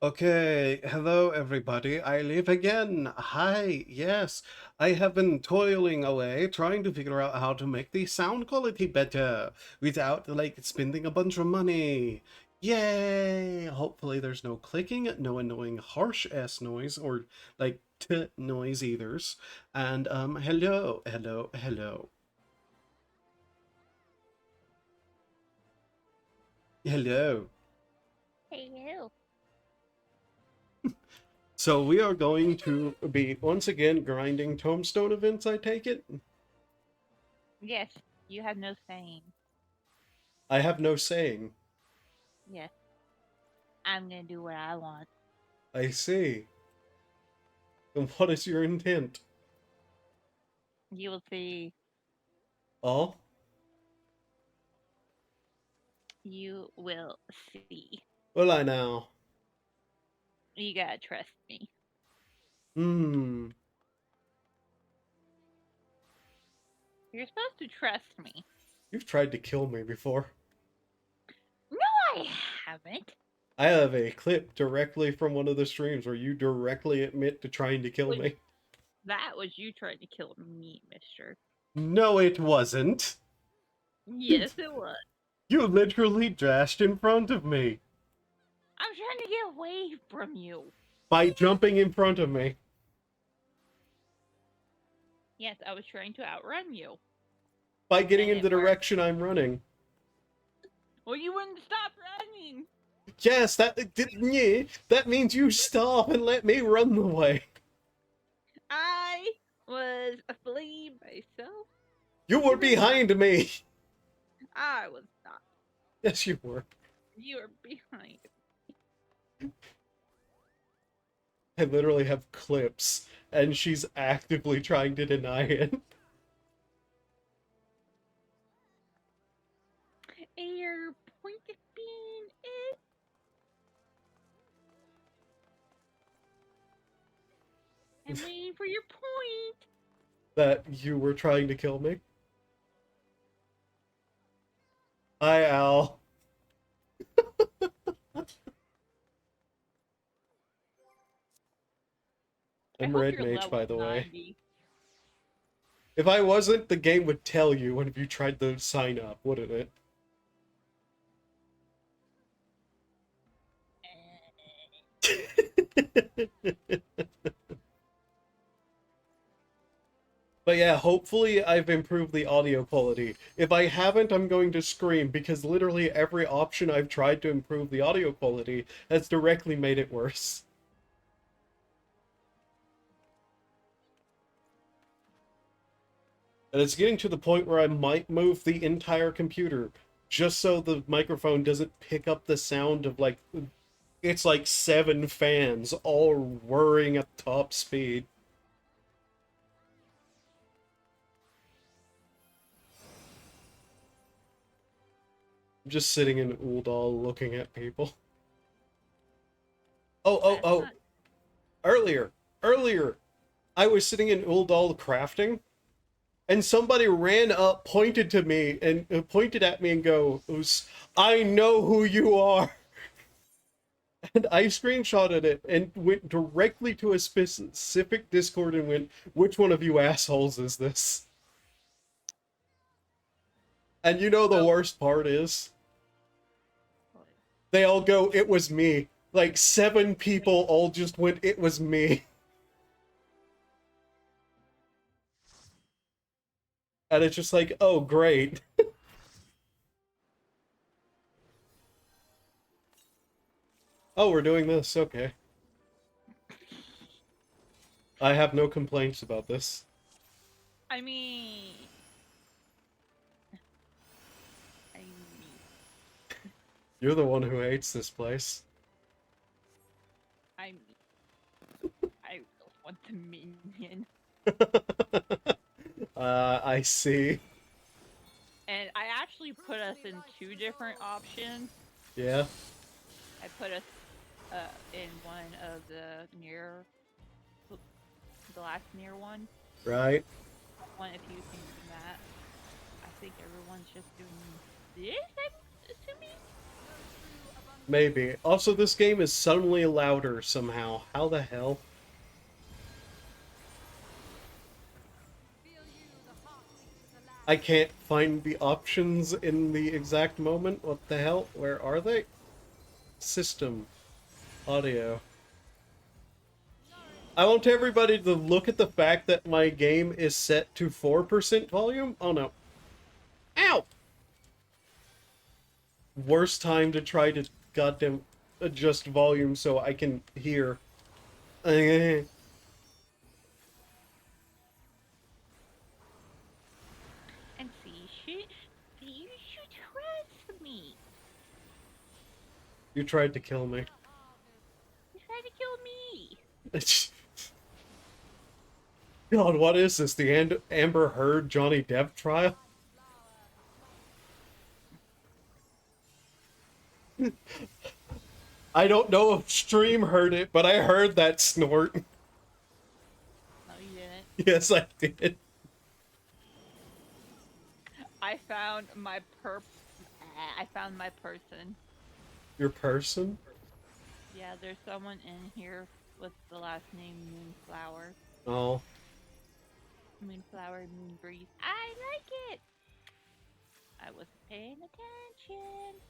Okay, hello everybody. I live again. Hi, yes. I have been toiling away trying to figure out how to make the sound quality better without like spending a bunch of money. Yay! Hopefully there's no clicking, no annoying harsh ass noise or like noise eithers. And hello. Hello. Hello. So we are going to be once again grinding tombstone events, I take it? Yes, you have no saying. I have no saying. Yes, I'm gonna do what I want. I see. And what is your intent? You will see. Oh? You will see. Will I now? You gotta trust me. Hmm. You're supposed to trust me. You've tried to kill me before. No, I haven't. I have a clip directly from one of the streams where you directly admit to trying to kill Was me. that was you trying to kill me, mister? No, it wasn't. Yes, it was. You literally dashed in front of me I'm trying to get away from you. by jumping in front of me. Yes, I was trying to outrun you. By getting And in it the worked. direction I'm running. Well, you wouldn't stop running. Yes, that means you stop and let me run the way. I was fleeing myself. You were behind me. I was not. Yes, you were. You are behind. I literally have clips, and she's actively trying to deny it. Your point being is I'm waiting for your point. That you were trying to kill me. Hi, Al. I I'm hope Red you're Mage, by level the way. 90. If I wasn't, the game would tell you when you tried to sign up, wouldn't it? But yeah, hopefully I've improved the audio quality. If I haven't, I'm going to scream because literally every option I've tried to improve the audio quality has directly made it worse. And it's getting to the point where I might move the entire computer just so the microphone doesn't pick up the sound of like it's like 7 fans all whirring at top speed. I'm just sitting in Uldal looking at people. Oh, That's oh. not. Earlier, earlier, I was sitting in Uldal crafting, and somebody ran up, pointed to me, and pointed at me and goes, "I know who you are." And I screenshotted it and went directly to a specific Discord and went, "Which one of you assholes is this?" And you know the Oh, worst part is? boy. They all go, "It was me." Like 7 people all just went, "It was me." And it's just like, oh, great. Oh, we're doing this. Okay. I have no complaints about this. I mean, I mean, You're the one who hates this place. I mean, I really want the minion. I see. And I actually put us in two different options. Yeah, I put us in one of the last near one. right. One, if you think that, I think everyone's just doing this. I'm assuming. Maybe. Also, this game is suddenly louder somehow. How the hell? I can't find the options in the exact moment. What the hell? Where are they? System. Audio. I want everybody to look at the fact that my game is set to 4% volume. Oh no. Ow! Worst time to try to goddamn adjust volume so I can hear. And see, you should trust me. You tried to kill me. You tried to kill me. God, what is this? The Amber Heard Johnny Depp trial? I don't know if stream heard it, but I heard that snort. No, you didn't. Yes, I did. I found my I found my person. Your person? Yeah, there's someone in here with the last name Moonflower. Oh. Moonflower, Moonbreeze. I like it. I was paying attention.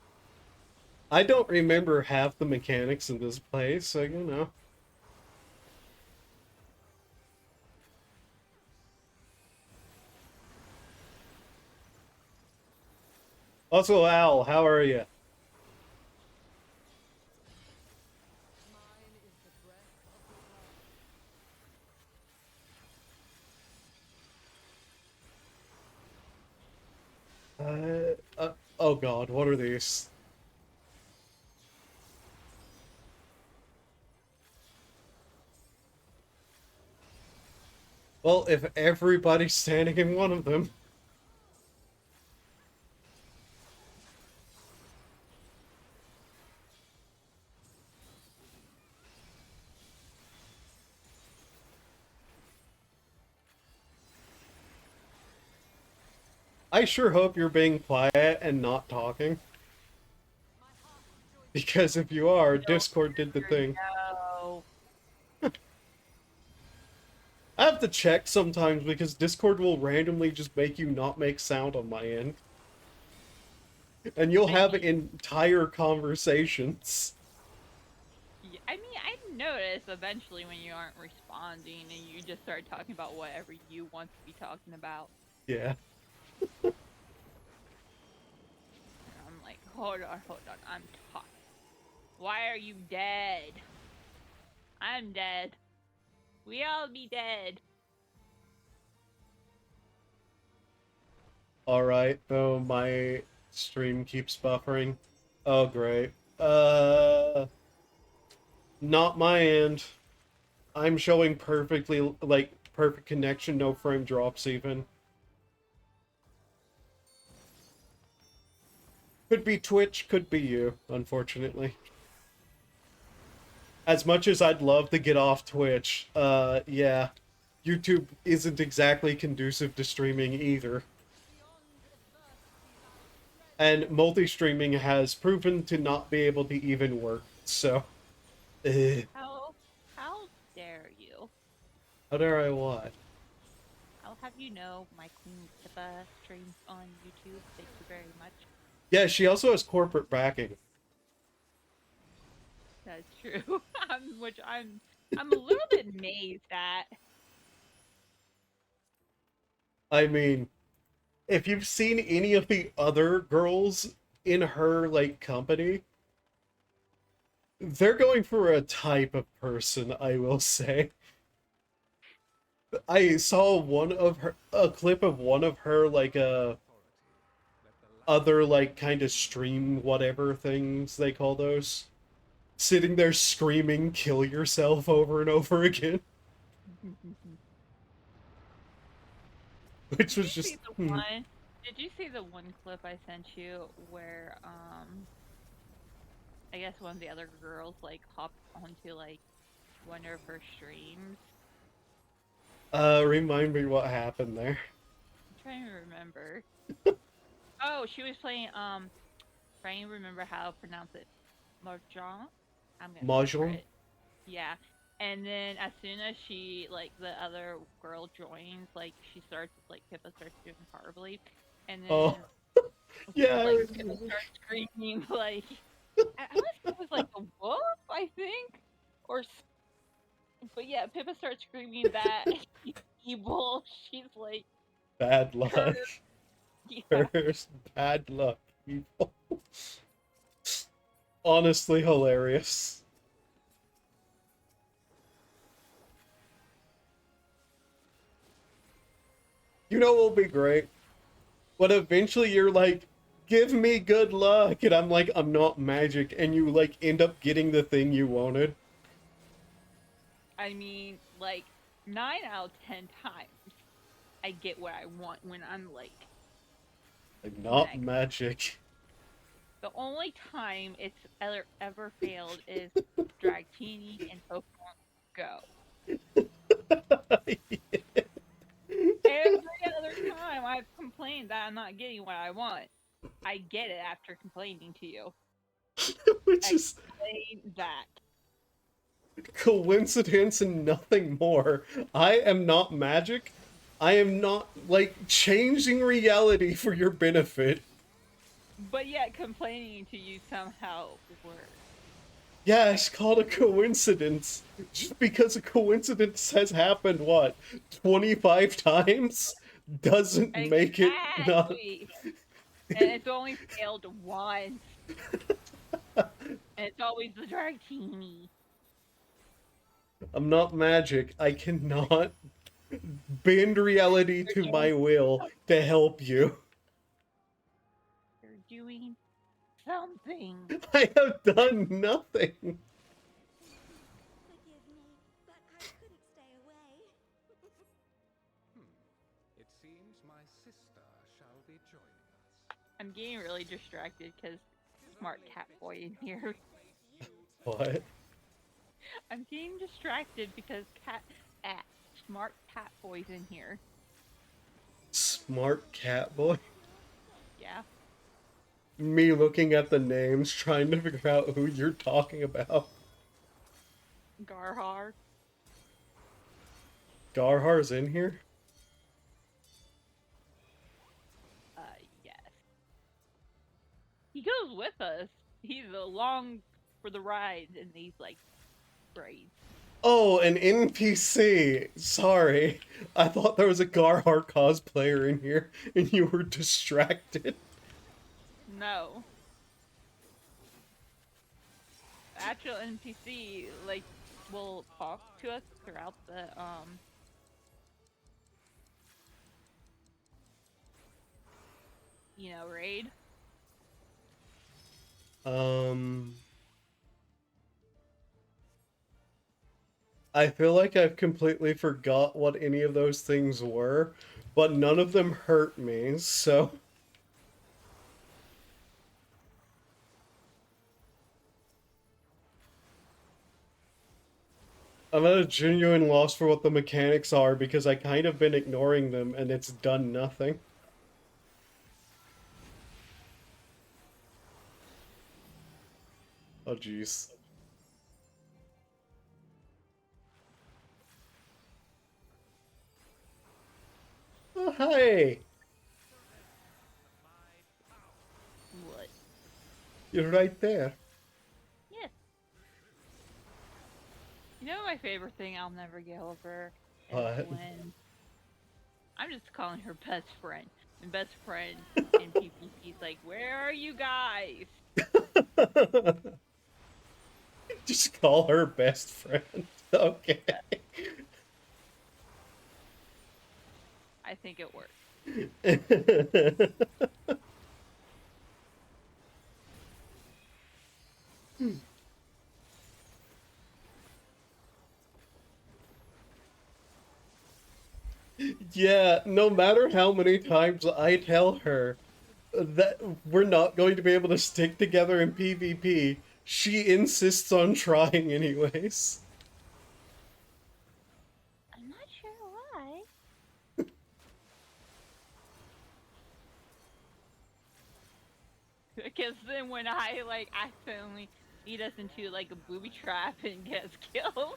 I don't remember half the mechanics in this place, so you know. Also, Al, how are you? Oh god, what are these? Well, if everybody's standing in one of them. I sure hope you're being quiet and not talking. Because if you are, Discord did the thing. No. I have to check sometimes because Discord will randomly just make you not make sound on my end. And you'll have entire conversations. I mean, I notice eventually when you aren't responding and you just start talking about whatever you want to be talking about. Yeah. And I'm like, hold on, I'm talking. Why are you dead? I'm dead. We all be dead. Alright, though my stream keeps buffering. Oh, great. Not my end. I'm showing perfectly, like, perfect connection, no frame drops even. Could be Twitch, could be you, unfortunately. As much as I'd love to get off Twitch, yeah. YouTube isn't exactly conducive to streaming either. And multi-streaming has proven to not be able to even work, so... How dare you? How dare I what? I'll have you know my Queen Pippa streams on YouTube. Thank you very much. Yeah, she also has corporate backing. That's true. Which I'm a little bit amazed at. I mean, if you've seen any of the other girls in her, like, company, they're going for a type of person, I will say. I saw a clip of one of her, like, other, like, kind of stream whatever things they call those. Sitting there screaming, kill yourself over and over again. Which was just... Did you see the one clip I sent you where, I guess one of the other girls, like, hopped onto, like, one of her streams? Remind me what happened there. I'm trying to remember. Oh, she was playing, trying to remember how to pronounce it. Mahjong. I'm gonna butcher Mahjong? it. Yeah. And then as soon as she like the other girl joins, like she starts like Pippa starts doing horribly, and Oh, then yeah, I like Pippa remember. starts screaming like I want to say it was like a wolf, I think, but yeah, Pippa starts screaming that he's evil. She's like Bad luck. cursed. Yeah. Cursed bad luck, people. Honestly hilarious. You know what will be great? When eventually you're like, give me good luck, and I'm like, I'm not magic, and you like end up getting the thing you wanted. I mean, like 9 out of 10 times, I get what I want when I'm like Like, when not I magic. the only time it's ever failed is Dragtini and Pokemon Go. Every other time I've complained that I'm not getting what I want, I get it after complaining to you. Which is Explain that. coincidence and nothing more. I am not magic. I am not, like, changing reality for your benefit. But yet complaining to you somehow works. Yeah, it's called a coincidence. Just because a coincidence has happened, what, 25 times? Doesn't make it not. Exactly. And it's only failed once. And it's always the Dragtini. I'm not magic. I cannot bend reality You're to doing, my will to help you. you're doing something. I have done nothing. Forgive me, but I couldn't stay away. It seems my sister shall be joining us. I'm getting really distracted because smart cat boy in here. What? I'm getting distracted because ah, smart cat boy's in here. Smart cat boy? Yeah. Me looking at the names, trying to figure out who you're talking about. Garhar. Garhar's in here? Yes. He goes with us. He's along for the ride in these like braids. Oh, an NPC. Sorry. I thought there was a Garhar cosplayer in here and you were distracted. No. The actual NPC like will talk to us throughout the raid. I feel like I've completely forgot what any of those things were, but none of them hurt me, so. I'm at a genuine loss for what the mechanics are because I kind of been ignoring them and it's done nothing. Oh jeez. Oh hi! What? You're right there. Yes. You know my favorite thing I'll never get over is What? when I'm just calling her best friend. And best friend in PvP's like, where are you guys? Just call her best friend. Okay. I think it works. Yeah, no matter how many times I tell her that we're not going to be able to stick together in PvP, she insists on trying anyways. I'm not sure why. Because then when I like accidentally, lead us into like a booby trap and get us killed.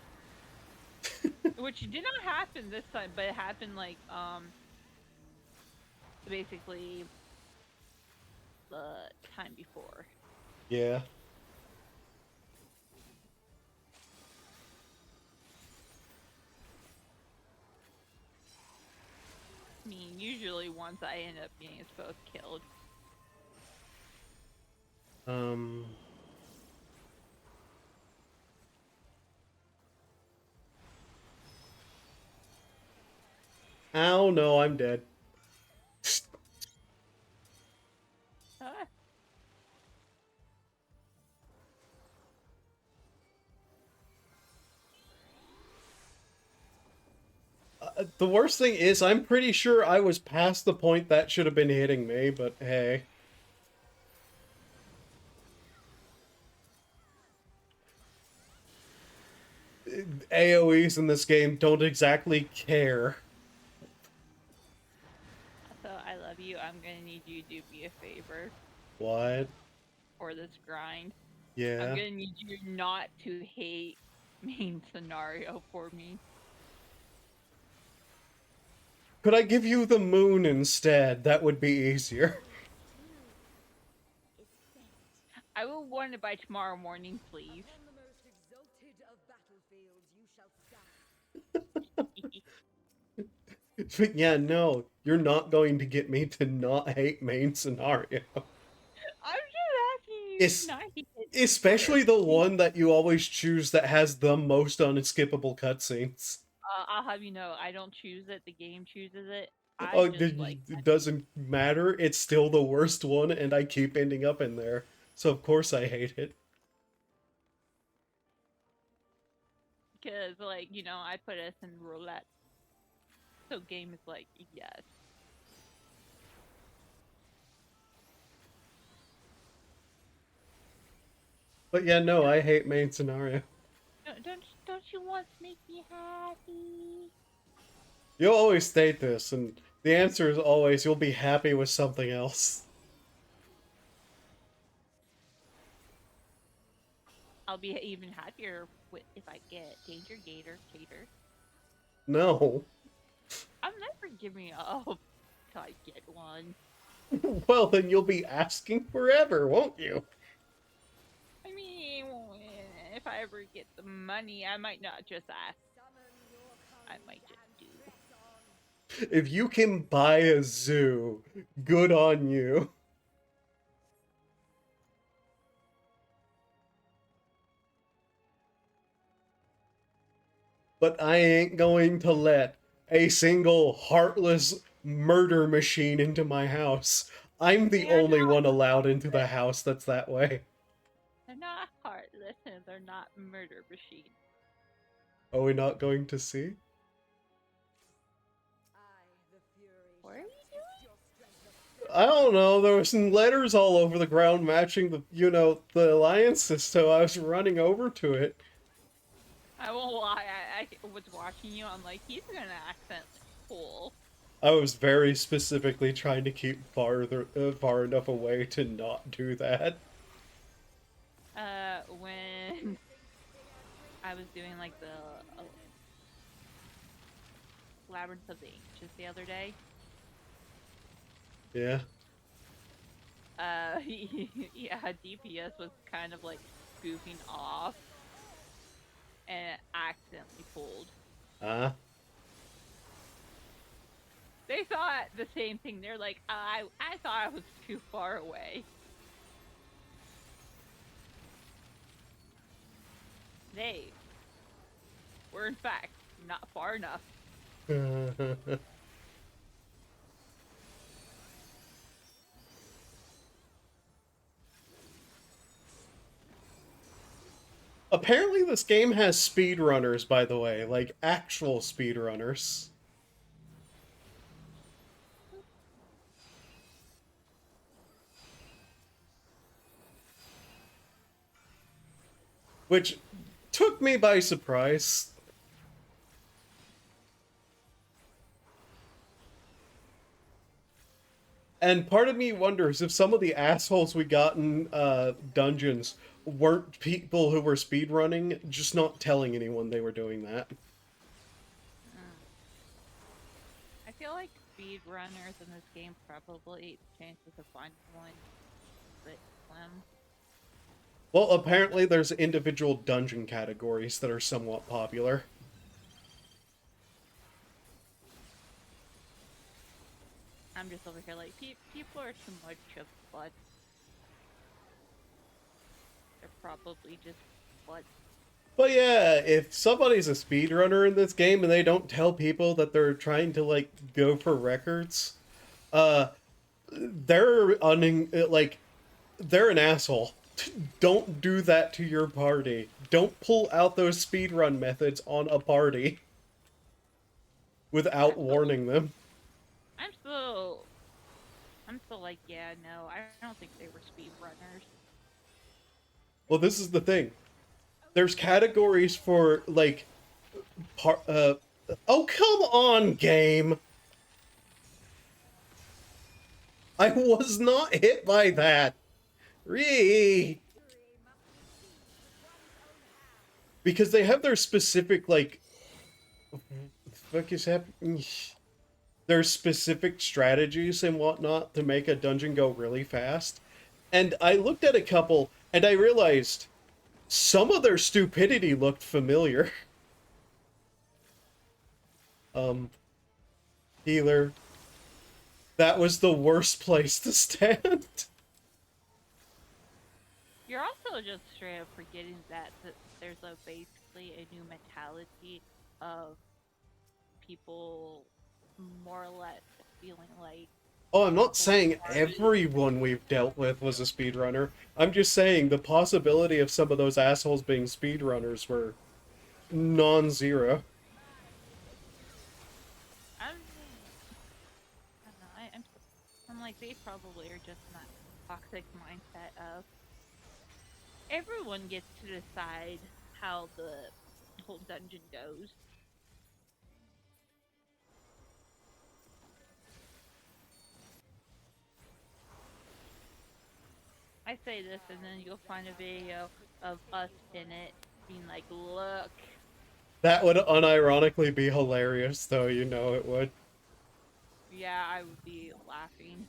Which did not happen this time, but it happened like basically the time before. Yeah. I mean, usually once I end up getting us both killed. Um. Ow, no, I'm dead. Ah, The worst thing is, I'm pretty sure I was past the point that should have been hitting me, but hey. AoEs in this game don't exactly care. so I love you. I'm gonna need you to do me a favor What? for this grind. I'm Yeah. gonna need you not to hate main scenario for me. Could I give you the moon instead? That would be easier. Is fate. I will want it by tomorrow morning, please. On the most exalted of battlefields you shall stand. But yeah, no, you're not going to get me to not hate main scenario. I'm just asking you It's- to not hate it. Especially the one that you always choose that has the most unskippable cutscenes. I'll have you know, I don't choose it. The game chooses it. I Oh, just like it doesn't matter. It's still the worst one, and I keep ending up in there. So of course I hate it. because, like, I put us in roulette. So game is like, yes. But yeah, no, I hate main scenario. Don't you want to make me happy? You'll always state this, and the answer is always you'll be happy with something else. I'll be even happier if I get Danger Gator Cater. No. I'm never giving up till I get one. Well, then you'll be asking forever, won't you? I mean, if I ever get the money, I might not just ask. I might just do. If you can buy a zoo, good on you. But I ain't going to let a single heartless murder machine into my house. I'm the They're only not one allowed into the house that's that way. They're not heartless and they're not murder machines. Are we not going to see? What are you doing? I don't know, there were some letters all over the ground matching the alliances, so I was running over to it. I won't lie, I was watching you, I'm like, he's gonna accidentally pull. I was very specifically trying to keep far enough away to not do that. When I was doing like the Labyrinth of the Ancients the other day, Yeah. yeah, DPS was kind of like goofing off and accidentally pulled. They thought the same thing. They're like, I thought I was too far away. They were in fact not far enough. Apparently this game has speedrunners, by the way, like actual speedrunners. Which took me by surprise. And part of me wonders if some of the assholes we got in dungeons weren't people who were speedrunning, just not telling anyone they were doing that. I feel like speedrunners in this game probably chances of finding one but slim. Well, apparently there's individual dungeon categories that are somewhat popular. I'm just over here like, people are too much of sluts. They're probably just sluts. But yeah, if somebody's a speedrunner in this game and they don't tell people that they're trying to, like, go for records, they're they're an asshole. Don't do that to your party. Don't pull out those speedrun methods on a party without warning them. I'm still like, yeah, no, I don't think they were speedrunners. Well, this is the thing. There's categories for, like, oh, come on, game! I was not hit by that! Because they have their specific, like... What the fuck is happening? Their specific strategies and whatnot to make a dungeon go really fast. And I looked at a couple, and I realized some of their stupidity looked familiar. Healer. That was the worst place to stand. You're also just straight up forgetting that there's basically a new mentality of people more or less feeling like... Oh, I'm not saying everyone we've dealt with was a speedrunner. I'm just saying the possibility of some of those assholes being speedrunners were non-zero. I don't know, I'm like, they probably are just in that toxic mindset of everyone gets to decide how the whole dungeon goes. I say this and then you'll find a video of us in it being like, look. That would unironically be hilarious, though, you know it would. Yeah, I would be laughing.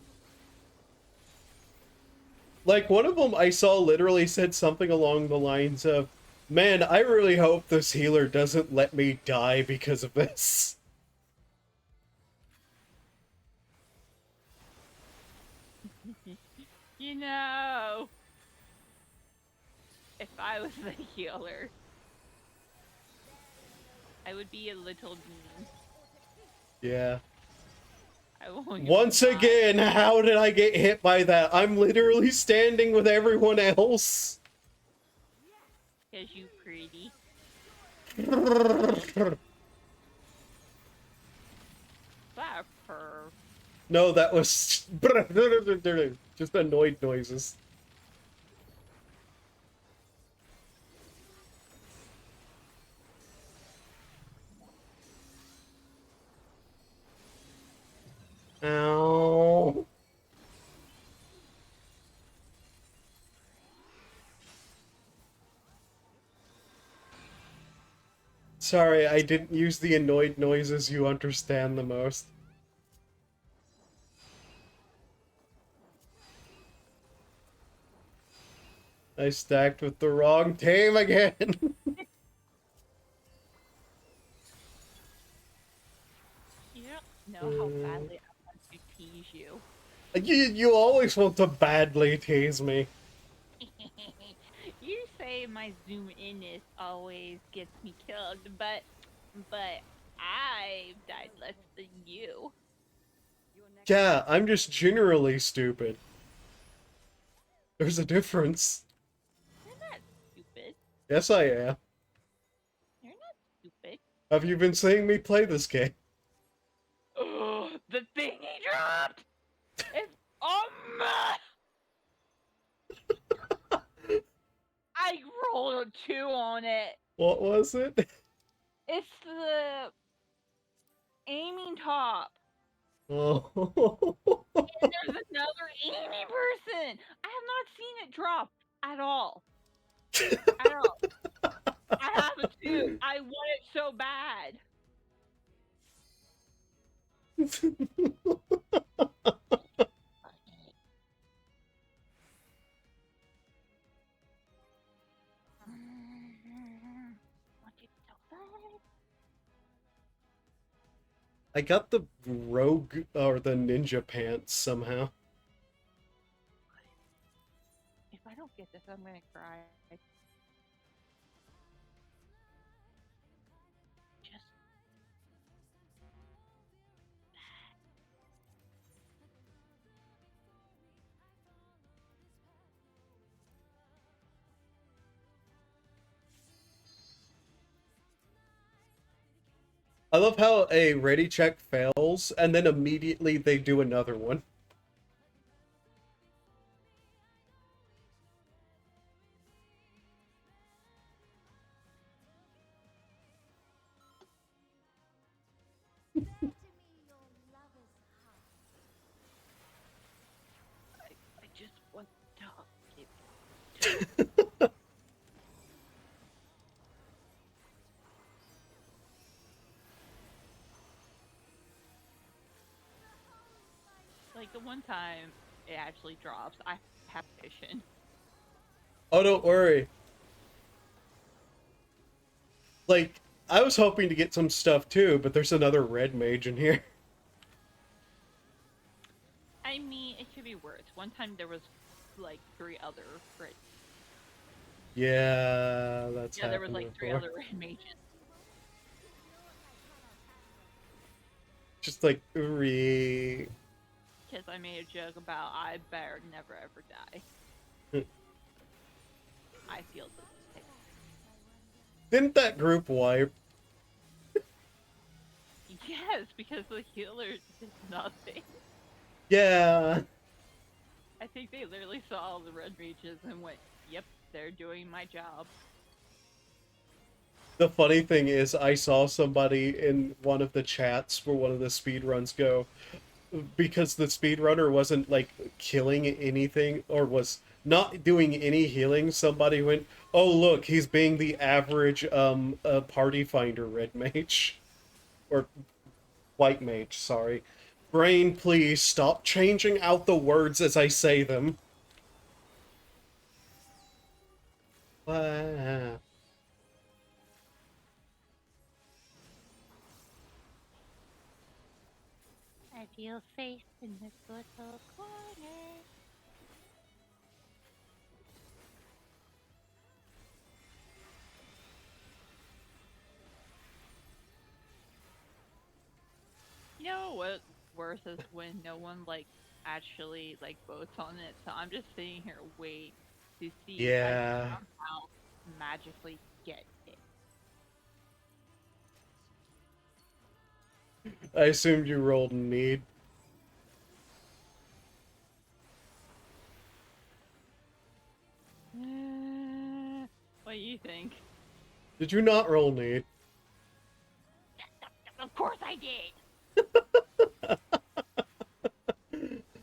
Like, one of them I saw literally said something along the lines of, man, I really hope this healer doesn't let me die because of this. You know, if I was the healer, I would be a little mean. Yeah. I won't Once again, how did I get hit by that? I'm literally standing with everyone else. Because you pretty. That perv. No, that was just annoyed noises. Ow. Sorry, I didn't use the annoyed noises you understand the most. I stacked with the wrong team again. You don't know how badly I want to tease you. You always want to badly tease me. You say my zoom inness always gets me killed, but I've died less than you. Yeah, I'm just generally stupid. There's a difference. You're not stupid. Yes, I am. You're not stupid. Have you been seeing me play this game? Oh, the thing he dropped! It's I rolled a 2 on it. What was it? It's the aiming top. Oh. And there's another aiming person. I have not seen it drop at all. I don't. I have it too. I want it so bad. Want it so bad. I got the rogue or the ninja pants somehow. If I don't get this, I'm gonna cry. Just I love how a ready check fails and then immediately they do another one. I just want to hug it. Like the one time it actually drops, I have vision. Oh, don't worry. Like, I was hoping to get some stuff too, but there's another red mage in here. I mean, it could be worse. One time there was like 3 other red. Yeah, that's Yeah, there was happened like 3 before. other red mages. Just like, re. Because I made a joke about I better never ever die. I feel this is safe. Didn't that group wipe? Yes, because the healer did nothing. Yeah. I think they literally saw all the red mages and went, "Yep, they're doing my job." The funny thing is, I saw somebody in one of the chats for one of the speedruns go, because the speedrunner wasn't like killing anything or was not doing any healing, somebody went, "Oh look, he's being the average party finder red mage." Or white mage, sorry. Brain, please stop changing out the words as I say them. Wow. I feel safe in this little corner. You know what worse is when no one like actually like votes on it. So I'm just sitting here wait to see if I Yeah. somehow magically get it. I assumed you rolled need. What do you think? Did you not roll need? Of course I did.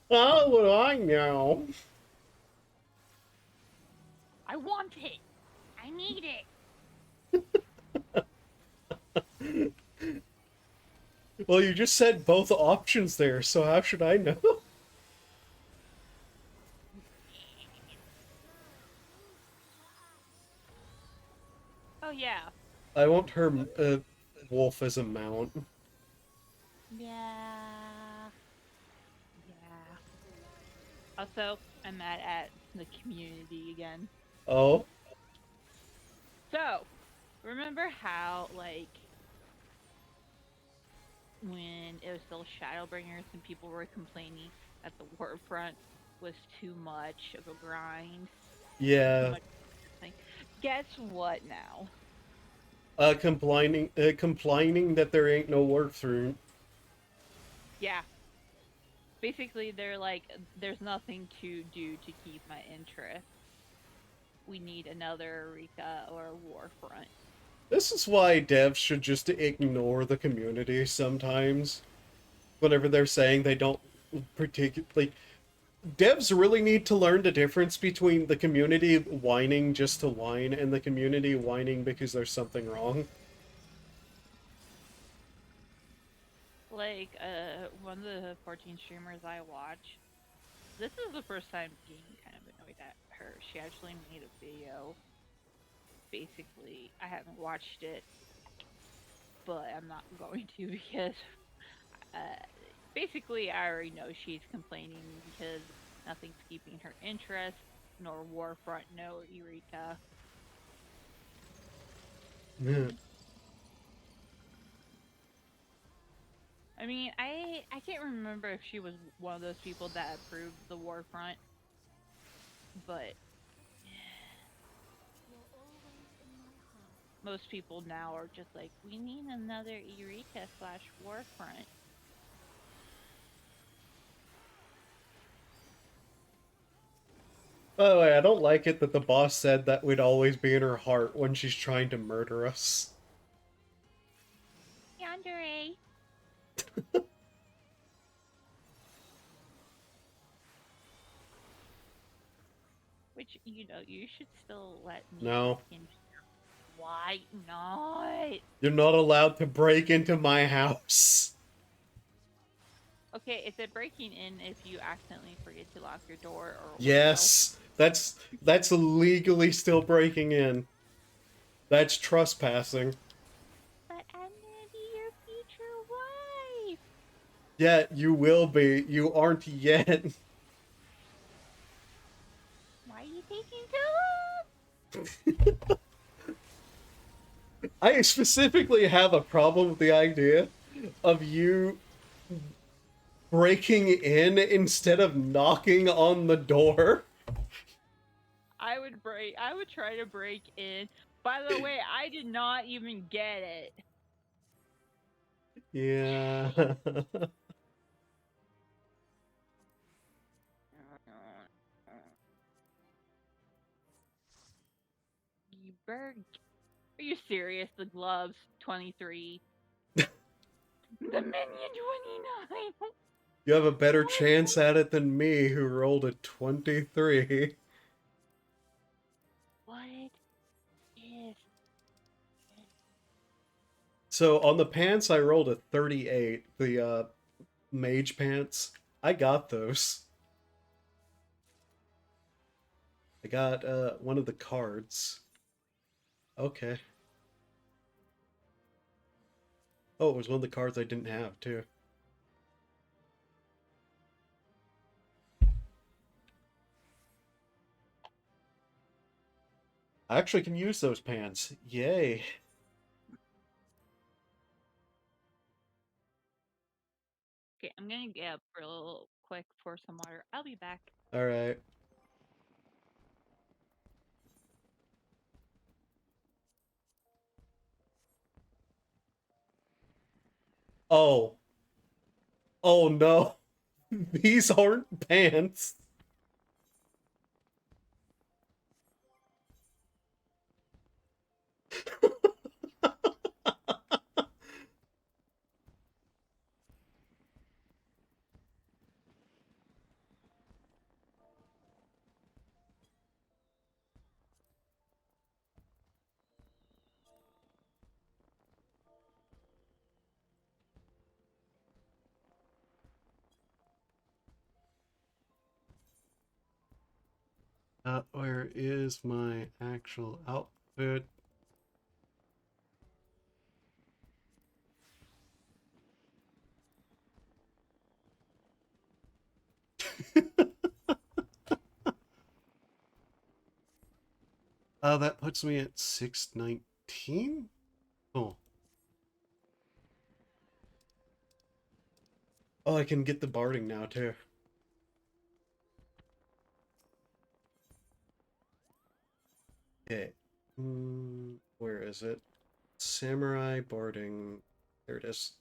How would I know? I want it. I need it. Well, you just said both options there, so how should I know? Oh yeah. I want her wolf as a mount. Yeah. Yeah. Also, I'm mad at the community again. Oh? So, remember how, like, when it was still Shadowbringers and people were complaining that the Warfront was too much of a grind? Too Yeah. much thing? Guess what now? Complaining that there ain't no work through. Yeah. Basically, they're like, there's nothing to do to keep my interest. We need another Eureka or a Warfront. This is why devs should just ignore the community sometimes. Whenever they're saying they don't particularly... devs really need to learn the difference between the community whining just to whine and the community whining because there's something wrong. Like, one of the 14 streamers I watch, this is the first time being kind of annoyed at her. She actually made a video. Basically, I haven't watched it, but I'm not going to because, basically, I already know she's complaining because nothing's keeping her interest, nor Warfront, no Eureka. Yeah. I mean, I can't remember if she was one of those people that approved the Warfront, but most people now are just like, we need another Eureka slash Warfront. By the way, I don't like it that the boss said that we'd always be in her heart when she's trying to murder us. Yandere. Which, you know, you should still let me No. break into your... Why not? You're not allowed to break into my house. Okay, is it breaking in if you accidentally forget to lock your door or Yes, that's legally still breaking in. That's trespassing. But I'm gonna be your future wife. Yeah, you will be. You aren't yet. Why are you taking so long? I specifically have a problem with the idea of you breaking in instead of knocking on the door. I would try to break in. By the way, I did not even get it. Yeah. You berg. Are you serious? The gloves, 23. The minion, 29. You have a better chance at it than me, who rolled a 23. What is... So on the pants, I rolled a 38. The mage pants. I got those. I got one of the cards. Okay. Oh, it was one of the cards I didn't have, too. I actually can use those pants. Yay. Okay, I'm gonna get up real quick for some water. I'll be back. Alright. Oh. Oh no. These aren't pants. Where is my actual outfit? That puts me at 619? Oh. Oh, I can get the barding now, too. Okay. Where is it? Samurai barding. There it is.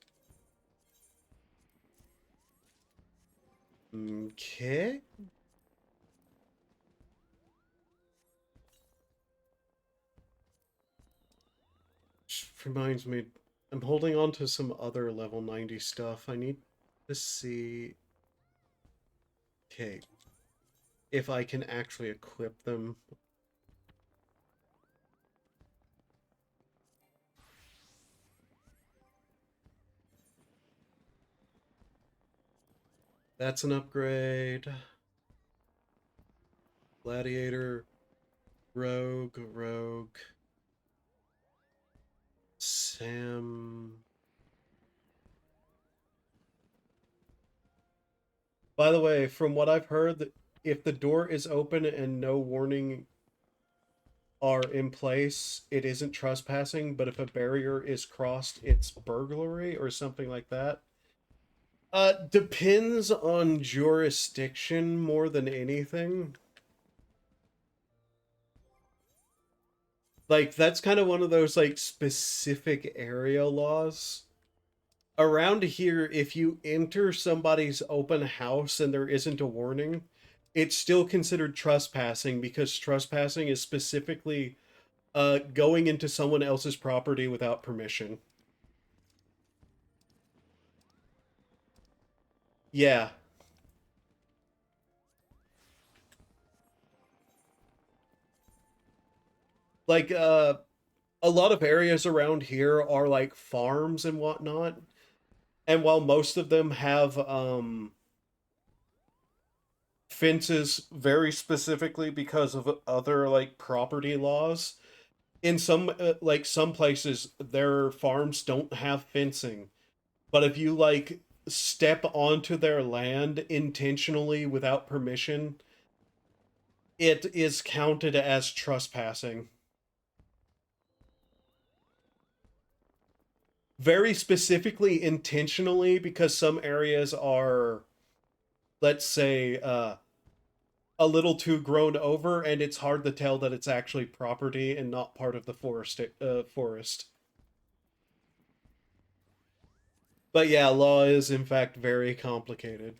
Okay. Which reminds me, I'm holding on to some other level 90 stuff. I need to see... Okay. if I can actually equip them. That's an upgrade. Gladiator, Rogue, Sam. By the way, from what I've heard, if the door is open and no warning are in place, it isn't trespassing, but if a barrier is crossed, it's burglary or something like that. Depends on jurisdiction more than anything. Like, that's kind of one of those, like, specific area laws. Around here, if you enter somebody's open house and there isn't a warning, it's still considered trespassing because trespassing is specifically going into someone else's property without permission. Yeah. Like, a lot of areas around here are like farms and whatnot. And while most of them have fences very specifically because of other like property laws, in some like some places their farms don't have fencing. But if you like step onto their land intentionally without permission, it is counted as trespassing. Very specifically intentionally because some areas are, let's say, a little too grown over and it's hard to tell that it's actually property and not part of the forest. But yeah, law is in fact very complicated.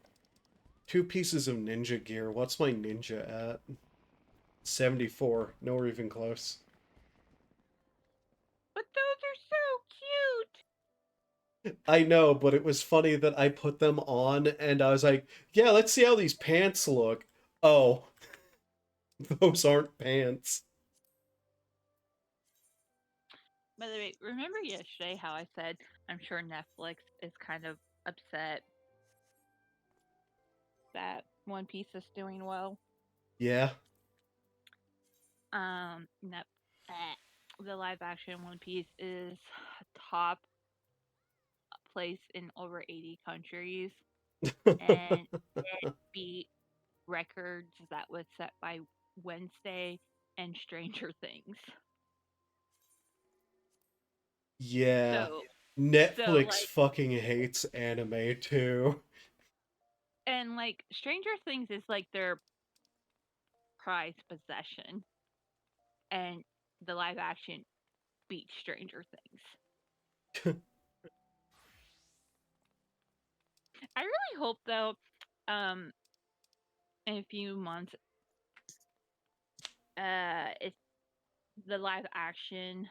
2 pieces of ninja gear. What's my ninja at? 74. Nowhere even close. But those are so cute. I know, but it was funny that I put them on and I was like, yeah, let's see how these pants look. Oh, those aren't pants. By the way, remember yesterday how I said I'm sure Netflix is kind of upset that One Piece is doing well? Yeah. Net, the live action One Piece is top place in over 80 countries, and it beat records that was set by Wednesday and Stranger Things. Yeah. So, Netflix like, fucking hates anime too. and like Stranger Things is like their prized possession, and the live action beat Stranger Things. I really hope though, um, in a few months, if the live action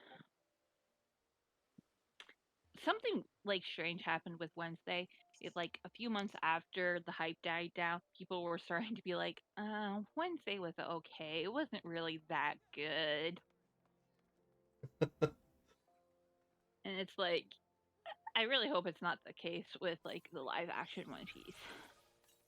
something like strange happened with Wednesday. It like a few months after the hype died down, people were starting to be like, Wednesday was okay. It wasn't really that good. And it's like I really hope it's not the case with like the live action One Piece.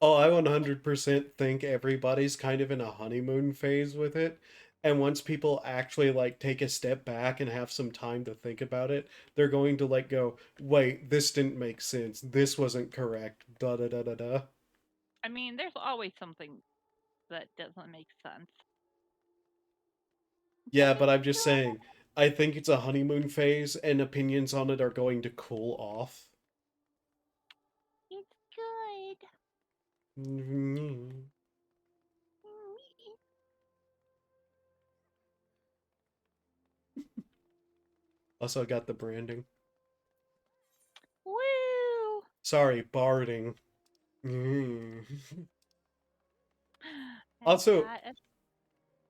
Oh, I 100% think everybody's kind of in a honeymoon phase with it. And once people actually like take a step back and have some time to think about it, they're going to like go, wait, this didn't make sense. This wasn't correct. Da da da da da. I mean, there's always something that doesn't make sense. But Yeah, but it's I'm just saying, I think it's a honeymoon phase and opinions on it are going to cool off. it's good. Also, I got the branding. Woo! Sorry, barding. And Also, that,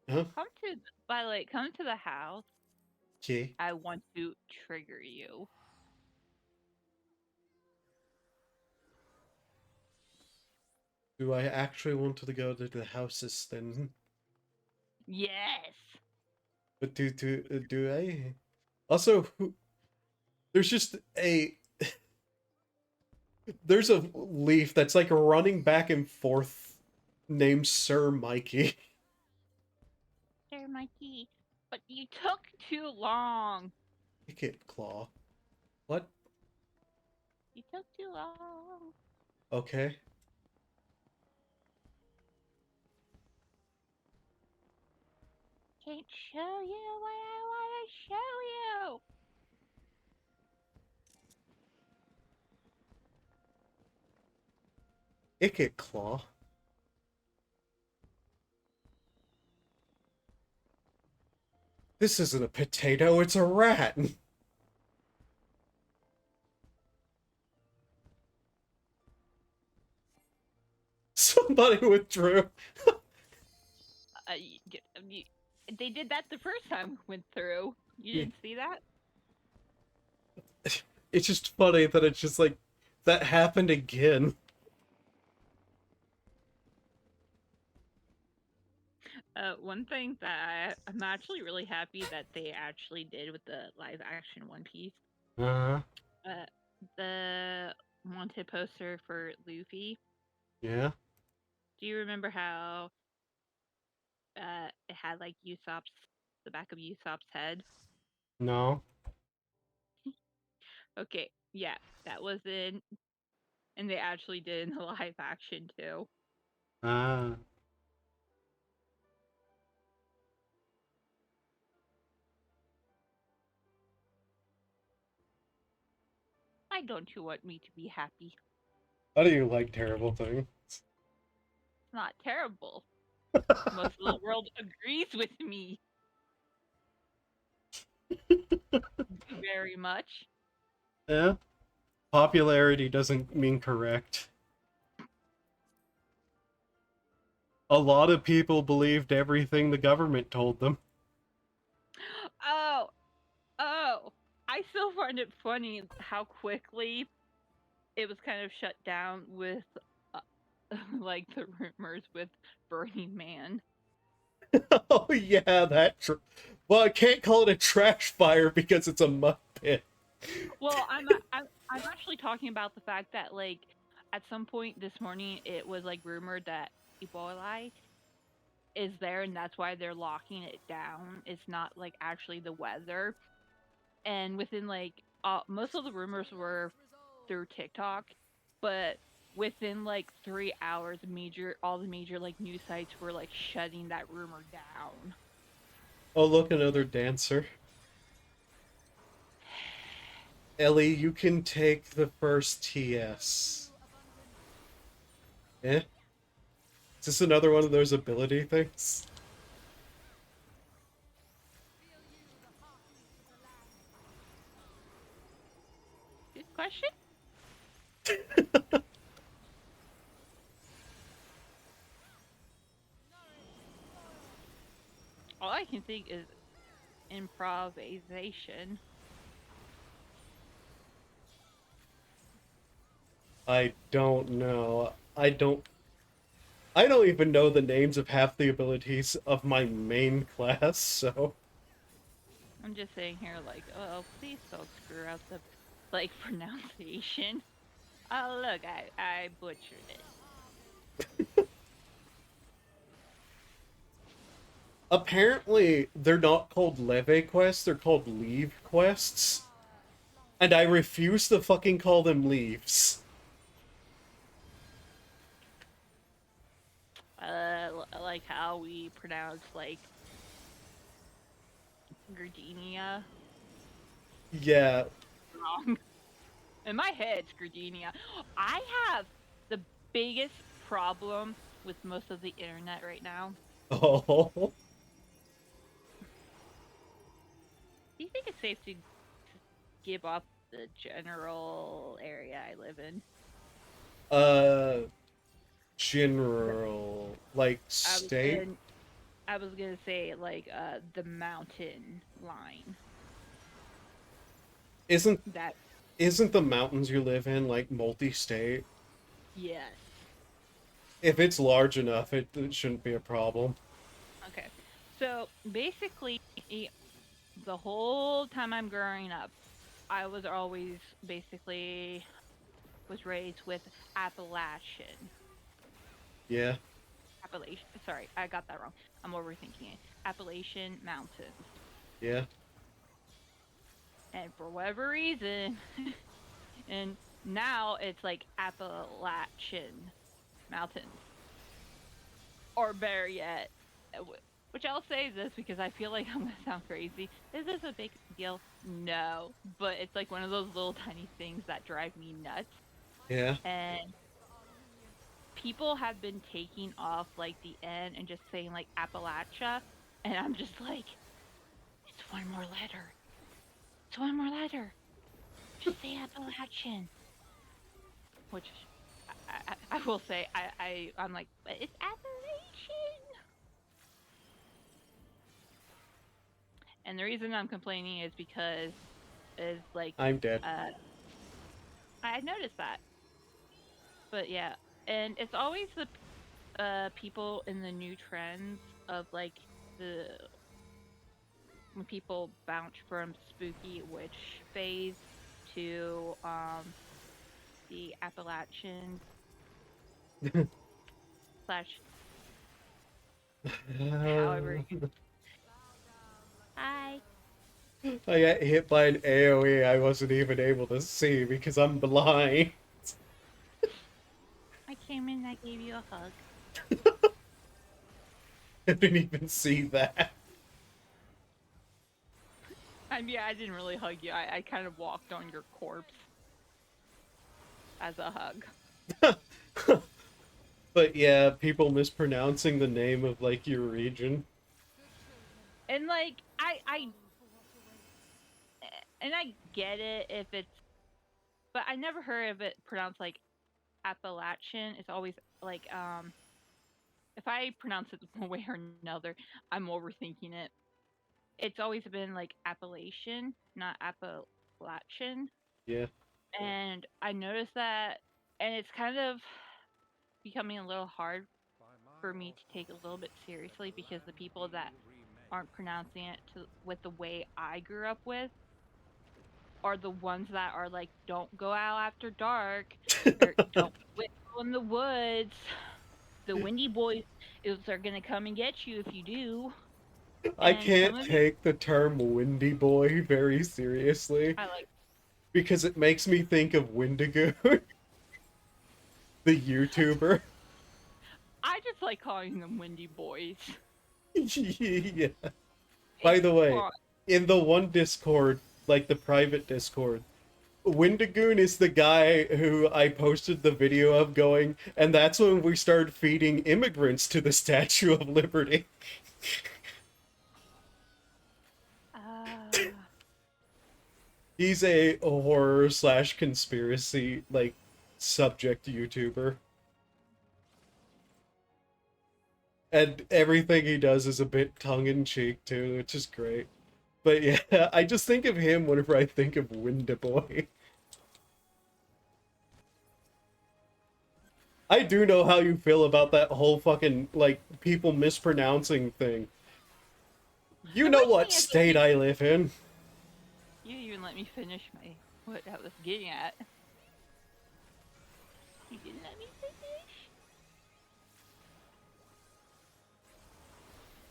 huh? come to by the way, come to the house. Okay. I want to trigger you. Do I actually want to go to the houses then? Yes. But do I? Also, there's just a there's a leaf that's like running back and forth named Sir Mikey. There, Mikey. But you took too long. Kick it, Claw. What? You took too long. Okay. Can't show you what I want to show you. Kick it, Claw. This isn't a potato, it's a rat. Somebody withdrew. They did that the first time we went through. You Yeah. didn't see that? It's just funny that it's just like that happened again. One thing that I'm actually really happy that they actually did with the live action One Piece. Uh-huh. The wanted poster for Luffy. Yeah. Do you remember how it had like the back of Usopp's head? No. Okay, yeah, that was and they actually did in the live action too. Ah. Why don't you want me to be happy? How do you like terrible things? It's not terrible. Most of the world agrees with me. Very much. Yeah. Popularity doesn't mean correct. A lot of people believed everything the government told them. Oh, I still find it funny how quickly it was kind of shut down with like the rumors with Burning Man. Oh yeah, well, I can't call it a trash fire because it's a mud pit. Well, I'm actually talking about the fact that like at some point this morning it was like rumored that Ebola is there and that's why they're locking it down. It's not like actually the weather. And within like most of the rumors were through TikTok, but within like 3 hours, all the major like news sites were like shutting that rumor down. Oh, look, another dancer. Ellie, you can take the first TS. Eh? Is this another one of those ability things? Good question. All I can think is improvisation. I don't know. I don't even know the names of half the abilities of my main class, so I'm just saying here, like, oh, please don't screw out the like pronunciation. Oh, look, I butchered it. apparently they're not called leve quests, they're called leave quests. And I refuse to fucking call them leaves. Like how we pronounce like Gardenia Yeah. wrong. In my head, it's Gardenia. I have the biggest problem with most of the internet right now. Oh. Do you think it's safe to give up the general area I live in? General, like, I was state? gonna, I was gonna say like the mountain line. Isn't That isn't the mountains you live in like multi-state? yes. If it's large enough, it shouldn't be a problem. Okay. So basically, the whole time I'm growing up, I was always basically was raised with Appalachian. Yeah, Appalachian. Sorry, I got that wrong. I'm overthinking it. Appalachian Mountains. yeah. And for whatever reason, and now it's like Appalachian Mountains. Or better yet, which I'll say this because I feel like I'm gonna sound crazy. Is this a big deal? No, but it's like one of those little tiny things that drive me nuts. Yeah. And people have been taking off like the N and just saying like Appalachia, and I'm just like, it's one more letter. It's one more letter. Just say Appalachian. Which I will say I'm like, but it's Appalachian. And the reason I'm complaining is because is like I'm dead. I noticed that. But yeah, and it's always the people in the new trends of like the when people bounce from spooky witch phase to the Appalachian slash however you Hi. I got hit by an AoE I wasn't even able to see because I'm blind. I came in, I gave you a hug. I didn't even see that. I mean, I didn't really hug you. I kind of walked on your corpse as a hug. But yeah, people mispronouncing the name of like your region. And like and I get it if it's, but I never heard of it pronounced like Appalachian. It's always like if I pronounce it one way or another, I'm overthinking it. It's always been like Appalachian, not Appalachian. Yeah. And I noticed that, and it's kind of becoming a little hard for me to take a little bit seriously because the people that aren't pronouncing it with the way I grew up with are the ones that are like, don't go out after dark, or don't go in the woods. The Windy Boys are gonna come and get you if you do. I And some can't of these, take the term Windy Boy very seriously I like. because it makes me think of Wendigo, the YouTuber. I just like calling them Windy Boys. Yeah. By the It's way, fun. in the one Discord, like the private Discord, Wendigoon is the guy who I posted the video of going, and that's when we started feeding immigrants to the Statue of Liberty. He's a horror slash conspiracy like subject YouTuber. And everything he does is a bit tongue in cheek too, which is great. But yeah, I just think of him whenever I think of Windaboy. I do know how you feel about that whole fucking like people mispronouncing thing. You The know worst what thing is state I live in. you even let me finish what I was getting at. You didn't let me finish.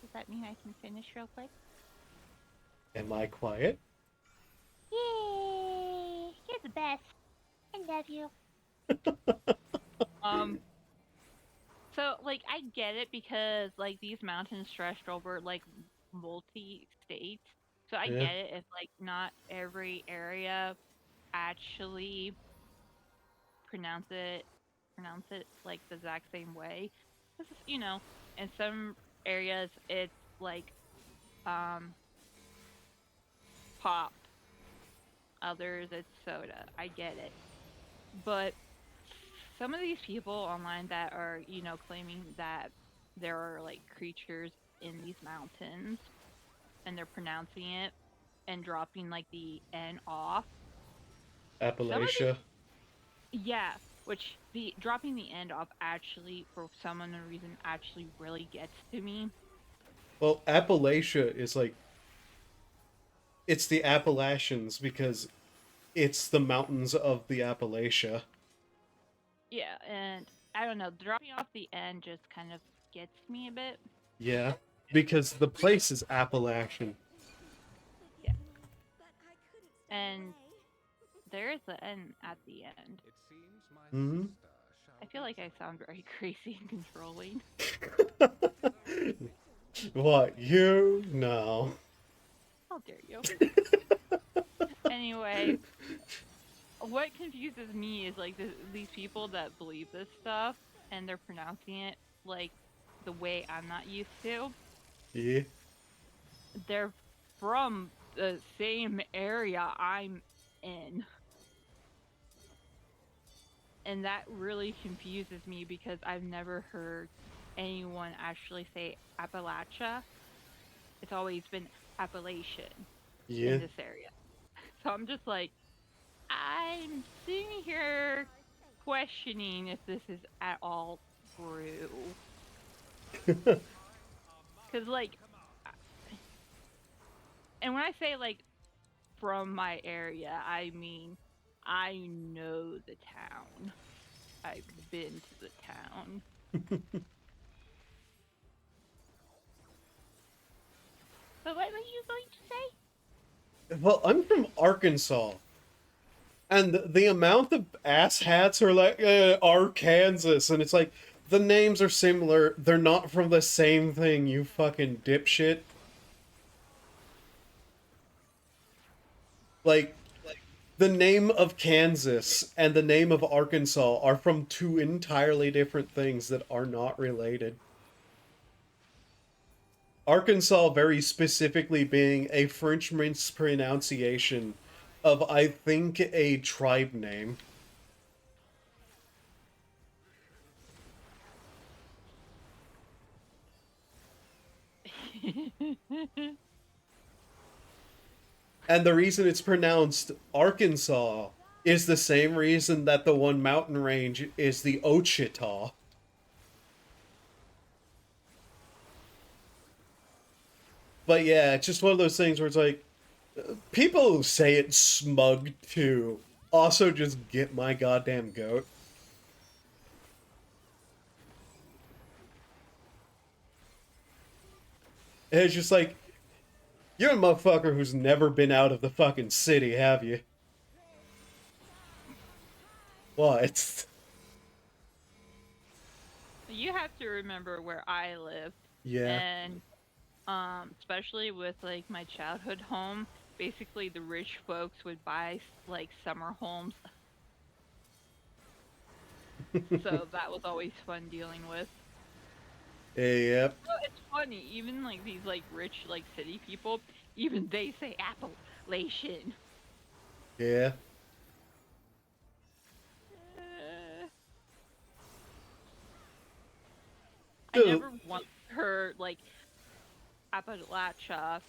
Does that mean I can finish real quick? Am I quiet? Yay! You're the best. I love you. So like I get it because like these mountains stretched over like multi states. So I Yeah. get it if like not every area actually pronounce it like the exact same way. This is, in some areas it's like um pop, others it's soda. I get it. But some of these people online that are, claiming that there are like creatures in these mountains and they're pronouncing it and dropping like the N off. Some of Appalachia. these, yeah, Which the dropping the end off actually, for some unknown reason, actually really gets to me. Well, Appalachia is like, it's the Appalachians because it's the mountains of the Appalachia. Yeah, and I don't know, dropping off the end just kind of gets me a bit. Yeah, because the place is Appalachian. Yeah, But I couldn't stay and away. there is an end at the end. It seems my Hmm? sister shall I feel be like I sound very crazy and controlling. What, you? No. How dare you? Anyway, what confuses me is like these people that believe this stuff and they're pronouncing it like the way I'm not used to. Yeah. They're from the same area I'm in. And that really confuses me because I've never heard anyone actually say Appalachia. It's always been Appalachian Yeah. in this area. So I'm just like, I'm sitting here questioning if this is at all true. Because, like, and when I say, like, from my area, I mean, I know the town. I've been to the town. But what were you going to say? Well, I'm from Arkansas. And the amount of asshats are like, Arkansas. And it's like, the names are similar. They're not from the same thing, you fucking dipshit. Like, the name of Kansas and the name of Arkansas are from two entirely different things that are not related. Arkansas very specifically being a French mispronunciation of, I think, a tribe name. And the reason it's pronounced Arkansas is the same reason that the one mountain range is the Ouachita. But yeah, it's just one of those things where it's like, people who say it's smug too also just get my goddamn goat. And it's just like, you're a motherfucker who's never been out of the fucking city, have you? What? You have to remember where I live, Yeah. and especially with like my childhood home, basically the rich folks would buy like summer homes, so that was always fun dealing with. Yep. So it's funny, even like these like rich like city people, even they say Appalachian. Yeah. Uh, I Dude. never once heard like Appalachia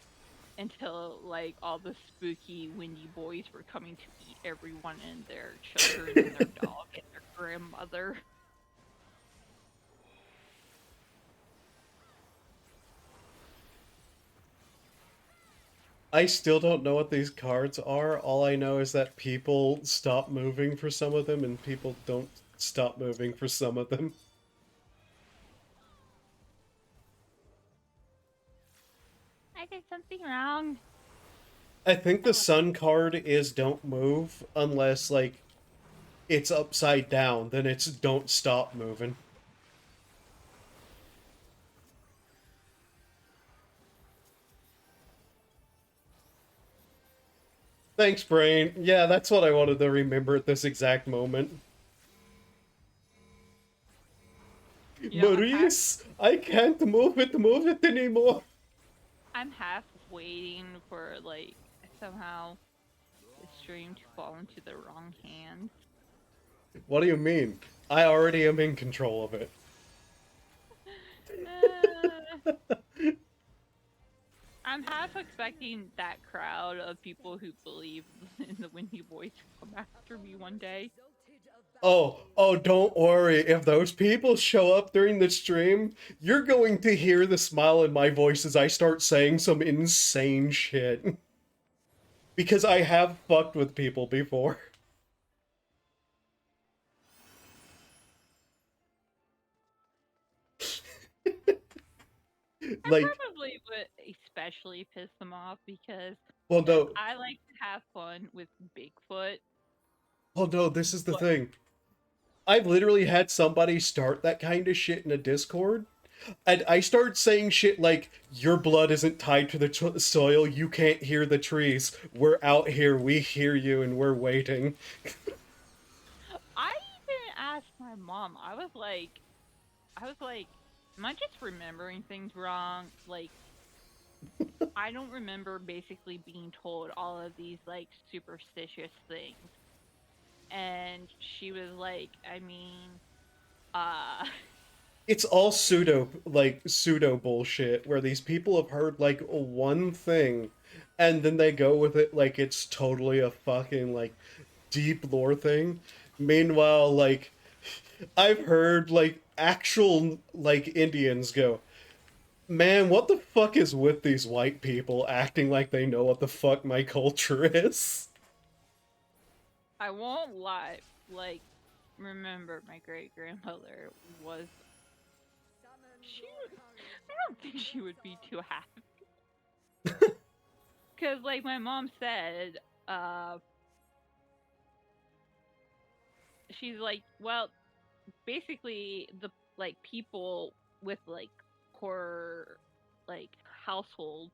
until like all the spooky windy boys were coming to eat everyone and their children and their dog and their grandmother. I still don't know what these cards are. All I know is that people stop moving for some of them and people don't stop moving for some of them. I did something wrong. I think the sun card is don't move unless, like, it's upside down. Then it's don't stop moving. Thanks, Brain. Yeah, that's what I wanted to remember at this exact moment. You know, Maurice, I can't move it anymore. I'm half waiting for like somehow the stream to fall into the wrong hands. What do you mean? I already am in control of it. I'm half expecting that crowd of people who believe in the Windy Boys to come after me one day. Exalted of Oh, don't worry. If those people show up during the stream, you're going to hear the smile in my voice as I start saying some insane shit. Because I have fucked with people before. I Like, probably would especially piss them off because well, no, I like to have fun with Bigfoot. well, no, this is the But thing. I've literally had somebody start that kind of shit in a Discord, and I start saying shit like, your blood isn't tied to the soil, you can't hear the trees. We're out here, we hear you, and we're waiting. I even asked my mom. I was like, am I just remembering things wrong? Like, I don't remember basically being told all of these like superstitious things. And she was like, I mean, uh, It's all pseudo bullshit, where these people have heard, like, one thing, and then they go with it like it's totally a fucking, like, deep lore thing. Meanwhile, like, I've heard, like, actual, like, Indians go, man, what the fuck is with these white people acting like they know what the fuck my culture is? I won't lie. Like, remember, my great grandmother was. She, I don't think she would be too happy. Because, like, my mom said, she's like, well, basically, the, like, people with, like, poor, like, households,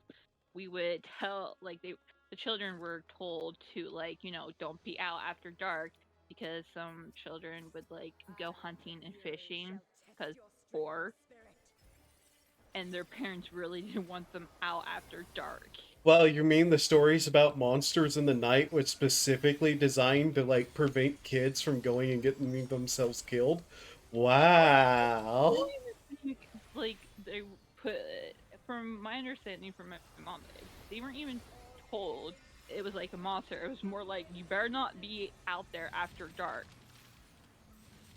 we would tell, like, the children were told to, like, don't be out after dark because some children would, like, go hunting and fishing because poor, and their parents really didn't want them out after dark. Well, you mean the stories about monsters in the night was specifically designed to, like, prevent kids from going and getting themselves killed? Wow. Like, they put, from my understanding from my mom, they weren't even told it was like a monster. It was more like, you better not be out there after dark.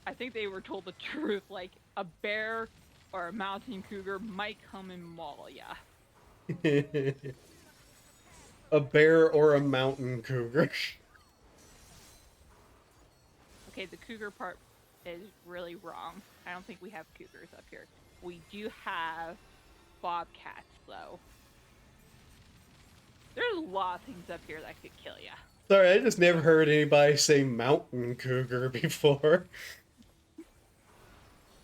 I think they were told the truth, like a bear or a mountain cougar might come and maul ya. A bear or a mountain cougar. Okay, the cougar part is really wrong. I don't think we have cougars up here. We do have bobcats, though. There's a lot of things up here that could kill ya. Sorry, I just never heard anybody say mountain cougar before.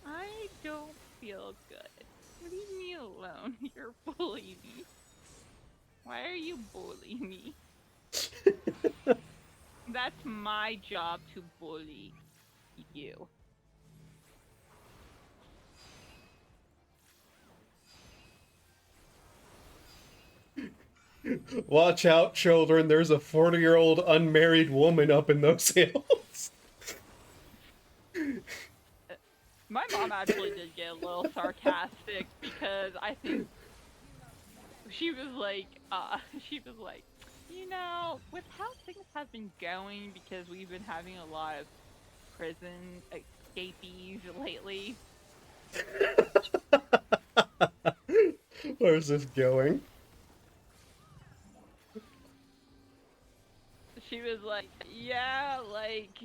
I don't feel good. Leave me alone. You're bullying me. Why are you bullying me? That's my job to bully you. Watch out, children, there's a 40-year-old unmarried woman up in those hills. My mom actually did get a little sarcastic because I think she was like, with how things have been going, because we've been having a lot of prison escapees lately. Where's this going? She was like, yeah, like,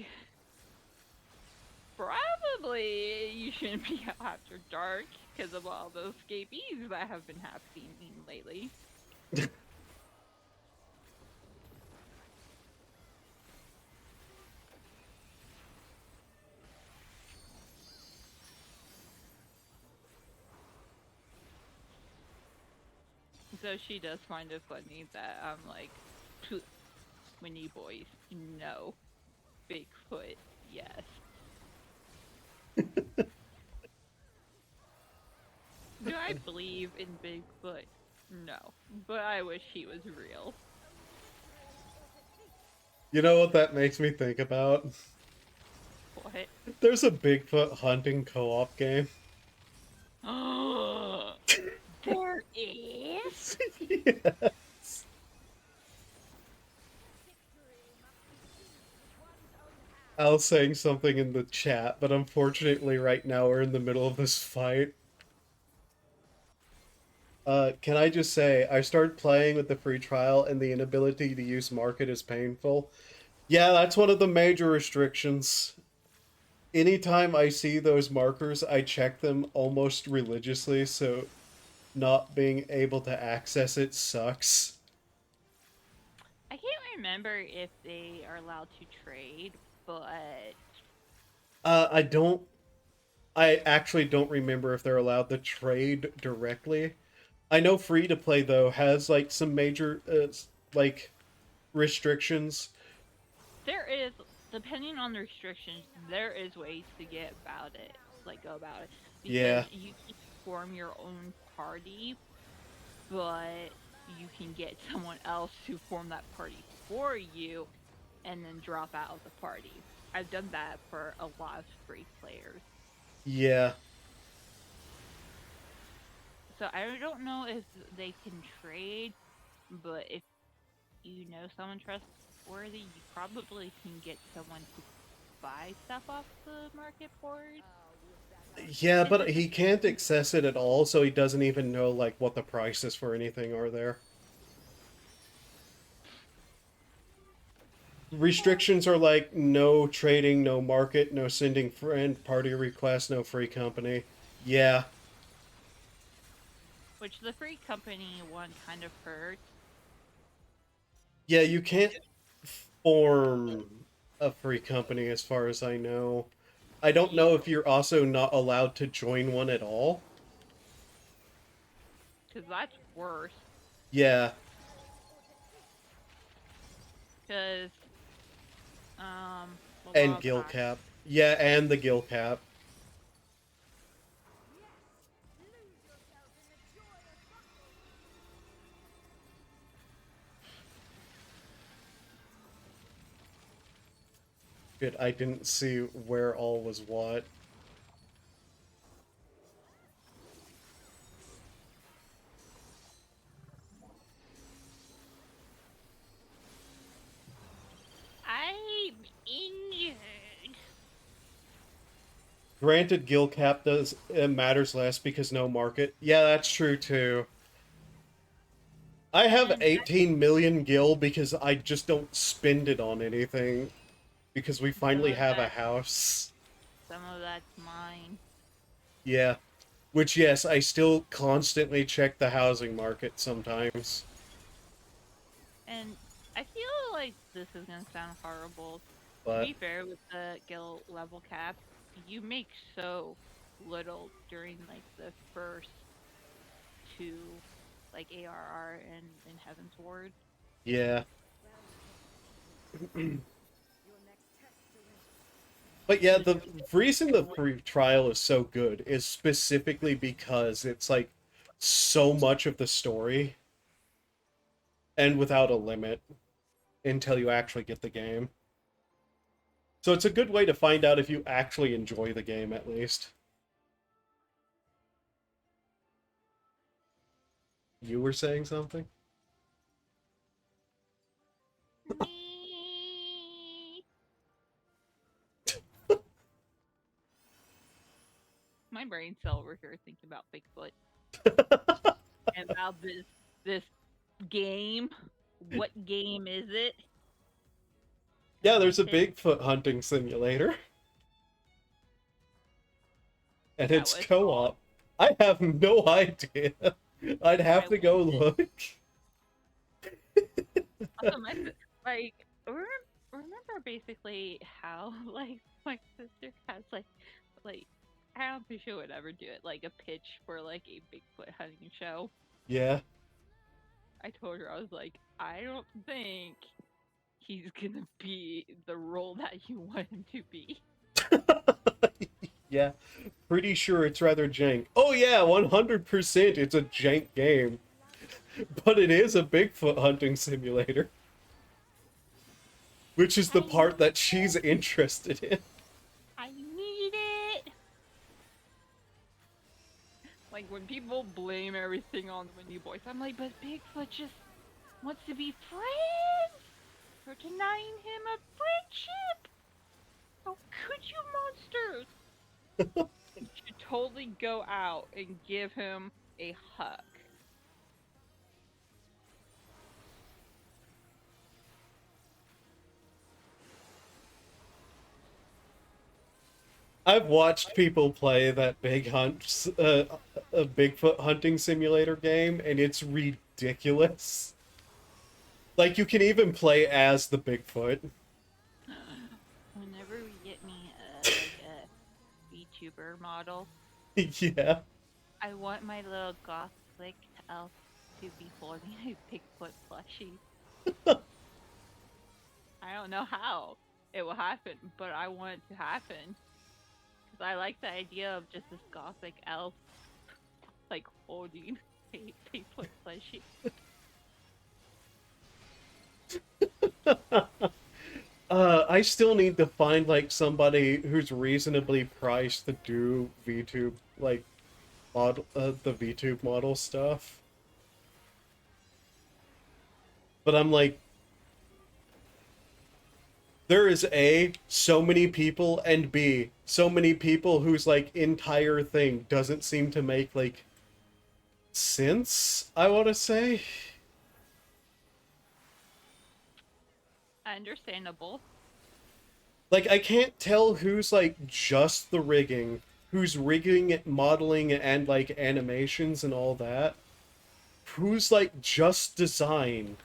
probably you shouldn't be out after dark because of all those escapees that have been happening lately. So she does find it funny that I'm like, when you boys, no. Bigfoot, yes. Do I believe in Bigfoot? No. But I wish he was real. You know what that makes me think about? What? There's a Bigfoot hunting co-op game. There is? Yes. Al saying something in the chat, but unfortunately right now we're in the middle of this fight. Can I just say, I started playing with the free trial and the inability to use market is painful. Yeah, that's one of the major restrictions. Anytime I see those markers, I check them almost religiously, so not being able to access it sucks. I can't remember if they are allowed to trade, but I don't. I actually don't remember if they're allowed to trade directly. I know free to play though has like some major like restrictions. there is, depending on the restrictions, there is ways to get about it, like go about it, because Yeah. you can form your own party, but you can get someone else to form that party for you, and then drop out of the party. I've done that for a lot of free players. Yeah. So I don't know if they can trade, but if you know someone trustworthy, you probably can get someone to buy stuff off the market board. Yeah, It but just he can't access it at all, so he doesn't even know like what the prices for anything are there. Restrictions are like no trading, no market, no sending friend party requests, no free company. Yeah. which the free company one kind of hurts. Yeah, you can't form a free company as far as I know. I don't know if you're also not allowed to join one at all. Because that's worse. Yeah. Because, the And law gill passed. cap. Yeah, and the gill cap. Good, I didn't see where all was what. I'm injured. Granted, gill cap does matters less because no market. Yeah, that's true too. I have And 18 million gil because I just don't spend it on anything because we some finally of have a that, house. some of that's mine. Yeah. Which, yes, I still constantly check the housing market sometimes. And I feel like this is gonna sound horrible. To But, be fair, with the guild level cap, you make so little during like the first two, like ARR and Heaven's Ward. yeah. But yeah, the reason the free trial is so good is specifically because it's like so much of the story and without a limit until you actually get the game. So it's a good way to find out if you actually enjoy the game at least. You were saying something? Me. My brain's still over here thinking about Bigfoot and about this game. What game is it? Yeah, And there's a Pig, Bigfoot hunting simulator, and that it's was called. co-op. I have no idea. I'd have I to go want it. look. Also, like remember basically how like my sister has like I don't think she would ever do it like a pitch for like a Bigfoot hunting show. Yeah. I told her I was like, I don't think he's gonna be the role that you want him to be. Yeah. Pretty sure it's rather jank. Oh yeah, 100% it's a jank game. But it is a Bigfoot hunting simulator. Which is the I part that she's interested in. I need it. Like when people blame everything on Windy Boys, I'm like, but Bigfoot just wants to be friends. You're denying him a friendship. How could you monsters? You should totally go out and give him a hug. I've watched people play that a Bigfoot hunting simulator game, and it's ridiculous. Like, you can even play as the Bigfoot. Whenever we get me a VTuber model, Yeah. I want my little gothic elf to be holding a Bigfoot plushie. I don't know how it will happen, but I want it to happen. Because I like the idea of just this gothic elf, like, holding a Bigfoot plushie. I still need to find, like, somebody who's reasonably priced to do VTube, like, the VTube model stuff. But I'm like, there is A, so many people, and B, so many people whose, like, entire thing doesn't seem to make, like, sense, I want to say. Understandable. Like, I can't tell who's, like, just the rigging, who's rigging, modeling, and, like, animations and all that. Who's, like, just design.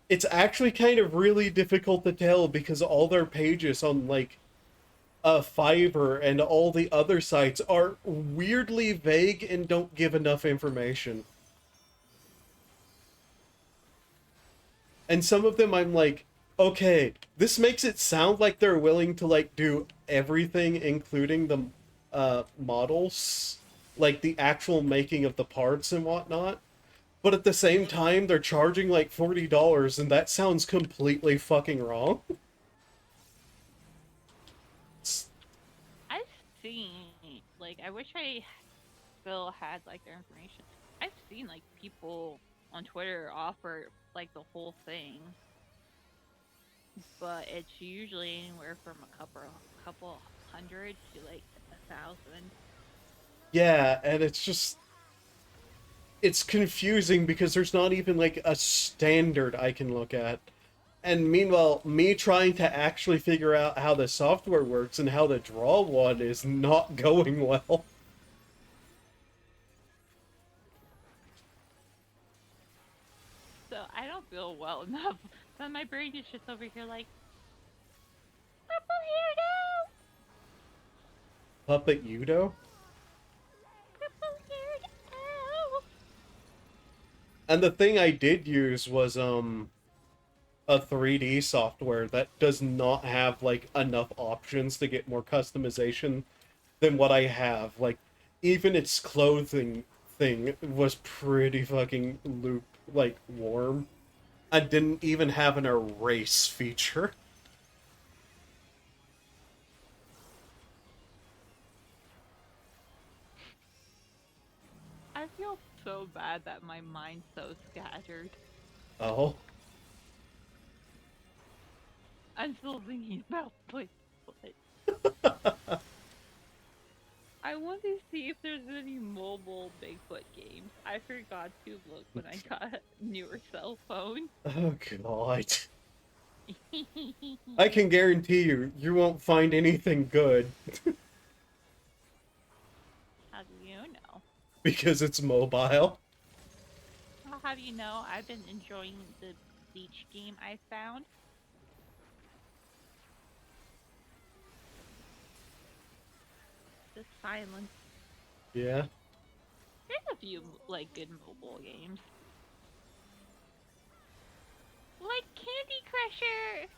It's actually kind of really difficult to tell because all their pages on, like, Fiverr and all the other sites are weirdly vague and don't give enough information. And some of them I'm like, okay, this makes it sound like they're willing to, like, do everything, including the models, like the actual making of the parts and whatnot. But at the same time, they're charging like $40, and that sounds completely fucking wrong. I've seen, like, I wish I still had, like, their information. I've seen, like, people on Twitter offer, like, the whole thing. But it's usually anywhere from a couple hundred to, like, 1,000. Yeah, and it's just... It's confusing because there's not even, like, a standard I can look at. And meanwhile, me trying to actually figure out how the software works and how to draw one is not going well. So I don't feel well enough. So my brain is just over here like, Purple Hairdo! Puppet Udo? Purple Hairdo! And the thing I did use was, a 3D software that does not have, like, enough options to get more customization than what I have. Like, even its clothing thing was pretty fucking warm. I didn't even have an erase feature. I feel so bad that my mind's so scattered. Oh. I'm still thinking about Bigfoot. I want to see if there's any mobile Bigfoot games. I forgot to look when I got a newer cell phone. Oh, God. I can guarantee you won't find anything good. How do you know? Because it's mobile. How do you know? I've been enjoying the beach game I found. The silence. Yeah. There's a few, like, good mobile games. Like Candy Crusher!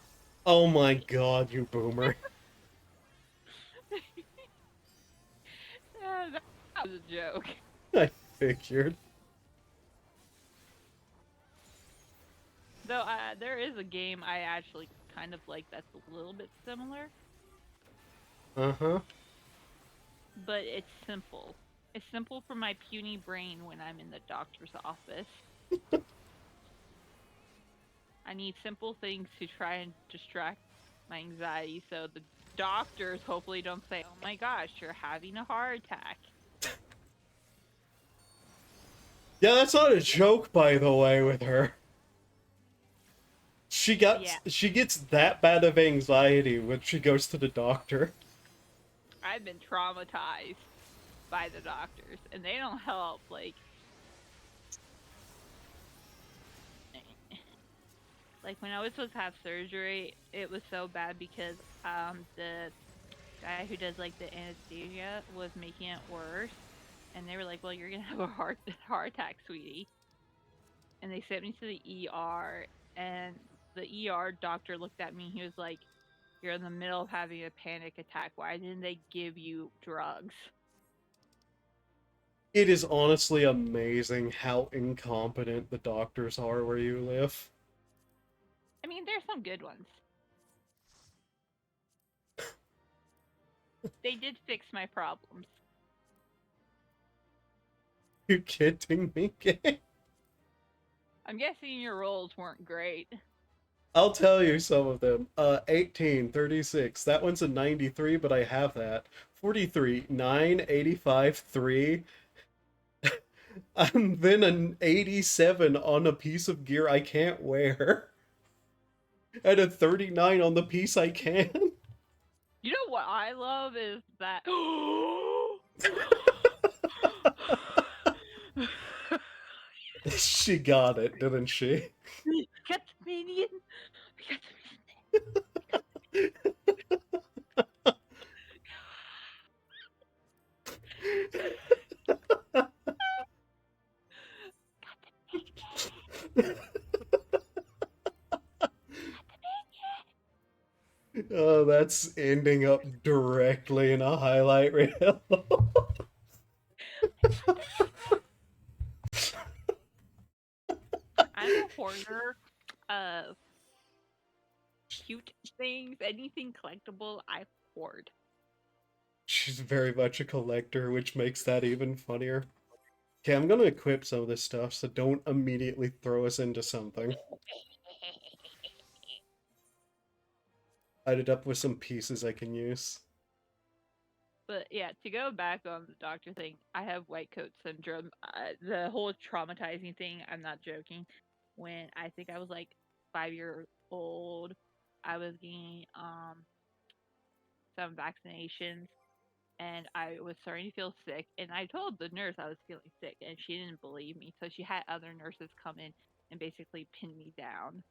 Oh my God, you boomer. Yeah, that was a joke. I figured. Though, there is a game I actually kind of like that's a little bit similar, Uh-huh. but it's simple. It's simple for my puny brain when I'm in the doctor's office. I need simple things to try and distract my anxiety, so the doctors hopefully don't say, "Oh my gosh, you're having a heart attack." Yeah, that's not a joke, by the way, with her. She Yeah, gets that bad of anxiety when she goes to the doctor. I've been traumatized by the doctors, and they don't help. Like when I was supposed to have surgery, it was so bad because the guy who does like the anesthesia was making it worse, and they were like, "Well, you're gonna have a heart attack, sweetie," and they sent me to the ER, and the ER doctor looked at me. He was like, "You're in the middle of having a panic attack. Why didn't they give you drugs?" It is honestly amazing how incompetent the doctors are where you live. I mean, there's some good ones. They did fix my problems. You kidding me, kid? I'm guessing your roles weren't great. I'll tell you some of them. 18, 36. That one's a 93, but I have that. 43, 9, 85, 3. And then an 87 on a piece of gear I can't wear. And a 39 on the piece I can. You know what I love is that. She got it, didn't she? We got the minion. We got Oh, that's ending up directly in a highlight reel. I'm a hoarder of cute things. Anything collectible, I hoard. She's very much a collector, which makes that even funnier. Okay, I'm gonna equip some of this stuff, so don't immediately throw us into something. Light it up with some pieces I can use. But yeah, to go back on the doctor thing, I have white coat syndrome. The whole traumatizing thing, I'm not joking. When I think I was like 5 years old, I was getting some vaccinations and I was starting to feel sick. And I told the nurse I was feeling sick, and she didn't believe me. So she had other nurses come in and basically pin me down,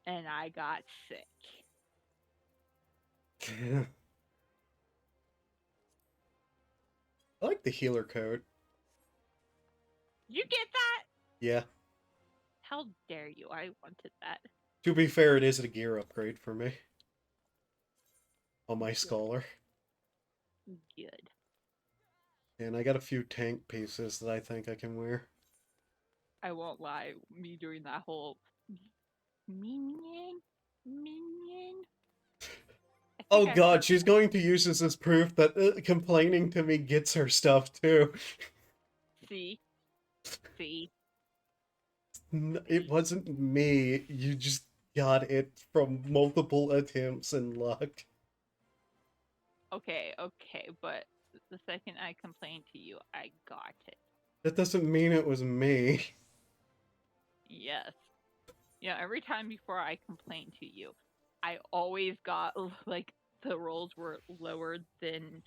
and I got sick. I like the healer coat. You get that? Yeah. How dare you? I wanted that. To be fair, it is a gear upgrade for me. On my Good. scholar. Good. And I got a few tank pieces that I think I can wear. I won't lie. Me doing that whole minion, minion. I Oh think I god, heard. she's going to use this as proof that complaining to me gets her stuff too. See, see. It wasn't me. You just got it from multiple attempts and luck. Okay, okay, but the second I complained to you, I got it. That doesn't mean it was me. Yes. Yeah, every time before I complained to you, I always got like the rolls were lower than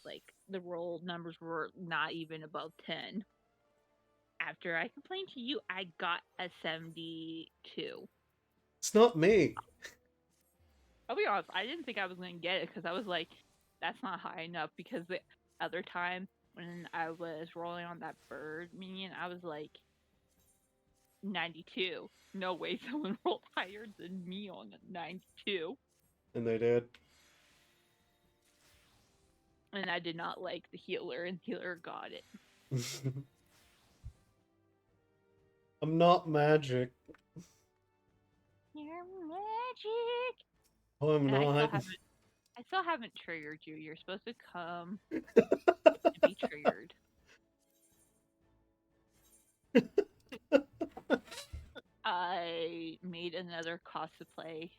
like the roll numbers were not even above 10. After I complained to you, I got a 72. It's not me. I'll be honest, I didn't think I was going to get it because I was like, that's not high enough. Because the other time when I was rolling on that bird minion, I was like 92. No way someone rolled higher than me on a 92. And they did. And I did not like the healer, and the healer got it. I'm not magic. You're magic. Oh, I'm And not. I still haven't triggered you. You're supposed to come to be triggered. I made another cosplay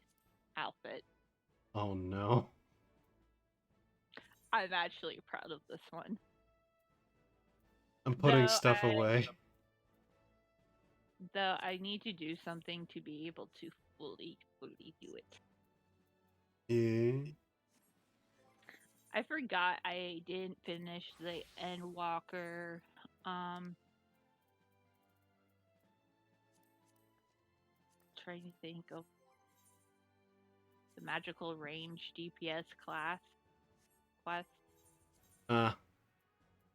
outfit. Oh no. I'm actually proud of this one. I'm putting Though stuff away. I need to do something to be able to fully do it. Yeah. I forgot I didn't finish the Endwalker. Trying to think of the magical range DPS class quest. Ah.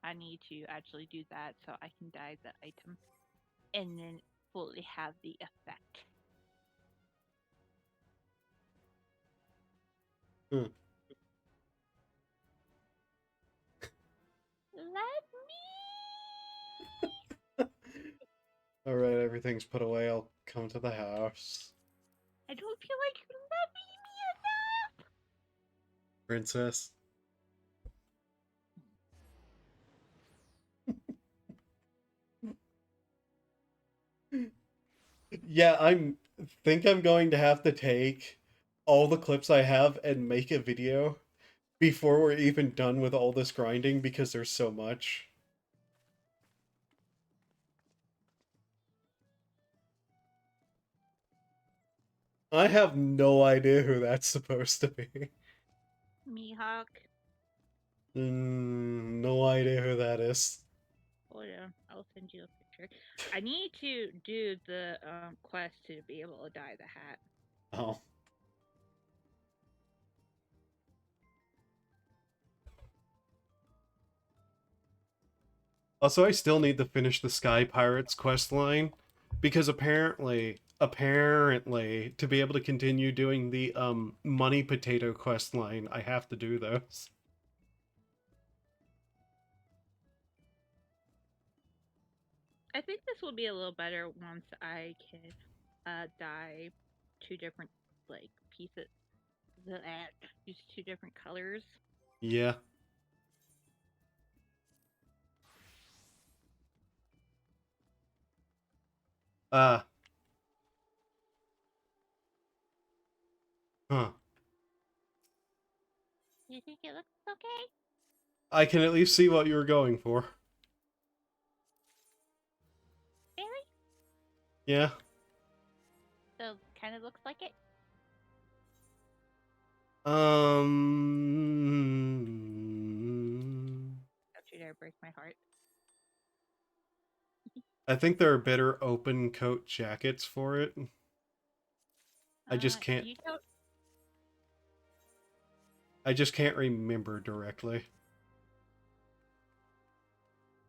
I need to actually do that so I can dye the item and then fully have the effect. Hmm. Let All right, everything's put away. I'll come to the house. I don't feel like you're loving me enough. Princess. Yeah, I'm going to have to take all the clips I have and make a video before we're even done with all this grinding because there's so much. I have no idea who that's supposed to be. Mihawk. No idea who that is. Hold on, I'll send you a picture. I need to do the quest to be able to dye the hat. Oh. Also, I still need to finish the Sky Pirates quest line because apparently, to be able to continue doing the Money Potato quest line, I have to do those. I think this will be a little better once I can dye two different like pieces. Use two different colors. Yeah. Uh. Huh. You think it looks okay? I can at least see what you were going for. Really? Yeah. So kind of looks like it. Don't you dare break my heart. I think there are better open coat jackets for it. I just can't. You don't. I just can't remember directly.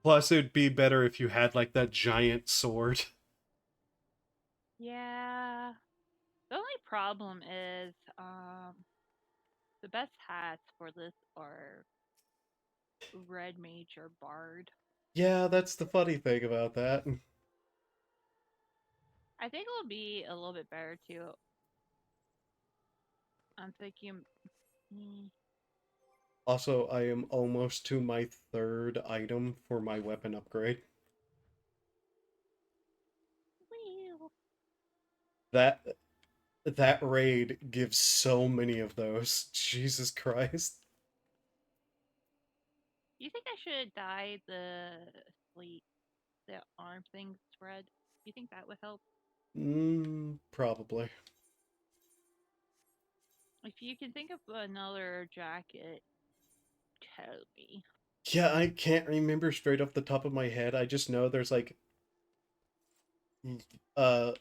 Plus, it would be better if you had like that giant sword. Yeah. The only problem is the best hats for this are Red Mage or Bard. Yeah, that's the funny thing about that. I think it'll be a little bit better too. I'm thinking. Also, I am almost to my third item for my weapon upgrade. That that raid gives so many of those. Jesus Christ. You think I should dye the the arm things red? Do you think that would help? Probably. If you can think of another jacket, tell me. Yeah, I can't remember straight off the top of my head. I just know there's like uh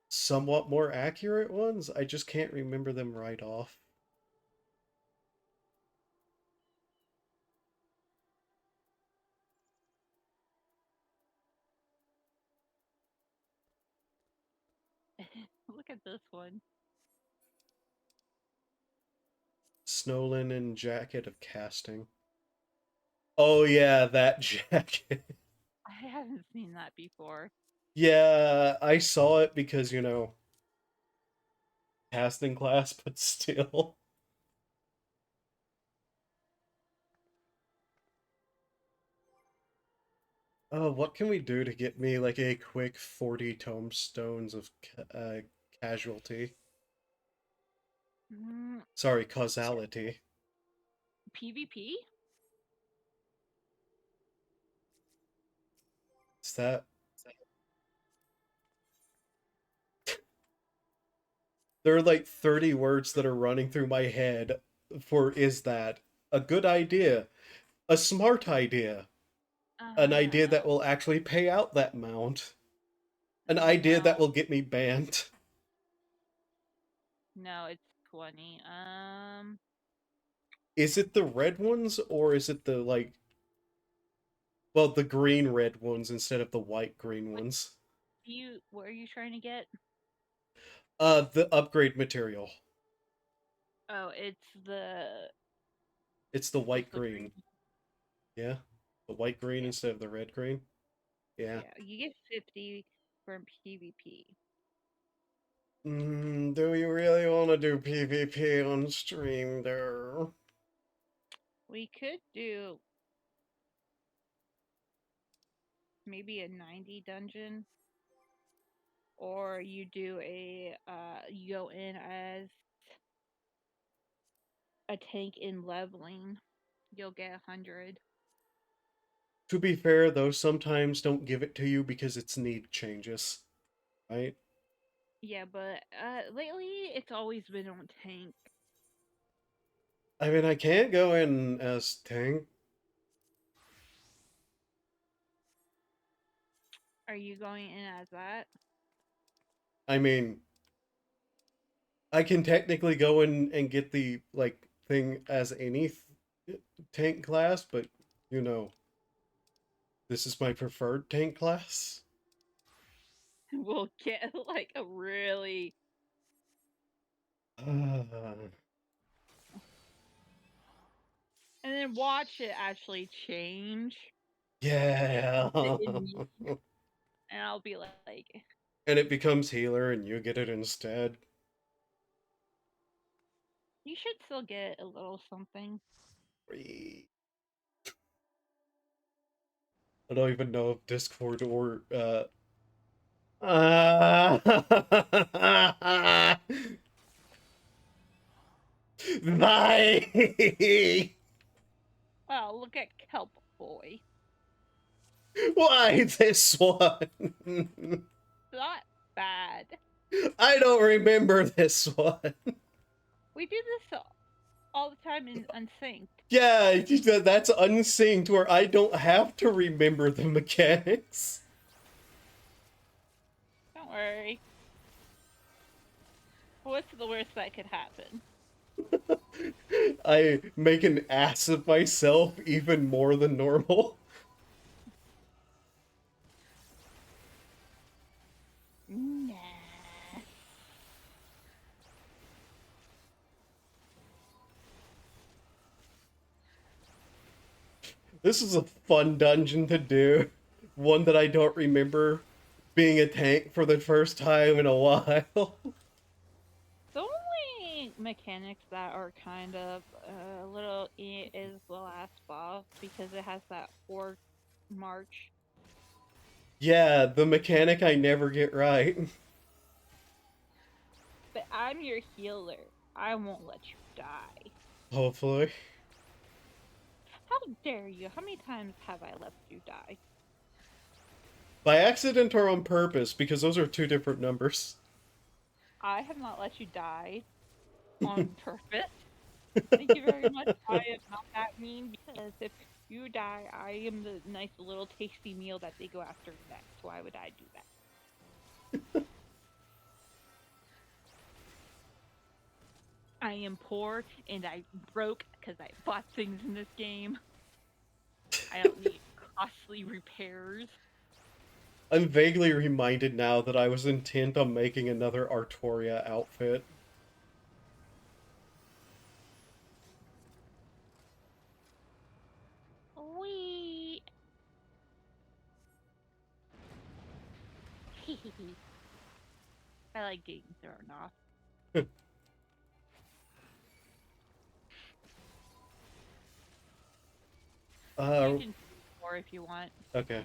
somewhat more accurate ones. I just can't remember them right off. Look at this one. Snowlin and Jacket of Casting. Oh yeah, that jacket. I haven't seen that before. Yeah, I saw it because, casting class, but still. Oh, what can we do to get me like a quick 40 tomestones of casualty? Mm, Sorry, causality. PvP? Is that... There are like 30 words that are running through my head for is that a good idea, a smart idea, an idea that will actually pay out that amount, an idea that No. will get me banned. No, it's 20. Is it the red ones or is it the like, well, the green red ones instead of the white green ones? What are you trying to get? The upgrade material. Oh, It's the it's white the green. Yeah? The white green Yeah. instead of the red green? Yeah. Yeah, you get 50 from PvP. Do you really want to do PvP on stream there? We could do maybe a 90 dungeon, or you do you go in as a tank in leveling. You'll get 100. To be fair, though, sometimes don't give it to you because its need changes, right? Yeah, but lately it's always been on tank. I mean, I can't go in as tank. Are you going in as that? I mean, I can technically go in and get the, like, thing as any tank class, but, you know, this is my preferred tank class. We'll get like a really and then watch it actually change. Yeah. And I'll be like, And it becomes healer and you get it instead. you should still get a little something. I don't even know if Discord or Bye. Well, look at Kelp Boy. Why this one? Not bad. I don't remember this one. We do this all the time in Unsynced. Yeah, that's unsynced where I don't have to remember the mechanics. Don't worry. What's the worst that could happen? I make an ass of myself even more than normal. Nah. This is a fun dungeon to do. One that I don't remember being a tank for the first time in a while. The only mechanics that are kind of a little is the last boss because it has that forward march. Yeah, the mechanic I never get right. But I'm your healer. I won't let you die. Hopefully. How dare you? How many times have I left you die? By accident or on purpose, because those are two different numbers. I have not let you die on purpose. Thank you very much. I am not that mean because if you die, I am the nice little tasty meal that they go after next. Why would I do that? I am poor and I broke because I bought things in this game. I don't need costly repairs. I'm vaguely reminded now that I was intent on making another Artoria outfit. Wee. I like getting thrown off. You can more if you want. Okay.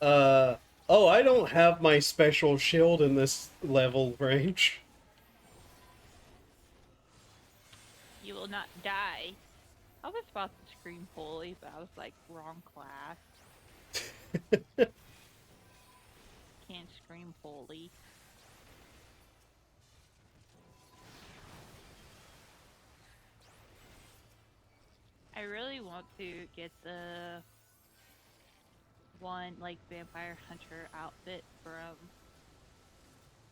Oh, I don't have my special shield in this level range. You will not die. I was about to scream holy, but I was like, wrong class. Can't scream holy. I really want to get the one like vampire hunter outfit from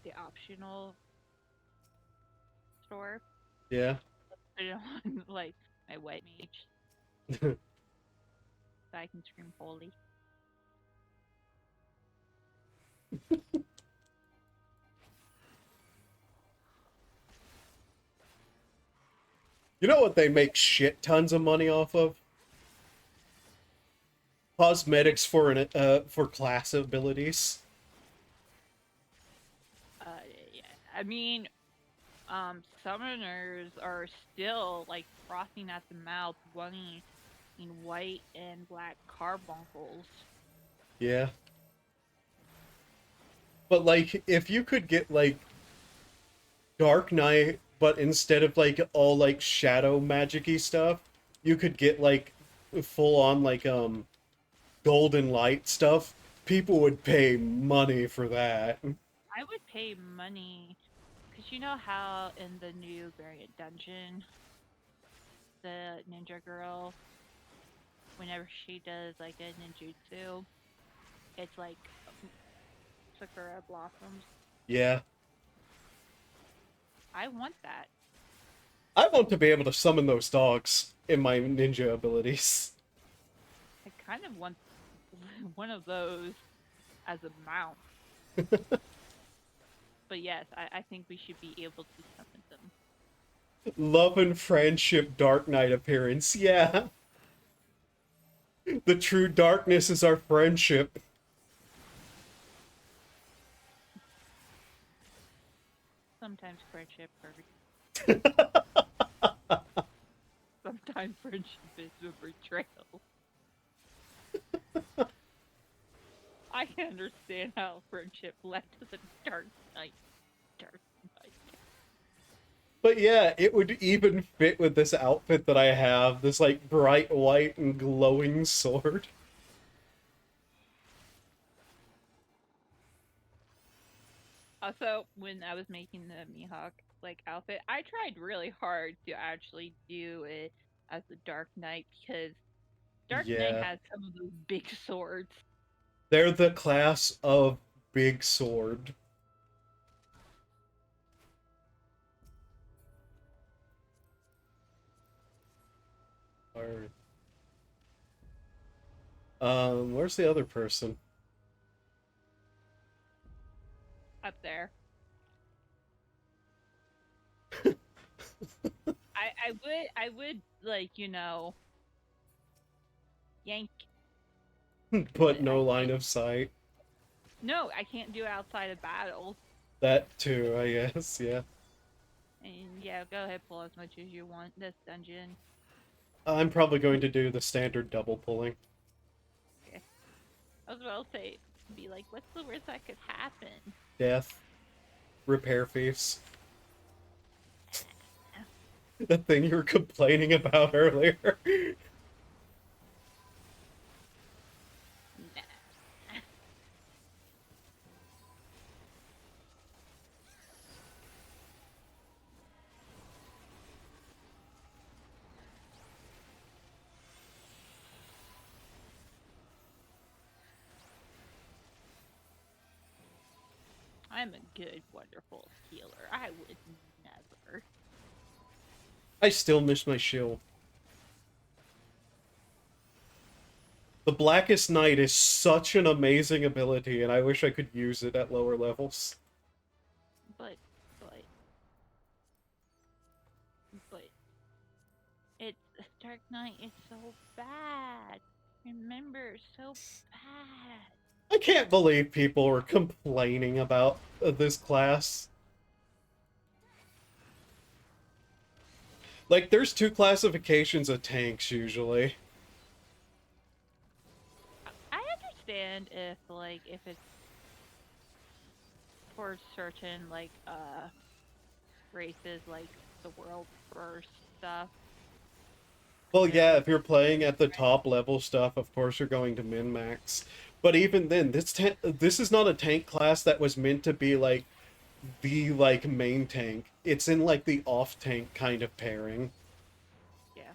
the optional store. Yeah. Put it on like my white mage so I can scream holy. You know what they make shit tons of money off of? Cosmetics for class abilities. Uh, yeah, I mean, summoners are still like frothing at the mouth, wanting in white and black carbuncles. Yeah. But like, if you could get like Dark Knight, but instead of like all like shadow magic-y stuff, you could get like full on like golden light stuff, people would pay money for that. I would pay money because you know how in the new variant dungeon, the ninja girl, whenever she does like a ninjutsu, it's like sakura blossoms. Yeah. I want that. I want to be able to summon those dogs in my ninja abilities. I kind of want one of those as a mount. But yes, I think we should be able to summon them. Love and friendship Dark Knight appearance, yeah. The true darkness is our friendship. Sometimes friendship sometimes friendship is a betrayal. I can understand how friendship led to the Dark Knight. Dark Knight. But yeah, it would even fit with this outfit that I have, this like bright white and glowing sword. Also, when I was making the Mihawk like outfit, I tried really hard to actually do it as the Dark Knight because Dark Knight Yeah. has some of those big swords. They're the class of big sword. Alright. Where's the other person? Up there. I would like, yank. But I no line can't. of sight. No, I can't do it outside of battle. That too, I guess, yeah. And yeah, go ahead, pull as much as you want this dungeon. I'm probably going to do the standard double pulling. Okay. I was about to say, be like, what's the worst that could happen? Death. Repair thieves. The thing you were complaining about earlier. Nah. I'm a good, wonderful healer. I would never. I still miss my shield. The Blackest Night is such an amazing ability, and I wish I could use it at lower levels. But, it's Dark Knight is so bad. Remember, so bad. I can't believe people are complaining about this class. Like, there's two classifications of tanks, usually. I understand understand if it's for certain races like the world first stuff. Well, They're yeah, like if you're playing at the top level stuff, of course you're going to min max. But even then, this is not a tank class that was meant to be like the like main tank. It's in like the off tank kind of pairing. yeah.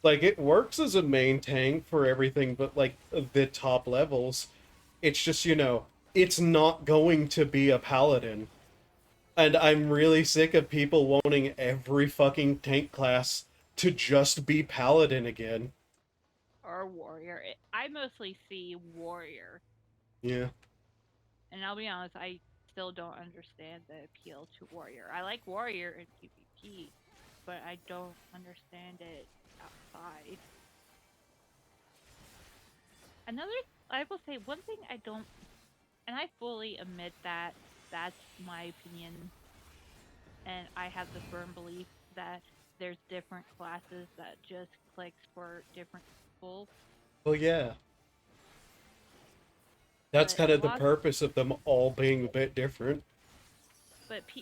Like it works as a main tank for everything but like the top levels. It's just, it's not going to be a paladin. And I'm really sick of people wanting every fucking tank class to just be paladin again. Or warrior. I mostly see warrior, Yeah. and I'll be honest, I still don't understand the appeal to warrior. I like warrior in PvP, but I don't understand it outside. Another, I will say one thing I don't, and I fully admit that that's my opinion, and I have the firm belief that there's different classes that just clicks for different people. Well, yeah. That's But kind a of the lot, purpose of them all being a bit different.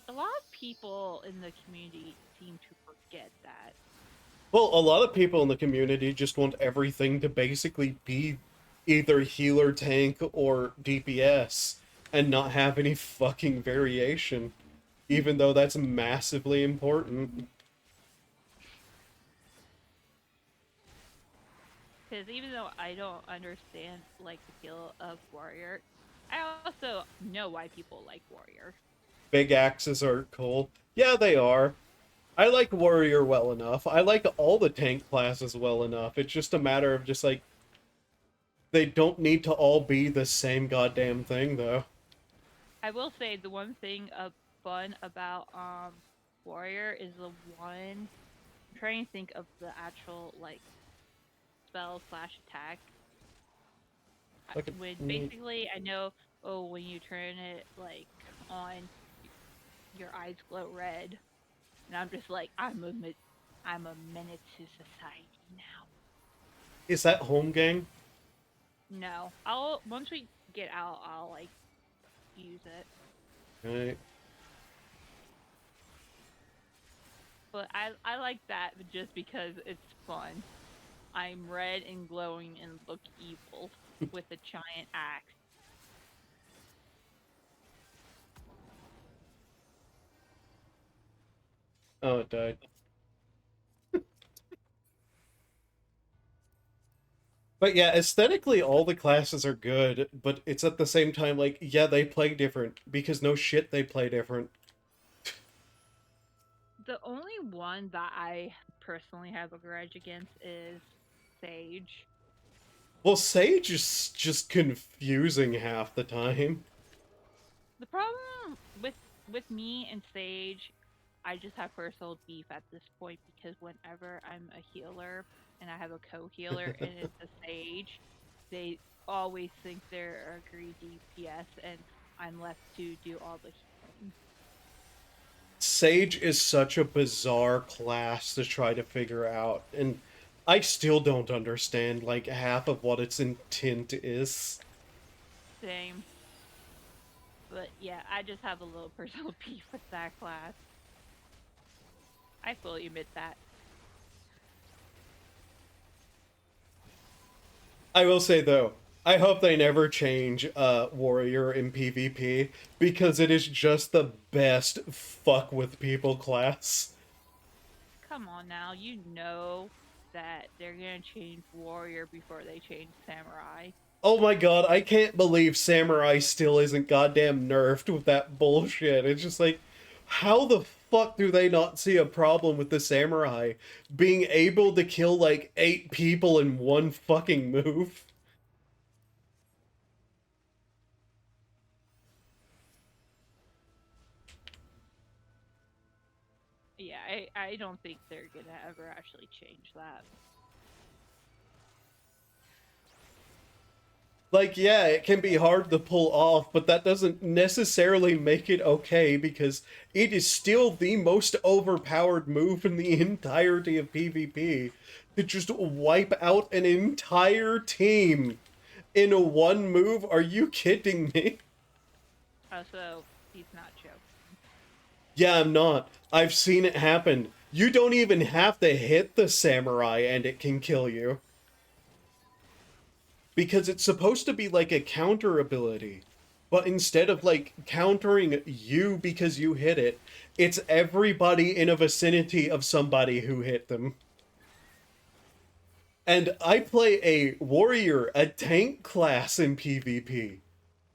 a lot of people in the community seem to forget that. Well, a lot of people in the community just want everything to basically be either healer tank or DPS and not have any fucking variation, even though that's massively important. Because even though I don't understand like the feel of warrior, I also know why people like warrior. Big axes are cool. Yeah, they are. I like warrior well enough. I like all the tank classes well enough. It's just a matter of just like they don't need to all be the same goddamn thing though. I will say the one thing fun about warrior is the one. I'm trying to think of the actual like spell slash attack. Like When basically I know, oh, when you turn it like on, your eyes glow red, and I'm just like I'm a menace to society now. is that home gang? No, I'll once we get out, I'll like use it. Right. But I like that just because it's fun. I'm red and glowing and look evil with a giant axe. Oh, it died. But yeah, aesthetically, all the classes are good, but it's at the same time like, yeah, they play different because no shit, they play different. The only one that I personally have a grudge against is Sage. Well, Sage is just confusing half the time. The problem with me and Sage, I just have personal beef at this point because whenever I'm a healer and I have a co-healer and it's a Sage, they always think they're a greedy DPS and I'm left to do all the healing. Sage is such a bizarre class to try to figure out, and I still don't understand like half of what its intent is. Same. But yeah, I just have a little personal beef with that class. I fully admit that. I will say though, I hope they never change warrior in PvP because it is just the best fuck with people class. Come on now, you know that they're gonna change warrior before they change samurai. Oh my god, I can't believe Samurai still isn't goddamn nerfed with that bullshit. It's just like, how the fuck do they not see a problem with the Samurai being able to kill like 8 people in one fucking move? Yeah, I don't think they're gonna ever actually change that. Like, yeah, it can be hard to pull off, but that doesn't necessarily make it okay because it is still the most overpowered move in the entirety of PvP. To just wipe out an entire team in a one move? Are you kidding me? Also, he's not joking. Yeah, I'm not. I've seen it happen. You don't even have to hit the samurai and it can kill you. Because it's supposed to be like a counter ability. But instead of like countering you because you hit it, it's everybody in a vicinity of somebody who hit them. And I play a warrior, a tank class in PvP.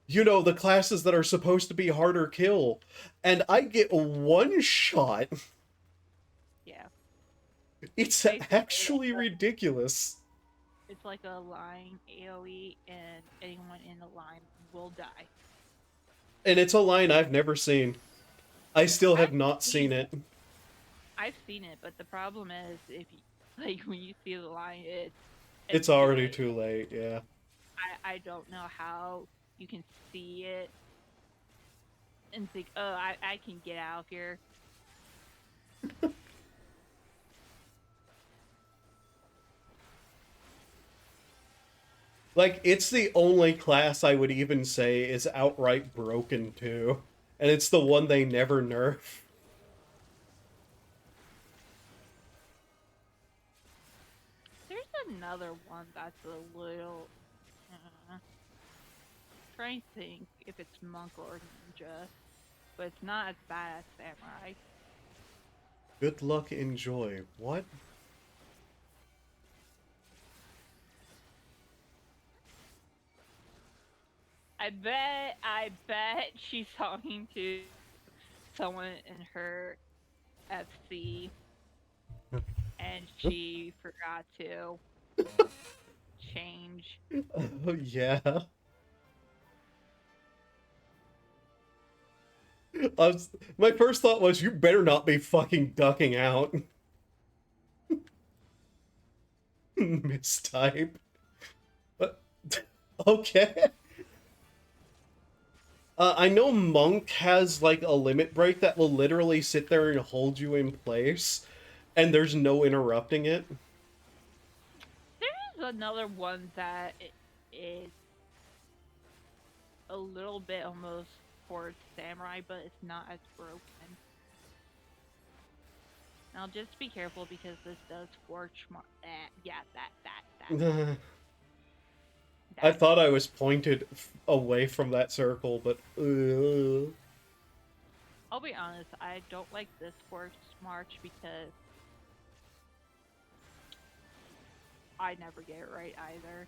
You know, the classes that are supposed to be harder kill. And I get one shot. Yeah. It's Basically, actually ridiculous. it's like a line AoE, and anyone in the line will die. And it's a line I've never seen. I still have I've not seen seen it. I've seen it, but the problem is if you, like when you see the line, It's too already late. too late, yeah. I don't know how you can see it and think, oh, I can get out of here. Like, it's the only class I would even say is outright broken too. And it's the one they never nerf. There's another one that's a little. Trying to think if it's monk or ninja, but it's not as bad as samurai. Good luck, enjoy. What? I bet she's talking to someone in her FC and she forgot to change. Oh, yeah. My first thought was, you better not be fucking ducking out. Mistype. But, okay. I know Monk has, like, a limit break that will literally sit there and hold you in place, and there's no interrupting it. There's another one that is a little bit almost for samurai, but it's not as broken. Now just be careful because this does scorch yeah, that. I thought I was pointed away from that circle, but... I'll be honest, I don't like this Force March because I never get it right either.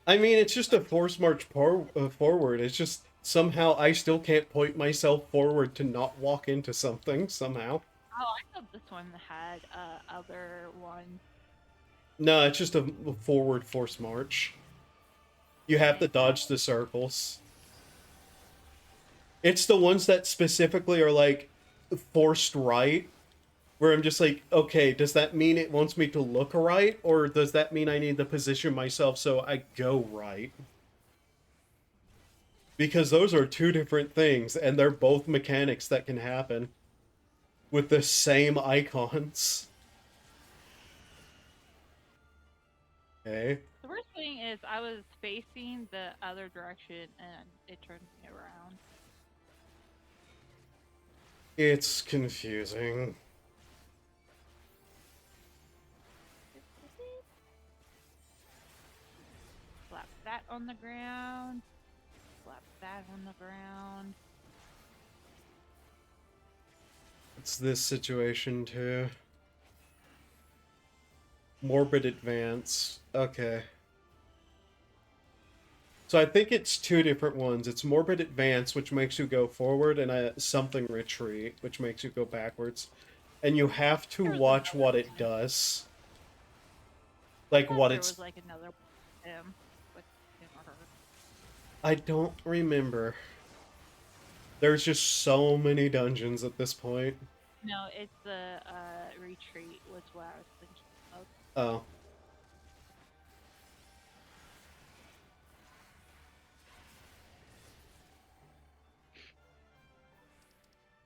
I mean, it's just a force march forward. It's just somehow I still can't point myself forward to not walk into something, somehow. Oh, I thought this one had other one. No, it's just a forward force march. You have to dodge the circles. It's the ones that specifically are like forced right, where I'm just like, okay, does that mean it wants me to look right, or does that mean I need to position myself so I go right? Because those are two different things, and they're both mechanics that can happen with the same icons. Okay. The worst thing is I was facing the other direction and it turned me around. It's confusing. Slap that on the ground. Slap that on the ground. It's this situation too. Morbid Advance. Okay. So I think it's two different ones. It's Morbid Advance, which makes you go forward, and a Something Retreat, which makes you go backwards. And you have to watch what it does. Like what There it's... was like another him with him or her. I don't remember. There's just so many dungeons at this point. No, it's the retreat was what I was thinking of. Oh.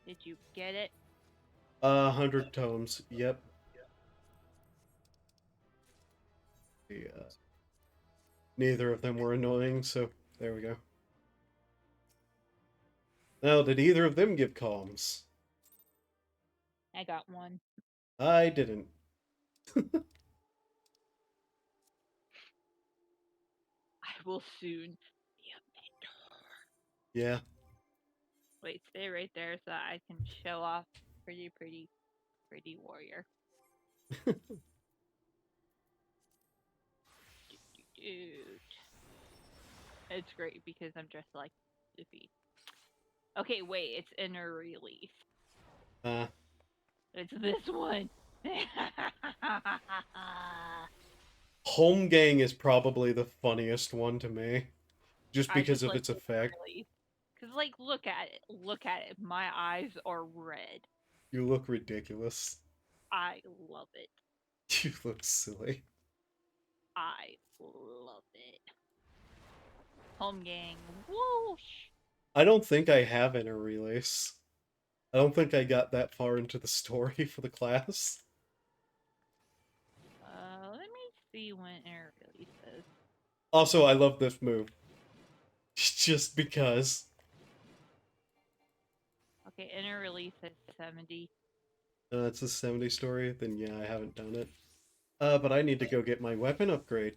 Did you get it? 100 tomes. Yep. Yeah. Neither of them were annoying, so there we go. Now, did either of them give comms? I got one. I didn't. I will soon be a mentor. Yeah. Wait, stay right there so I can show off pretty warrior. Dude. It's great because I'm dressed like Luffy. Okay, wait, it's inner release. It's this one. Home Gang is probably the funniest one to me. Just I because just of like its effect. Because, like, look at it. Look at it. My eyes are red. You look ridiculous. I love it. You look silly. I love it. Home gang. Whoosh. I don't think I have inner release. I don't think I got that far into the story for the class. Let me see when inner release is. Also, I love this move. Just because. Okay, inner release is 70. It's a 70 story, then yeah, I haven't done it. But I need to go get my weapon upgrade.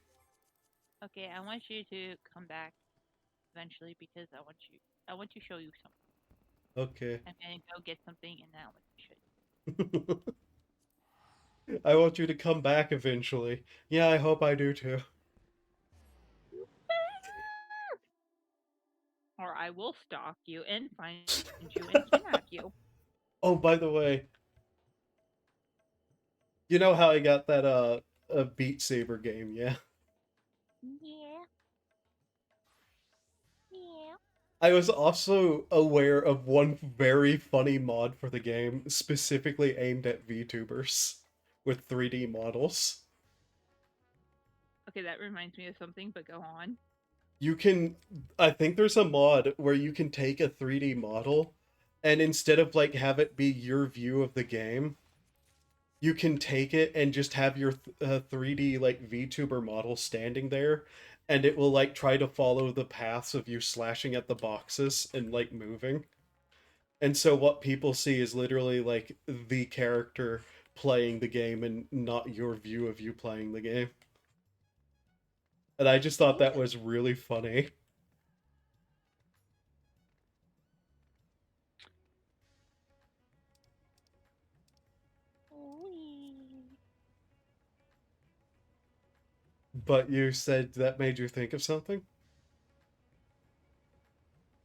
Okay, I want you to come back eventually because I want to show you something. Okay. I'm gonna go get something and then I want to show you. I want you to come back eventually. Yeah, I hope I do too. Or I will stalk you and find you and kidnap you. Oh, by the way, you know how I got that a Beat Saber game, yeah? Yeah. Yeah. I was also aware of one very funny mod for the game, specifically aimed at VTubers with 3D models. Okay, that reminds me of something, but go on. You can, I think there's a mod where you can take a 3D model and instead of like have it be your view of the game, you can take it and just have your 3D like VTuber model standing there and it will like try to follow the paths of you slashing at the boxes and like moving. And so what people see is literally like the character playing the game and not your view of you playing the game. And I just thought that was really funny. But you said that made you think of something?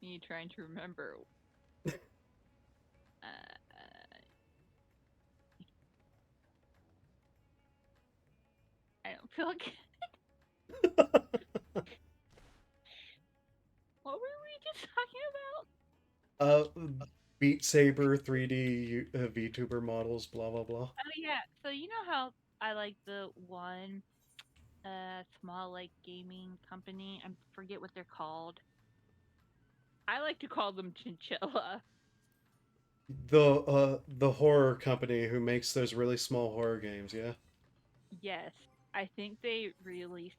Me trying to remember. I don't feel like. What were we just talking about? Beat Saber 3D VTuber models, blah blah blah. Oh yeah. So you know how I like the one small like gaming company. I forget what they're called. I like to call them Chinchilla. The horror company who makes those really small horror games, yeah. Yes, I think they released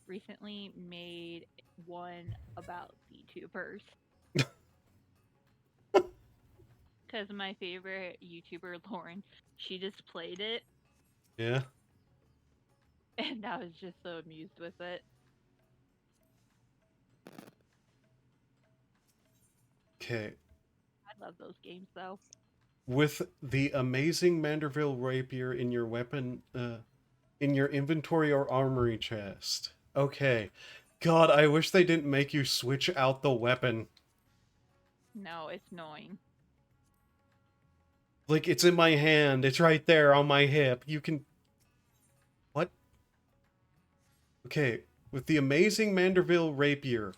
recently made one about VTubers. Because my favorite YouTuber Lauren, she just played it, Yeah. and I was just so amused with it. Okay. I love those games though. With the amazing Manderville rapier in your weapon, in your inventory or armory chest. Okay. God, I wish they didn't make you switch out the weapon. No, it's annoying. Like, it's in my hand. It's right there on my hip. You can... What? Okay. With the amazing Manderville rapier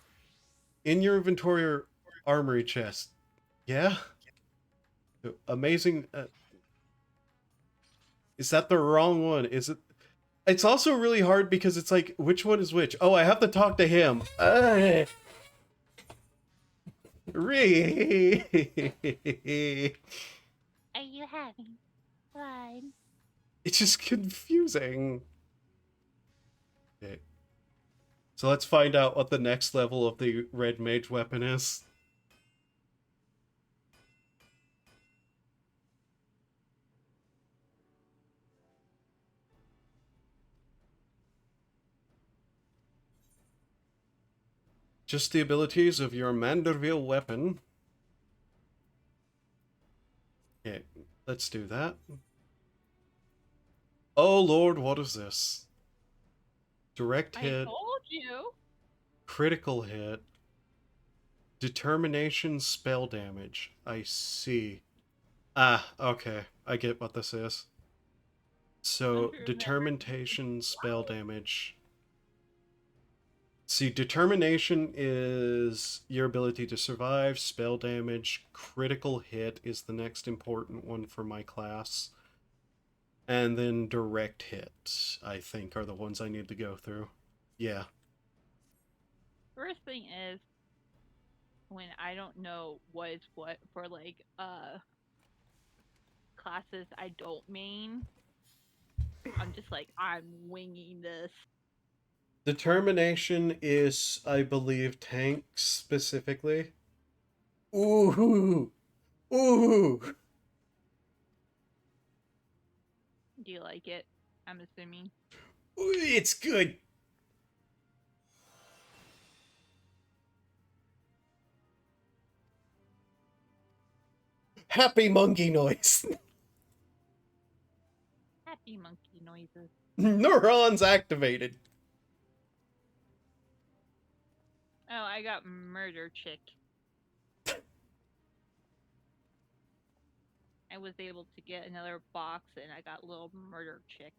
in your inventory or armory chest. Yeah? Amazing... Is that the wrong one? Is it... It's also really hard because it's like, which one is which? Oh, I have to talk to him. Re. Are you having fun? It's just confusing. Okay. So let's find out what the next level of the red mage weapon is. Just the abilities of your Manderville weapon. Okay, let's do that. Oh lord, what is this? Direct I hit, told you. critical hit, determination spell damage. I see. Ah, okay. I get what this is. So, Don't you remember? determination spell damage. See, determination is your ability to survive, spell damage, critical hit is the next important one for my class. And then direct hit, I think, are the ones I need to go through. Yeah. First thing is, when I don't know what is what for like classes I don't main, I'm just like I'm winging this. Determination is, I believe, tanks specifically. Ooh. Ooh. Do you like it? I'm assuming. It's good. Happy monkey noise. Happy monkey noises. Neurons activated. Oh, I got murder chick. I was able to get another box and I got little murder chick.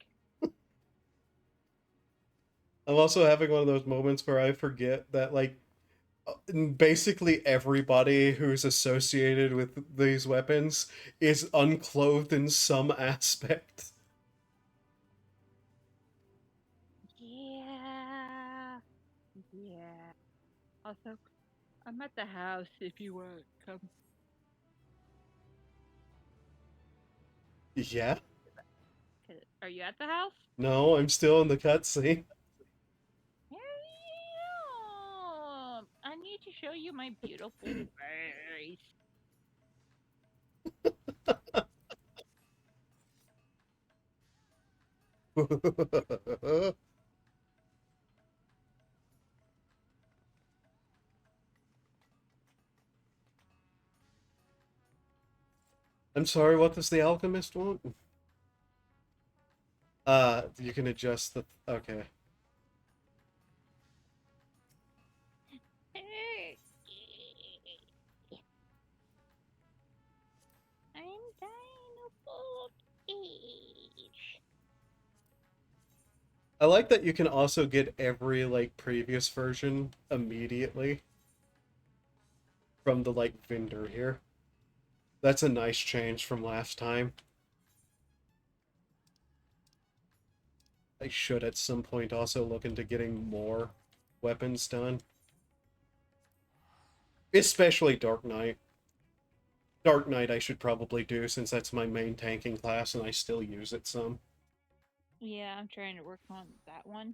I'm also having one of those moments where I forget that, like, basically everybody who's associated with these weapons is unclothed in some aspect. Yeah. Yeah. Also, I'm at the house if you want to come. Yeah? Are you at the house? No, I'm still in the cutscene. Yeah. I need to show you my beautiful face. I'm sorry, what does the alchemist want? You can adjust the... Okay. I'm dying of old age. I like that you can also get every, like, previous version immediately from the, like, vendor here. That's a nice change from last time. I should at some point also look into getting more weapons done. Especially Dark Knight. Dark Knight I should probably do since that's my main tanking class and I still use it some. Yeah, I'm trying to work on that one.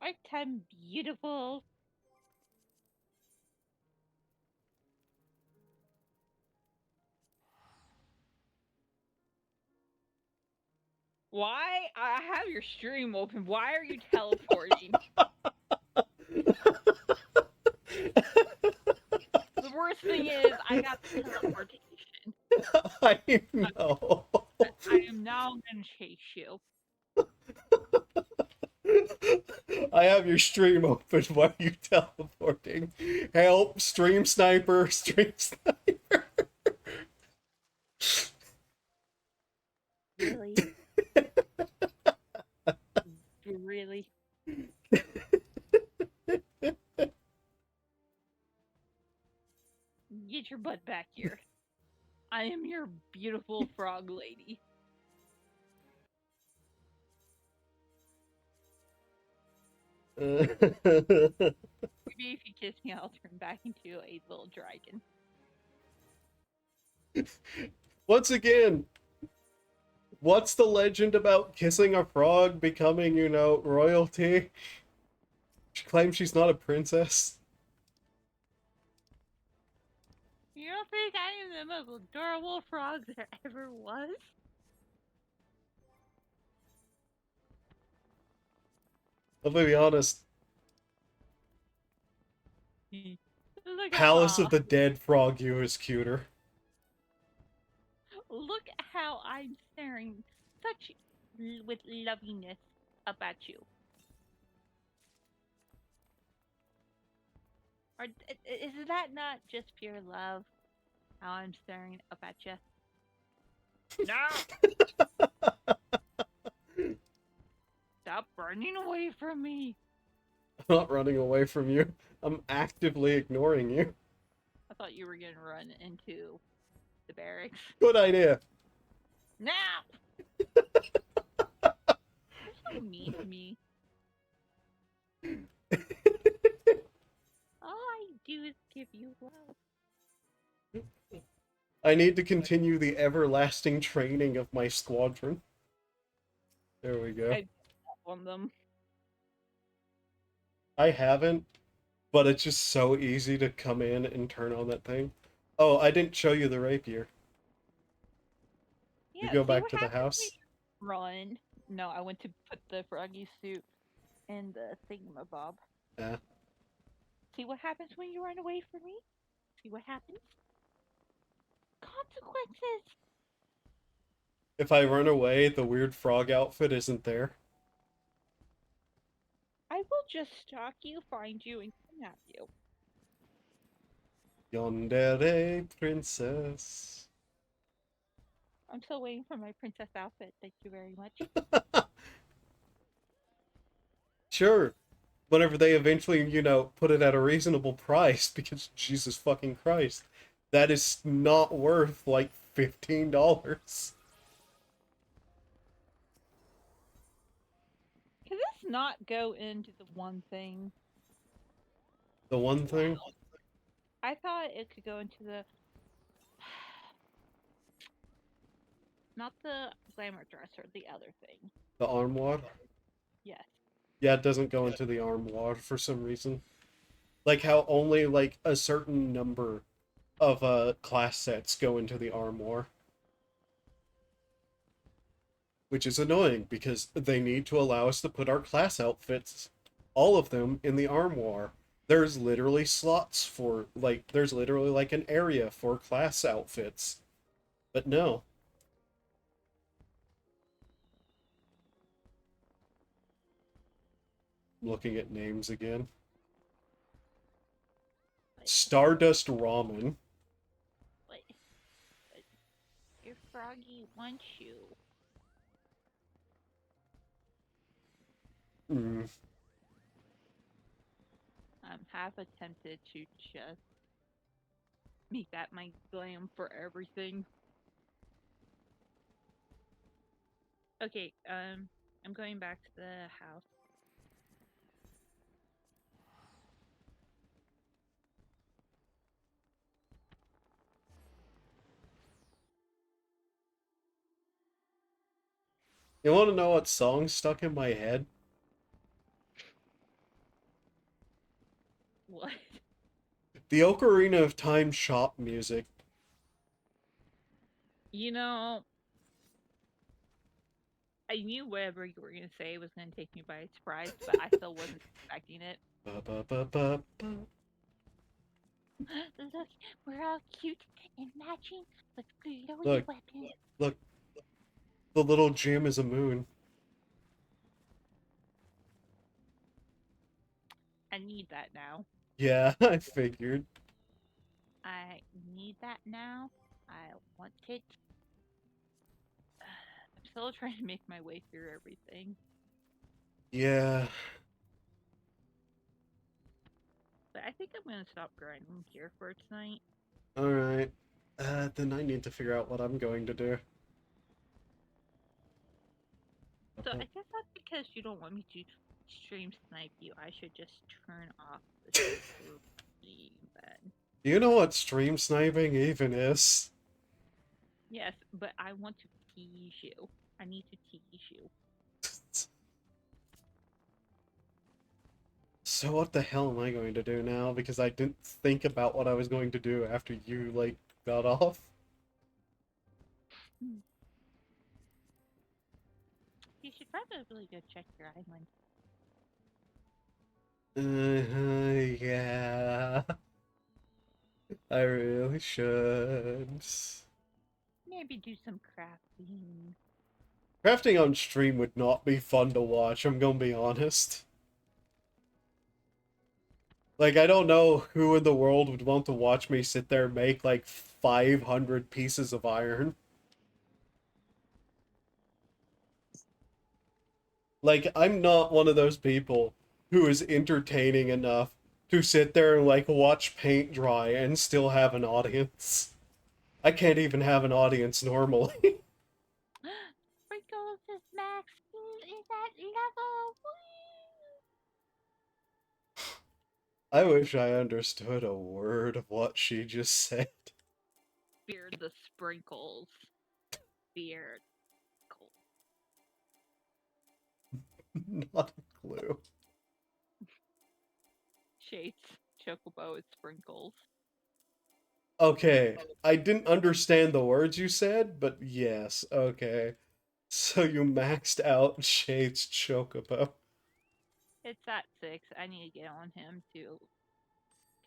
Aren't I beautiful? Why? I have your stream open. Why are you teleporting? The worst thing is, I got the teleportation. I know. I am now gonna chase you. I have your stream open while you teleporting. Help, stream sniper, stream sniper. Really? Really? Get your butt back here. I am your beautiful frog lady. Maybe if you kiss me, I'll turn back into a little dragon. Once again, what's the legend about kissing a frog becoming, royalty? She claims she's not a princess. You don't think I am the most adorable frog there ever was? I'm gonna be honest, Look at Palace how, of the Dead Frog you is cuter. look how I'm staring such with lovingness up at you. Or is that not just pure love? How I'm staring up at you. No! Stop running away from me! I'm not running away from you. I'm actively ignoring you. I thought you were gonna run into the barracks. Good idea. Now! You're so mean to me. All I do is give you love. I need to continue the everlasting training of my squadron. There we go. I on them. I haven't, but it's just so easy to come in and turn on that thing. Oh, I didn't show you the rapier. Yeah, You go see back what to the happens house. when you run. No, I went to put the froggy suit in the thingamabob. Yeah. See what happens when you run away from me? See what happens? Consequences! If I run away, the weird frog outfit isn't there. I will just stalk you, find you, and kidnap you. Yandere princess. I'm still waiting for my princess outfit. Thank you very much. Sure. Whenever they eventually, put it at a reasonable price, because Jesus fucking Christ, that is not worth like $15. Can this not go into the one thing? The one thing, I thought it could go into the... Not the glamour dresser, the other thing. the armoire. Yes. Yeah, it doesn't go into the armoire for some reason. Like how only like a certain number of class sets go into the armoire. Which is annoying because they need to allow us to put our class outfits, all of them, in the armoire. There's literally slots for there's literally like an area for class outfits. But no. Looking at names again. Stardust Ramen. But your froggy wants you. Mm. I'm half tempted to just make that my glam for everything. Okay, I'm going back to the house. You want to know what song stuck in my head? What? The Ocarina of Time shop music. You know, I knew whatever you were going to say was going to take me by surprise, but I still wasn't expecting it. Ba, ba, ba, ba, ba. Look, we're all cute and matching with glowy Look. weapons. Look, the little gem is a moon. I need that now. Yeah, I figured. I need that now. I want it. I'm still trying to make my way through everything. Yeah. But I think I'm gonna stop grinding here for tonight. Alright. Then I need to figure out what I'm going to do. So I guess that's because you don't want me to stream snipe you, I should just turn off the stream then. Do you know what stream sniping even is? Yes, but I want to tease you. I need to tease you. So what the hell am I going to do now? Because I didn't think about what I was going to do after you, like, got off. You should probably go check your island. Yeah. I really should. Maybe do some crafting. Crafting on stream would not be fun to watch, I'm gonna be honest. Like, I don't know who in the world would want to watch me sit there and make, like, 500 pieces of iron. Like, I'm not one of those people who is entertaining enough to sit there and, like, watch paint dry and still have an audience. I can't even have an audience normally. Sprinkles is max is at level. I wish I understood a word of what she just said. Fear the sprinkles. Fear. Not a clue. Shades, chocobo, and sprinkles. Okay, I didn't understand the words you said, but yes, okay. So you maxed out Shade's Chocobo. It's at 6. I need to get on him to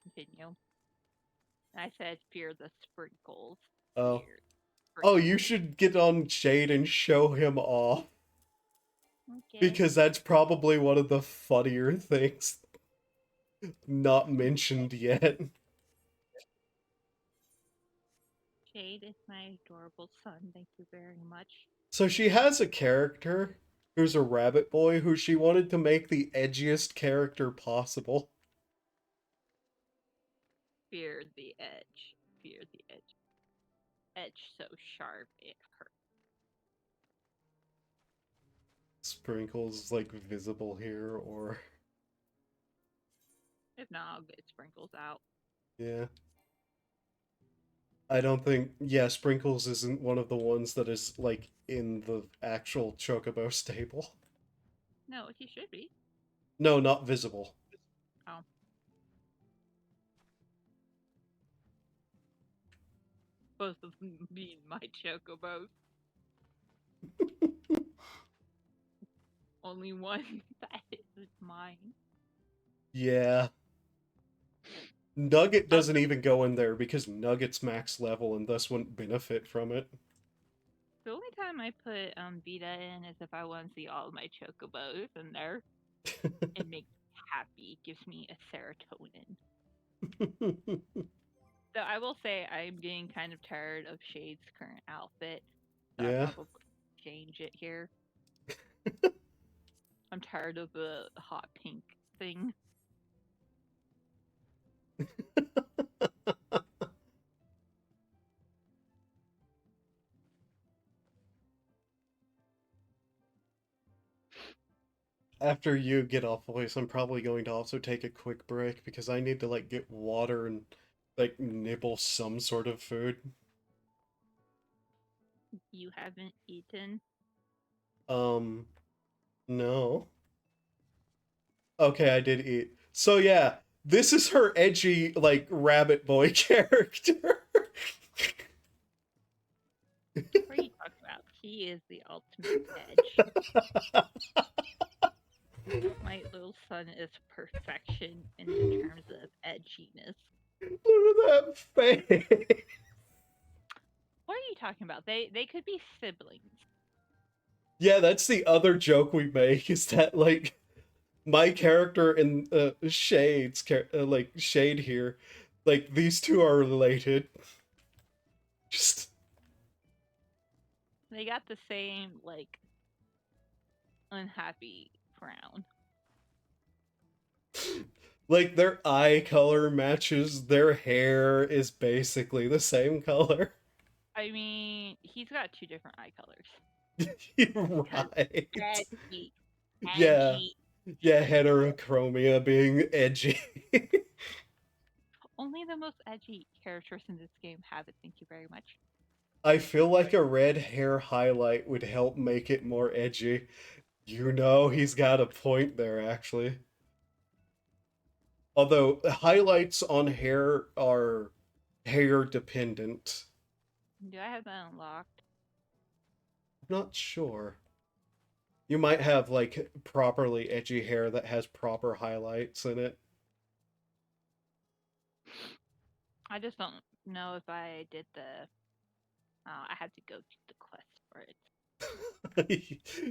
continue. I said fear the sprinkles. Oh. Fear Oh, you sprinkles. should get on Shade and show him off. Okay. Because that's probably one of the funnier things not mentioned yet. Shade is my adorable son. Thank you very much. So she has a character who's a rabbit boy who she wanted to make the edgiest character possible. Fear the edge. Fear the edge. Edge so sharp it hurts. Sprinkles like visible here, or If not, I'll get sprinkles out. yeah. I don't think, yeah, Sprinkles isn't one of the ones that is like in the actual Chocobo stable. No, he should be. No, not visible. Oh. Both of them being my chocobos. Only one that is mine. Yeah. Nugget doesn't even go in there because Nugget's max level and thus wouldn't benefit from it. The only time I put Vita in is if I want to see all of my chocobos in there. It makes me happy. Gives me a serotonin. So I will say I'm getting kind of tired of Shade's current outfit. So Yeah. I'll probably change it here. I'm tired of the hot pink thing. After you get off voice, I'm probably going to also take a quick break because I need to like get water and like nibble some sort of food. You haven't eaten? No. Okay, I did eat. So yeah, this is her edgy, like, rabbit boy character. What are you talking about? He is the ultimate edge. My little son is perfection in terms of edginess. Look at that face. What are you talking about? They could be siblings. Yeah, that's the other joke we make, is that, like, my character and Shade's, like, Shade here, like, these two are related. Just... They got the same, like, unhappy frown. Like, their eye color matches, their hair is basically the same color. I mean, he's got 2 different eye colors. You're right. Edgy. Yeah. Yeah, heterochromia being edgy. Only the most edgy characters in this game have it. Thank you very much. I feel like a red hair highlight would help make it more edgy. You know, he's got a point there, actually. Although highlights on hair are hair dependent. Do I have that unlocked? I'm not sure. You might have like properly edgy hair that has proper highlights in it. I just don't know if I did the. I had to go to the quest for it.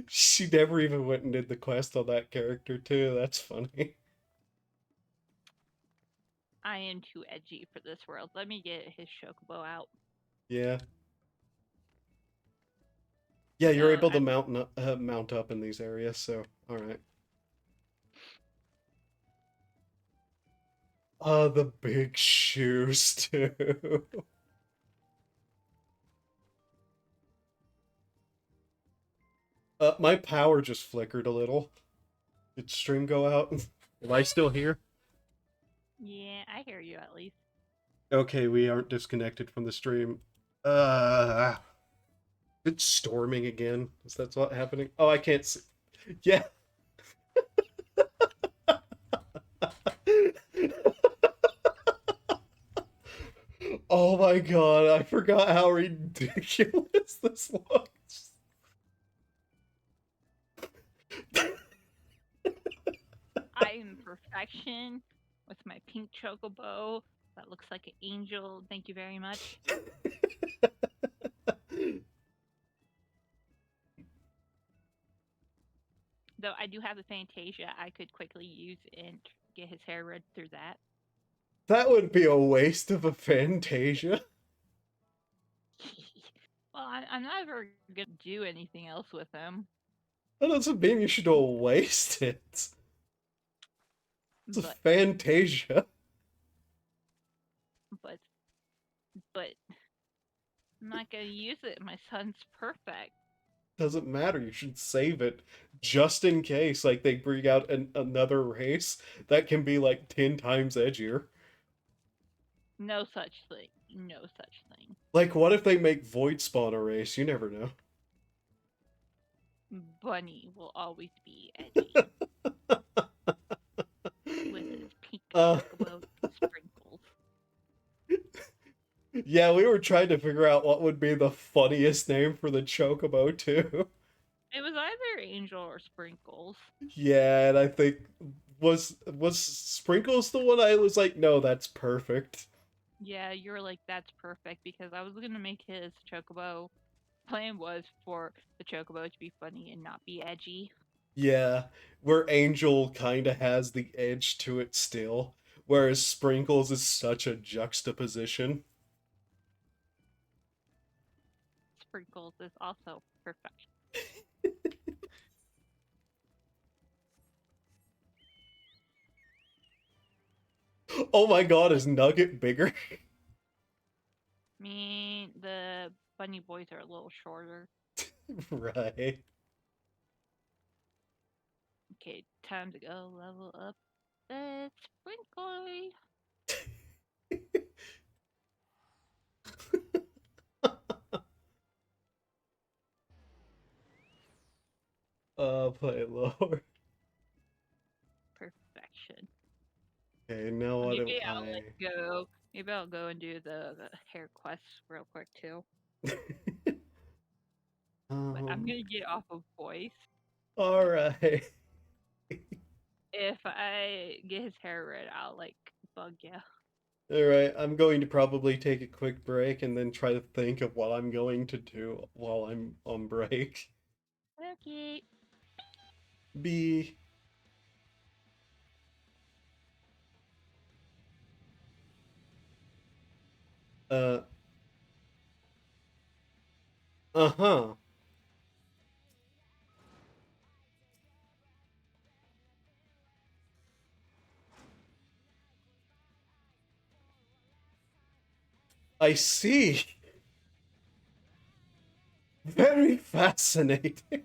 She never even went and did the quest on that character too. That's funny. I am too edgy for this world. Let me get his chocobo out. Yeah. Yeah, you're So able to I'm mount up in these areas, so alright. The big shoes too. My power just flickered a little. Did stream go out? Am I still here? yeah, I hear you at least. Okay, we aren't disconnected from the stream. It's storming again. Is that what's happening? Oh, I can't see. Yeah. Oh my god, I forgot how ridiculous this was. I am perfection with my pink chocobo that looks like an angel. Thank you very much. Though I do have a Fantasia I could quickly use and get his hair red through that. That would be a waste of a Fantasia. Well, I'm not ever gonna do anything else with him, That doesn't mean you should waste it. It's a but Fantasia. but but I'm not gonna use it. My son's perfect. Doesn't matter. You should save it just in case, like they bring out another race that can be like 10 times edgier. No such thing. No such thing. Like, what if they make Void Spawn a race? You never know. Bunny will always be edgy with his pink Uh, chocobo sprinkles. yeah, we were trying to figure out what would be the funniest name for the Chocobo too. It was either Angel or Sprinkles. Yeah, and I think was Sprinkles the one I was like, no, that's perfect. Yeah, you were like, that's perfect because I was gonna make his chocobo. Plan was for the chocobo to be funny and not be edgy. Yeah, where Angel kind of has the edge to it still, whereas Sprinkles is such a juxtaposition. Sprinkles is also perfection. Oh my god, is Nugget bigger? I mean, the bunny boys are a little shorter. Right. Okay, time to go level up the Sprinkly. Play it lower. Perfection. Okay, now what do Maybe I'll I... go. Maybe I'll go and do the hair quest real quick too. But I'm gonna get off of voice. Alright. If I get his hair red, I'll like bug you. Alright, I'm going to probably take a quick break and then try to think of what I'm going to do while I'm on break. Okay. B. Uh. Uh-huh. I see. Very fascinating.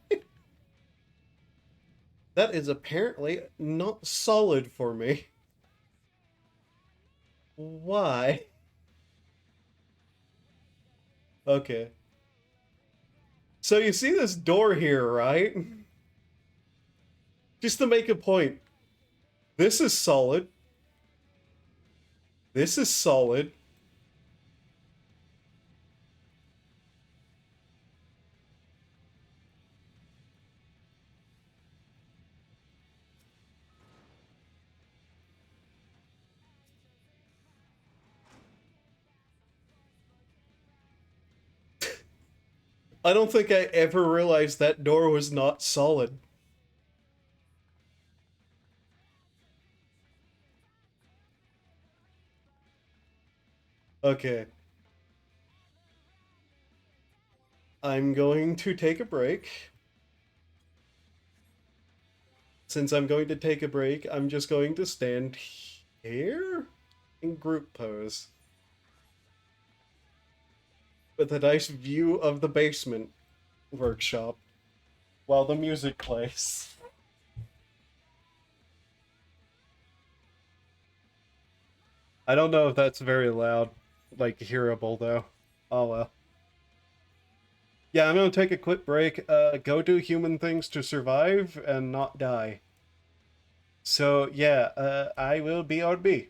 That is apparently not solid for me. Why? Okay. So you see this door here, right? Just to make a point. This is solid. This is solid. I don't think I ever realized that door was not solid. Okay. I'm going to take a break. Since I'm going to take a break, I'm just going to stand here in group pose with a nice view of the basement workshop while the music plays. I don't know if that's very loud, like hearable though. Oh well. Yeah, I'm gonna take a quick break, go do human things to survive and not die. So yeah, I will be RB.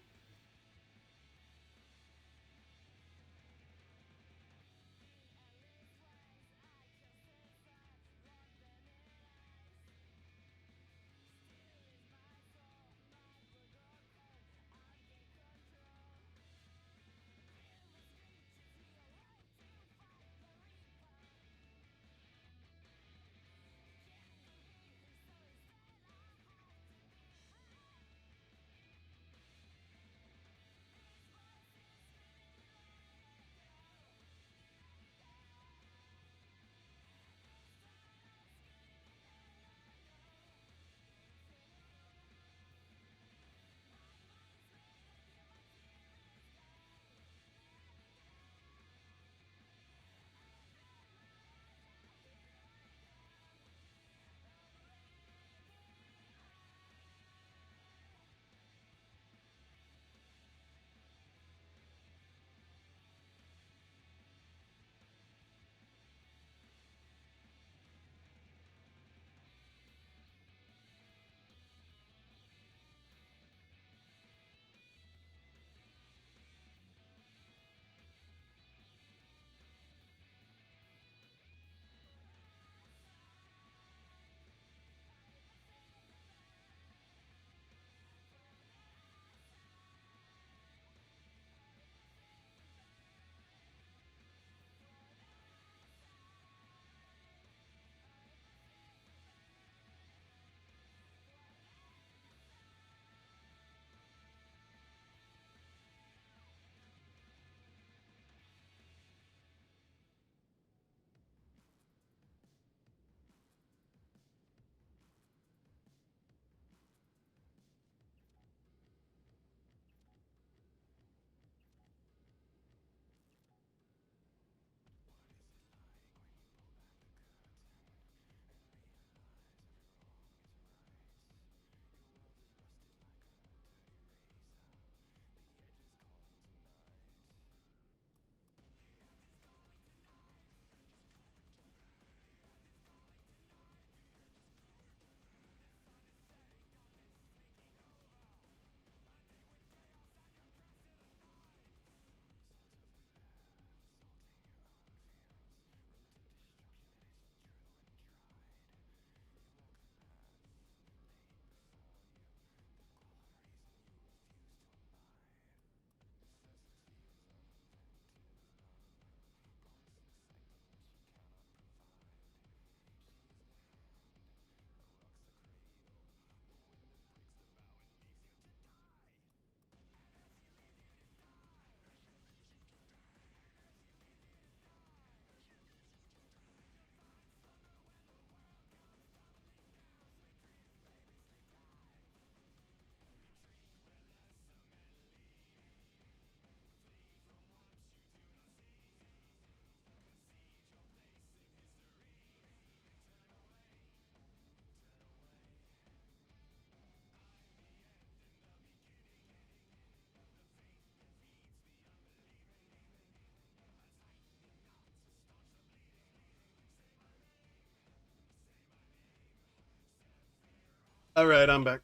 Alright, I'm back.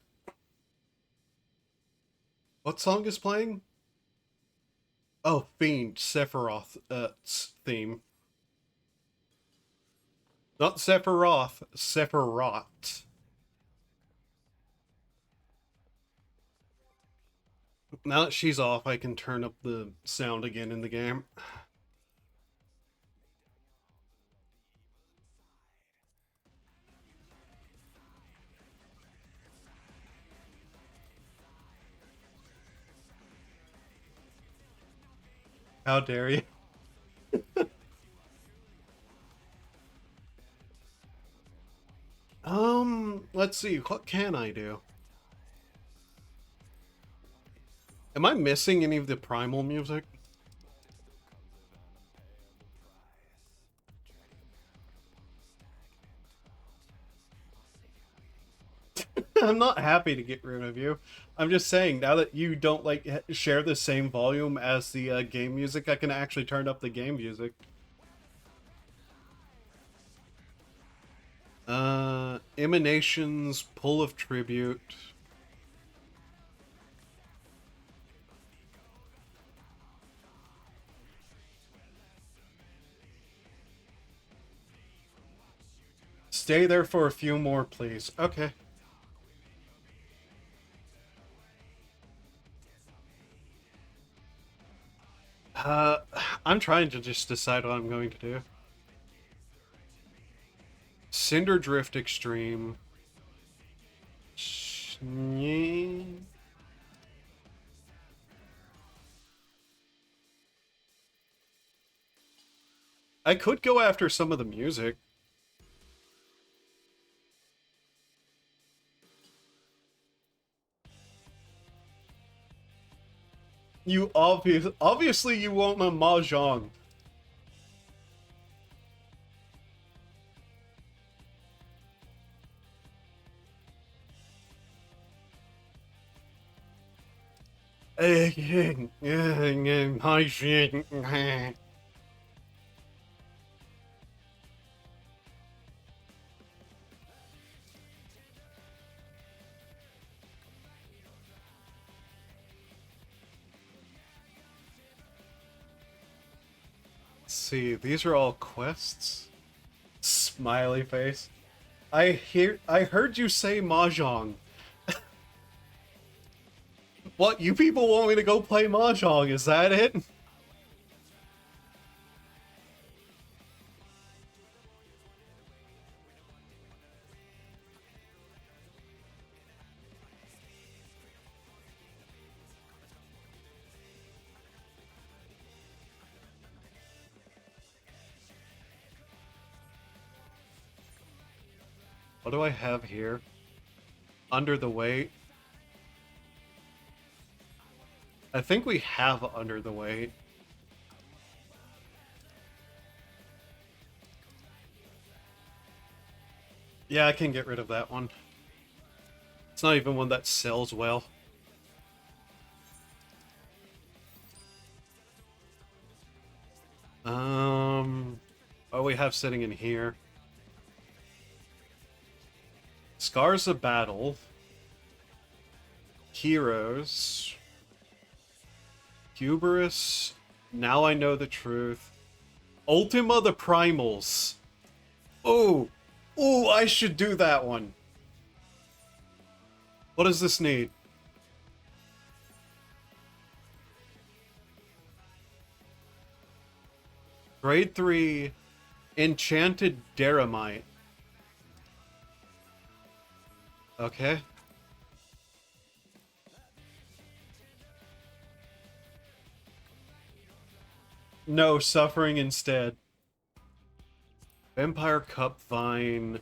What song is playing? Oh, Fiend, Sephiroth, theme. Not Sephiroth, Sephiroth. Now that she's off, I can turn up the sound again in the game. How dare you? Let's see, what can I do? Am I missing any of the Primal music? I'm not happy to get rid of you. I'm just saying, now that you don't, like, share the same volume as the game music, I can actually turn up the game music. Emanations, Pull of Tribute. Stay there for a few more, please. Okay. I'm trying to just decide what I'm going to do. Cinder Drift Extreme. I could go after some of the music. You obviously you want a Mahjong. See, these are all quests. Smiley face. I heard you say Mahjong. What, you people want me to go play Mahjong, is that it? What do I have here? Under the Weight. I think we have Under the Weight. Yeah, I can get rid of that one. It's not even one that sells well. What do we have sitting in here? Scars of Battle. Heroes. Hubris. Now I Know the Truth. Ultima the Primals. Oh! Oh, I should do that one. What does this need? Grade 3 Enchanted Deramite. Okay. No, Suffering instead. Vampire Cup Vine.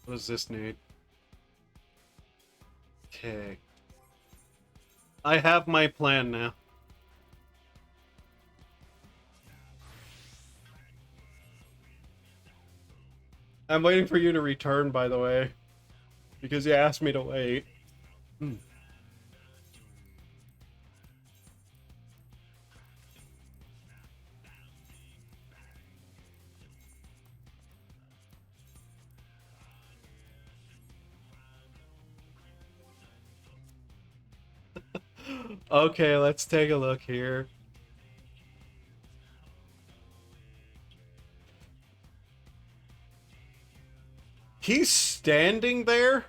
What does this need? Okay. I have my plan now. I'm waiting for you to return, by the way. Because you asked me to wait. Okay, let's take a look here. He's standing there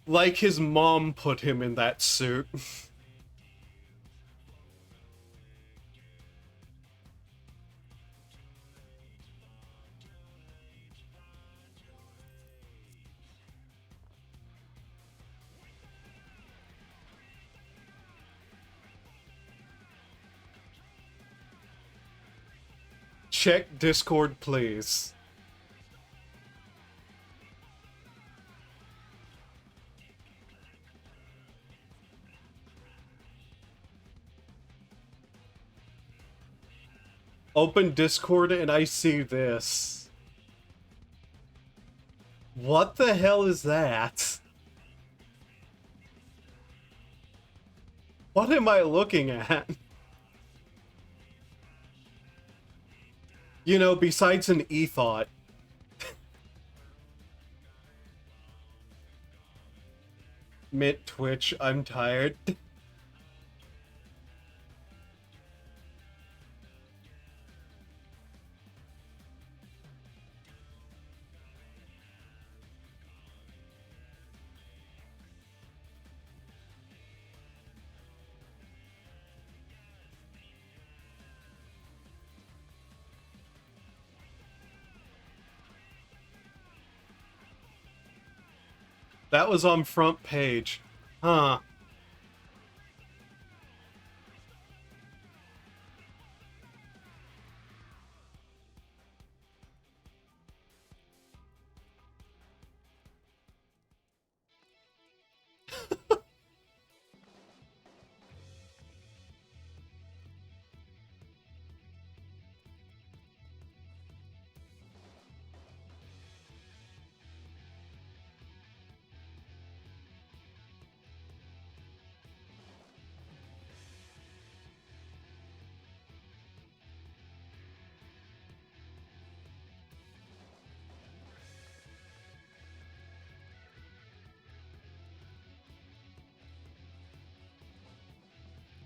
like his mom put him in that suit. Check Discord, please. Open Discord and I see this. What the hell is that? What am I looking at? You know, besides an e-thought. Mint Twitch, I'm tired. That was on front page. Huh.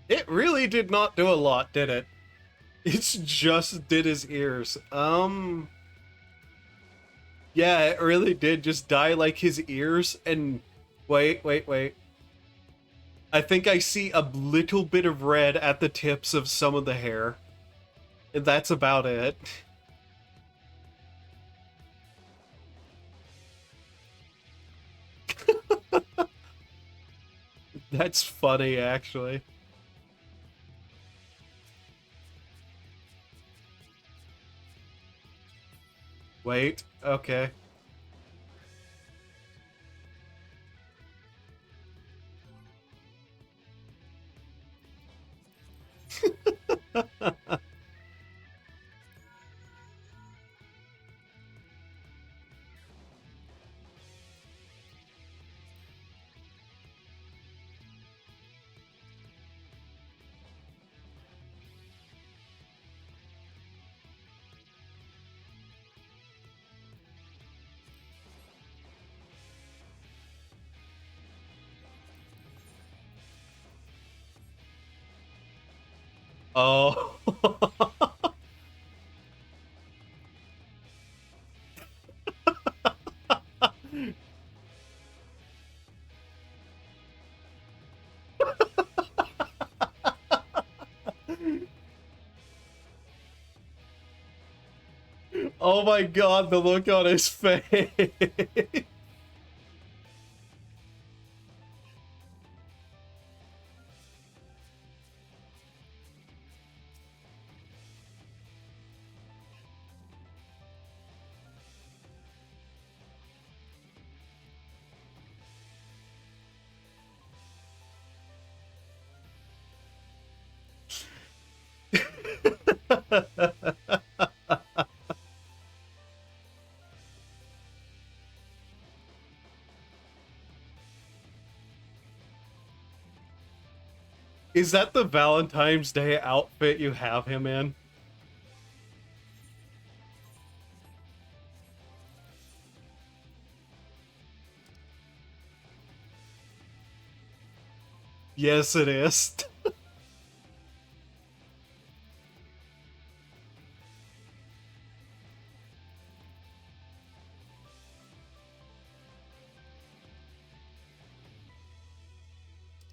It really did not do a lot, did it? It's just did his ears. Yeah, it really did just dye like his ears and... Wait. I think I see a little bit of red at the tips of some of the hair. And that's about it. That's funny, actually. Wait, okay. Oh. Oh my god, the look on his face. Is that the Valentine's Day outfit you have him in? Yes, it is.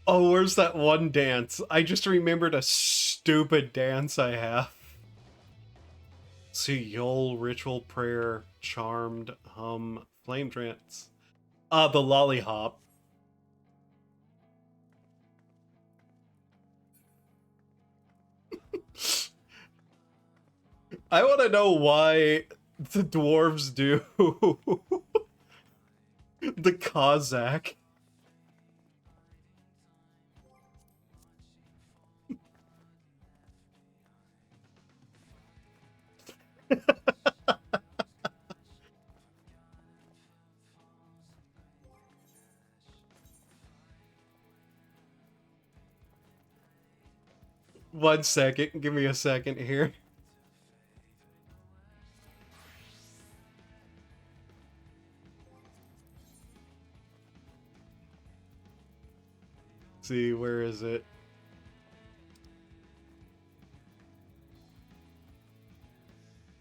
Oh, where's that one dance? I just remembered a stupid dance I have. See, Yol, Ritual, Prayer, Charmed, Hum, Flame Trance. The Lollihop. I want to know why the dwarves do the Cossack. One second, give me a second here. See, where is it?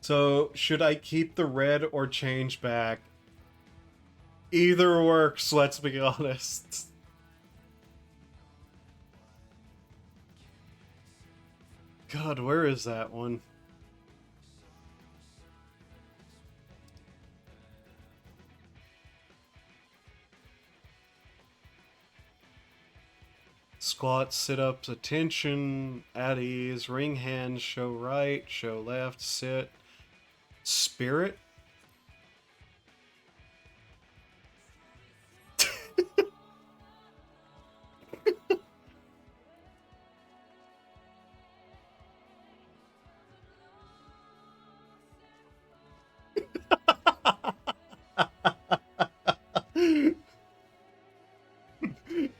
So, should I keep the red or change back? Either works, let's be honest. God, where is that one? Squats, sit-ups, attention, at ease, ring hands, show right, show left, sit. Spirit?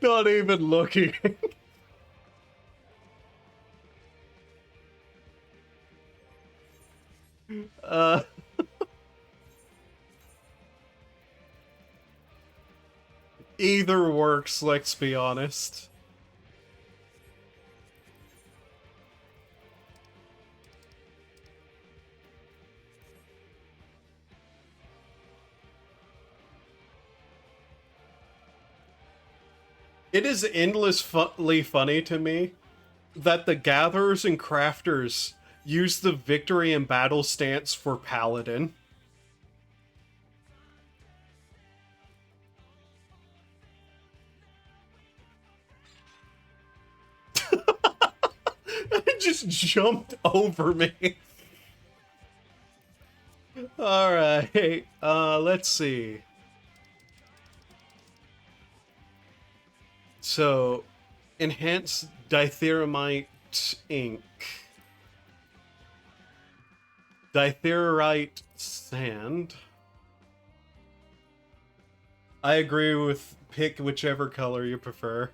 Not even looking. uh... Either works, let's be honest. It is endlessly funny to me that the gatherers and crafters use the victory and battle stance for paladin. It just jumped over me. Alright, let's see. So, enhance ditheramite ink. Ditherite sand. I agree with pick whichever color you prefer.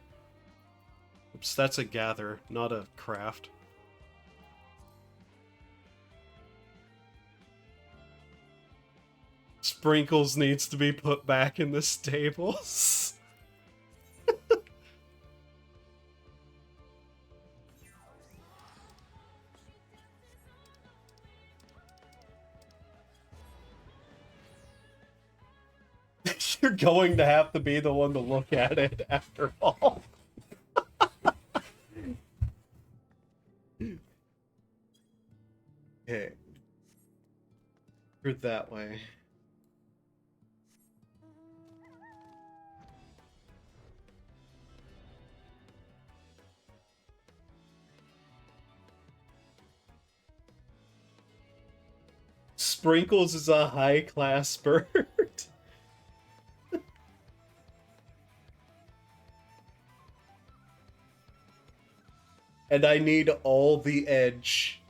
Oops, that's a gather, not a craft. Sprinkles needs to be put back in the stables. You're going to have to be the one to look at it after all. Okay. Through that way. Sprinkles is a high-class bird. And I need all the edge.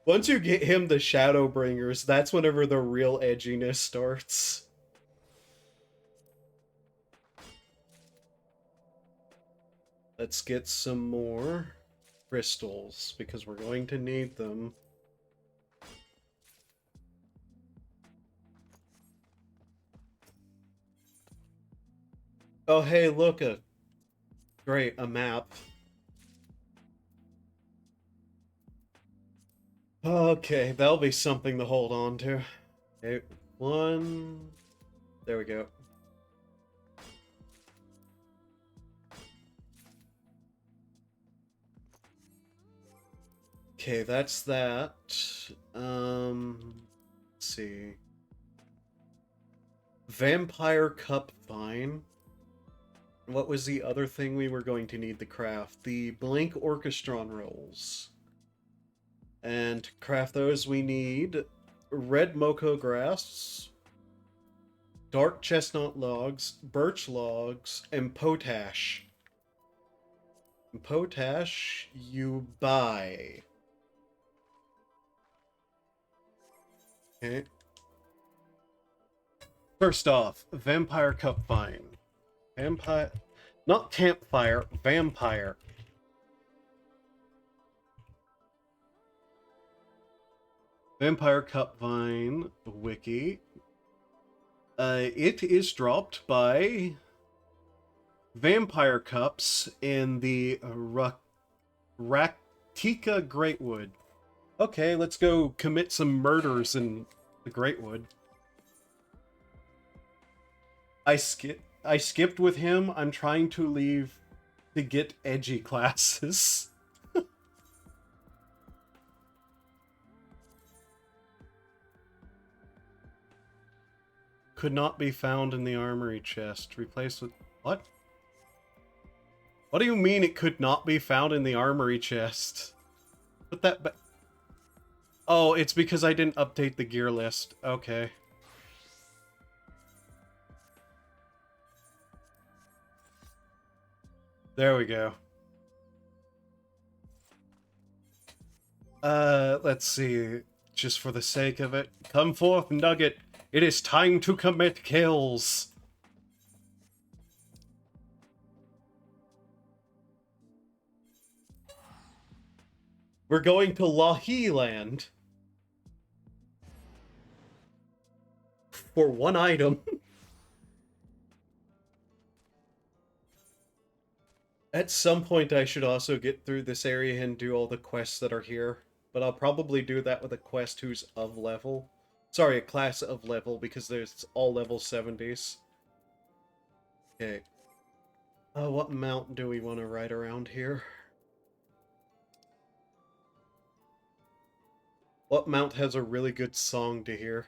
Once you get him the Shadowbringers, that's whenever the real edginess starts. Let's get some more crystals, because we're going to need them. Oh, hey, look, great, a map. Okay, that'll be something to hold on to. Okay, one... There we go. Okay, that's that. Let's see. Vampire Cup Vine. What was the other thing we were going to need to craft? The Blink Orchestron rolls. And to craft those, we need red Moko grass, dark chestnut logs, birch logs, and potash. And potash you buy. Okay. First off, Vampire Cup Vine. Vampire... Not campfire, vampire. Vampire Cup Vine wiki. It is dropped by Vampire Cups in the Raktika Greatwood. Okay, let's go commit some murders in the Greatwood. I skipped with him. I'm trying to leave to get edgy classes. Could not be found in the armory chest. Replaced with... What? What do you mean it could not be found in the armory chest? Put that back... Oh, it's because I didn't update the gear list. Okay. There we go. Let's see. Just for the sake of it. Come forth, Nugget. It is time to commit kills. We're going to Lahi Land. For one item. At some point I should also get through this area and do all the quests that are here. But I'll probably do that with a quest who's of level. Sorry, a class of level, because there's all level 70s. Okay. What mount do we want to ride around here? What mount has a really good song to hear?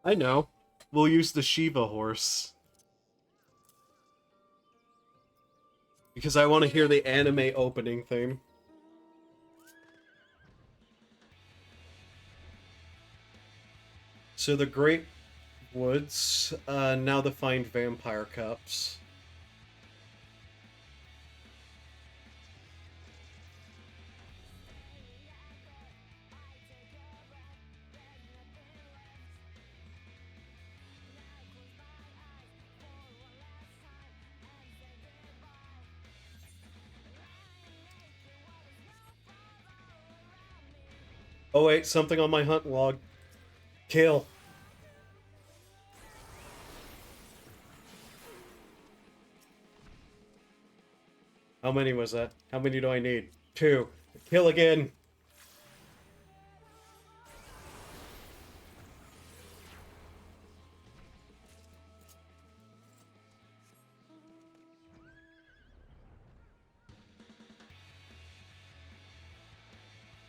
I know. We'll use the Shiva horse. Because I want to hear the anime opening theme. So the Great Woods, now to find Vampire Cups. Oh wait, something on my hunt log. Kill. How many was that? How many do I need? 2. Kill again.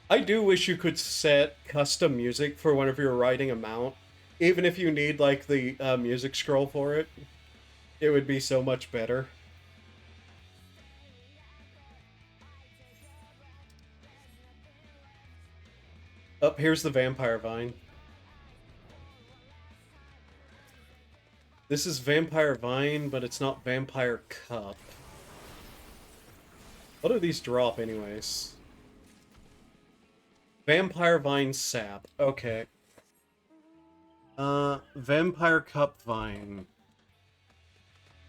I do wish you could set custom music for whenever you're riding a mount. Even if you need, like, the music scroll for it. It would be so much better. Oh, here's the Vampire Vine. This is Vampire Vine, but it's not Vampire Cup. What do these drop, anyways? Vampire Vine Sap. Okay. Vampire Cup Vine.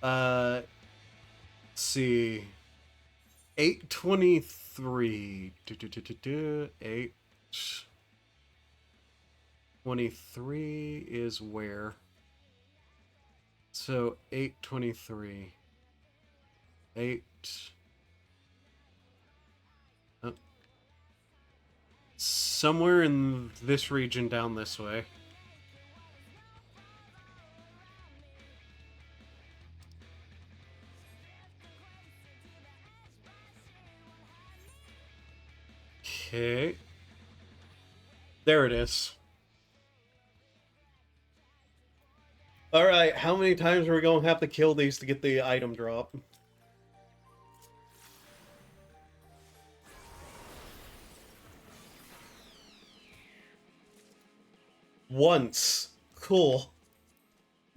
Let's see. 823. 823 is where? So 823. 8. Somewhere in this region down this way. Okay. There it is. Alright, how many times are we going to have to kill these to get the item drop? Once. Cool.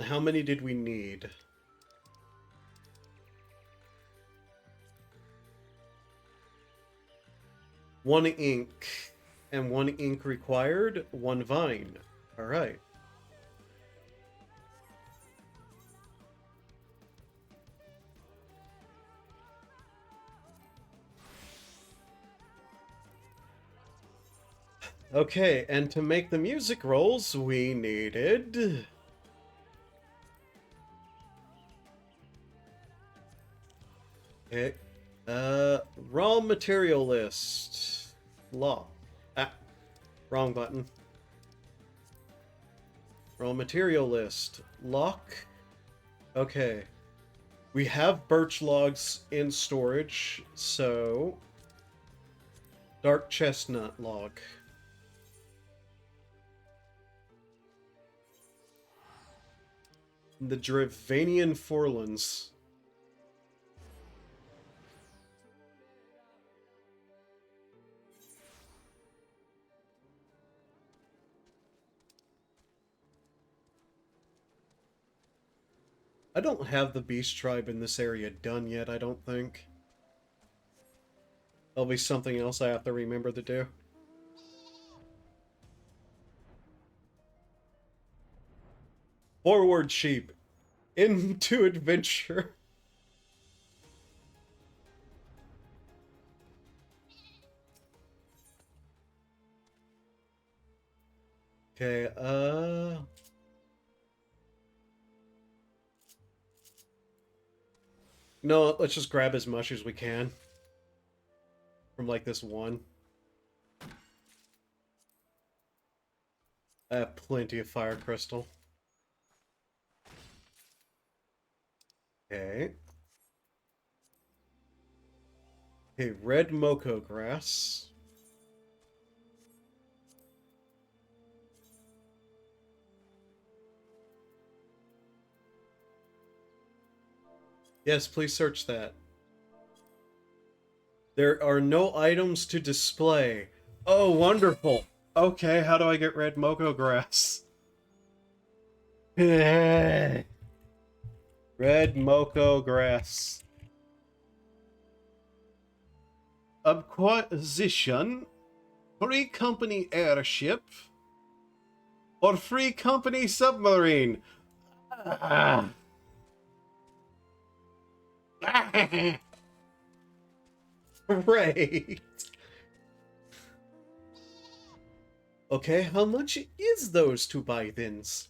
How many did we need? One ink. And one ink required, one vine. Alright. Okay, and to make the music rolls, we needed... Okay. Raw material list. Law. Ah, wrong button. Raw material list. Lock. Okay. We have birch logs in storage, so... Dark chestnut log. The Dravanian Forlands. I don't have the Beast Tribe in this area done yet, I don't think. There'll be something else I have to remember to do. Forward, sheep. Into adventure. Okay, no, let's just grab as much as we can. From, like, this one. I have plenty of fire crystal. Okay. Okay, red Moko grass. Yes, please search that. There are no items to display. Oh, wonderful. Okay, how do I get red Moko grass? Red Moko grass. Acquisition. Free company airship. Or free company submarine. Ah. Great. Okay, how much is those two buy-ins?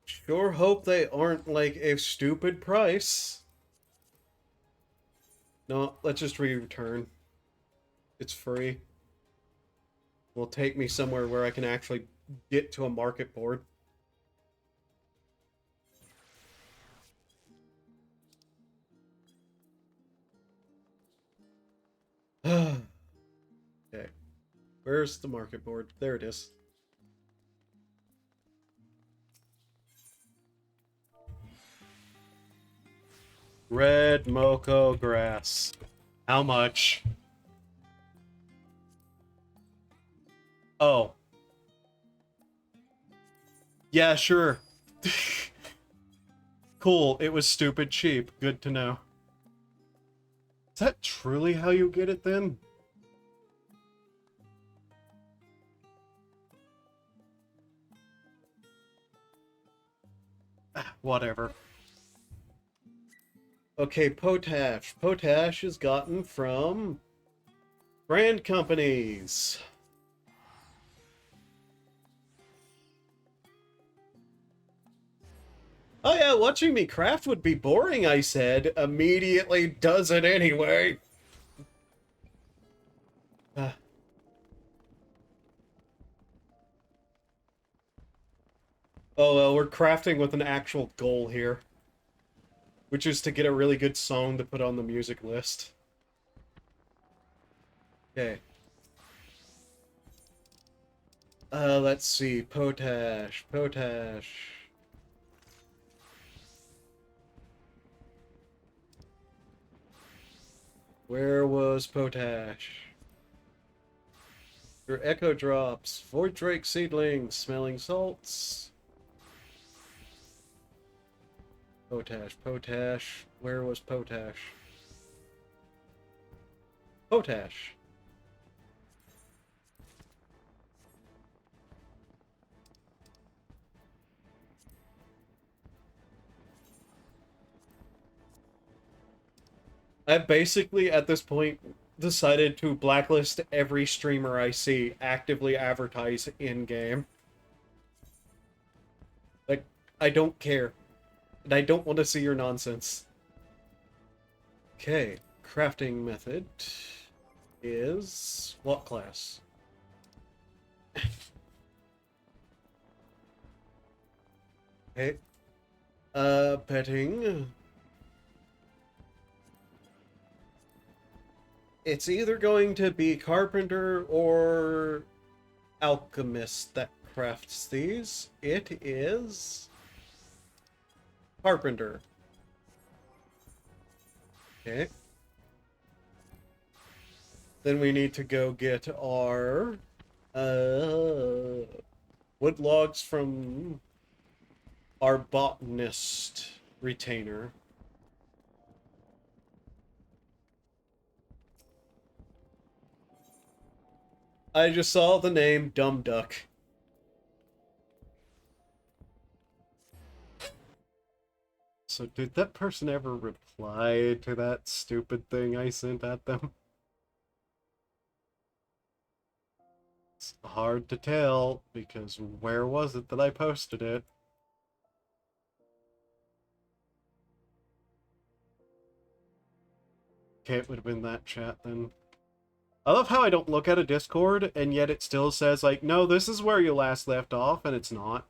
Sure hope they aren't like a stupid price. No, let's just return. It's free. Will take me somewhere where I can actually get to a market board. Okay. Where's the market board? There it is. Red Moko grass. How much? Oh. Yeah, sure. Cool. It was stupid cheap. Good to know. Is that truly how you get it then? Whatever. Okay, potash. Potash is gotten from brand companies. Oh yeah, watching me craft would be boring, I said. Immediately does it anyway. Ah. Oh well, we're crafting with an actual goal here. Which is to get a really good song to put on the music list. Okay. Let's see. Potash. Potash. Where was Potash? Your Echo Drops. Void Drake Seedlings. Smelling Salts. Potash. Potash. Where was Potash? Potash. I've basically, at this point, decided to blacklist every streamer I see actively advertise in-game. Like, I don't care. And I don't want to see your nonsense. Okay, crafting method is what class? Okay. Petting. It's either going to be carpenter or alchemist that crafts these. It is carpenter. Okay. Then we need to go get our wood logs from our botanist retainer. I just saw the name Dumb Duck. So did that person ever reply to that stupid thing I sent at them? It's hard to tell, because where was it that I posted it? Okay, it would have been that chat then. I love how I don't look at a Discord, and yet it still says, like, no, this is where you last left off, and it's not.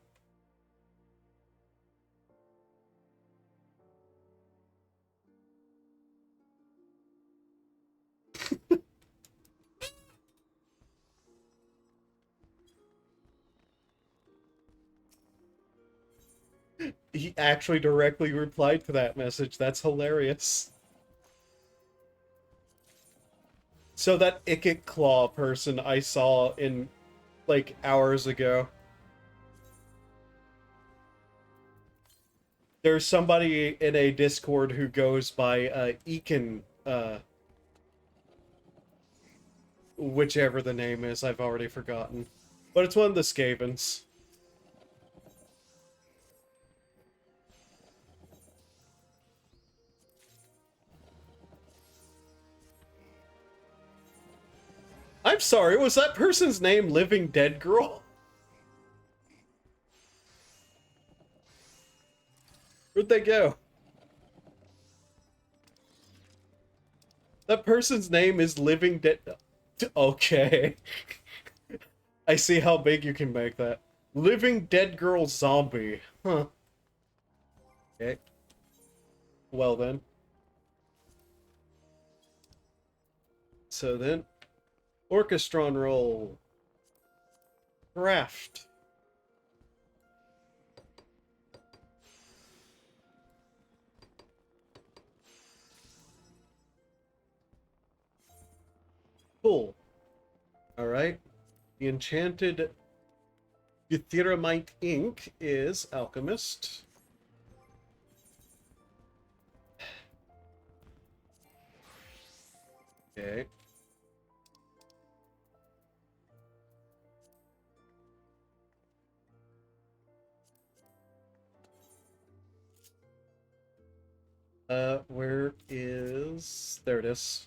He actually directly replied to that message. That's hilarious. So that Ikit Claw person I saw in, like, hours ago. There's somebody in a Discord who goes by, Ekin, whichever the name is, I've already forgotten. But it's one of the Skavens. I'm sorry, was that person's name Living Dead Girl? Where'd they go? That person's name is Living Dead... Okay. I see how big you can make that. Living Dead Girl Zombie. Huh. Okay. Well then. So then... Orchestron roll. Craft. Cool. Alright. The enchanted Etheramite ink is Alchemist. Okay. Where is... There it is.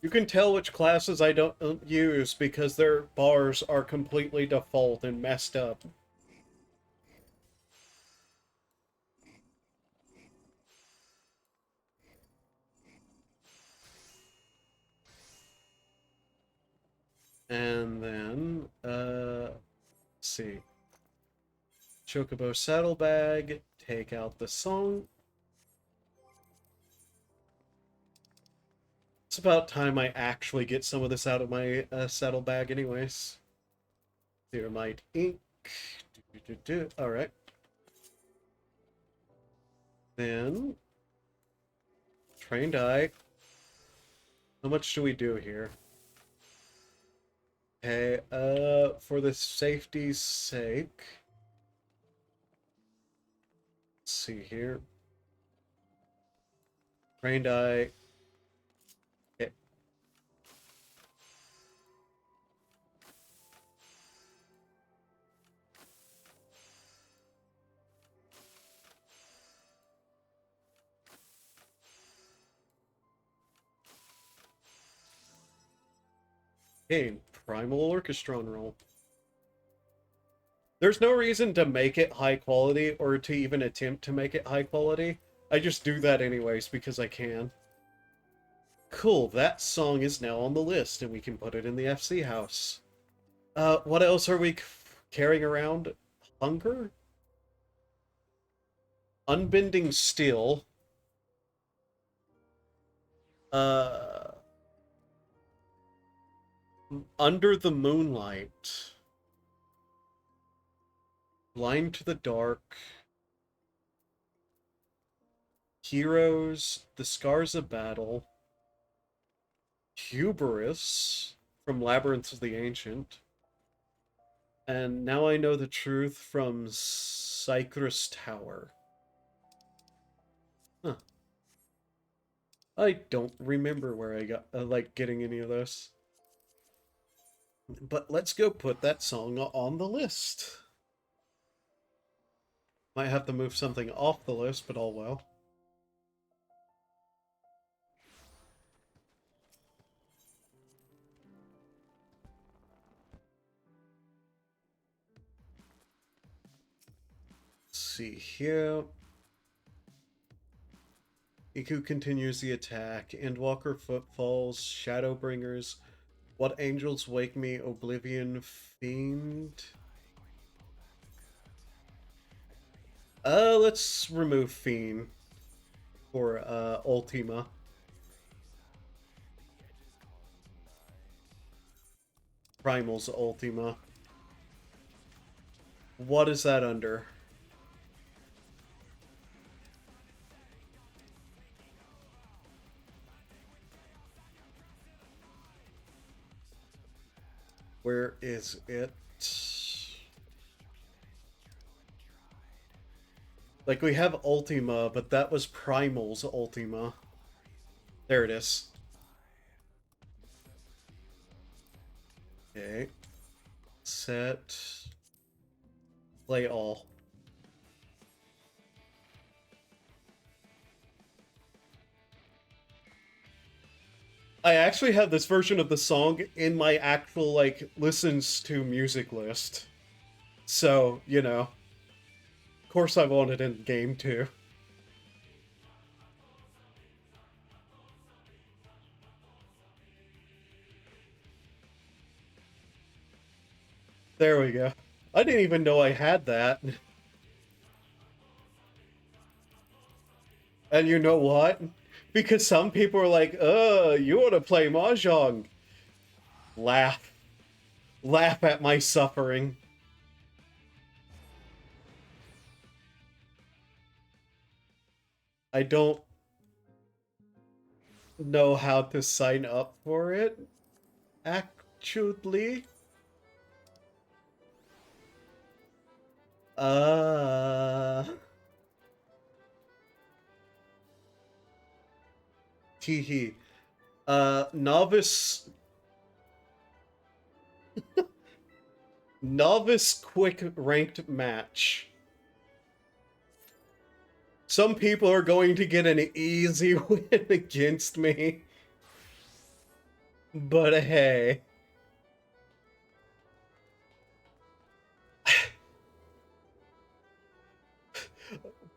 You can tell which classes I don't use because their bars are completely default and messed up. And then, let's see. Chocobo Saddlebag, take out the song. It's about time I actually get some of this out of my saddlebag anyways. Theramite ink. Alright. Then, trained eye. How much do we do here? Okay, for the safety's sake. Let's see here. Trained eye. Okay. Hey, Primal Orchestron roll. There's no reason to make it high quality or to even attempt to make it high quality. I just do that anyways because I can. Cool, that song is now on the list and we can put it in the FC house. What else are we carrying around? Hunger? Unbending Steel. Under the Moonlight. Blind to the Dark. Heroes. The Scars of Battle. Hubris from Labyrinth of the Ancient. And Now I Know the Truth from Cypress Tower. Huh. I don't remember where I got, like, getting any of this. But let's go put that song on the list. Might have to move something off the list, but all well. Let's see here. Iku continues the attack. Endwalker Footfalls, Shadowbringers, What Angels Wake Me, Oblivion Fiend. Let's remove Fiend for Ultima. Primal's Ultima. What is that under? Where is it? Like, we have Ultima, but that was Primal's Ultima. There it is. Okay. Set. Play all. I actually have this version of the song in my actual, like, listens to music list. So, you know. Of course I want it in game too. There we go. I didn't even know I had that. And you know what? Because some people are like, you want to play Mahjong. Laugh. Laugh at my suffering. I don't know how to sign up for it, actually. Teehee. Novice... Novice quick ranked match. Some people are going to get an easy win against me. But hey.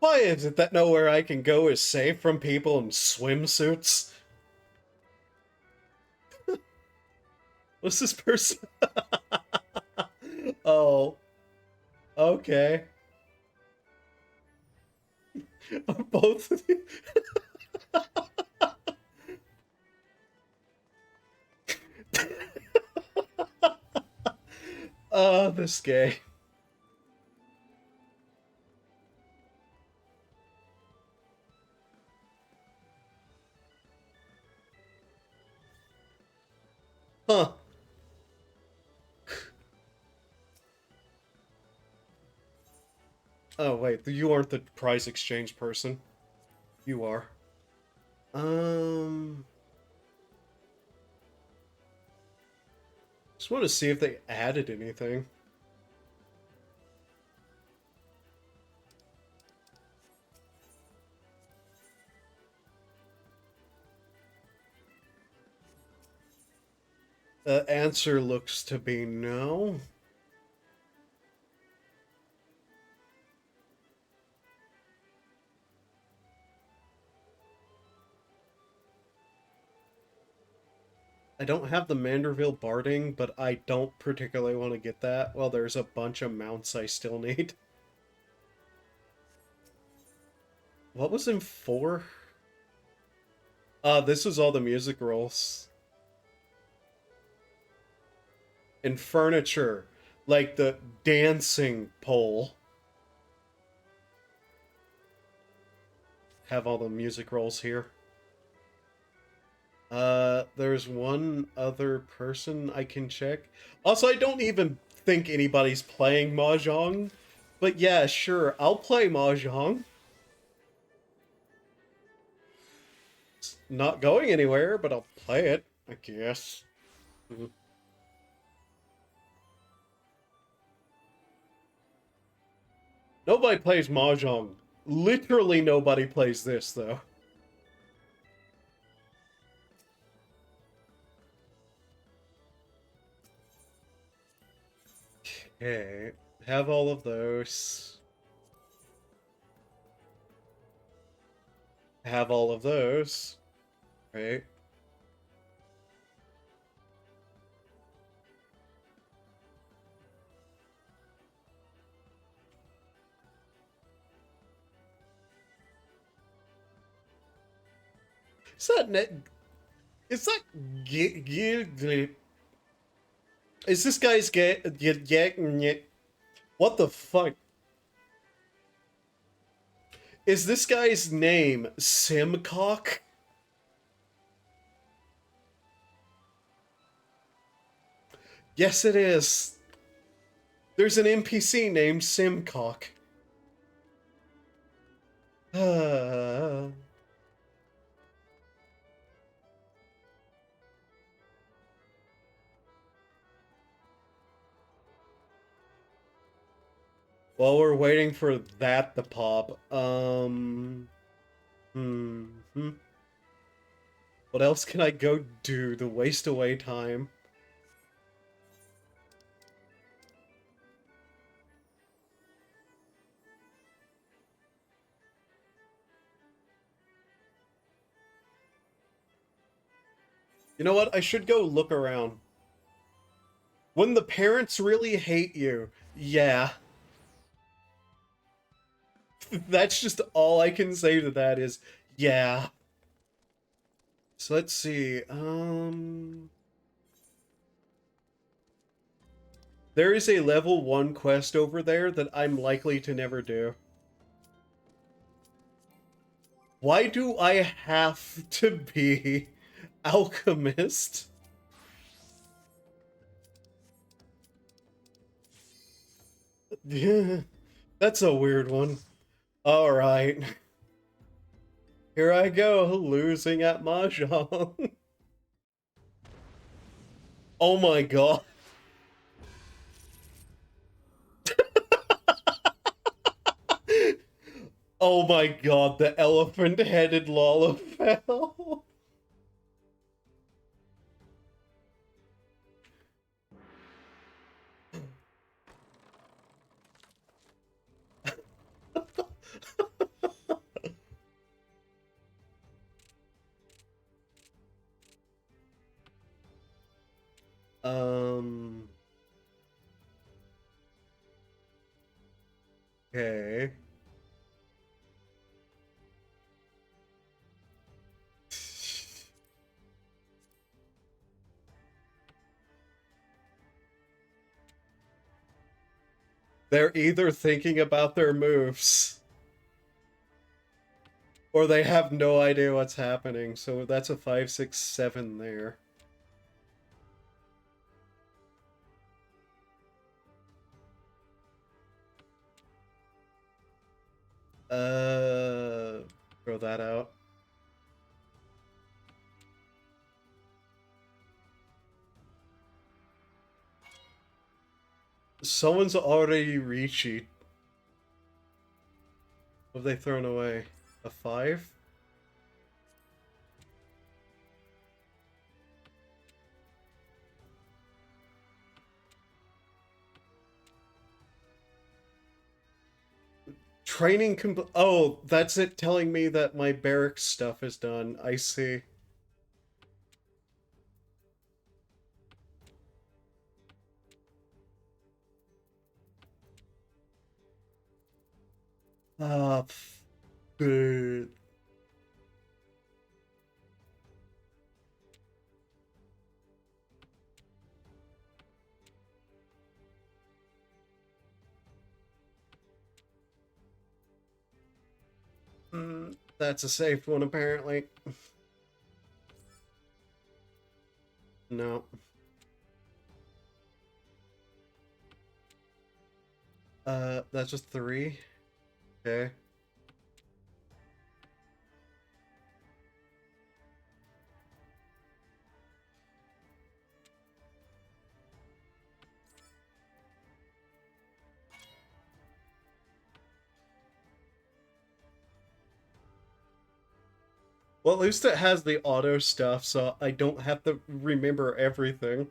Why is it that nowhere I can go is safe from people in swimsuits? What's this person? Oh, okay. Are both of you? This gay. Huh. Oh, wait, you aren't the prize exchange person. You are. Just want to see if they added anything. The answer looks to be no. I don't have the Manderville Barding, but I don't particularly want to get that. Well, there's a bunch of mounts I still need. What was in 4? This was all the music rolls. And furniture, like the dancing pole. Have all the music rolls here. There's one other person I can check. Also, I don't even think anybody's playing Mahjong. But yeah, sure, I'll play Mahjong. It's not going anywhere, but I'll play it, I guess. Nobody plays Mahjong. Literally nobody plays this, though. Okay, have all of those. Have all of those. Right? Is that net? Is that is this guy's what the fuck? Is this guy's name Simcock? Yes, it is. There's an NPC named Simcock. While we're waiting for that to pop, what else can I go do to waste away time? You know what? I should go look around. When the parents really hate you, yeah. That's just all I can say to that is, yeah. So let's see, there is a level 1 quest over there that I'm likely to never do. Why do I have to be alchemist? Yeah, that's a weird one. Alright. Here I go, losing at Mahjong. Oh my god. Oh my god, the elephant-headed Lalafell. Okay. They're either thinking about their moves or they have no idea what's happening. So that's a 5, 6, 7 there. Throw that out. Someone's already reached. What have they thrown away? A 5? Training oh, that's it telling me that my barracks stuff is done. I see. Ah, good. That's a safe one, apparently. No. That's just 3. Okay. Well, at least it has the auto stuff, so I don't have to remember everything.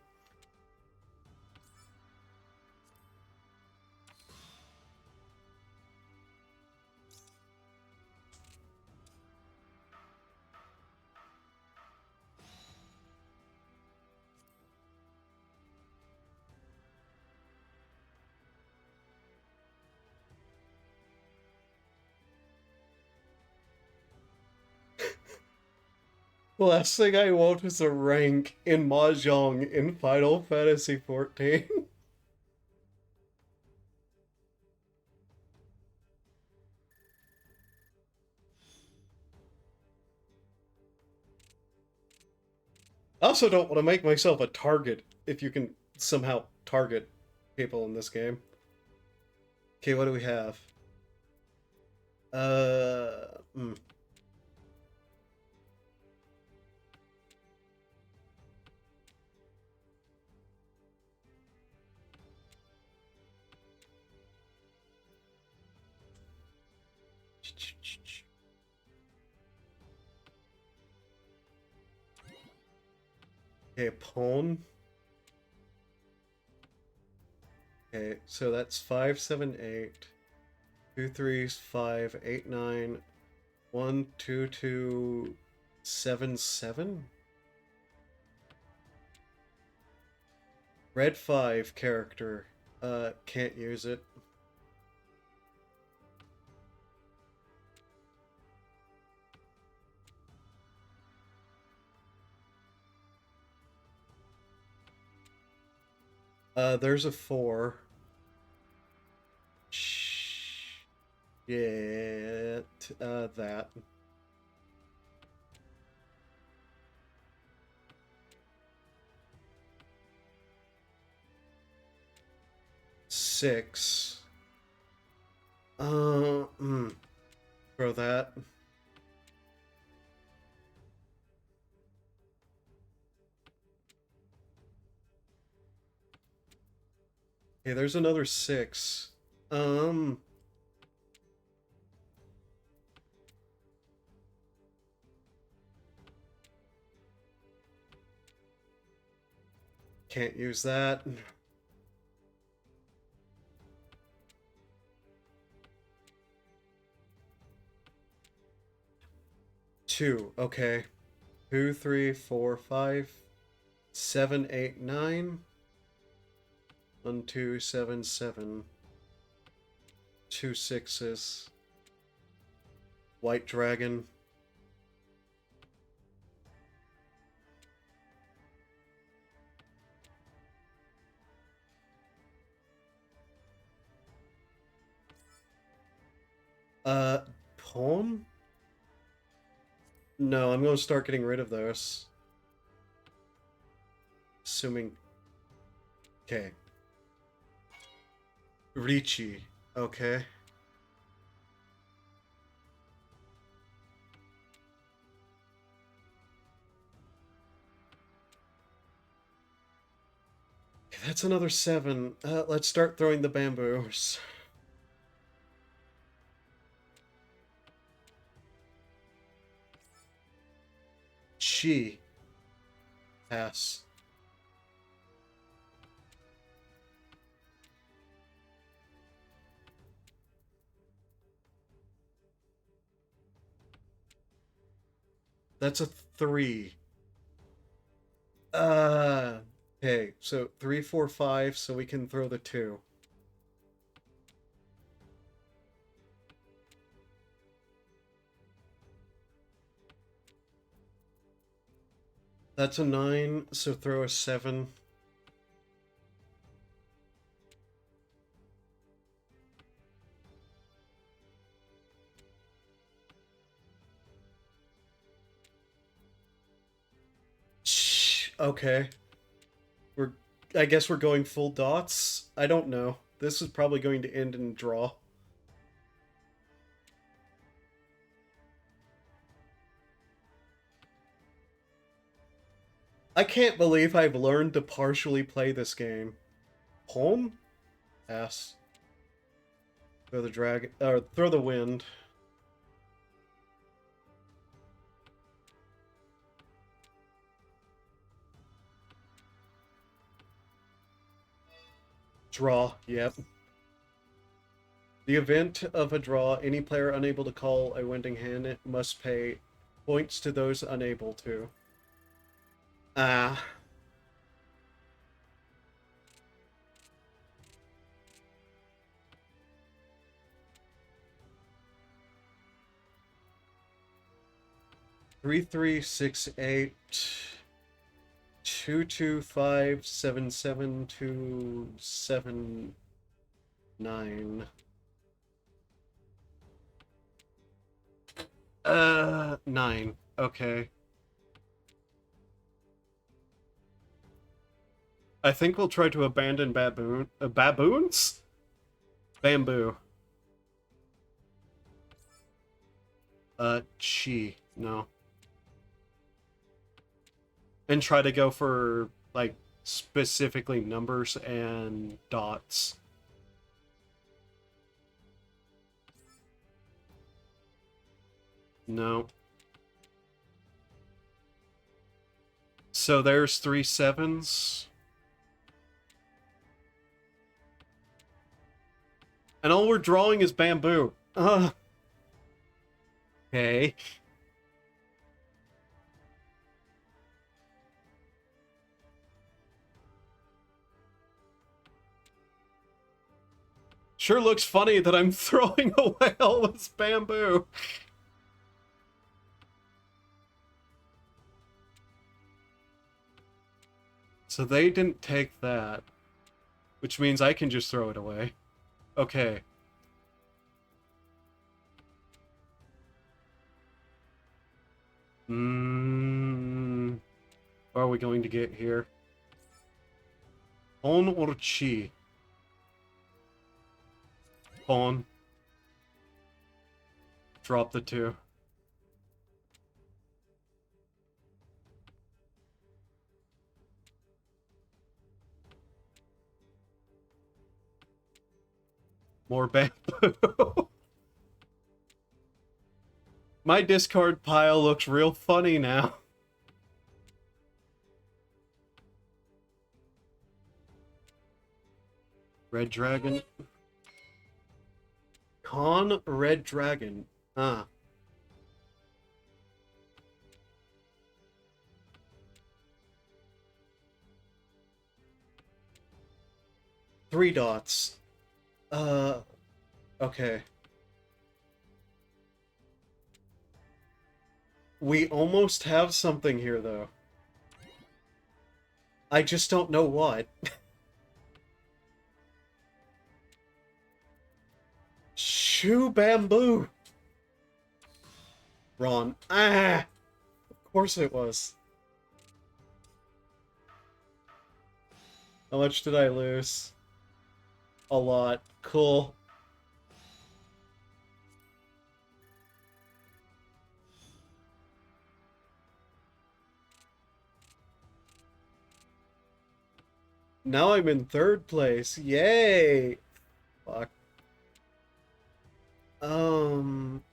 The last thing I want is a rank in Mahjong in Final Fantasy 14. I also don't want to make myself a target if you can somehow target people in this game. Okay, what do we have? Uh, hmm. Okay, pawn. Okay, so that's 5, 7, 8. 2, 3, 5, 8, 9. 1, 2, 2, 7, 7? Red 5 character. Can't use it. There's a 4. Shit. That. Six. Throw that. Okay, there's another 6. Can't use that. Two. Okay. 2, 3, 4, 5, 7, 8, 9. 1, 2, 7, 7. 2 6s. White dragon. Pawn? No, I'm going to start getting rid of those. Assuming... Okay. Ricci. Okay. That's another 7. Let's start throwing the bamboos. Chi. Pass. That's a 3. Okay, so 3, 4, 5, so we can throw the 2. That's a 9, so throw a 7. Okay. I guess we're going full dots? I don't know. This is probably going to end in draw. I can't believe I've learned to partially play this game. Home? Pass. Throw the dragon, or throw the wind. Draw, yep. The event of a draw, any player unable to call a winning hand must pay points to those unable to. Ah. Three, 3, 6, 8. 2, 2, 5, 7, 7, 2, 7, 9. 9. Okay. I think we'll try to abandon baboons? Bamboo. Chi. No. And try to go for, like, specifically numbers and dots. No. So there's 3 7s. And all we're drawing is bamboo. Okay. Sure looks funny that I'm throwing away all this bamboo. So they didn't take that, which means I can just throw it away. Okay. What are we going to get here? On or chi? On. Drop the 2. More bamboo. My discard pile looks real funny now. Red dragon. Con red dragon. Ah. Three dots. Okay. We almost have something here, though. I just don't know what. Shoe bamboo! Ron. Ah! Of course it was. How much did I lose? A lot. Cool. Now I'm in third place. Yay! Fuck. Um...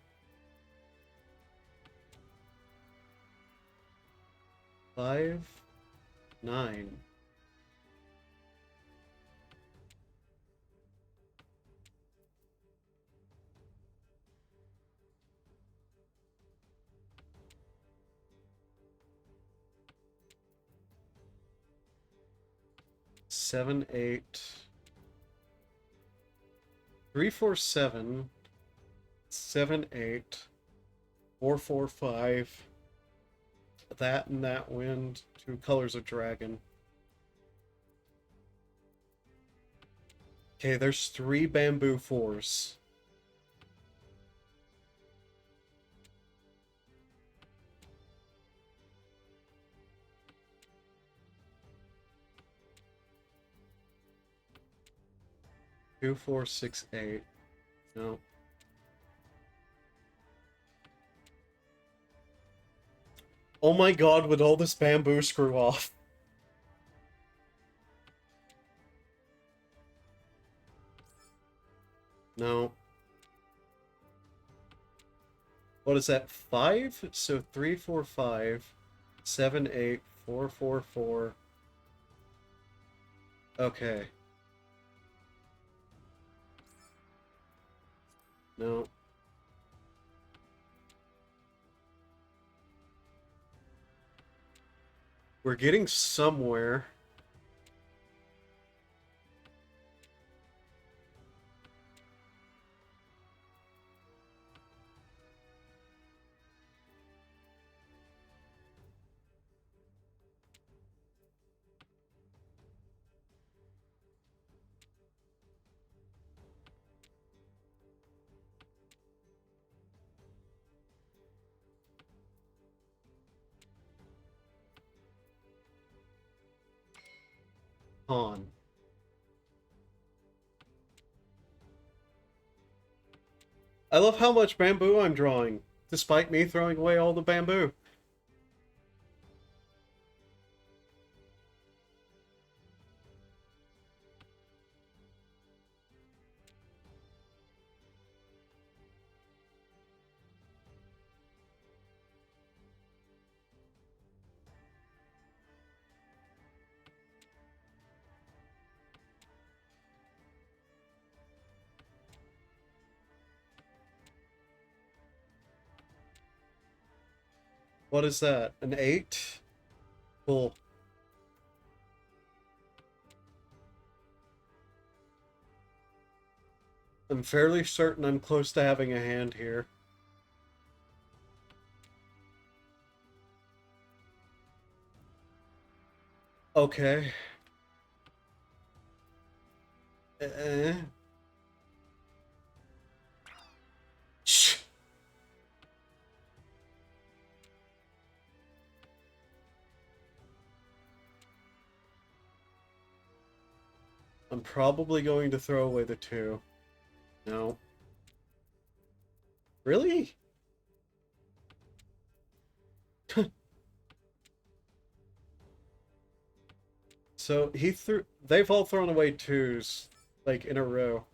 5, 9. Seven, 8. 3, 4, 7. 7, 8. 4, 4, 5. That and that wind. 2 colors of dragon. Okay, there's 3 bamboo 4s. Two, 4, 6, 8. No. Oh my god, would all this bamboo screw off? No. What is that? 5? So 3, 4, 5. 7, 8. 4, 4, 4. Okay. No. We're getting somewhere. On. I love how much bamboo I'm drawing, despite me throwing away all the bamboo. What is that? An 8? Cool. I'm fairly certain I'm close to having a hand here. Okay. Shh. I'm probably going to throw away the 2. No. Really? So they've all thrown away 2s, like in a row.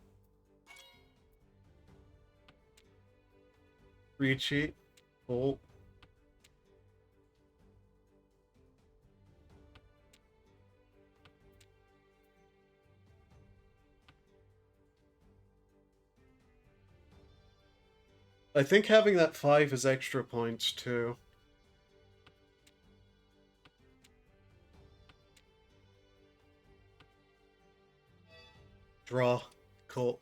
Retreat. Bolt. I think having that 5 is extra points too. Draw. Cool.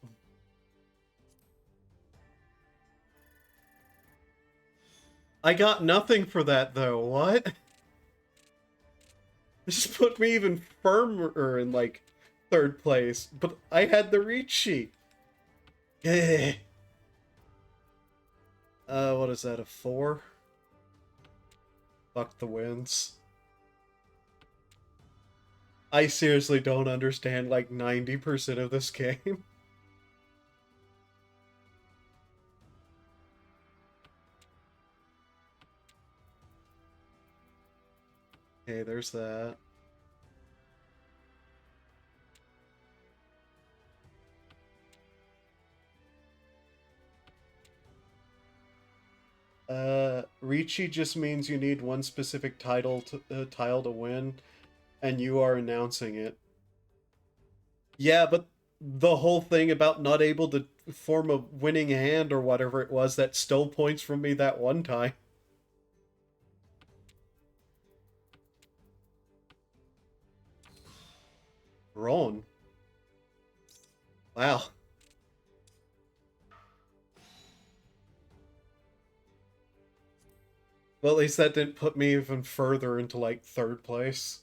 I got nothing for that, though. What? This put me even firmer in, like, third place. But I had the reach sheet. Eh. What is that, a 4? Fuck the wins. I seriously don't understand, like, 90% of this game. Okay, there's that. Ricci just means you need one specific tile to win, and you are announcing it. Yeah, but the whole thing about not able to form a winning hand or whatever it was that stole points from me that one time. Ron. Wow. Well, at least that didn't put me even further into, like, third place.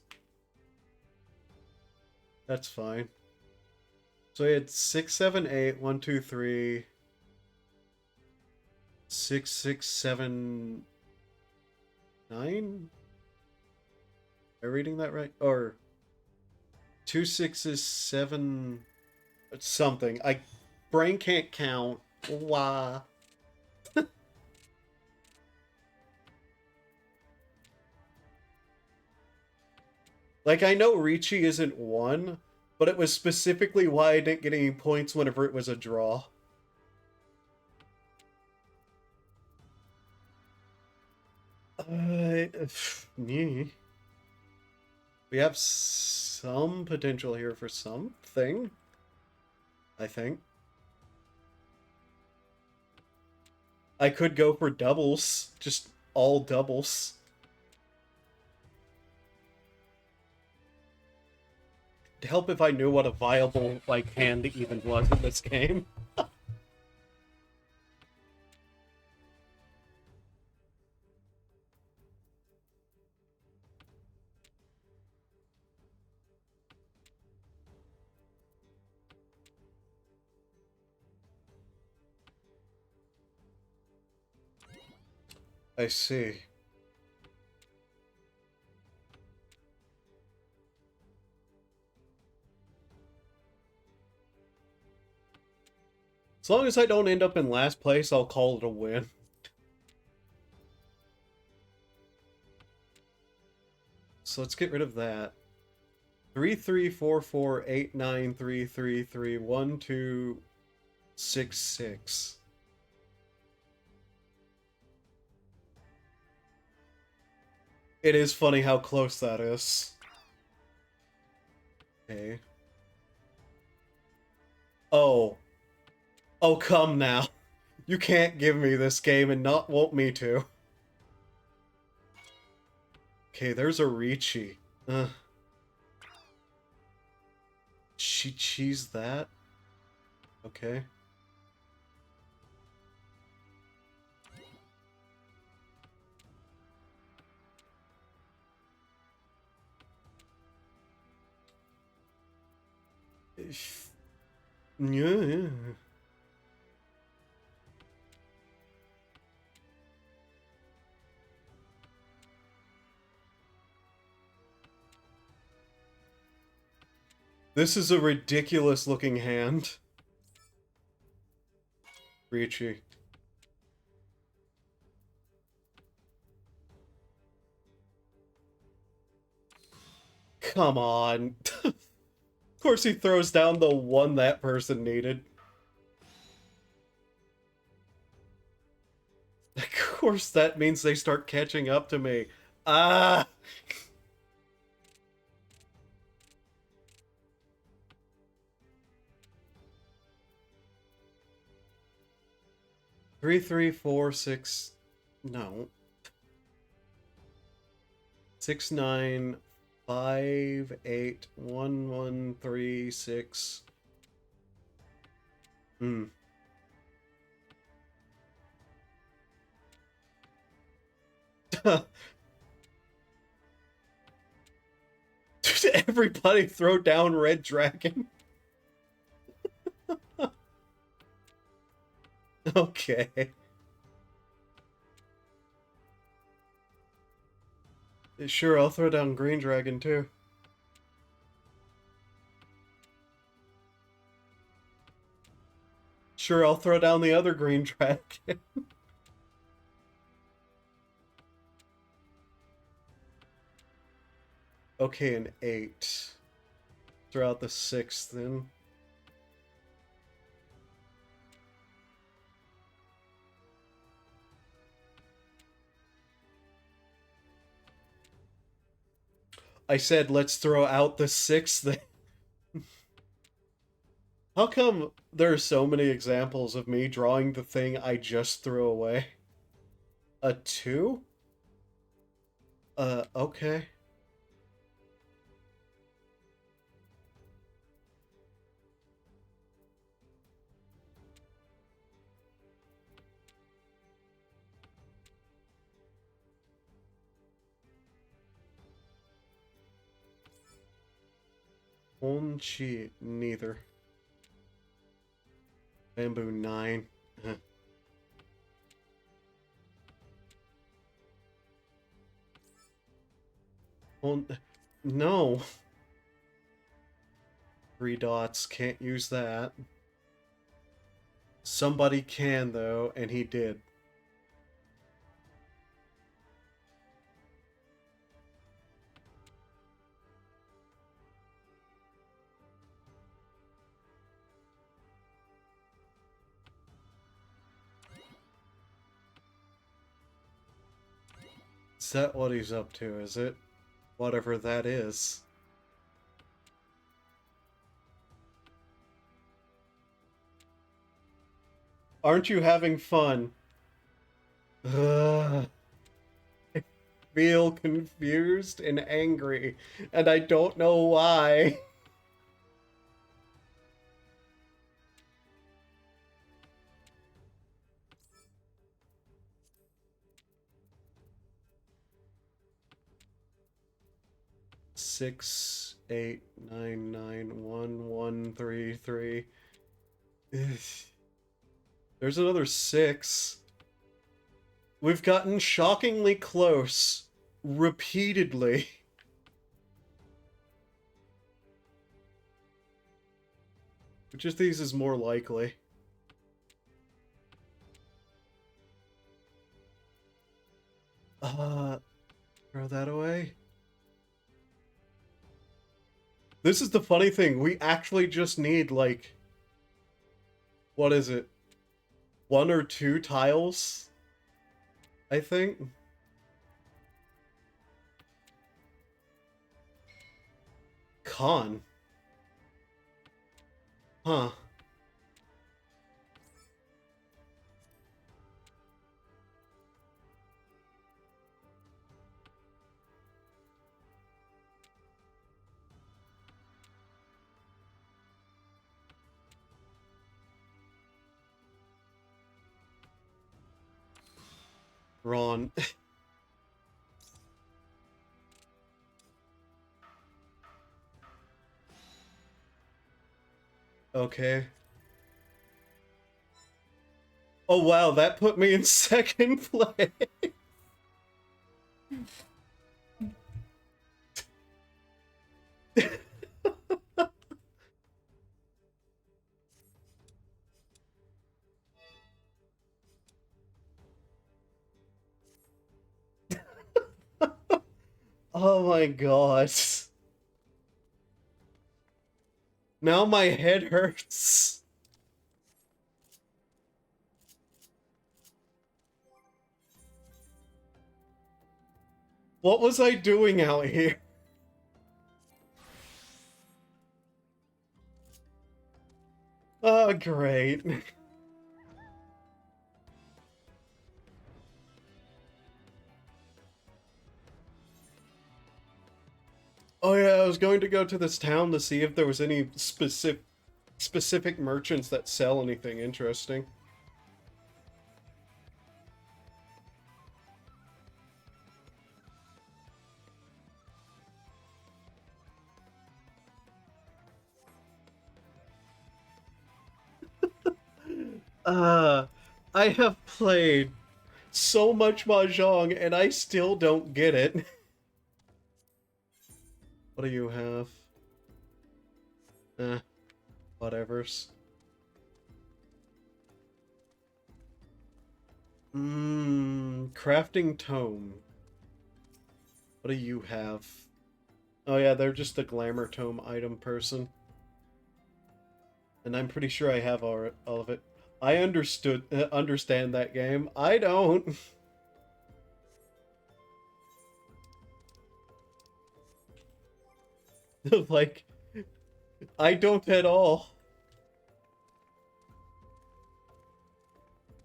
That's fine. So I had 6, 7, 8, 1, 2, 3, 6, 6, 7, 9? Am I reading that right? Or 2 6s, 7 something. Brain can't count. Wah. Like, I know Ricci isn't 1, but it was specifically why I didn't get any points whenever it was a draw. Me. We have some potential here for something, I think. I could go for doubles, just all doubles. It'd help if I knew what a viable, like, hand even was in this game. I see. As long as I don't end up in last place, I'll call it a win. So let's get rid of that. 3 3 4 4 8 9 3 3 3 1 2 6 6. It is funny how close that is. Okay. Oh. Oh, come now. You can't give me this game and not want me to. Okay, there's a Ricci. She cheesed that? Okay. Yeah. This is a ridiculous looking hand. Ricci. Come on. Of course he throws down the one that person needed. Of course that means they start catching up to me. Ah! 3 3 4 6. No. 6 9 5 8 1 1 3 6. Everybody throw down Red Dragon. Okay. Sure, I'll throw down Green Dragon too. Sure, I'll throw down the other Green Dragon. Okay, an 8. Throw out the 6 then. I said let's throw out the 6 then. How come there are so many examples of me drawing the thing I just threw away? A 2? Okay. Honchi, neither. Bamboo 9. No. 3 dots, can't use that. Somebody can though, and he did. Is that what he's up to, is it? Whatever that is. Aren't you having fun? Ugh. I feel confused and angry, and I don't know why. Six, 8, 9, 9, 1, 1, 3, 3. There's another 6. We've gotten shockingly close repeatedly. Which of these is more likely? Throw that away. This is the funny thing. We actually just need, like, what is it? 1 or 2 tiles, I think. Con. Huh. Ron. Okay. Oh wow, that put me in second place. Oh my god. Now my head hurts. What was I doing out here? Oh, great. Oh yeah, I was going to go to this town to see if there was any specific merchants that sell anything interesting. Uh, I have played so much Mahjong and I still don't get it. What do you have? Whatevers. Crafting tome. What do you have? Oh yeah, they're just a glamour tome item person. And I'm pretty sure I have all of it. I understand that game. I don't. Like, I don't at all.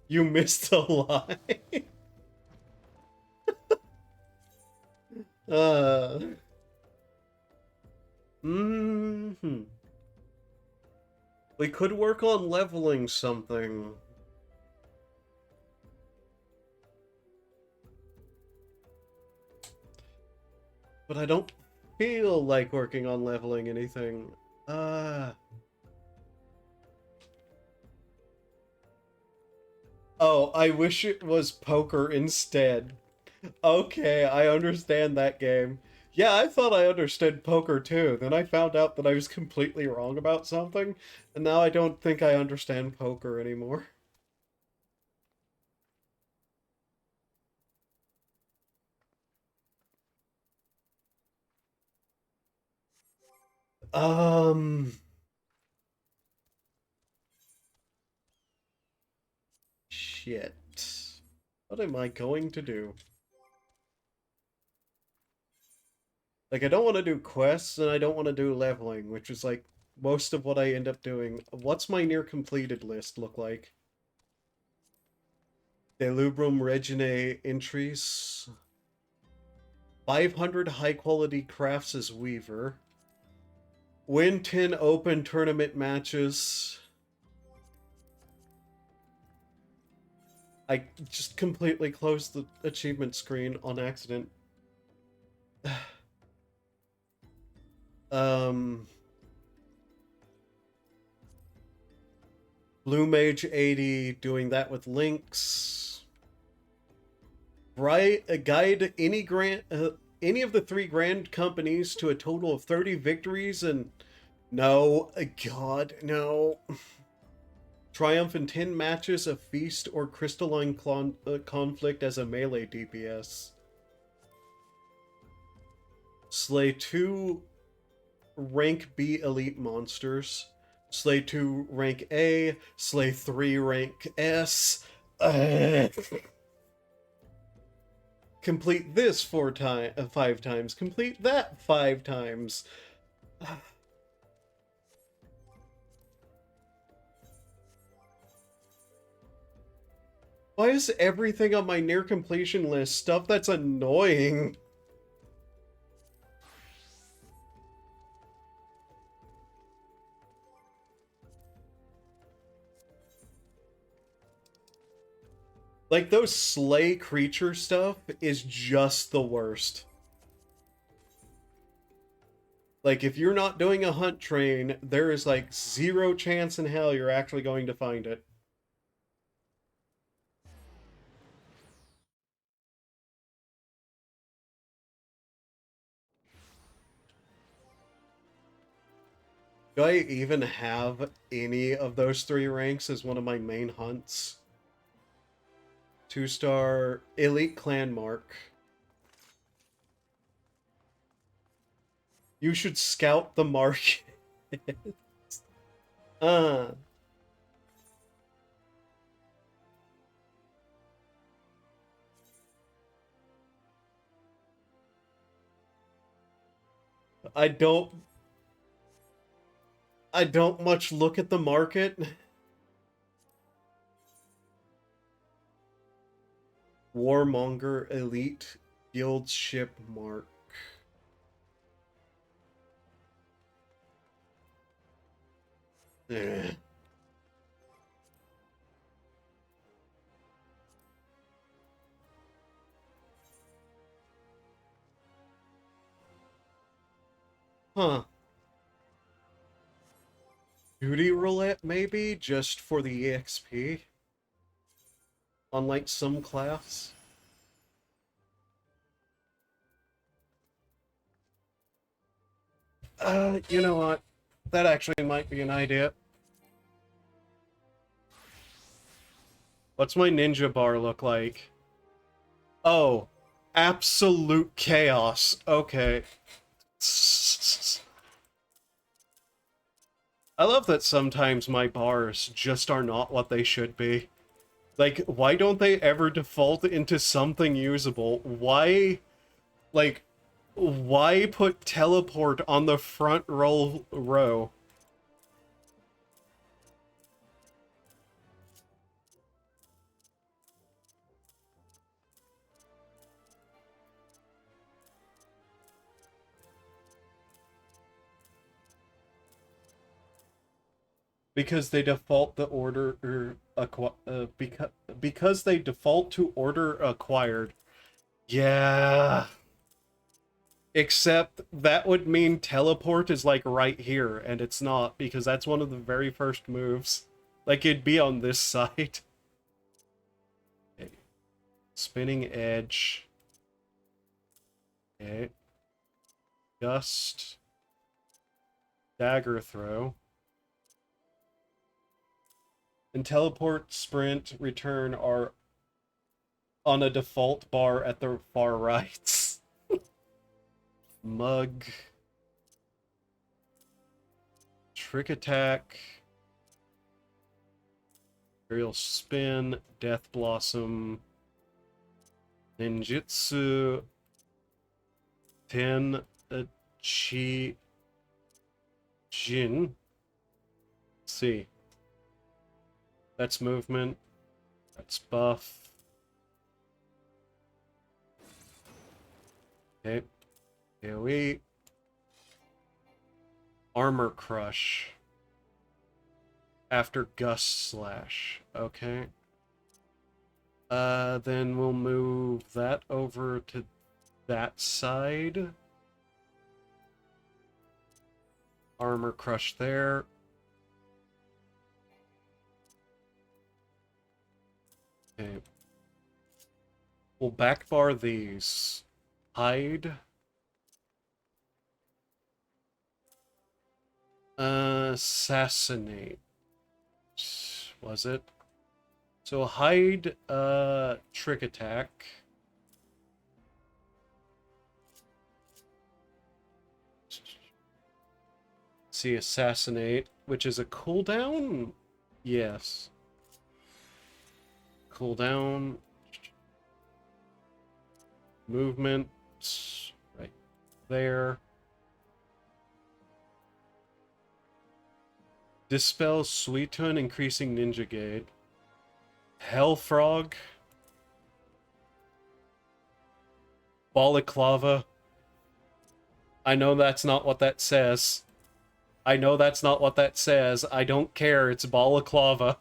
You missed a lie. uh. Hmm. We could work on leveling something. But I don't feel like working on leveling anything. Oh, I wish it was poker instead. Okay, I understand that game. Yeah, I thought I understood poker too. Then I found out that I was completely wrong about something, and now I don't think I understand poker anymore. Um... Shit. What am I going to do? Like, I don't want to do quests, and I don't want to do leveling, which is, like, most of what I end up doing. What's my near completed list look like? Delubrum Reginae entries. 500 high-quality crafts as Weaver. Win 10 open tournament matches. I just completely closed the achievement screen on accident. Blue Mage 80, doing that with links. Right, a guide any any of the 3 grand companies to a total of 30 victories and no, god, no. Triumph in 10 matches, a feast or crystalline conflict as a melee DPS. Slay 2 rank B elite monsters. Slay 2 rank A. Slay 3 rank S. Complete this 5 times. Complete that 5 times. Why is everything on my near completion list stuff that's annoying? Like, those slay creature stuff is just the worst. Like, if you're not doing a hunt train, there is, like, 0 chance in hell you're actually going to find it. Do I even have any of those 3 ranks as one of my main hunts? 2-star Elite Clan Mark. You should scout the market. I don't much look at the market. Warmonger Elite Guild Ship Mark. Eh. Huh. Duty roulette, maybe? Just for the EXP? on like some class. You know what? That actually might be an idea. What's my ninja bar look like? Oh, absolute chaos. Okay. I love that sometimes my bars just are not what they should be. Like, why don't they ever default into something usable? Like, why put teleport on the front row? Because they default the order because they default to order acquired. Yeah. Except that would mean teleport is like right here, and it's not, because that's one of the very first moves. Like, it'd be on this side. Okay. Spinning edge. Okay. Gust. Dagger throw. And teleport, sprint, return are on a default bar at the far right. Mug. Trick attack. Aerial spin. Death blossom. Ninjutsu. Ten. Chi. Jin. Let's see. That's movement. That's buff. Okay. AoE. Armor crush. After gust slash. Okay. Then we'll move that over to that side. Armor crush there. Okay. We'll backbar these. Hide. Assassinate. Was it? So hide, trick attack. See, assassinate, which is a cooldown? Yes. Cooldown. Movement. Right there. Dispel Suitun, increasing Ninja Gate. Hellfrog. Balaclava. I know that's not what that says. I know that's not what that says. I don't care. It's balaclava.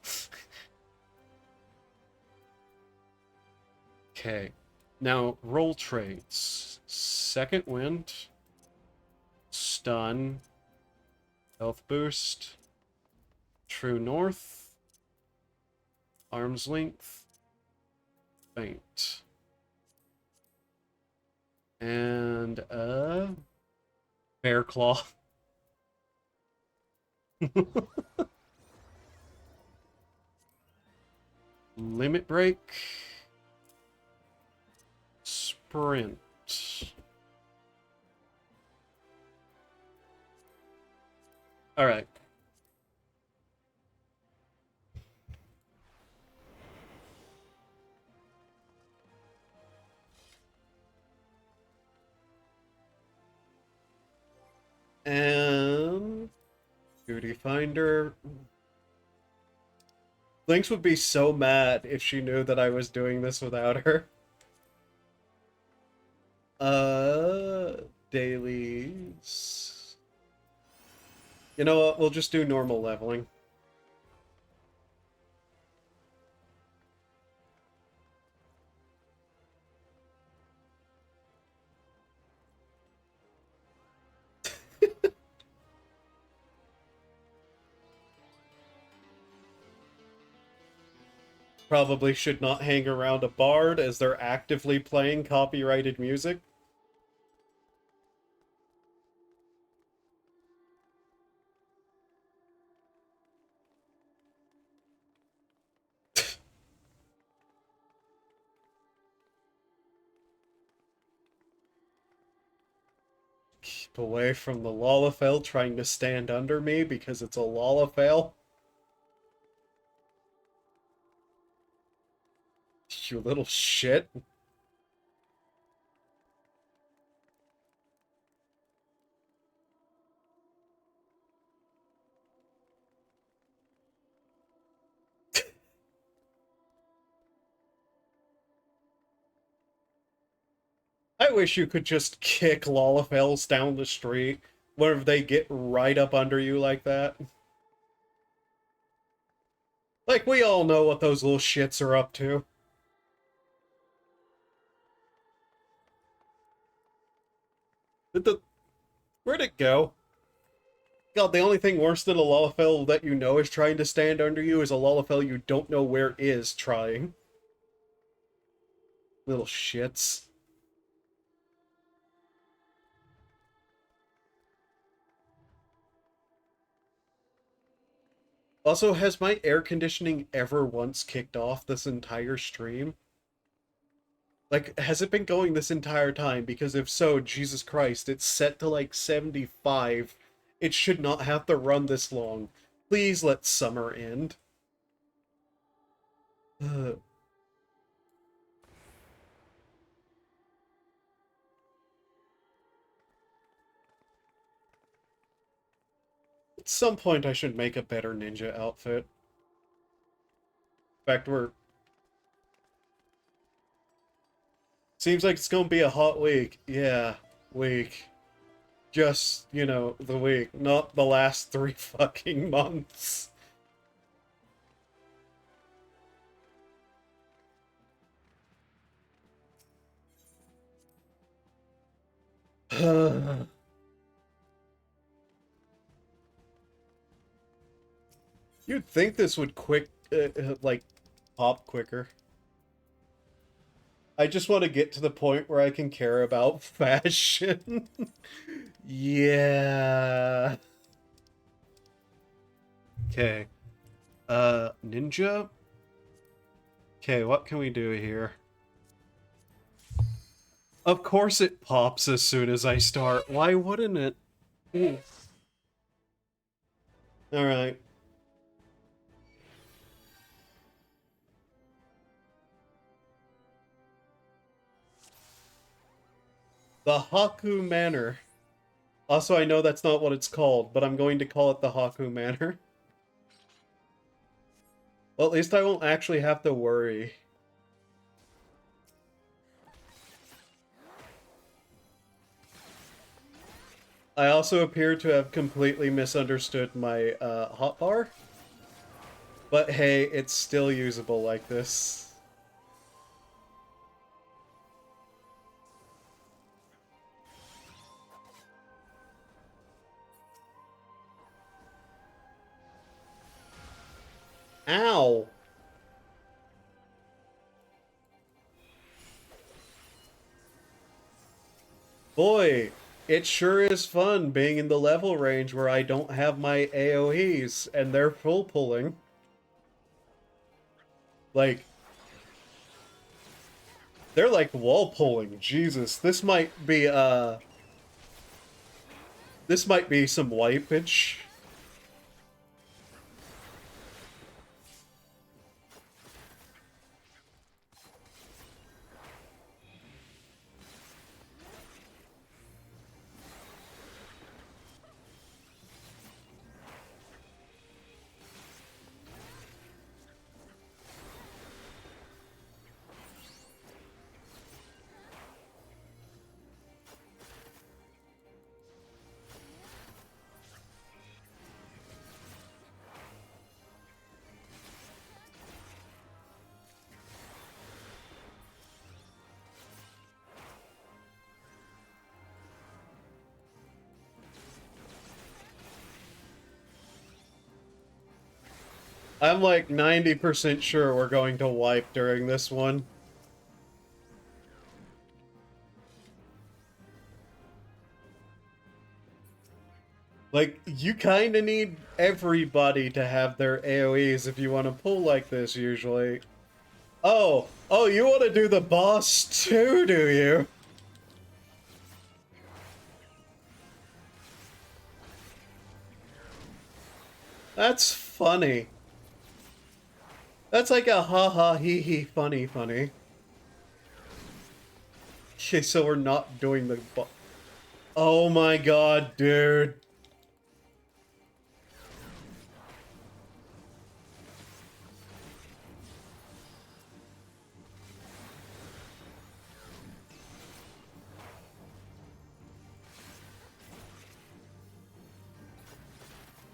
Okay. Now, roll traits. Second wind. Stun. Health boost. True north. Arm's length. Faint. And, bear claw. Limit break. Sprint. All right. And Duty Finder. Lynx would be so mad if she knew that I was doing this without her. Dailies. You know what? We'll just do normal leveling. Probably should not hang around a bard as they're actively playing copyrighted music. Keep away from the Lalafell trying to stand under me because it's a Lalafell. You little shit. I wish you could just kick Lalafells down the street whenever they get right up under you like that. Like, we all know what those little shits are up to. Where'd it go? God, the only thing worse than a Lalafell that you know is trying to stand under you is a Lalafell you don't know where is trying. Little shits. Also, has my air conditioning ever once kicked off this entire stream? Like, has it been going this entire time? Because if so, Jesus Christ, it's set to like 75. It should not have to run this long. Please let summer end. Ugh. At some point I should make a better ninja outfit. In fact, seems like it's gonna be a hot week. Yeah, week. Just, you know, the week, not the last 3 fucking months. You'd think this would like, pop quicker. I just want to get to the point where I can care about fashion. Yeah. Okay. Ninja? Okay, what can we do here? Of course it pops as soon as I start. Why wouldn't it? Alright. The Haku Manor. Also, I know that's not what it's called, but I'm going to call it the Haku Manor. Well, at least I won't actually have to worry. I also appear to have completely misunderstood my hotbar. But hey, it's still usable like this. Ow! Boy, it sure is fun being in the level range where I don't have my AoEs and they're full pulling. Like, they're like wall pulling. Jesus, this might be some wipeage. I'm like 90% sure we're going to wipe during this one. Like, you kind of need everybody to have their AoEs if you want to pull like this, usually. Oh, you want to do the boss too, do you? That's funny. That's like a ha-ha, hee-hee, funny. Okay, so we're not doing the boss. Oh my god, dude.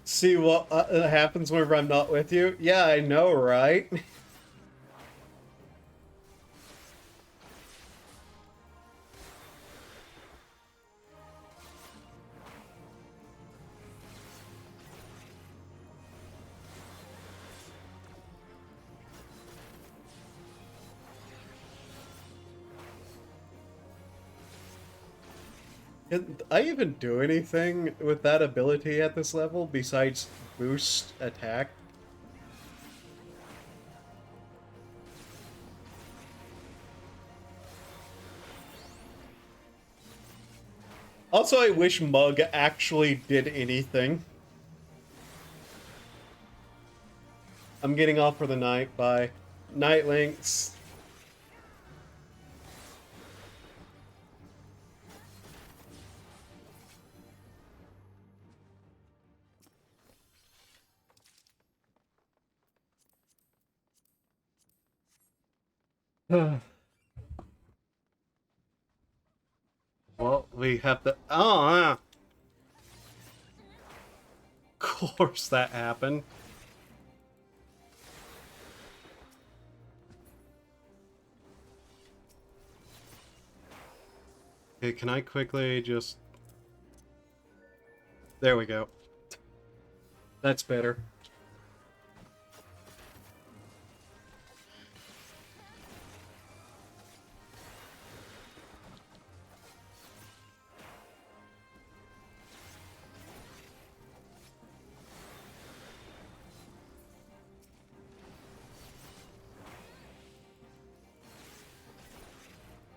See what happens whenever I'm not with you? Yeah, I know, right? Can I even do anything with that ability at this level besides boost attack? Also, I wish Mug actually did anything. I'm getting off for the night. Bye. Night links. Well, we have to. Oh, of course that happened. Okay, can I quickly just... There we go. That's better.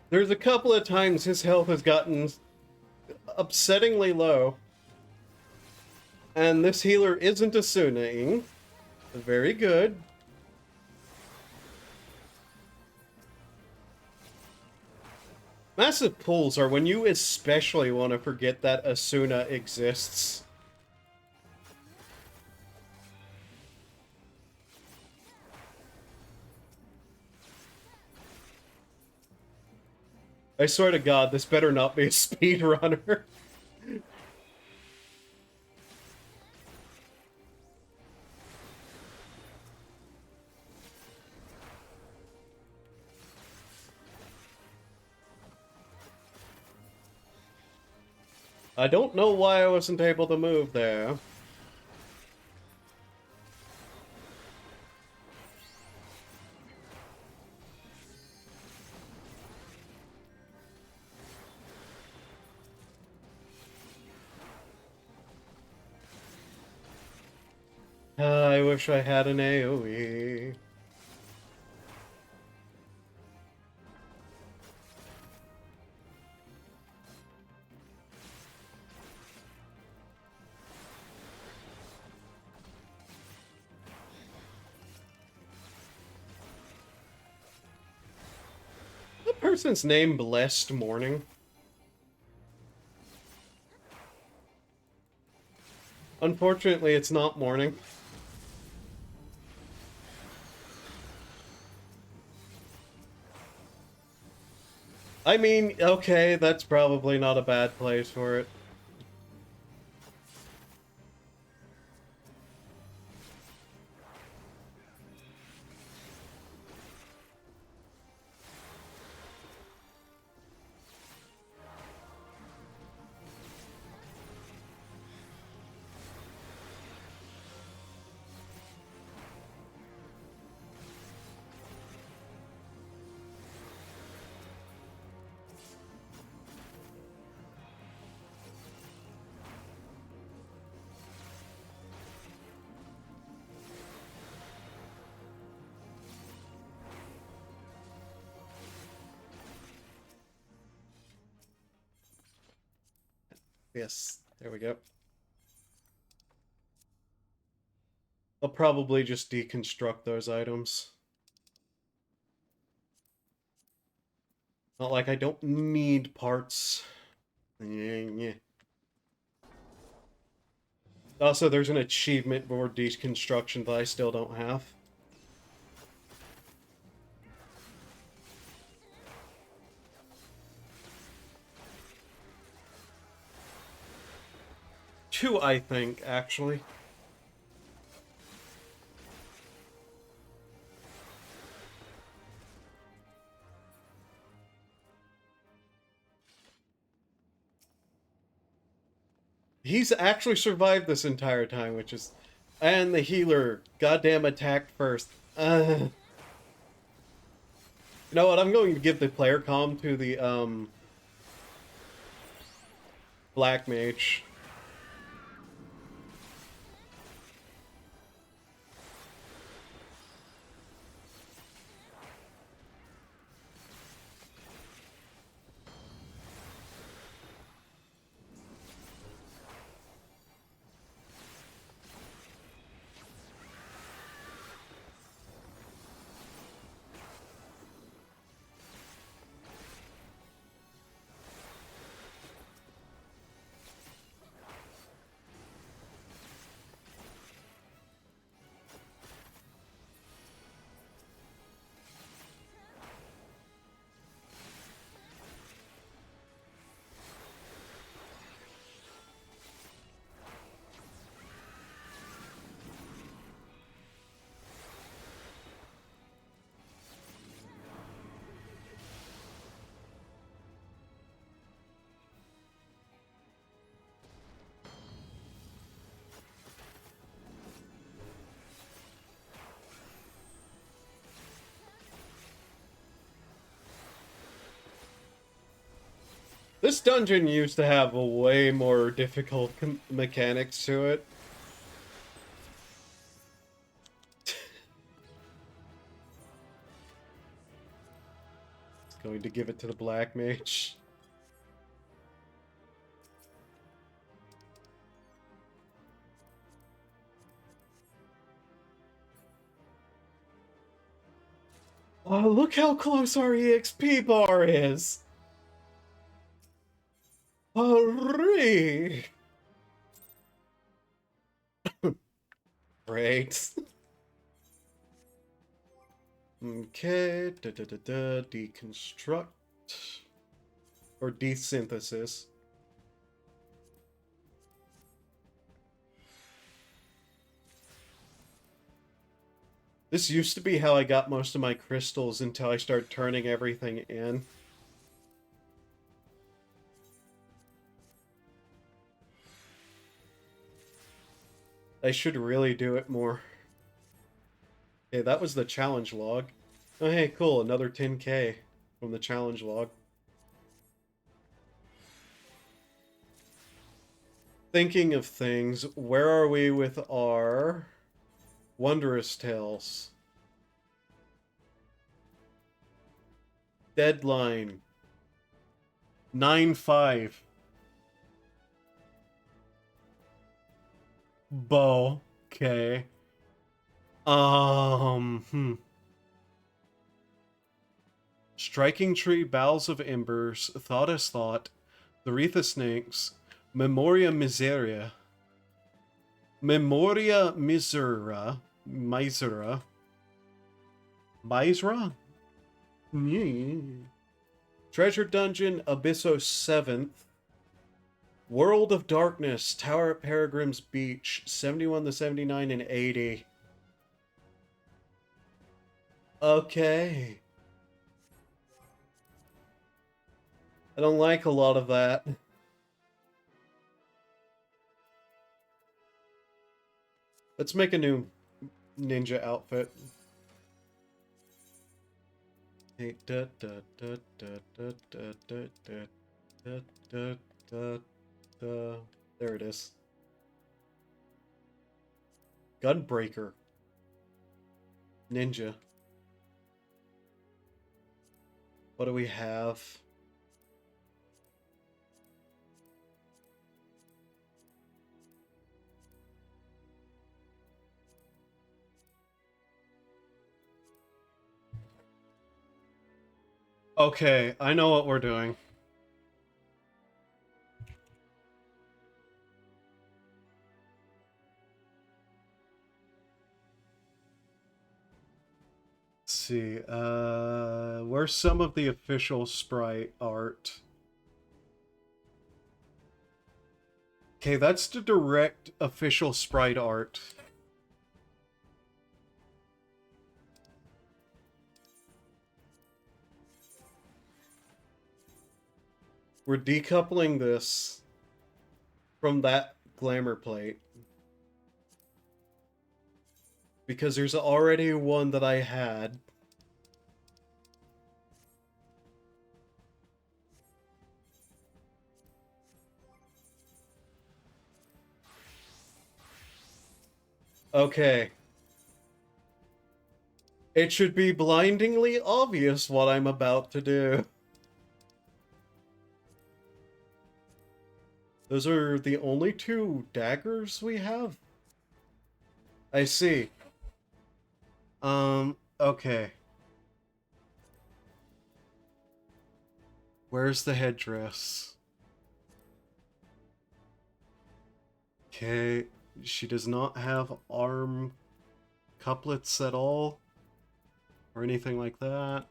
There's a couple of times his health has gotten upsettingly low. And this healer isn't Asuna-ing. Very good. Massive pulls are when you especially want to forget that Asuna exists. I swear to God, this better not be a speedrunner. I don't know why I wasn't able to move there. I wish I had an AoE. The person's name Blessed Morning. Unfortunately, it's not morning. I mean, okay, that's probably not a bad place for it. Yes, there we go. I'll probably just deconstruct those items. Not like I don't need parts. Yeah. Also, there's an achievement for deconstruction that I still don't have. Two, I think, actually. He's actually survived this entire time, which is... And the healer goddamn attacked first. You know what, I'm going to give the player comm to the, Black Mage. This dungeon used to have a way more difficult mechanics to it. It's going to give it to the Black Mage. Oh, look how close our EXP bar is! Hurry! Great. Okay, deconstruct. Or desynthesis. This used to be how I got most of my crystals until I started turning everything in. I should really do it more. Okay, that was the challenge log. Oh, hey, cool, another 10k from the challenge log. Thinking of things, where are we with our Wondrous Tales? Deadline 9/5. Bow. Okay. Striking Tree, Bowels of Embers, Thought is Thought, The Wreath of Snakes, Memoria Miseria, Memoria Misera, Misera, Misera? Treasure Dungeon, Abyssos 7th, World of Darkness, Tower at Peregrine's Beach, 71 to 79 and 80. Okay. I don't like a lot of that. Let's make a new ninja outfit. Hey, da da da da da da da da da da da. There it is. Gunbreaker. Ninja. What do we have? Okay, I know what we're doing. Let's see, where's some of the official sprite art? Okay, that's the direct official sprite art. We're decoupling this from that glamour plate. Because there's already one that I had. Okay. It should be blindingly obvious what I'm about to do. Those are the only two daggers we have? I see. Okay. Where's the headdress? Okay, she does not have arm couplets at all. Or anything like that.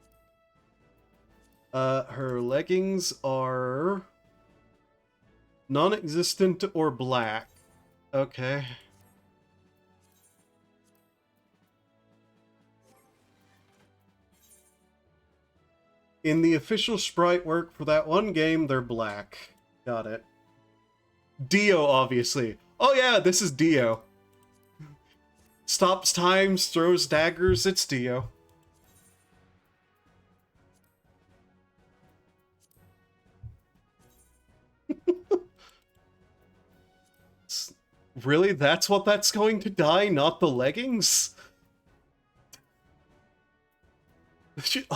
Her leggings are non-existent or black. Okay. In the official sprite work for that one game, they're black. Got it. Dio, obviously. Oh yeah, this is Dio. Stops times, throws daggers, it's Dio. Really? That's what that's going to die, not the leggings?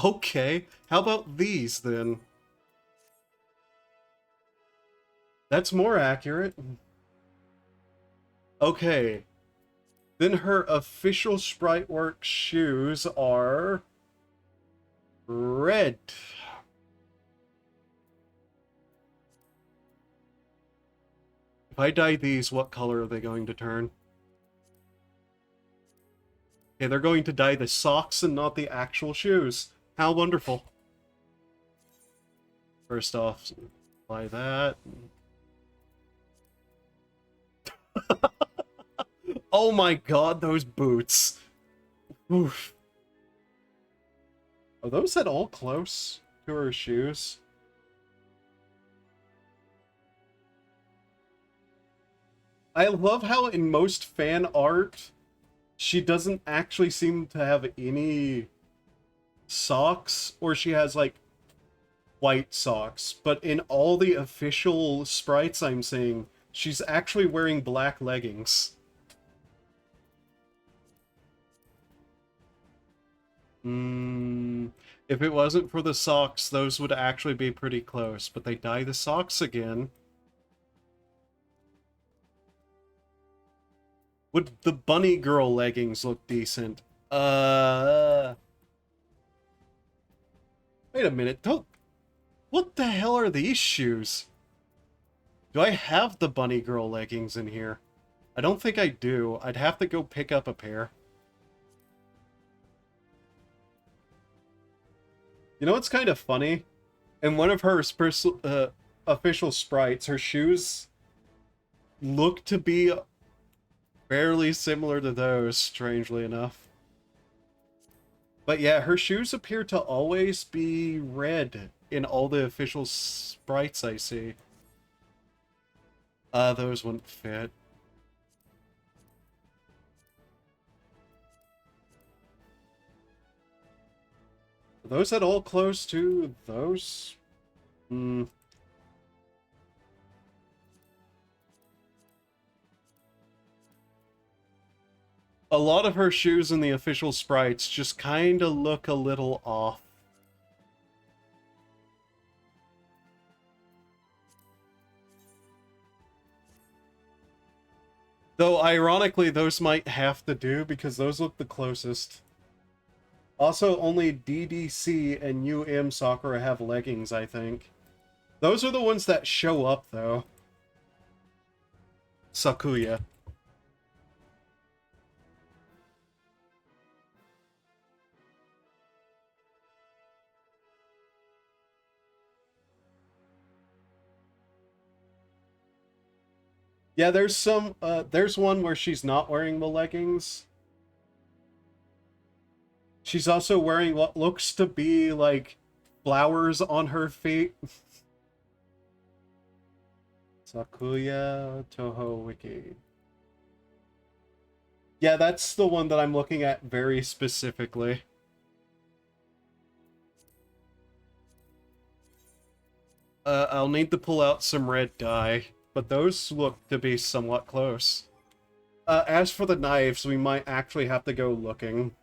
Okay, how about these then? That's more accurate. Okay. Then her official sprite work shoes are red. If I dye these, what color are they going to turn? Okay, they're going to dye the socks and not the actual shoes. How wonderful. First off, apply that. Oh my god, those boots. Oof. Are those at all close to her shoes? I love how in most fan art, she doesn't actually seem to have any socks, or she has like white socks, but in all the official sprites I'm seeing, she's actually wearing black leggings. If it wasn't for the socks, those would actually be pretty close, but they dye the socks again. Would the bunny girl leggings look decent? Wait a minute, don't... What the hell are these shoes? Do I have the bunny girl leggings in here? I don't think I do. I'd have to go pick up a pair. You know what's kind of funny? In one of her official sprites, her shoes look to be fairly similar to those, strangely enough. But yeah, her shoes appear to always be red in all the official sprites I see. Those wouldn't fit. Are those at all close to those? A lot of her shoes in the official sprites just kind of look a little off. Though, ironically, those might have to do because those look the closest. Also, only DDC and UM Sakura have leggings, I think. Those are the ones that show up, though. Sakuya. Yeah, there's one where she's not wearing the leggings. She's also wearing what looks to be, like, flowers on her feet. Sakuya Toho Wiki. Yeah, that's the one that I'm looking at very specifically. I'll need to pull out some red dye, but those look to be somewhat close. As for the knives, we might actually have to go looking.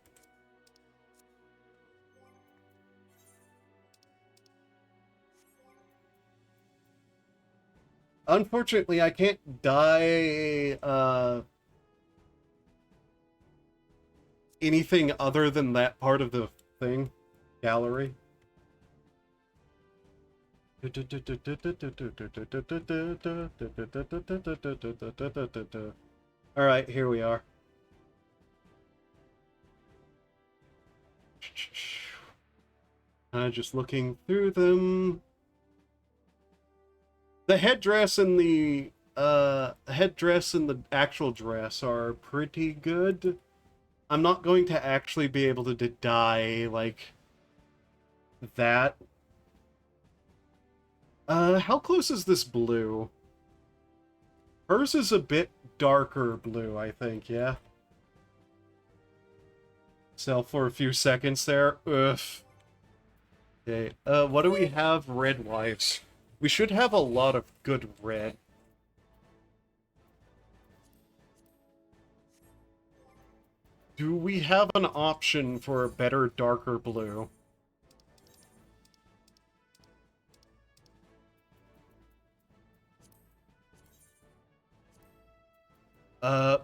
Unfortunately, I can't dye, anything other than that part of the thing. Gallery. Alright, here we are. Just looking through them. The headdress and the actual dress are pretty good. I'm not going to actually be able to dye, like, that. How close is this blue? Hers is a bit darker blue, I think, yeah? Sell for a few seconds there. Ugh. Okay, what do we have red-wise? We should have a lot of good red. Do we have an option for a better, darker blue?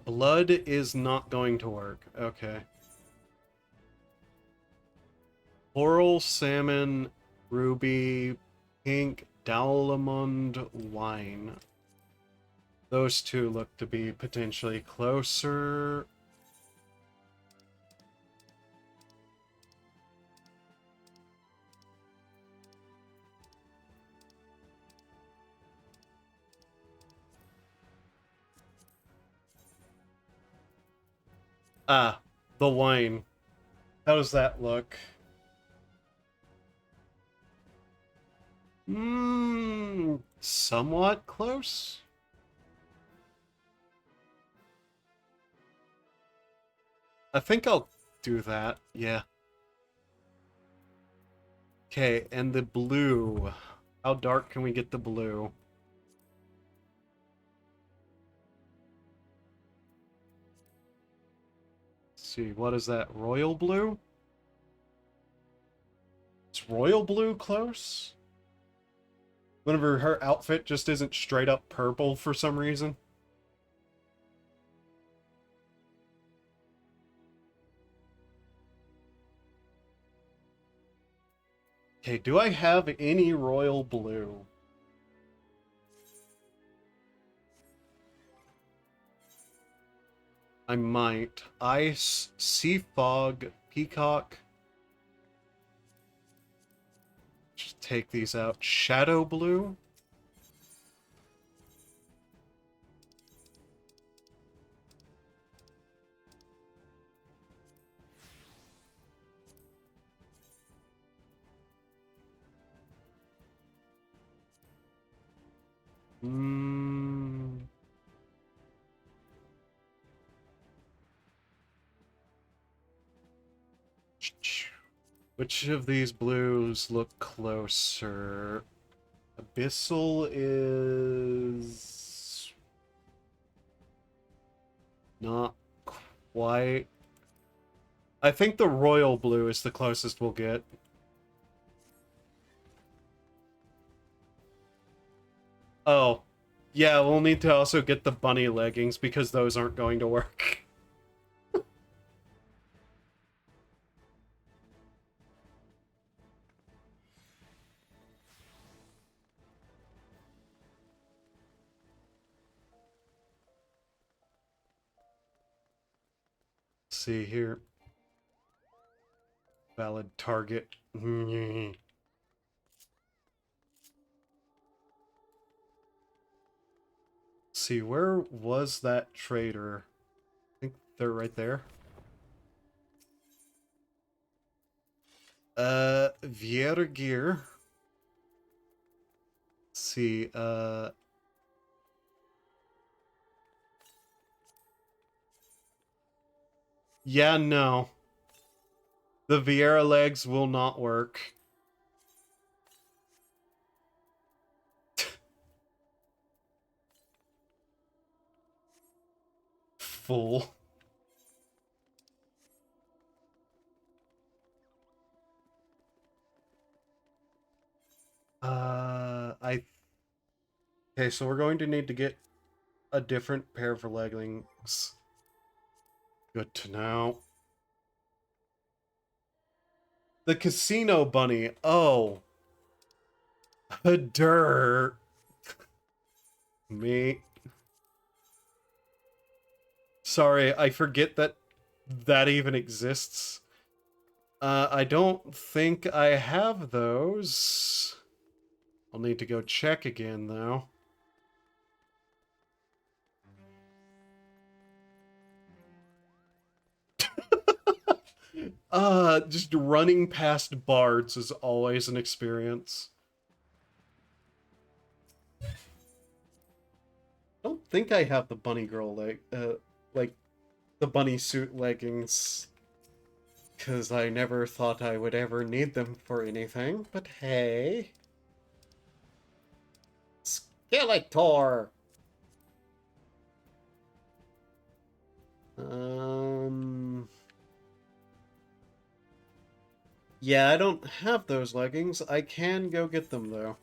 Blood is not going to work. Okay. Coral, salmon, ruby, pink, Dowlamond, wine. Those two look to be potentially closer. Ah, the wine. How does that look? Somewhat close? I think I'll do that, yeah. Okay, and the blue. How dark can we get the blue? Let's see, what is that? Royal blue? Is royal blue close? Whenever her outfit just isn't straight up purple for some reason. Okay, do I have any royal blue? I might. Ice, sea fog, peacock. Just take these out. Shadow blue. Which of these blues look closer? Abyssal is not quite. I think the royal blue is the closest we'll get. Oh, yeah, we'll need to also get the bunny leggings because those aren't going to work. see here. Valid target. See, where was that trader? I think they're right there. Vieira Gear. Let's see, yeah, no. The Vieira legs will not work. Fool. I... Okay, so we're going to need to get a different pair of leggings. Good to know. The casino bunny. Oh. Dirt. Me. Sorry, I forget that that even exists. I don't think I have those. I'll need to go check again, though. Just running past bards is always an experience. I don't think I have the bunny girl like the bunny suit leggings. Because I never thought I would ever need them for anything, but hey. Skeletor! Yeah, I don't have those leggings. I can go get them, though.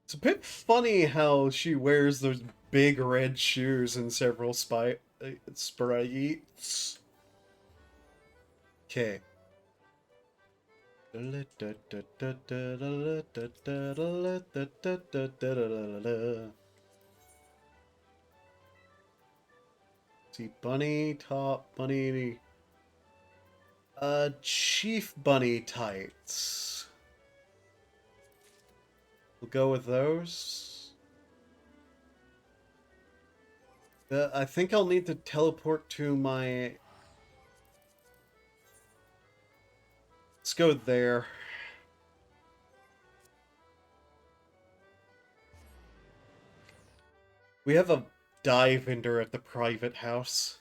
It's a bit funny how she wears those big red shoes in several sprites. Okay. See, bunny top, bunny... chief bunny tights. We'll go with those. I think I'll need to teleport to my... Let's go there. We have a dye vendor at the private house.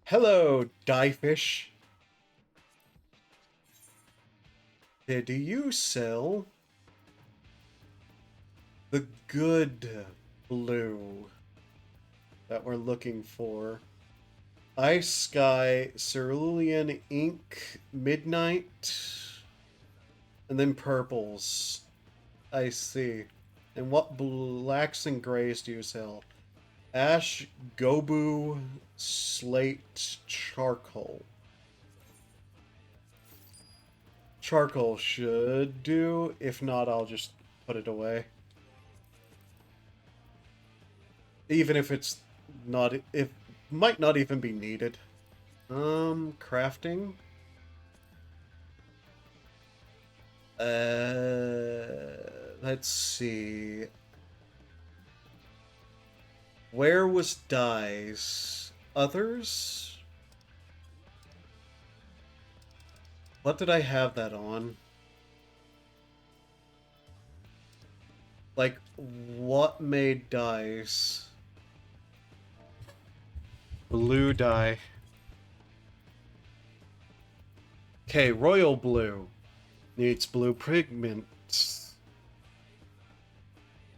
Hello, dyefish. Do you sell the good blue that we're looking for? Ice Sky, Cerulean Ink, Midnight, and then purples. I see. And what blacks and grays do you sell? Ash, Gobu, Slate, Charcoal. Charcoal should do. If not, I'll just put it away. Even if it's not... It might not even be needed. Crafting. Let's see. Where was dyes? Others? What did I have that on? Like, what made dyes? Blue dye. Okay, royal blue. Needs blue pigments.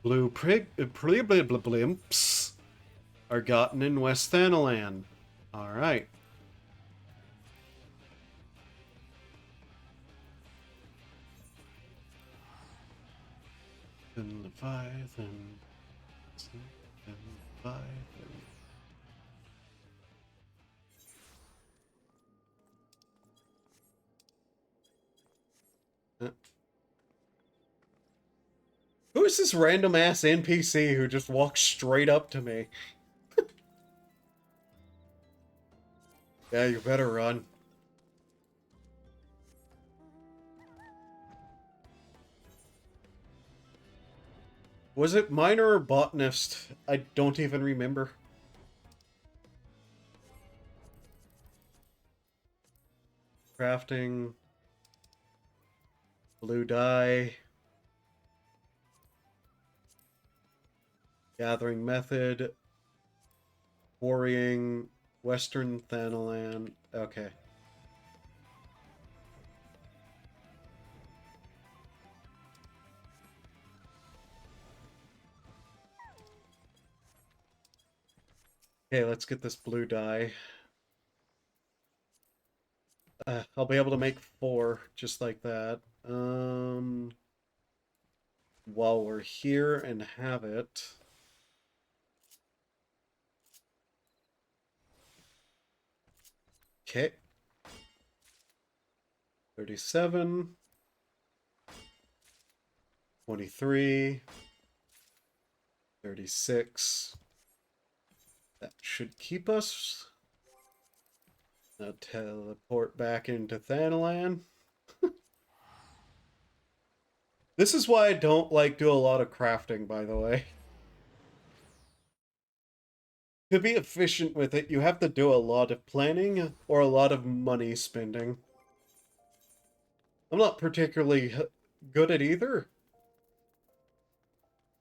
Blue blimps are gotten in West Thanalan. Alright. and Leviathan. And Leviathan. Who is this random ass NPC who just walks straight up to me? Yeah, you better run. Was it miner or botanist? I don't even remember. Crafting. Blue dye. Gathering method. Quarrying. Western Thanalan. Okay. Okay, let's get this blue dye. I'll be able to make 4 just like that. While we're here and have it. Okay. 37. 23. 36. That should keep us. Now teleport back into Thanalan. This is why I don't do a lot of crafting, by the way. To be efficient with it, you have to do a lot of planning or a lot of money spending. I'm not particularly good at either.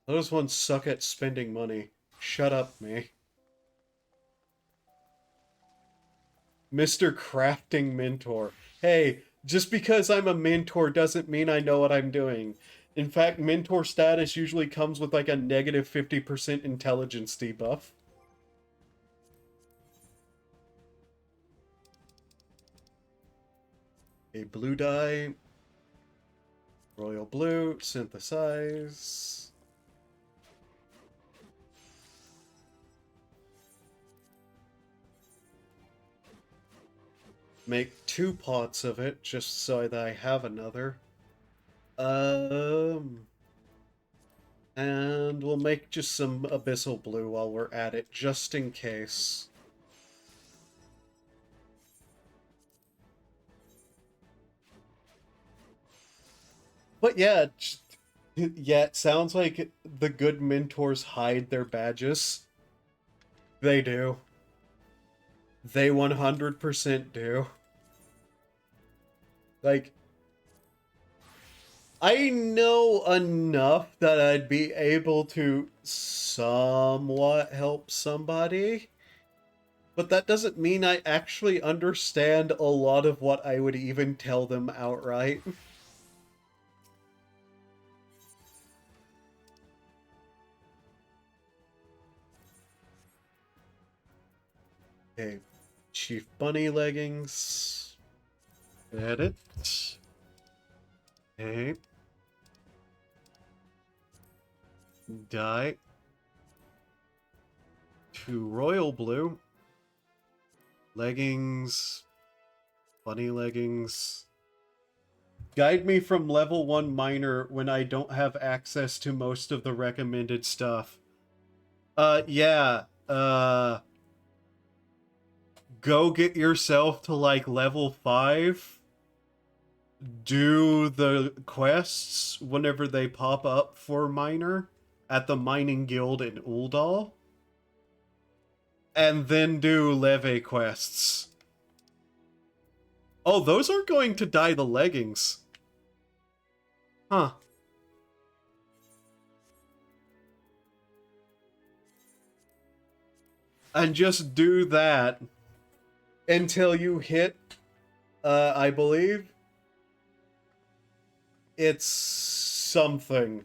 Those ones suck at spending money. Shut up, me. Mr. Crafting Mentor. Hey, just because I'm a mentor doesn't mean I know what I'm doing. In fact, mentor status usually comes with like a negative 50% intelligence debuff. A blue dye. Royal blue. Synthesize. Make 2 pots of it, just so that I have another. And we'll make just some abyssal blue while we're at it, just in case. But yeah, yeah, it sounds like the good mentors hide their badges. They do. They 100% do. Like, I know enough that I'd be able to somewhat help somebody, but that doesn't mean I actually understand a lot of what I would even tell them outright. Okay, Chief Bunny leggings. Edit. Okay. Dye. To royal blue. Leggings. Bunny leggings. Guide me from level 1 miner when I don't have access to most of the recommended stuff. Yeah. Go get yourself to like level 5. Do the quests whenever they pop up for miner at the mining guild in Uldal. And then do leve quests. Oh, those are going to dye the leggings. Huh. And just do that until you hit, I believe, it's something.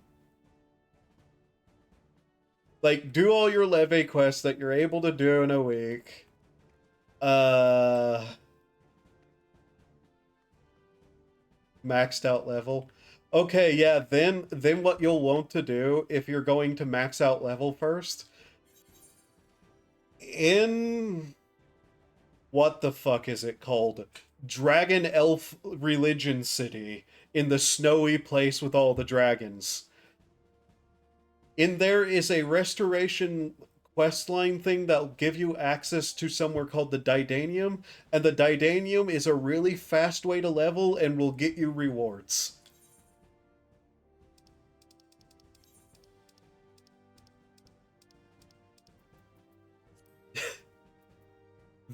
Like, do all your leve quests that you're able to do in a week. Maxed out level. Okay, yeah, then what you'll want to do if you're going to max out level first, in what the fuck is it called? Dragon Elf Religion City, in the snowy place with all the dragons. In there is a restoration questline thing that'll give you access to somewhere called the Didanium, and the Didanium is a really fast way to level and will get you rewards.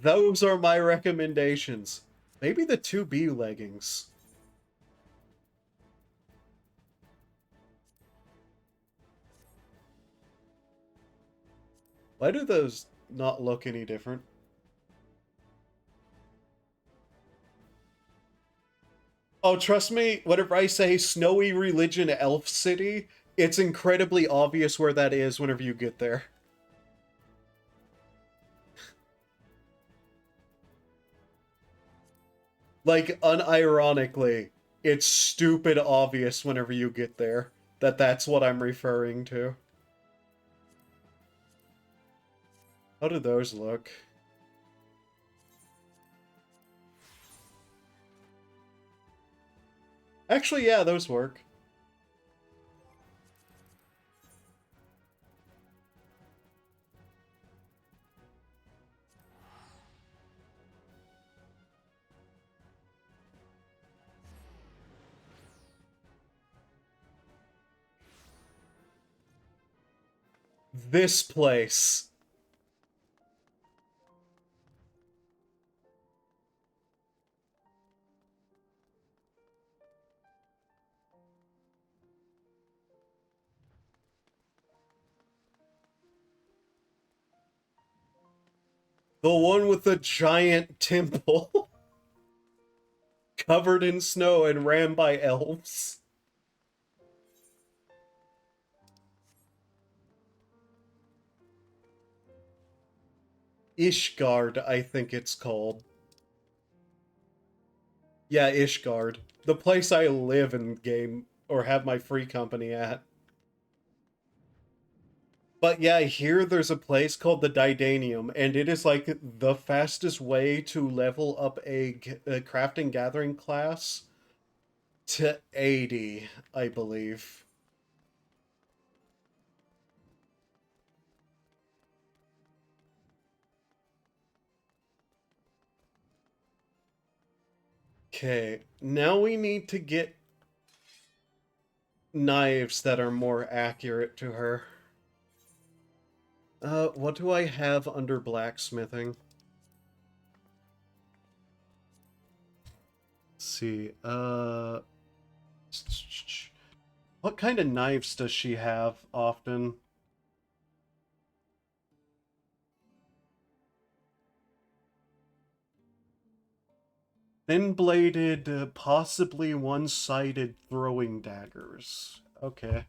Those are my recommendations. Maybe the 2B leggings. Why do those not look any different? Oh, trust me, whenever I say Snowy Religion Elf City, it's incredibly obvious where that is whenever you get there. Like, unironically, it's stupid obvious whenever you get there that that's what I'm referring to. How do those look? Actually, yeah, those work. This place. The one with the giant temple covered in snow and ran by elves. Ishgard, I think it's called. Yeah, Ishgard. The place I live in game, or have my free company at. But yeah, here there's a place called the Didanium, and it is like the fastest way to level up a crafting gathering class to 80, I believe. Okay, now we need to get knives that are more accurate to her. What do I have under blacksmithing? Let's see, what kind of knives does she have often? Thin-bladed, possibly one-sided throwing daggers. Okay.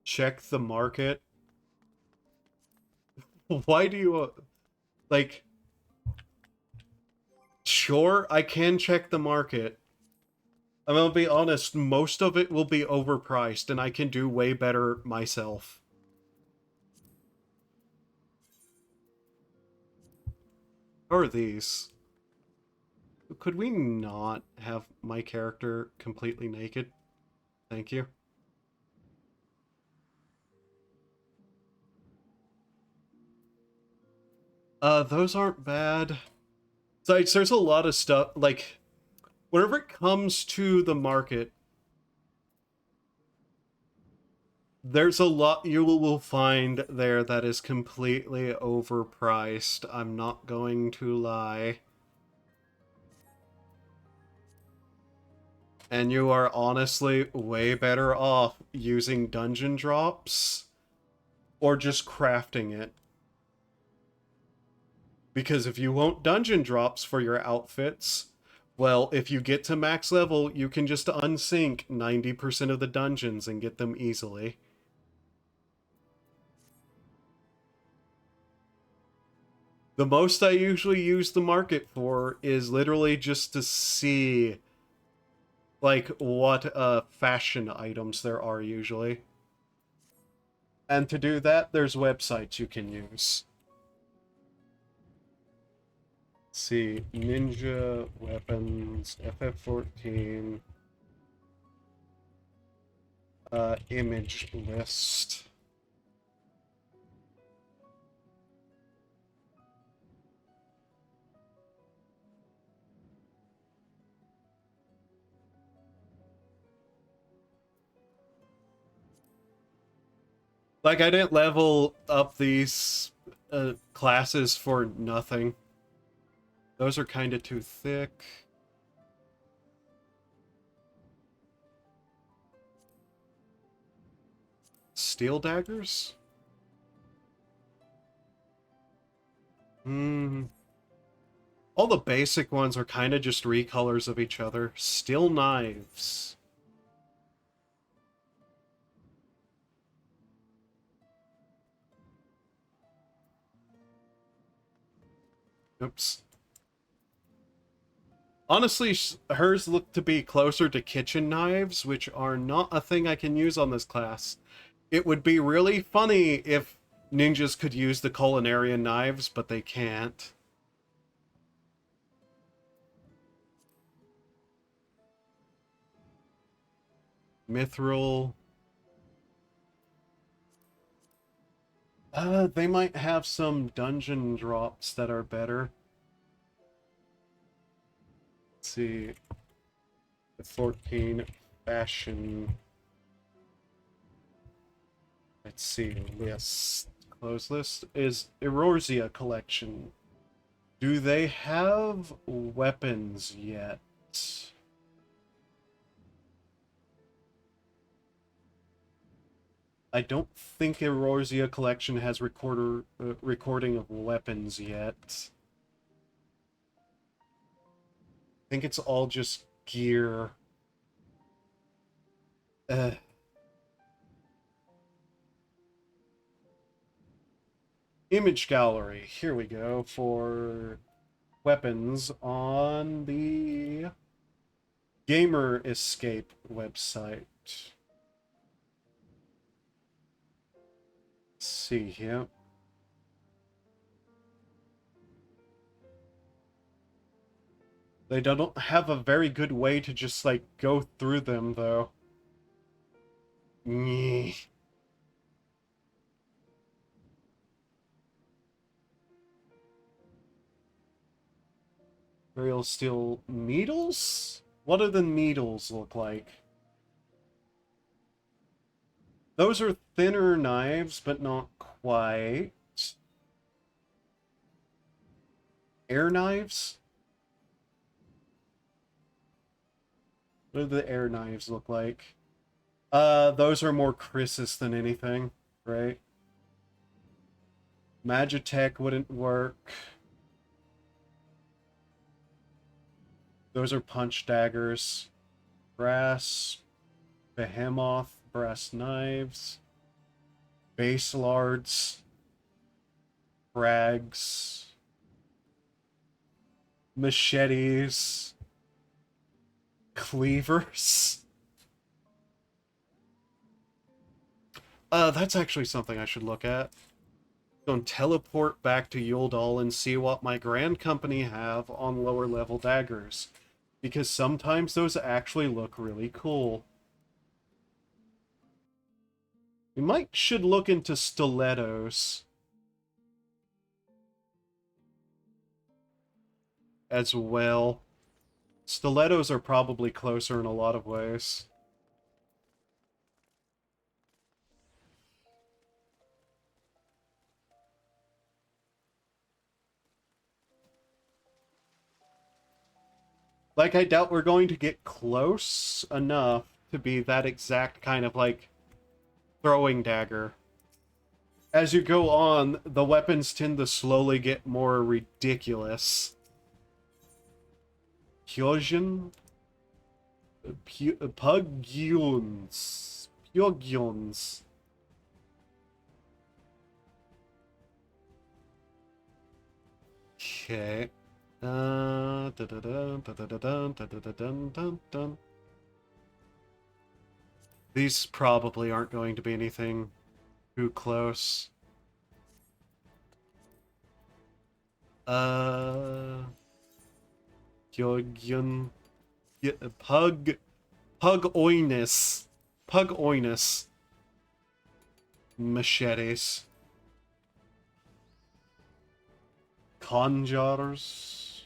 Check the market. Why do you, like... Sure, I can check the market. I'm gonna be honest, most of it will be overpriced, and I can do way better myself. How are these? Could we not have my character completely naked? Thank you. Those aren't bad. So there's a lot of stuff, like, whenever it comes to the market, there's a lot you will find there that is completely overpriced. I'm not going to lie. And you are honestly way better off using dungeon drops or just crafting it. Because if you want dungeon drops for your outfits, well, if you get to max level, you can just unsync 90% of the dungeons and get them easily. The most I usually use the market for is literally just to see, like, what fashion items there are usually. And to do that, there's websites you can use. Let's see, ninja weapons, FF14, image list. Like, I didn't level up these classes for nothing. Those are kind of too thick. Steel daggers? Hmm. All the basic ones are kind of just recolors of each other. Steel knives. Oops. Honestly, hers look to be closer to kitchen knives, which are not a thing I can use on this class. It would be really funny if ninjas could use the culinarian knives, but they can't. Mithril. They might have some dungeon drops that are better. Let's see. The 14 fashion. Let's see. List. Close list is Erosia collection. Do they have weapons yet? I don't think Erosia collection has recording of weapons yet. I think it's all just gear. Image gallery. Here we go for weapons on the Gamer Escape website. Let's see here. They don't have a very good way to just, like, go through them, though. Nyeh. Imperial steel needles? What do the needles look like? Those are thinner knives, but not quite. Air knives? What do the air knives look like? Those are more Chrysis than anything, right? Magitech wouldn't work. Those are punch daggers. Brass, behemoth, brass knives. Base lards. Frags. Machetes. Cleavers. That's actually something I should look at. Go and teleport back to Yuldal and see what my Grand Company have on lower level daggers. Because sometimes those actually look really cool. We should look into stilettos as well. Stilettos are probably closer in a lot of ways. Like, I doubt we're going to get close enough to be that exact kind of, like, throwing dagger. As you go on, the weapons tend to slowly get more ridiculous. Pyojin? Pugyuns. Pyogyuns. Okay. Da-da-dun, da-da-dun, da-da-dun, dun, dun. These probably aren't going to be anything too close. Gyeogyun, Pug Oinus. Pug Oinus. Machetes. Conjars.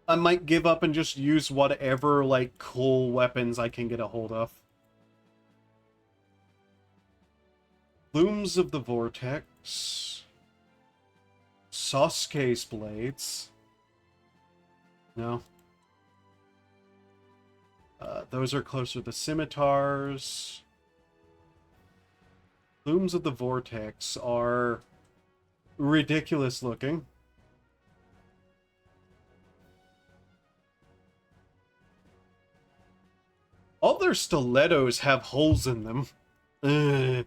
I might give up and just use whatever, like, cool weapons I can get a hold of. Looms of the Vortex. Sasuke's Blades. No. Those are closer to scimitars. Looms of the Vortex are ridiculous looking. All their stilettos have holes in them. Ugh.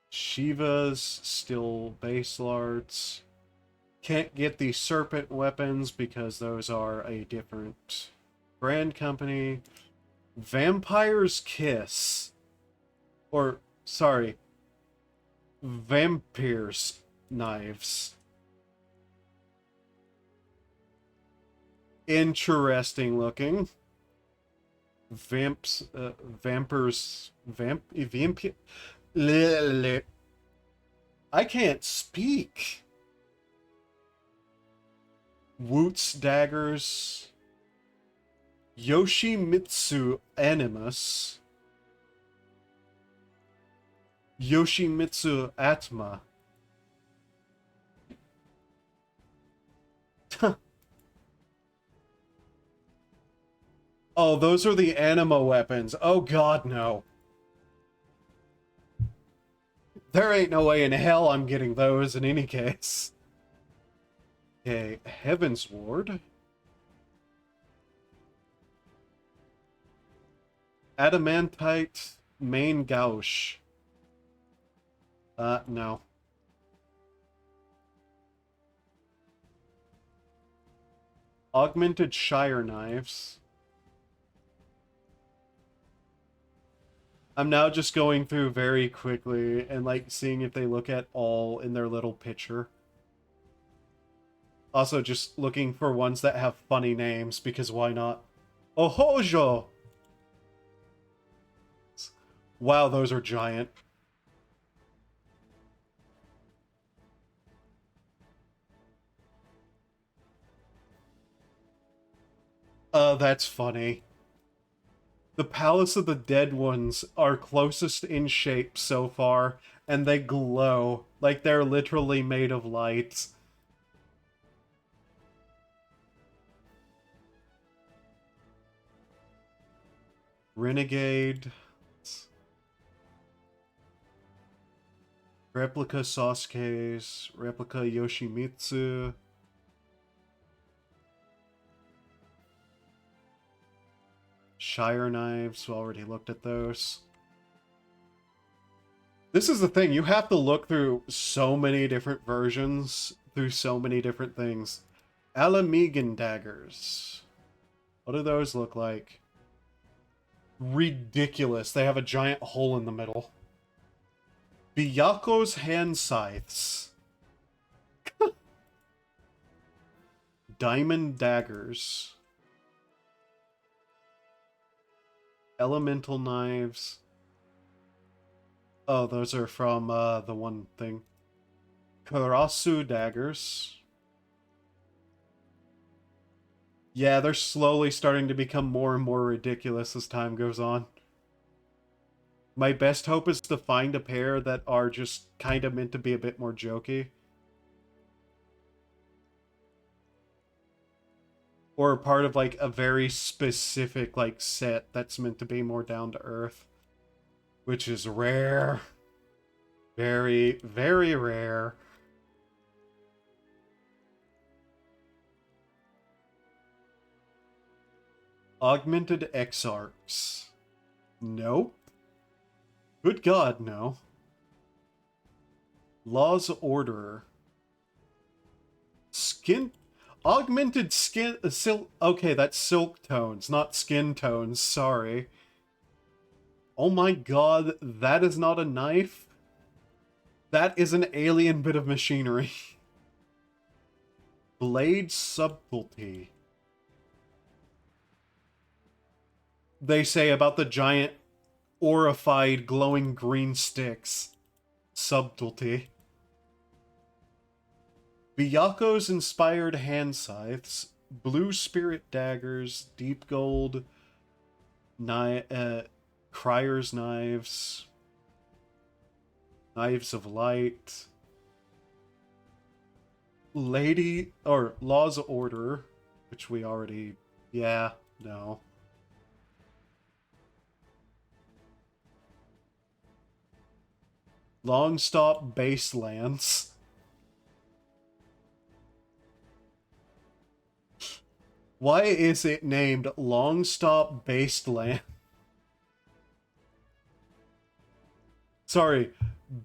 Shiva's still base lards. Can't get the serpent weapons because those are a different brand company. Vampire's Kiss. Or, sorry. Vampire's Knives. Interesting looking. Vampers. I can't speak. Woot's daggers. Yoshimitsu Animus. Yoshimitsu Atma. Oh, those are the anima weapons. Oh god, no. There ain't no way in hell I'm getting those in any case. Okay, Heaven's Ward. Adamantite Main Gauche. No. Augmented Shire Knives. I'm now just going through very quickly and, like, seeing if they look at all in their little picture. Also, just looking for ones that have funny names, because why not? Ohojo! Wow, those are giant. That's funny. The Palace of the Dead ones are closest in shape so far, and they glow like they're literally made of light. Renegade. Replica Sasuke's. Replica Yoshimitsu. Shire Knives, we already looked at those. This is the thing, you have to look through so many different versions, through so many different things. Alamegan daggers. What do those look like? Ridiculous. They have a giant hole in the middle. Byaku's hand scythes. Diamond daggers. Elemental knives. Oh, those are from the one thing. Karasu daggers. Yeah, they're slowly starting to become more and more ridiculous as time goes on. My best hope is to find a pair that are just kind of meant to be a bit more jokey. Or part of, like, a very specific, like, set that's meant to be more down to earth. Which is rare. Very, very rare. Augmented Exarchs. Nope. Good God, no. Law's Order. Skin... Augmented skin... silk... Okay, that's silk tones, not skin tones. Sorry. Oh my god, that is not a knife. That is an alien bit of machinery. Blade Subtlety. They say about the giant, aurified, glowing green sticks. Subtlety. Biyako's inspired hand scythes. Blue spirit daggers. Deep gold. Crier's knives. Knives of light. Lady, or Law's Order, which we already, yeah, no. Longstop Baselands. Why is it named Longstop Baseland? Sorry,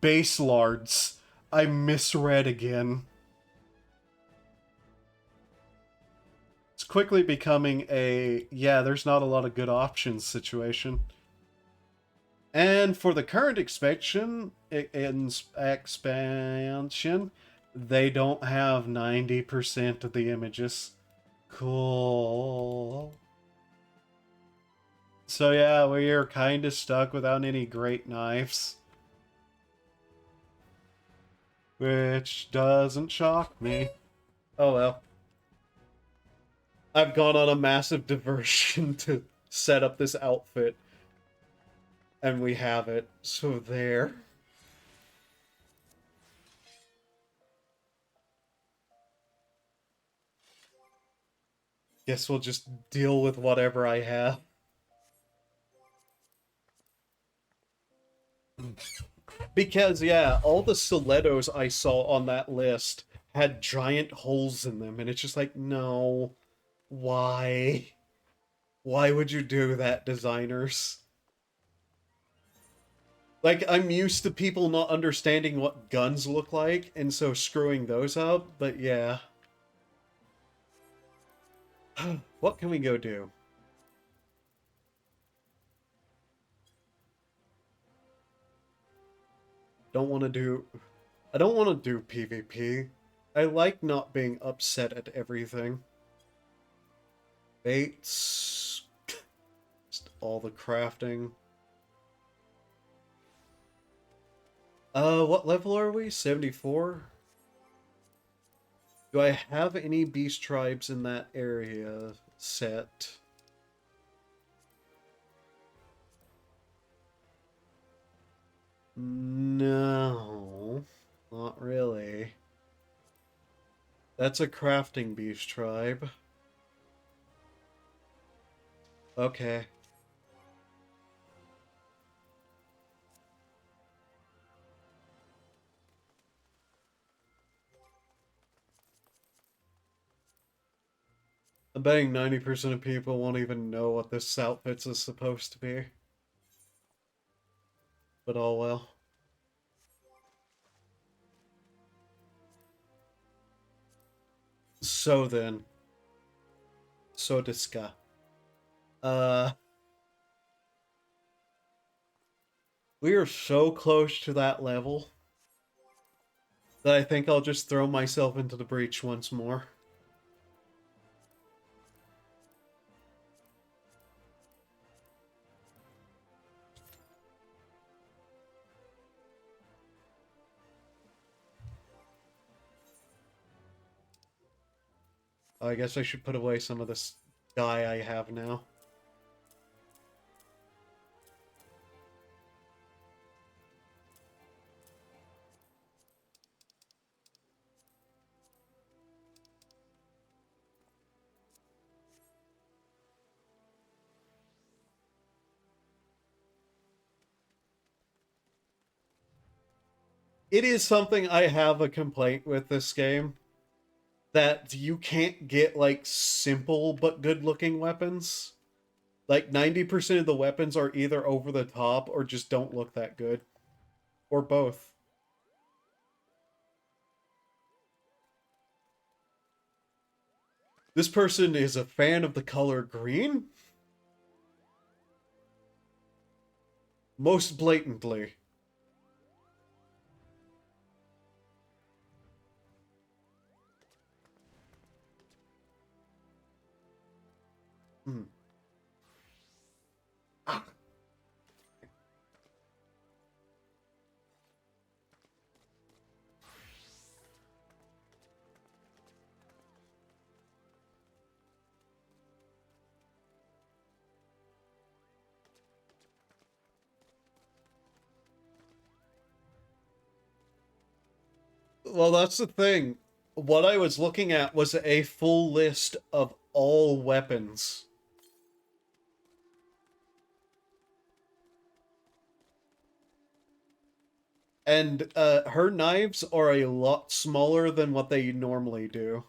Baselards. I misread again. It's quickly becoming a, yeah, there's not a lot of good options situation. And for the current expansion, they don't have 90% of the images. Cool. So yeah, we are kind of stuck without any great knives. Which doesn't shock me. Oh well. I've gone on a massive diversion to set up this outfit. And we have it. So there. Guess we'll just deal with whatever I have. Because, yeah, all the stilettos I saw on that list had giant holes in them, and it's just like, no. Why? Why would you do that, designers? Like, I'm used to people not understanding what guns look like, and so screwing those up, but yeah. What can we go do? I don't want to do PvP. I like not being upset at everything. Baits. Just all the crafting. What level are we? 74? Do I have any beast tribes in that area set? No, not really. That's a crafting beast tribe. Okay. I'm betting 90% of people won't even know what this outfit is supposed to be. But oh well. So then. So deska. We are so close to that level that I think I'll just throw myself into the breach once more. I guess I should put away some of this dye I have now. It is something I have a complaint with this game. That you can't get, like, simple but good-looking weapons. Like 90% of the weapons are either over the top or just don't look that good. Or both. This person is a fan of the color green? Most blatantly. Hmm. Ah. Well, that's the thing. What I was looking at was a full list of all weapons. And her knives are a lot smaller than what they normally do.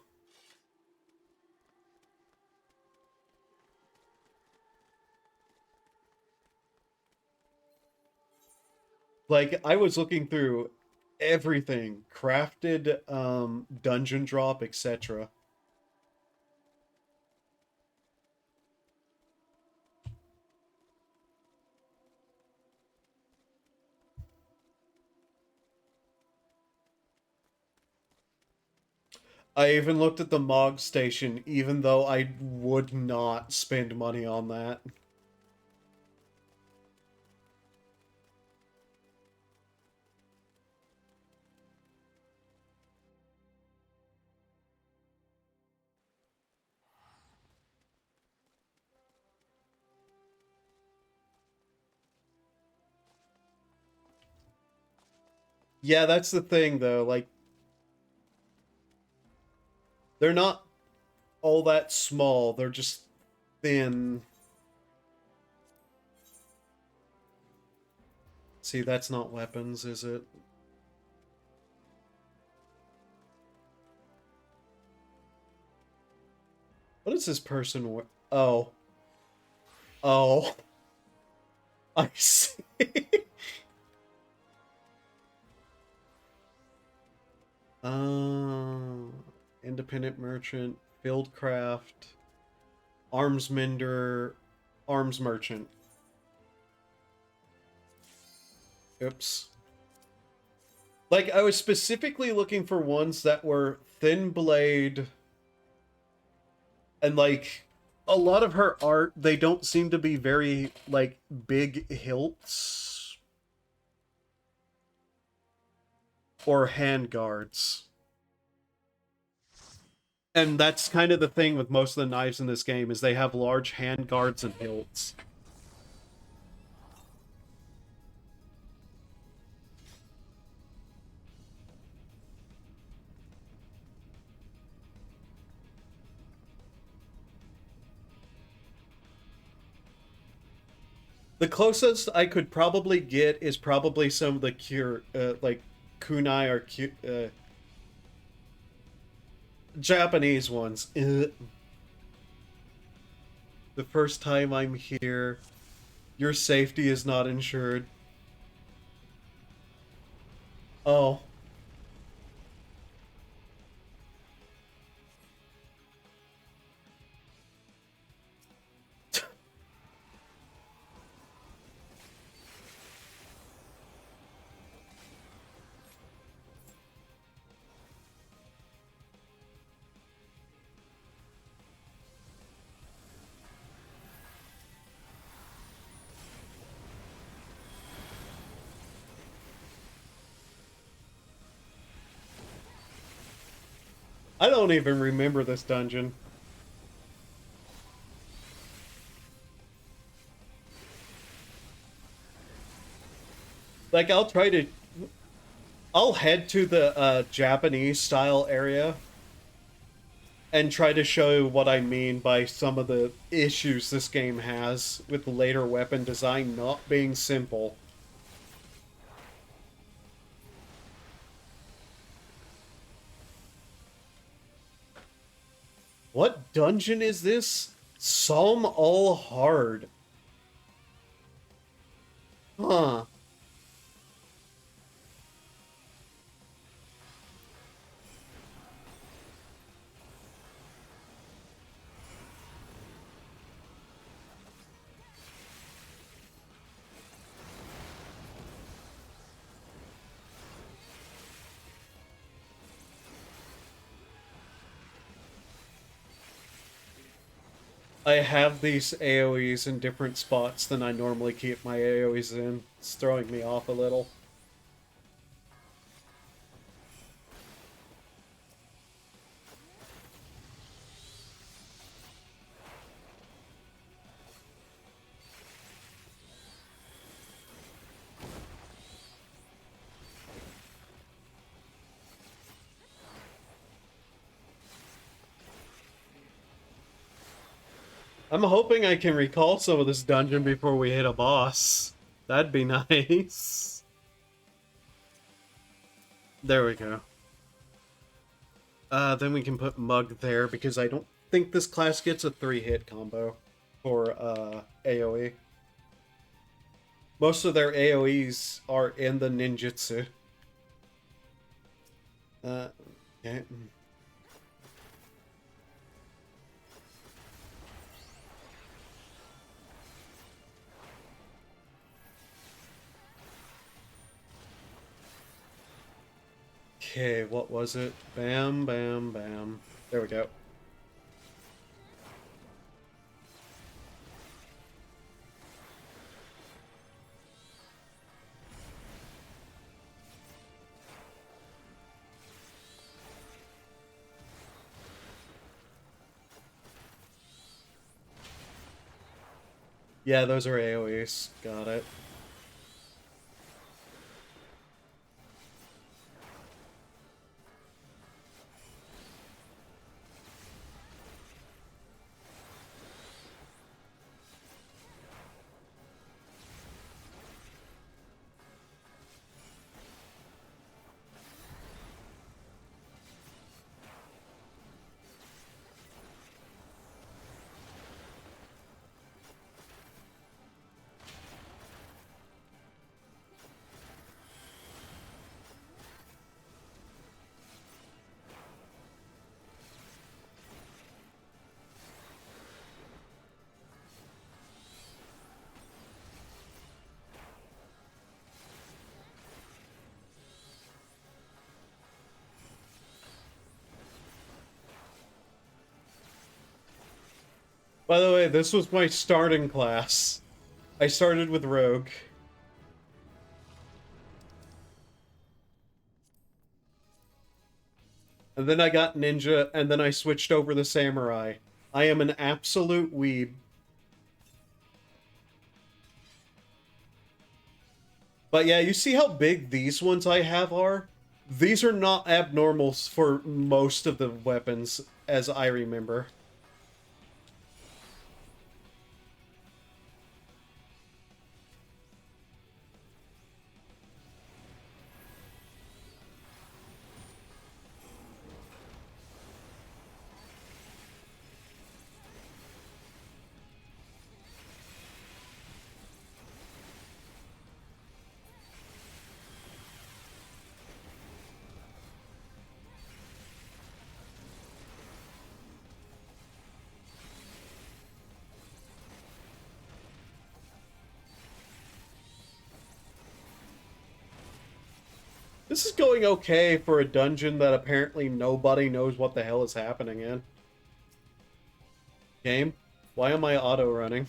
Like, I was looking through everything. Crafted, dungeon drop, etc. I even looked at the Mog Station, even though I would not spend money on that. Yeah, that's the thing, though. Like, they're not all that small. They're just thin. See, that's not weapons, is it? What is this person Oh. Oh. I see. uh, Independent merchant, fieldcraft, arms mender, arms merchant. Oops. Like, I was specifically looking for ones that were thin blade, and like a lot of her art, they don't seem to be very like big hilts or hand guards. And that's kind of the thing with most of the knives in this game, is they have large hand guards and hilts. The closest I could probably get is probably some of the like kunai or Japanese ones. Ugh. The first time I'm here, your safety is not insured. Oh. I don't even remember this dungeon. Like, I'll head to the Japanese style area and try to show what I mean by some of the issues this game has with the later weapon design not being simple. What dungeon is this? Psalm all hard. Huh. I have these AoEs in different spots than I normally keep my AoEs in. It's throwing me off a little. I'm hoping I can recall some of this dungeon before we hit a boss. That'd be nice. There we go. Then we can put Mug there, because I don't think this class gets a 3-hit combo for AoE. Most of their AoEs are in the ninjutsu. Okay. Okay, what was it? Bam, bam, bam. There we go. Yeah, those are AoEs. Got it. By the way, this was my starting class. I started with Rogue. And then I got Ninja, and then I switched over to Samurai. I am an absolute weeb. But yeah, you see how big these ones I have are? These are not abnormal for most of the weapons, as I remember. This is going okay for a dungeon that apparently nobody knows what the hell is happening in. Game, why am I auto-running?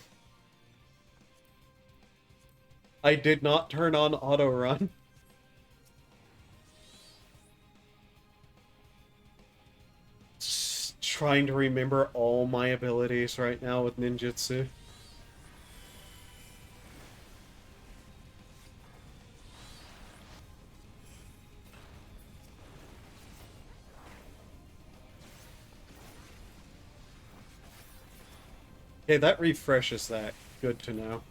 I did not turn on auto-run. Trying to remember all my abilities right now with ninjutsu. Okay, that refreshes that. Good to know.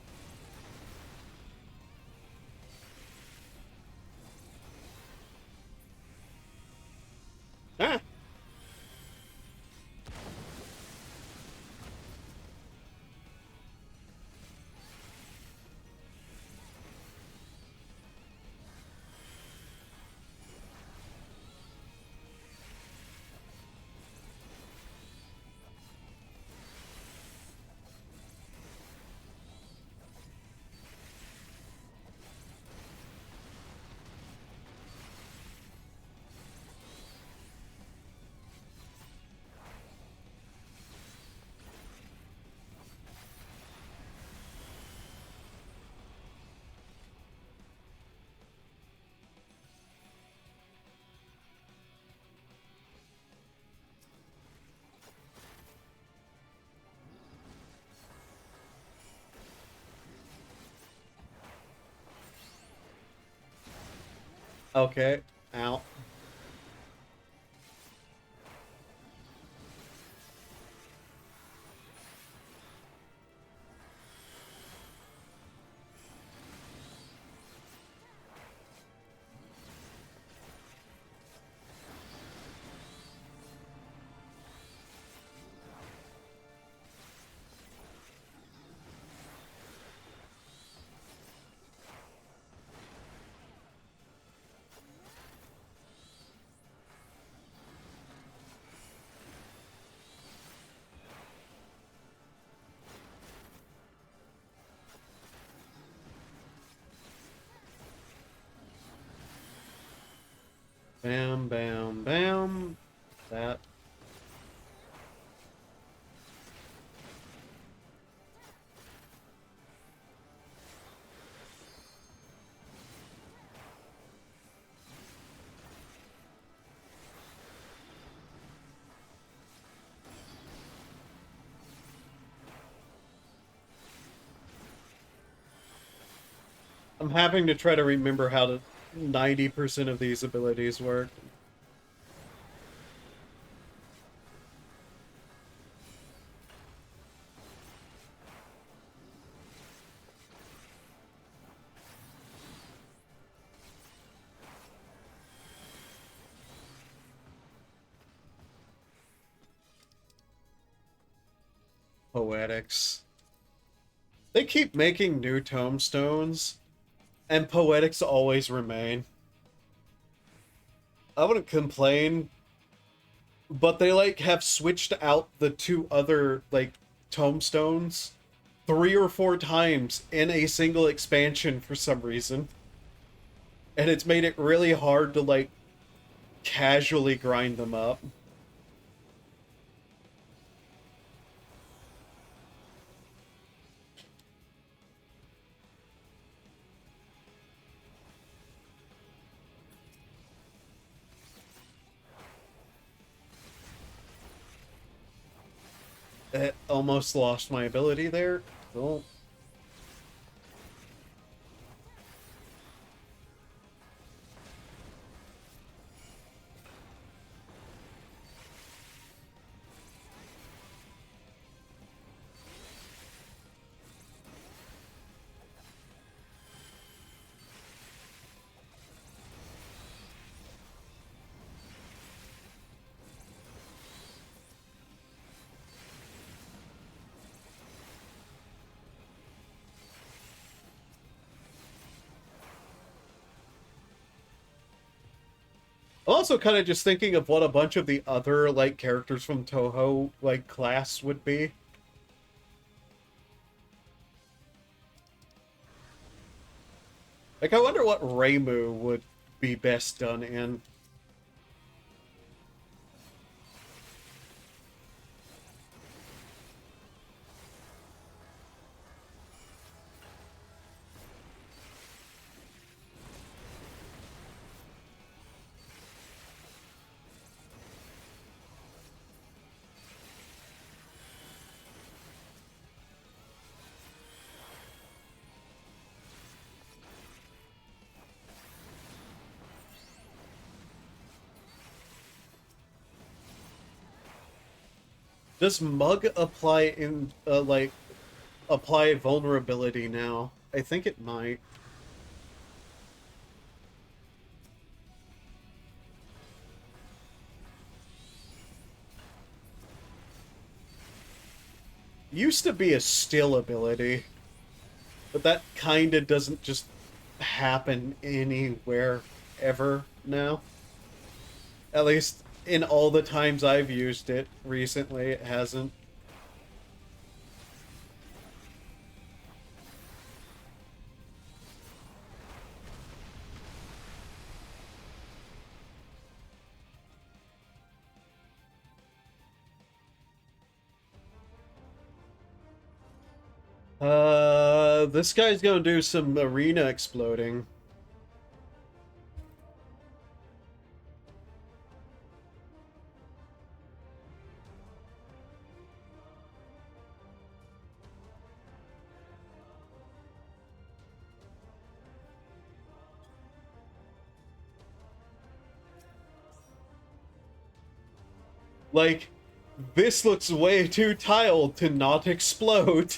Ah! Okay. Ow. Bam, bam, bam. That. I'm having to try to remember how to 90% of these abilities work. Poetics. They keep making new tombstones, and poetics always remain. I wouldn't complain, but they like have switched out the two other like tombstones 3 or 4 times in a single expansion for some reason. And it's made it really hard to like casually grind them up. It almost lost my ability there. Well, I'm also kind of just thinking of what a bunch of the other like characters from Toho like class would be. Like I wonder what Reimu would be best done in. Does Mug apply in like apply vulnerability now? I think it might. Used to be a still ability, but that kind of doesn't just happen anywhere ever now. At least in all the times I've used it recently, it hasn't. This guy's gonna do some arena exploding. Like, this looks way too tiled to not explode.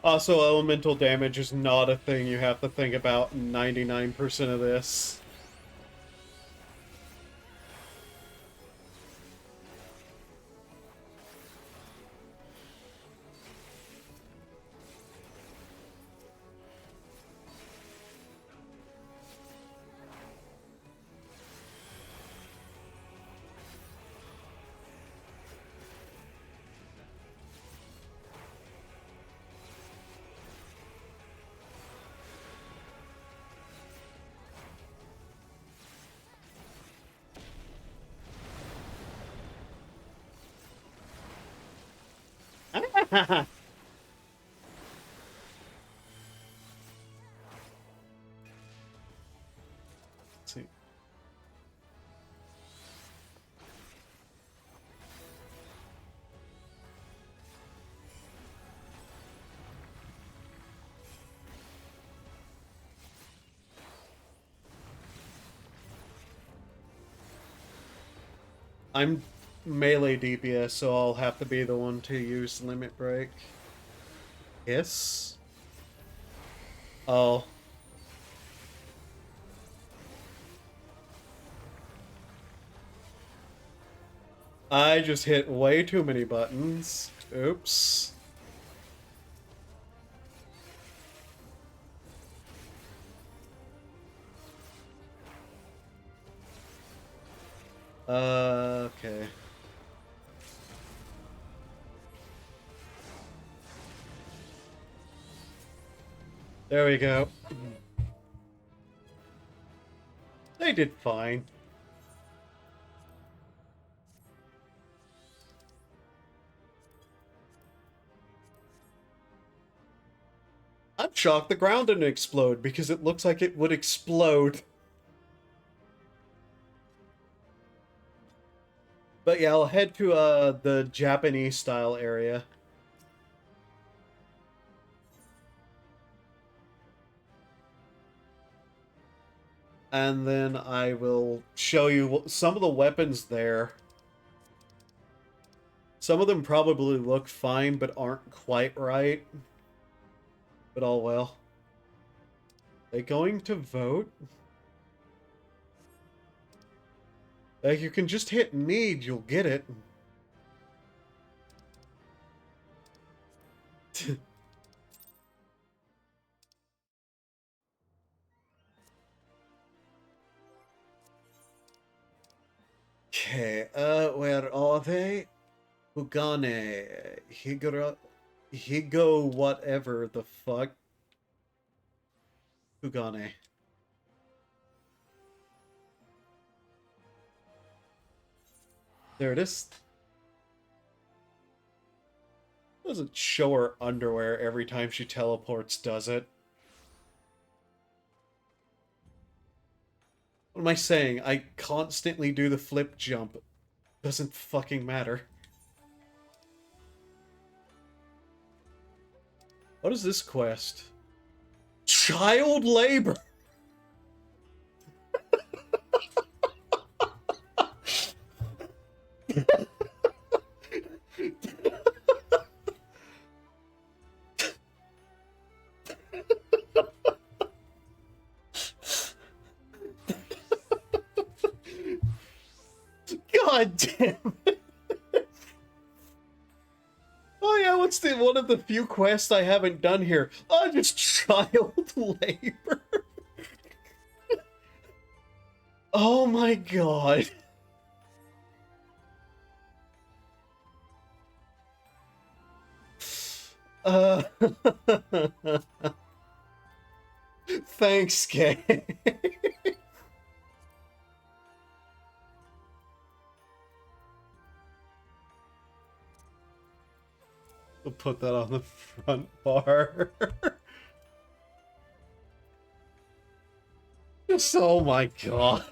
Also, elemental damage is not a thing you have to think about 99% of this. Let's see. I'm melee DPS, so I'll have to be the one to use Limit Break. Yes? Oh. I just hit way too many buttons. Oops. Okay. There we go. They did fine. I'm shocked the ground didn't explode because it looks like it would explode. But yeah, I'll head to the Japanese style area. And then I will show you some of the weapons there. Some of them probably look fine, but aren't quite right. But all well. They going to vote? Like, you can just hit need, you'll get it. Okay, where are they? Hugane. Higo whatever the fuck. Hugane. There it is. Doesn't show her underwear every time she teleports, does it? What am I saying? I constantly do the flip jump. Doesn't fucking matter. What is this quest? Child labor! God damn it. Oh yeah, what's the one of the few quests I haven't done here? Oh, just child labor. Oh my god. Uh Thanks, Kay. put that on the front bar. Just, oh my god.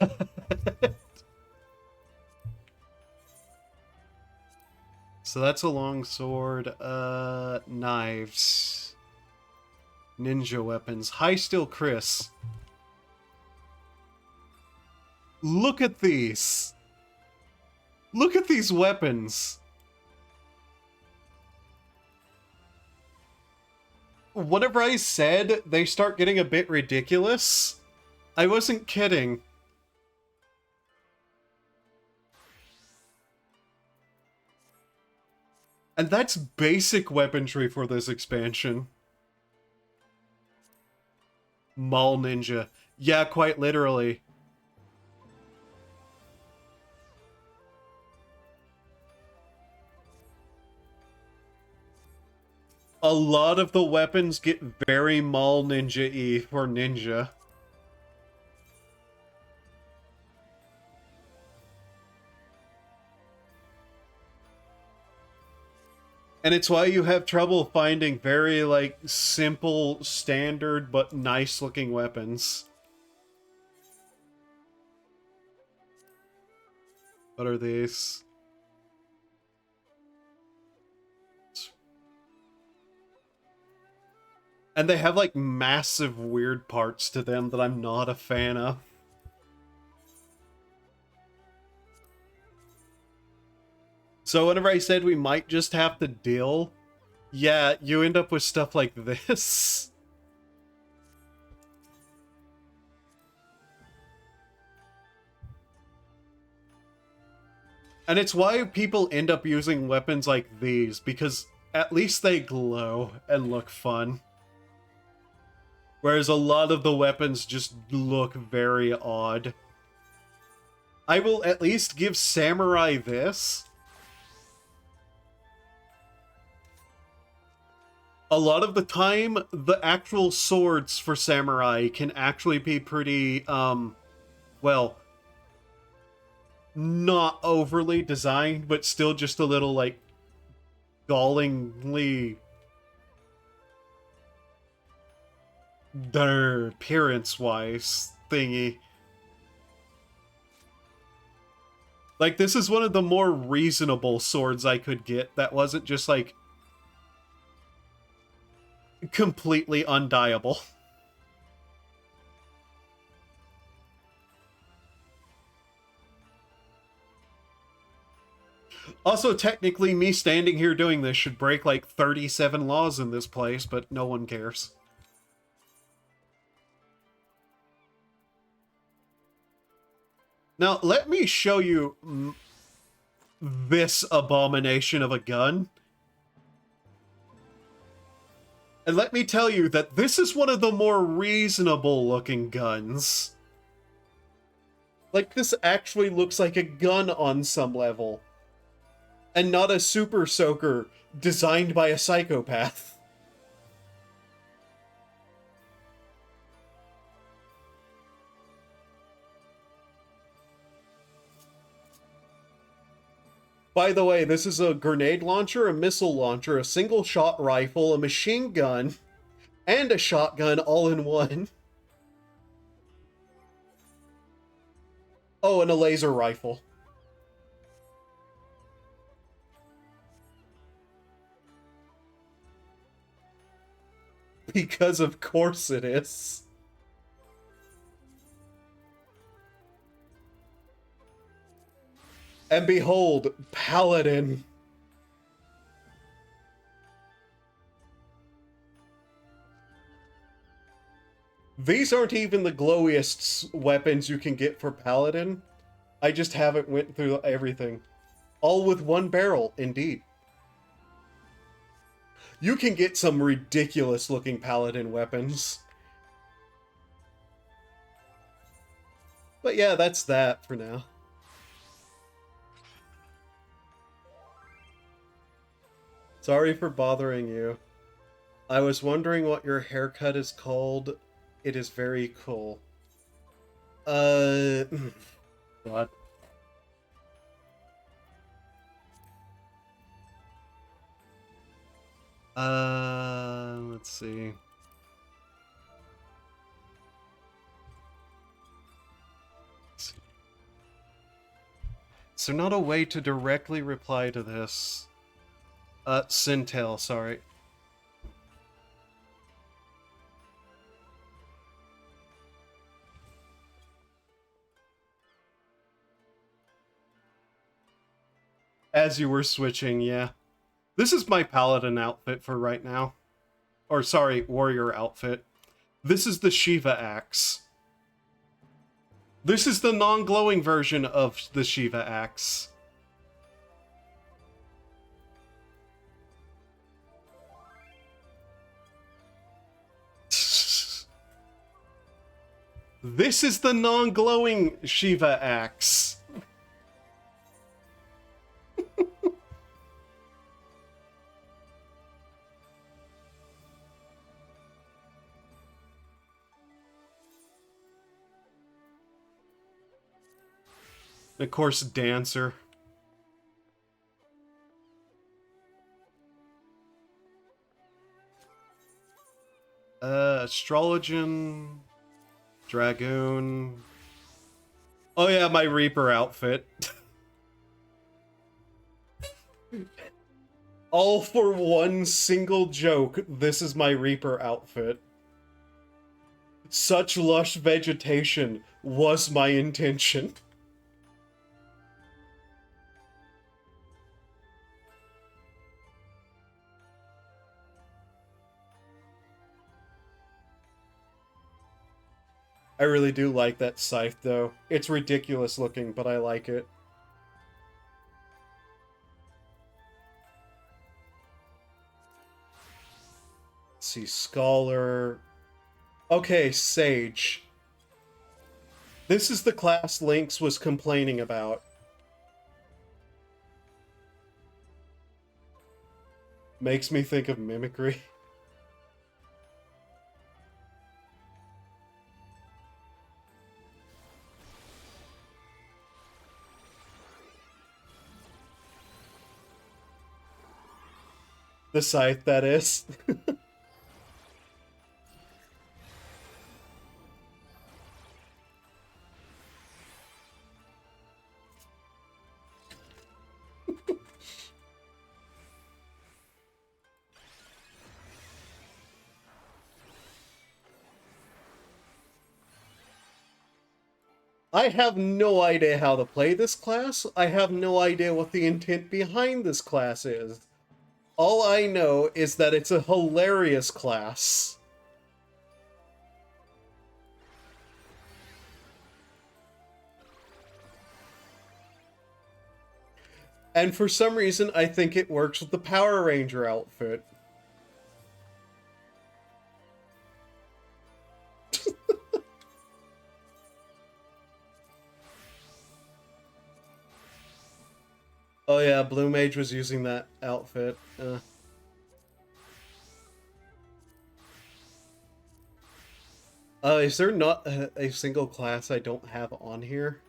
So that's a long sword. Knives. Ninja weapons. High Steel Chris. Look at these. Look at these weapons. Whenever I said they start getting a bit ridiculous, I wasn't kidding. And that's basic weaponry for this expansion. Mall Ninja. Yeah, quite literally. A lot of the weapons get very Mall Ninja-y for ninja. And it's why you have trouble finding very, like, simple, standard, but nice-looking weapons. What are these? And they have, like, massive weird parts to them that I'm not a fan of. So whenever I said we might just have to deal, yeah, you end up with stuff like this. And it's why people end up using weapons like these, because at least they glow and look fun. Whereas a lot of the weapons just look very odd. I will at least give Samurai this. A lot of the time, the actual swords for Samurai can actually be pretty, well, not overly designed, but still just a little, like, gallingly appearance-wise thingy. Like, this is one of the more reasonable swords I could get that wasn't just, like, completely undieable. Also, technically, me standing here doing this should break like 37 laws in this place, but no one cares. Now, let me show you this abomination of a gun. And let me tell you that this is one of the more reasonable looking guns. Like, this actually looks like a gun on some level. And not a super soaker designed by a psychopath. By the way, this is a grenade launcher, a missile launcher, a single-shot rifle, a machine gun, and a shotgun all in one. Oh, and a laser rifle. Because of course it is. And behold, Paladin. These aren't even the glowiest weapons you can get for Paladin. I just haven't went through everything. All with one barrel, indeed. You can get some ridiculous looking Paladin weapons. But yeah, that's that for now. Sorry for bothering you. I was wondering what your haircut is called. It is very cool. God. Let's see. Is there not a way to directly reply to this? Sintel, sorry. As you were switching, yeah. This is my paladin outfit for right now. Or sorry, warrior outfit. This is the Shiva axe. This is the non-glowing version of the Shiva axe. This is the non-glowing Shiva axe. Of course, Dancer. Astrologian. Dragoon. Oh yeah, my Reaper outfit. All for one single joke, this is my Reaper outfit. Such lush vegetation was my intention. I really do like that scythe, though. It's ridiculous looking, but I like it. Let's see, Scholar. Okay, Sage. This is the class Lynx was complaining about. Makes me think of Mimicry. The scythe, that is. I have no idea how to play this class. I have no idea what the intent behind this class is. All I know is that it's a hilarious class. And for some reason, I think it works with the Power Ranger outfit. Oh yeah, Blue Mage was using that outfit. Is there not a single class I don't have on here?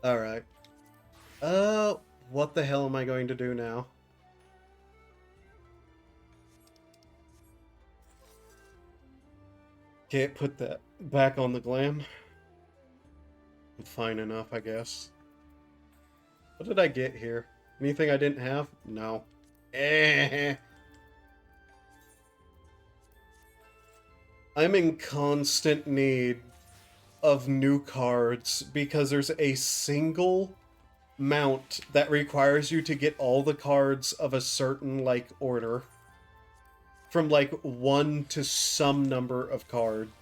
Alright. What the hell am I going to do now? Can't put that back on the glam. Fine enough, I guess. What did I get here? Anything I didn't have? No. I'm in constant need of new cards because there's a single mount that requires you to get all the cards of a certain, like, order. From, like, 1 to some number of cards.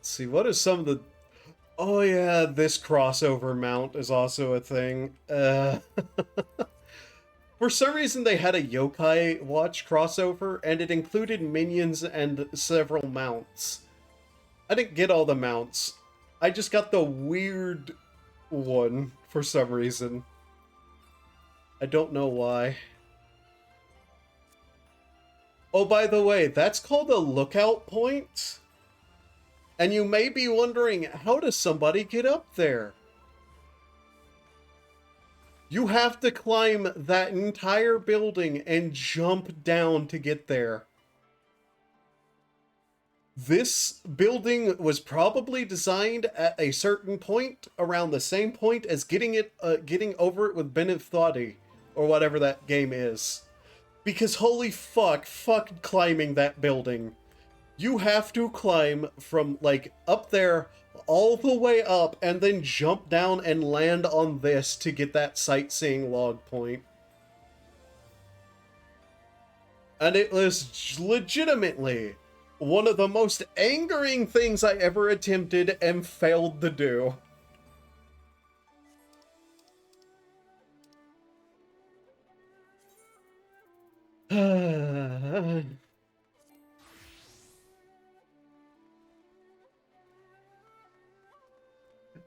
See, what is some of the... Oh yeah, this crossover mount is also a thing. For some reason they had a Yokai Watch crossover, and it included minions and several mounts. I didn't get all the mounts. I just got the weird one for some reason. I don't know why. Oh, by the way, that's called a lookout point? And you may be wondering, how does somebody get up there? You have to climb that entire building and jump down to get there. This building was probably designed at a certain point, around the same point as getting over it with Benefthati, or whatever that game is. Because holy fuck climbing that building. You have to climb from, like, up there all the way up and then jump down and land on this to get that sightseeing log point. And it was legitimately one of the most angering things I ever attempted and failed to do.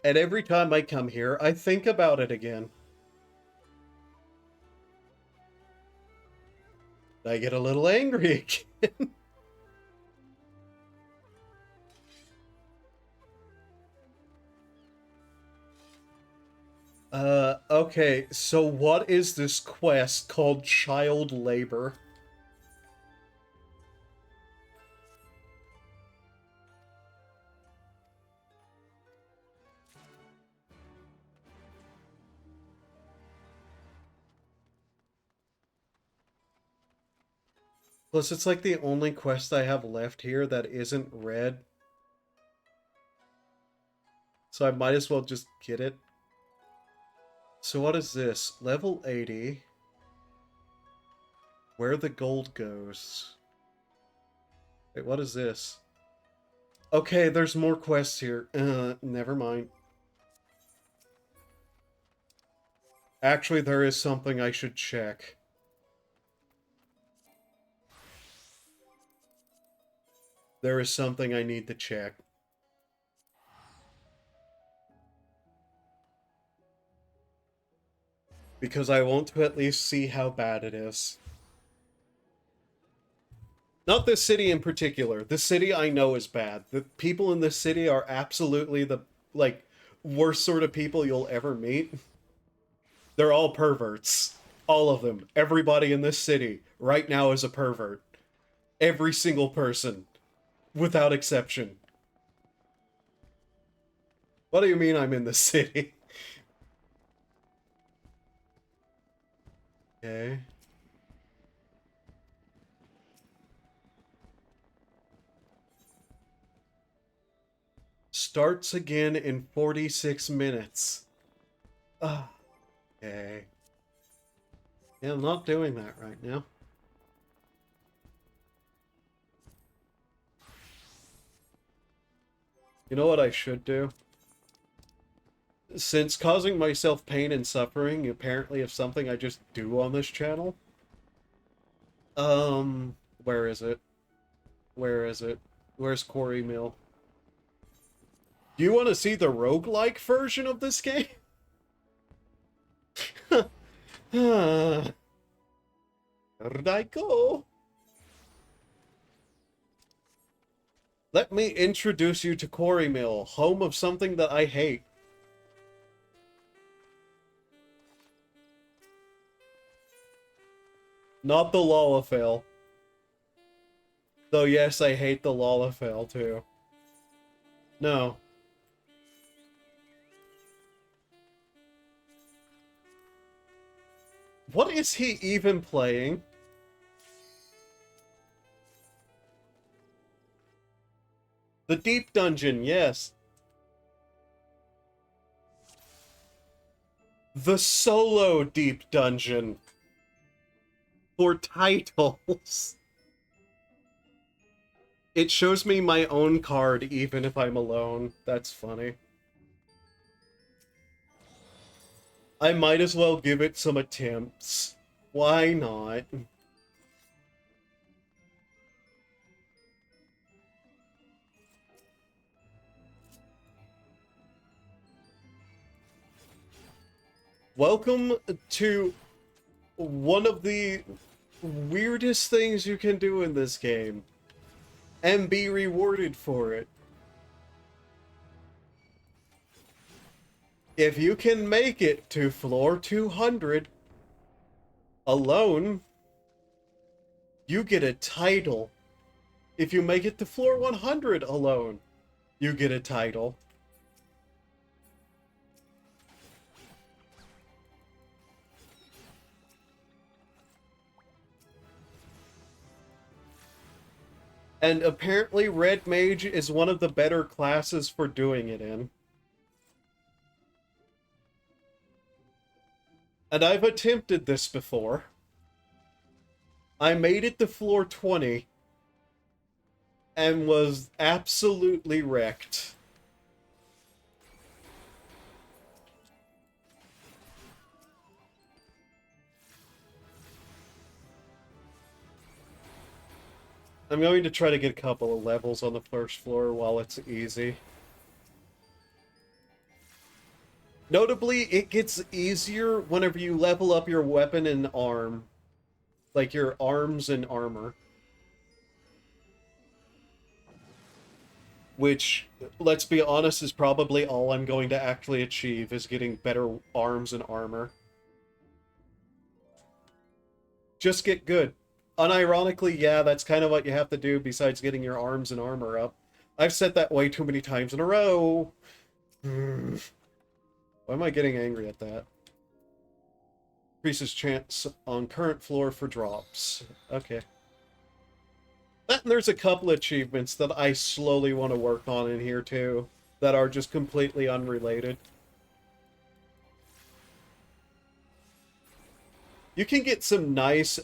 And every time I come here, I think about it again. I get a little angry again. Okay, so what is this quest called Child Labor? Plus, it's like the only quest I have left here that isn't red. So I might as well just get it. So what is this? Level 80. Where the gold goes. Wait, what is this? Okay, there's more quests here. Never mind. Actually, there is something I should check. There is something I need to check. Because I want to at least see how bad it is. Not this city in particular. This city I know is bad. The people in this city are absolutely the, like, worst sort of people you'll ever meet. They're all perverts. All of them. Everybody in this city right now is a pervert. Every single person. Without exception. What do you mean I'm in the city? Okay. Starts again in 46 minutes. Okay. Yeah, I'm not doing that right now. You know what I should do? Since causing myself pain and suffering apparently is something I just do on this channel. Where is it? Where is it? Where's Quarry Mill? Do you want to see the roguelike version of this game? Where did I go? Let me introduce you to Quarry Mill, home of something that I hate. Not the Lalafell. Though yes, I hate the Lalafell too. No. What is he even playing? The Deep Dungeon, yes. The Solo Deep Dungeon. For titles. It shows me my own card even if I'm alone. That's funny. I might as well give it some attempts. Why not? Welcome to one of the weirdest things you can do in this game. And be rewarded for it. If you can make it to floor 200 alone, you get a title. If you make it to floor 100 alone, you get a title. And apparently Red Mage is one of the better classes for doing it in. And I've attempted this before. I made it to floor 20 and was absolutely wrecked. I'm going to try to get a couple of levels on the first floor while it's easy. Notably, it gets easier whenever you level up your weapon and arm. Like your arms and armor. Which, let's be honest, is probably all I'm going to actually achieve, is getting better arms and armor. Just get good. Unironically, yeah, that's kind of what you have to do besides getting your arms and armor up. I've said that way too many times in a row. Why am I getting angry at that? Increases chance on current floor for drops. Okay. And there's a couple achievements that I slowly want to work on in here too, that are just completely unrelated. You can get some nice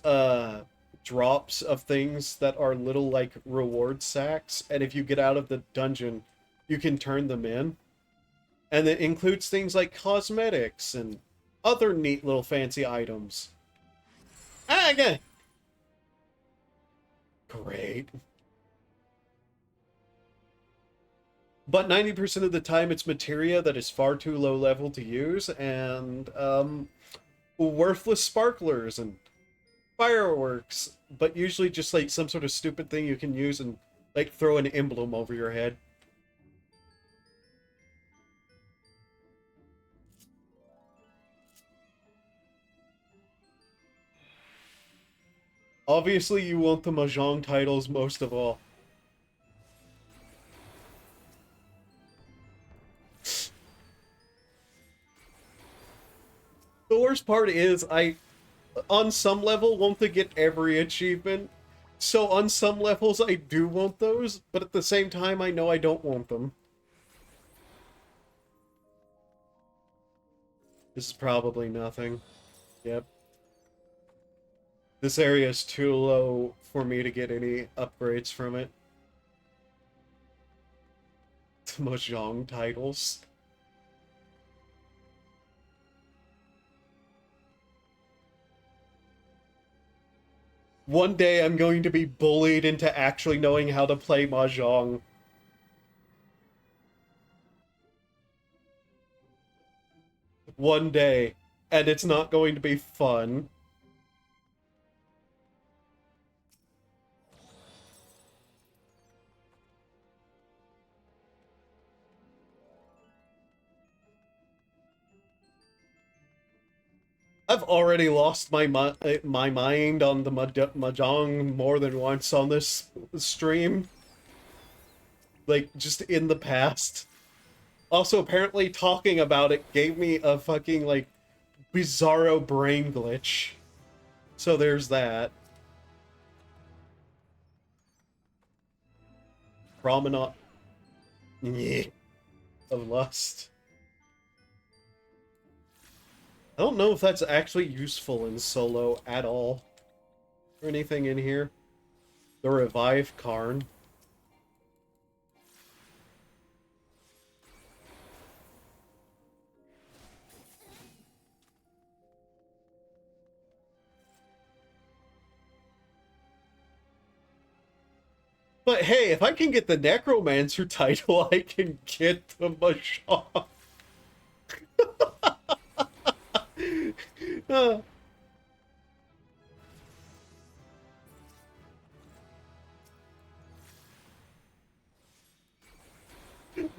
drops of things that are little like reward sacks, and if you get out of the dungeon, you can turn them in. And it includes things like cosmetics and other neat little fancy items. Ah, again. Great. But 90% of the time it's materia that is far too low level to use, and worthless sparklers and fireworks, but usually just like some sort of stupid thing you can use and like throw an emblem over your head. Obviously, you want the Mahjong titles most of all. The worst part is, I, on some level, want to get every achievement. So on some levels, I do want those, but at the same time, I know I don't want them. This is probably nothing. Yep. This area is too low for me to get any upgrades from it. Mahjong titles. One day I'm going to be bullied into actually knowing how to play Mahjong. One day. And it's not going to be fun. I've already lost my mind on the Mahjong more than once on this stream. Like, just in the past. Also, apparently talking about it gave me a fucking, like, bizarro brain glitch. So there's that. Promenade of Lust. I don't know if that's actually useful in solo at all. Is there anything in here? The Revive Karn. But hey, if I can get the Necromancer title, I can get the Mahjong.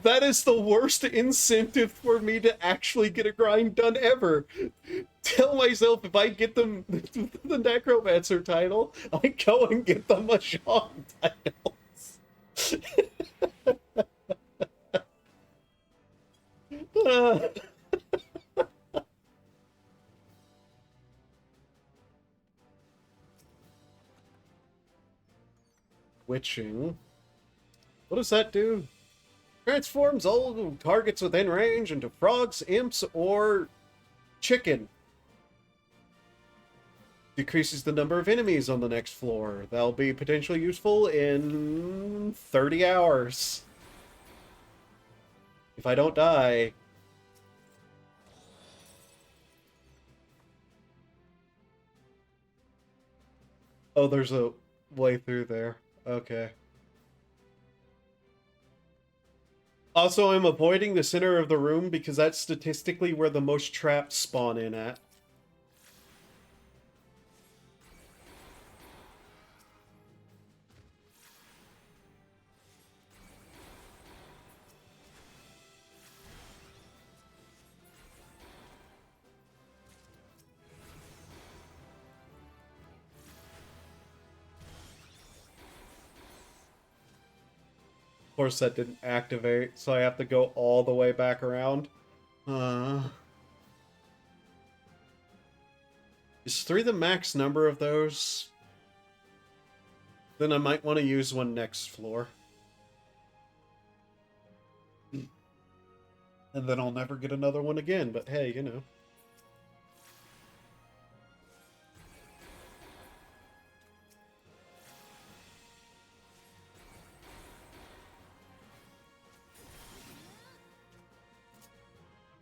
That is the worst incentive for me to actually get a grind done ever. Tell myself if I get them the Necromancer title, I go and get the Mahjong titles. Witching. What does that do? Transforms all targets within range into frogs, imps, or chicken. Decreases the number of enemies on the next floor. That'll be potentially useful in 30 hours. If I don't die. Oh, there's a way through there. Okay. Also, I'm avoiding the center of the room because that's statistically where the most traps spawn in at. Of course, that didn't activate, so I have to go all the way back around. Is 3 the max number of those? Then I might want to use one next floor. And then I'll never get another one again, but hey, you know.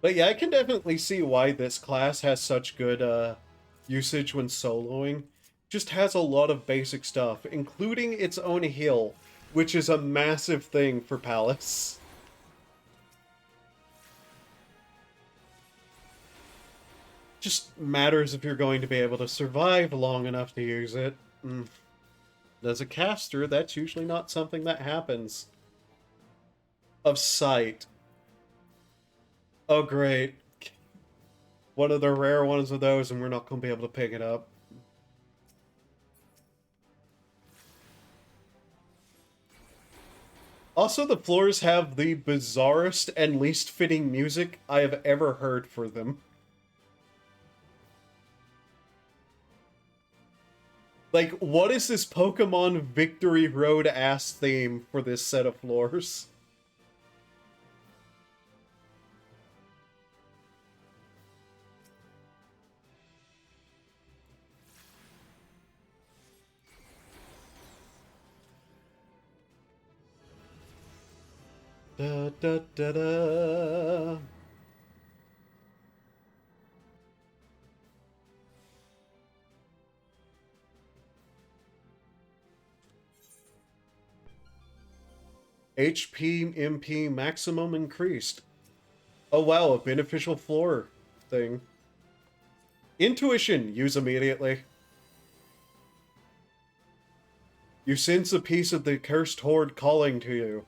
But yeah, I can definitely see why this class has such good usage when soloing. Just has a lot of basic stuff, including its own heal, which is a massive thing for Palace. Just matters if you're going to be able to survive long enough to use it. As a caster, that's usually not something that happens. Of sight. Oh, great. One of the rare ones of those, and we're not going to be able to pick it up. Also, the floors have the bizarrest and least fitting music I have ever heard for them. Like, what is this Pokemon Victory Road-ass theme for this set of floors? Da da da da. HP MP maximum increased. Oh wow, a beneficial floor thing. Intuition, use immediately. You sense a piece of the cursed horde calling to you.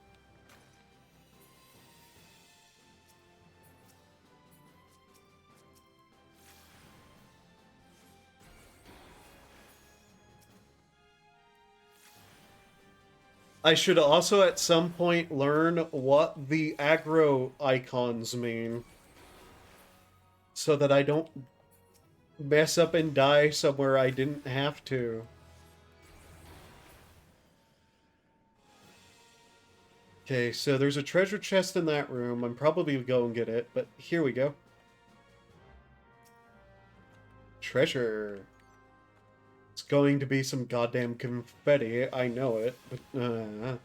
I should also at some point learn what the aggro icons mean. So that I don't mess up and die somewhere I didn't have to. Okay, so there's a treasure chest in that room. I'm probably gonna go and get it, but here we go. Treasure. It's going to be some goddamn confetti, I know it, but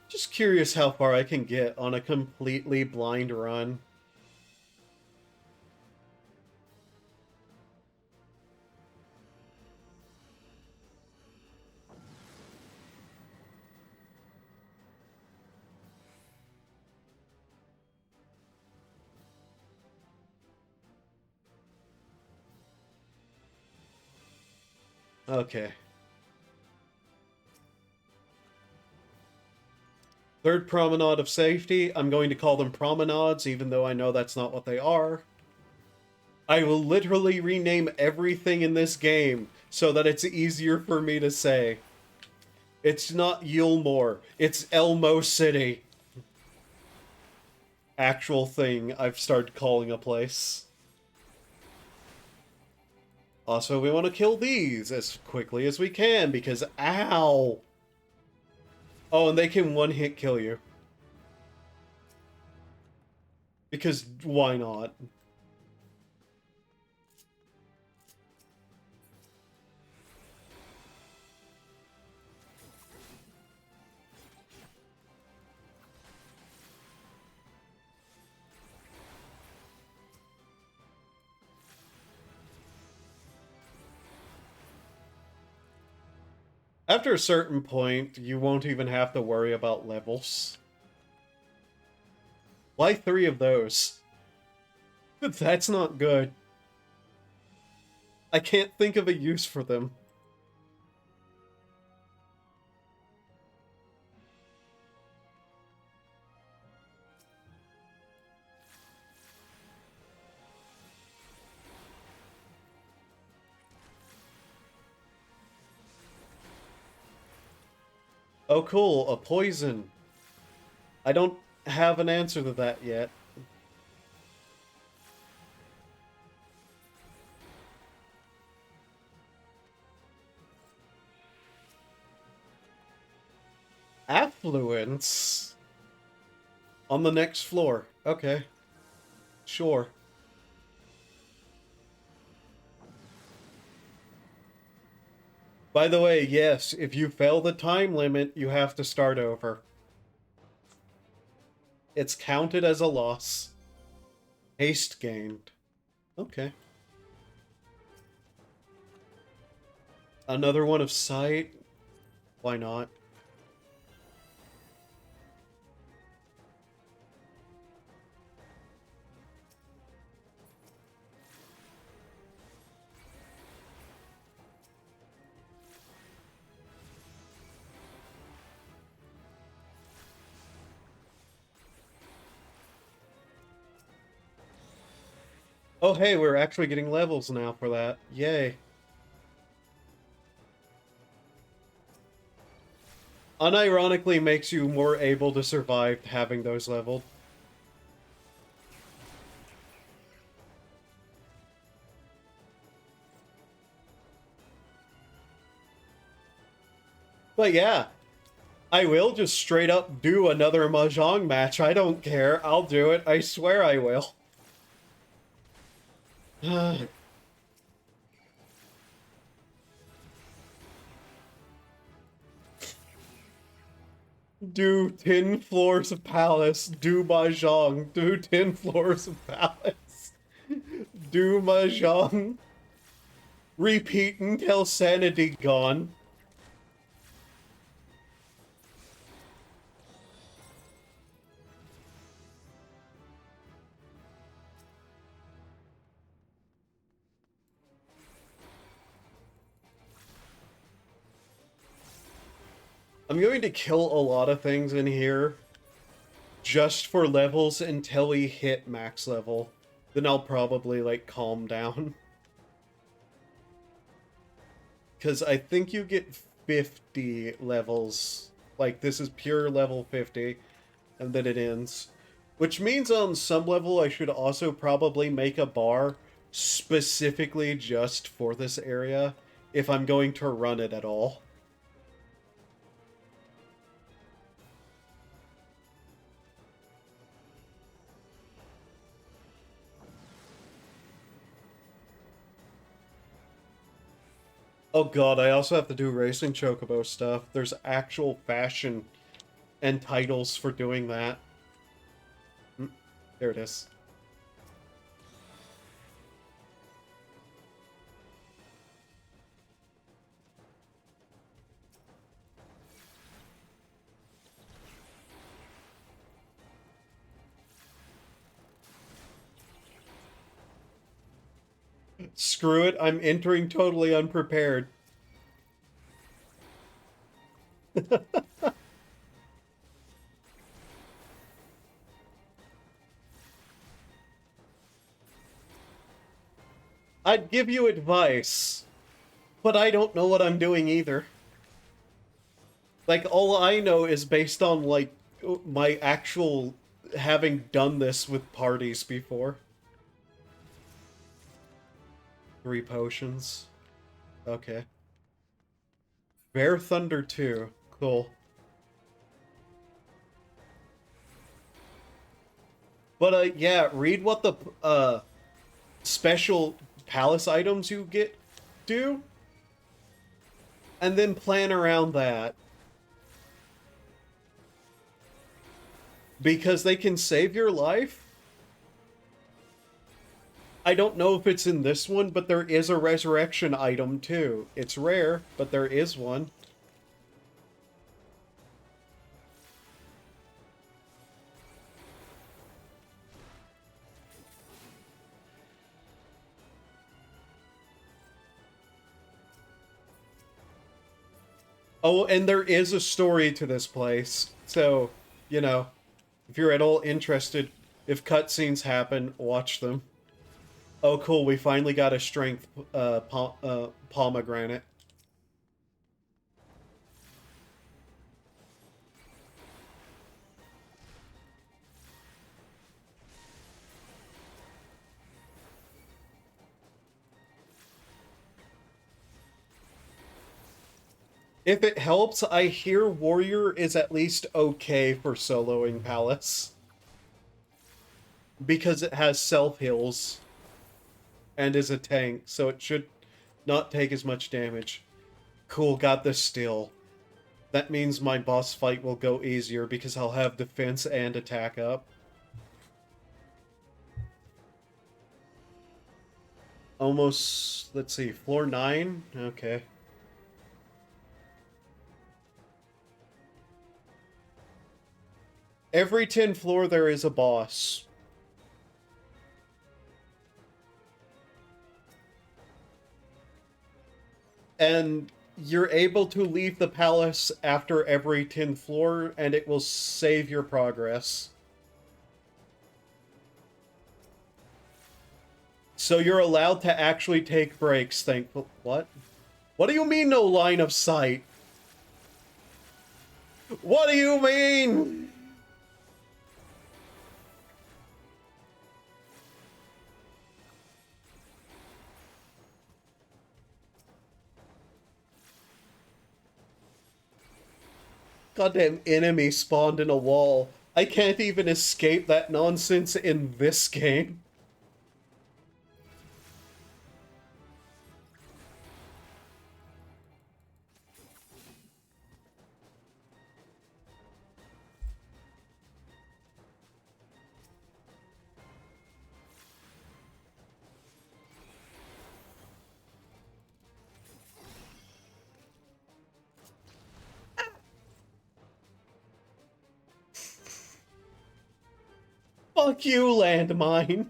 just curious how far I can get on a completely blind run. Okay. Third promenade of safety. I'm going to call them promenades, even though I know that's not what they are. I will literally rename everything in this game so that it's easier for me to say. It's not Yulmore, it's Elmo City. Actual thing I've started calling a place. Also, we want to kill these as quickly as we can, because ow! Oh, and they can one-hit kill you. Because why not? After a certain point, you won't even have to worry about levels. Why 3 of those? That's not good. I can't think of a use for them. Oh cool, a poison. I don't have an answer to that yet. Affluence? On the next floor. Okay. Sure. By the way, yes, if you fail the time limit, you have to start over. It's counted as a loss. Haste gained. Okay. Another one of sight? Why not? Oh hey, we're actually getting levels now for that. Yay. Unironically makes you more able to survive having those leveled. But yeah, I will just straight up do another Mahjong match. I don't care. I'll do it. I swear I will. Do 10 floors of palace. Do Mahjong. Do 10 floors of palace. Do Mahjong. Repeat until sanity gone. I'm going to kill a lot of things in here just for levels until we hit max level. Then I'll probably, like, calm down. Because I think you get 50 levels. Like, this is pure level 50, and then it ends. Which means on some level I should also probably make a bar specifically just for this area, if I'm going to run it at all. Oh god, I also have to do Racing Chocobo stuff. There's actual fashion and titles for doing that. There it is. Screw it, I'm entering totally unprepared. I'd give you advice, but I don't know what I'm doing either. Like, all I know is based on, like, my actual having done this with parties before. 3 potions. Okay. Bear Thunder 2. Cool. But, yeah, read what the, special palace items you get do, and then plan around that. Because they can save your life. I don't know if it's in this one, but there is a resurrection item too. It's rare, but there is one. Oh, and there is a story to this place. So, you know, if you're at all interested, if cutscenes happen, watch them. Oh, cool, we finally got a strength pomegranate. If it helps, I hear Warrior is at least okay for soloing Palace. Because it has self-heals. And is a tank, so it should not take as much damage. Cool, got the still. That means my boss fight will go easier because I'll have defense and attack up. Almost, let's see, floor 9? Okay. Every 10 floor there is a boss. And you're able to leave the palace after every 10th floor, and it will save your progress. So you're allowed to actually take breaks, thankful. What? What do you mean no line of sight? What do you mean? Goddamn enemy spawned in a wall. I can't even escape that nonsense in this game. Fuck you, landmine.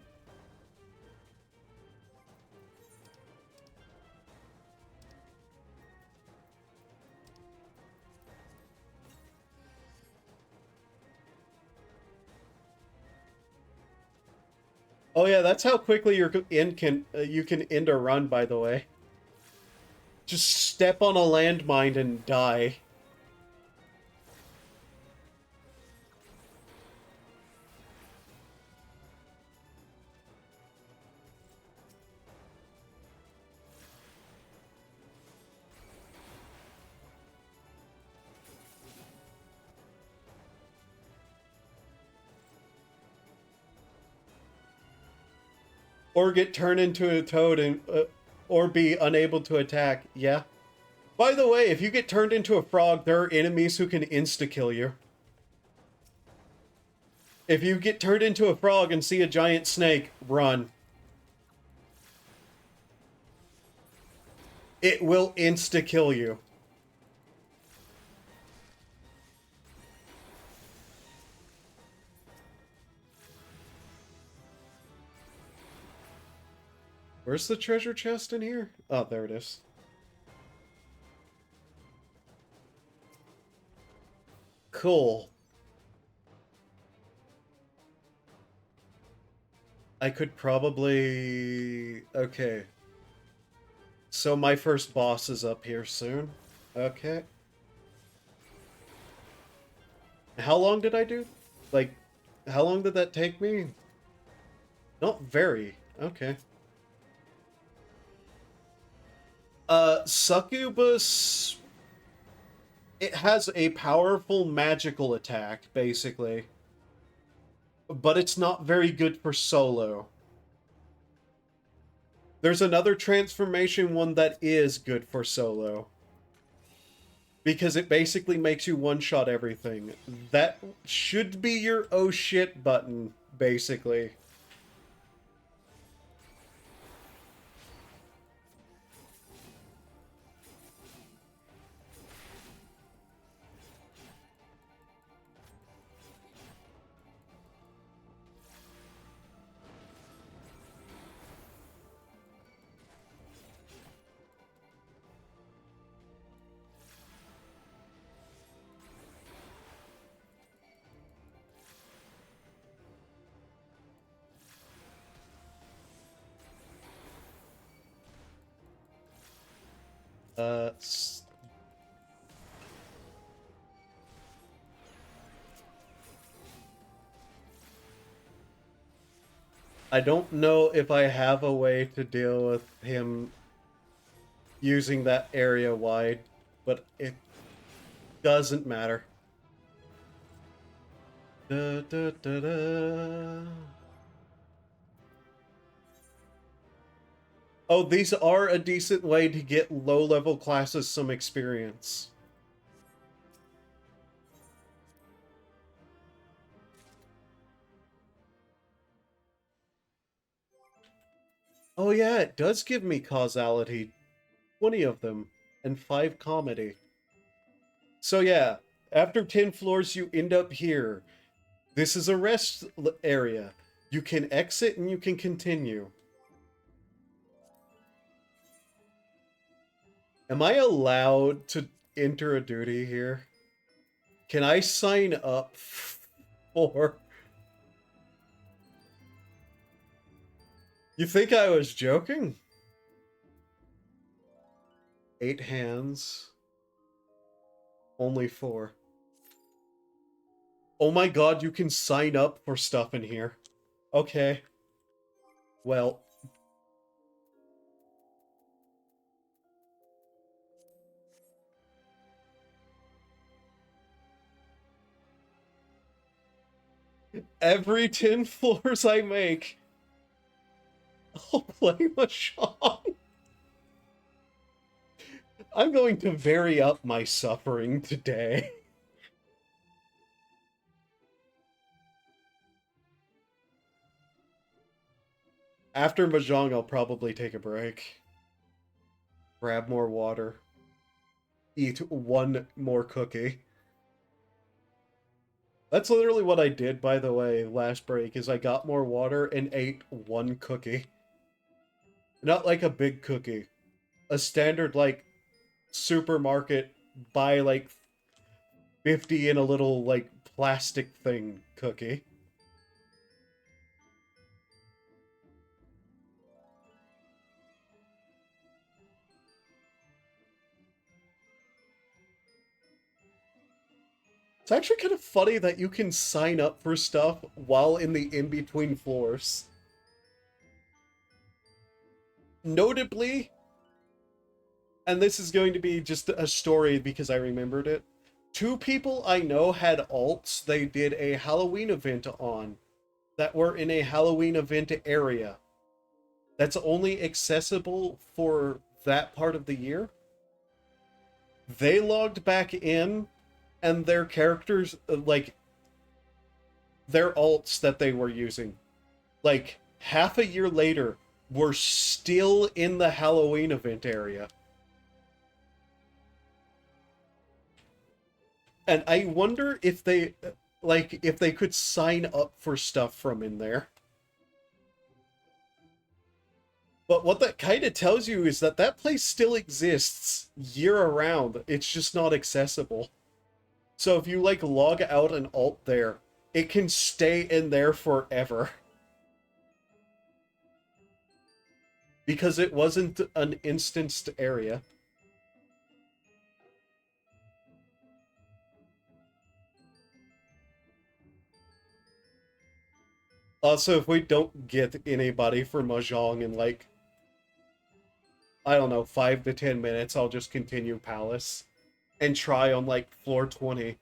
Oh yeah, that's how quickly you can end a run, by the way. Just step on a landmine and die. Or get turned into a toad and or be unable to attack. Yeah. By the way, if you get turned into a frog, there are enemies who can insta-kill you. If you get turned into a frog and see a giant snake, run. It will insta-kill you. Where's the treasure chest in here? Oh, there it is. Cool. I could probably... Okay. So my first boss is up here soon. Okay. How long did I do? Like, how long did that take me? Not very. Okay. Succubus... It has a powerful magical attack, basically. But it's not very good for solo. There's another transformation one that is good for solo. Because it basically makes you one-shot everything. That should be your oh shit button, basically. I don't know if I have a way to deal with him using that area wide, but it doesn't matter. Da, da, da, da. Oh, these are a decent way to get low-level classes some experience. Oh yeah, it does give me causality. 20 of them, and 5 comedy. So yeah, after 10 floors you end up here. This is a rest area. You can exit and you can continue. Am I allowed to enter a duty here? Can I sign up for... You think I was joking? 8 hands. Only 4. Oh my god, you can sign up for stuff in here. Okay. Well. Every 10 floors I make, I'll play Mahjong. I'm going to vary up my suffering today. After Mahjong, I'll probably take a break. Grab more water. Eat 1 more cookie. That's literally what I did, by the way, last break, is I got more water and ate 1 cookie. Not like a big cookie. A standard, like, supermarket, buy, like, 50 in a little, like, plastic thing cookie. It's actually kind of funny that you can sign up for stuff while in the in-between floors. Notably, and this is going to be just a story because I remembered it, 2 people I know had alts they did a Halloween event on that were in a Halloween event area that's only accessible for that part of the year. They logged back in, and their characters, like, their alts that they were using, like, half a year later, were still in the Halloween event area. And I wonder if they, like, if they could sign up for stuff from in there. But what that kind of tells you is that that place still exists year-round. It's just not accessible. So if you like log out and alt there, it can stay in there forever. Because it wasn't an instanced area. Also, if we don't get anybody for Mahjong in like, I don't know, 5 to 10 minutes, I'll just continue Palace and try on like floor 20.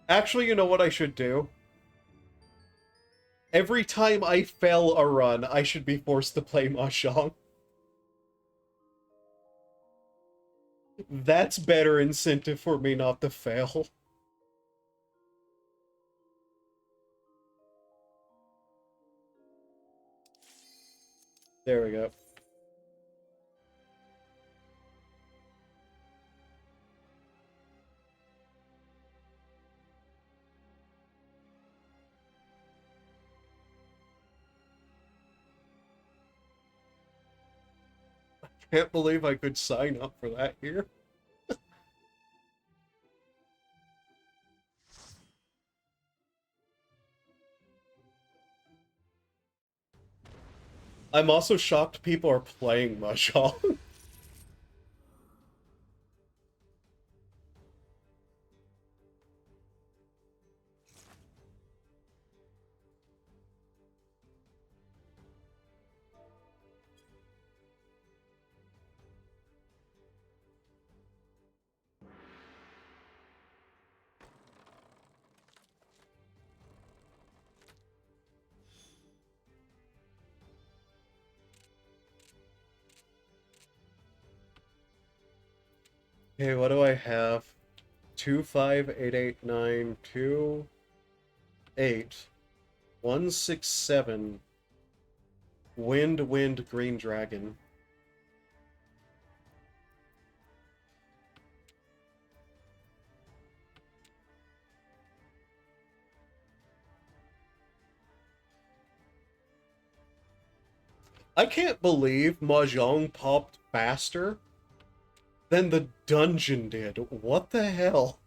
Actually, you know what I should do? Every time I fail a run, I should be forced to play Mahjong. That's better incentive for me not to fail. There we go. Can't believe I could sign up for that here. I'm also shocked people are playing Mahjong. Okay, what do I have? 258892167. Wind, green dragon. I can't believe Mahjong popped faster than the dungeon did. What the hell?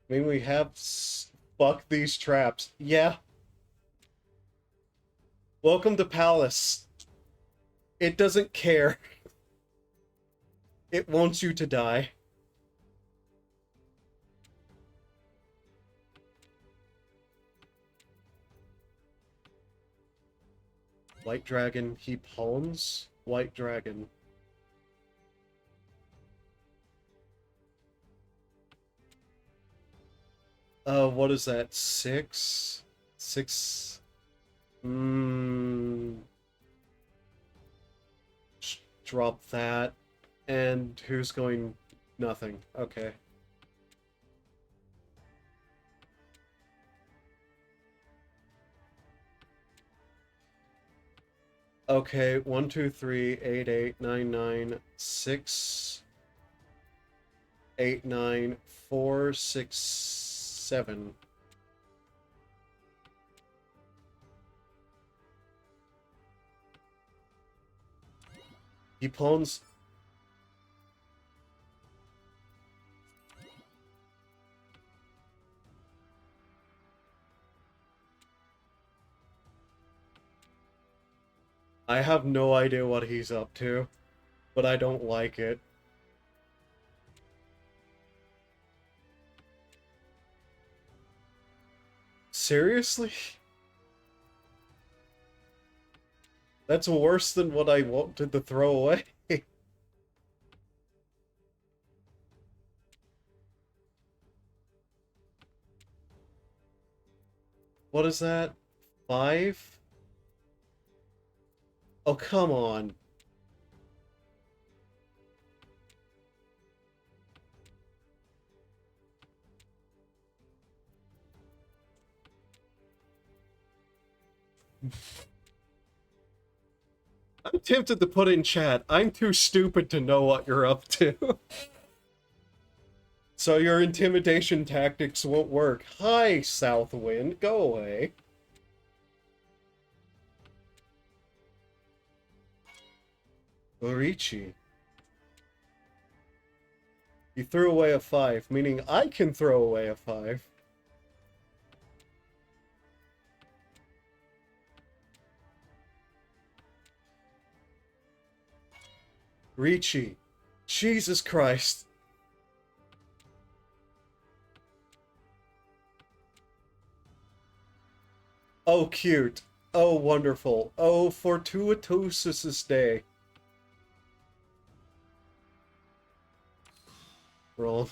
I mean, we have fuck these traps. Yeah. Welcome to Palace. It doesn't care. It wants you to die. White dragon, he pawns. White dragon. What is that? 6? 6. Drop that. And who's going? Nothing. Okay. Okay, 1, 2, 3, 8, 8, 9, 9, 6, 8, 9, 4, 6, 7. He pawns. I have no idea what he's up to, but I don't like it. Seriously? That's worse than what I wanted to throw away. What is that? 5? Oh, come on. I'm tempted to put in chat, I'm too stupid to know what you're up to. So your intimidation tactics won't work. Hi, Southwind, go away. Orichi. You threw away a 5, meaning I can throw away a 5. Ricci. Jesus Christ. Oh, cute. Oh, wonderful. Oh, fortuitous day. Roll.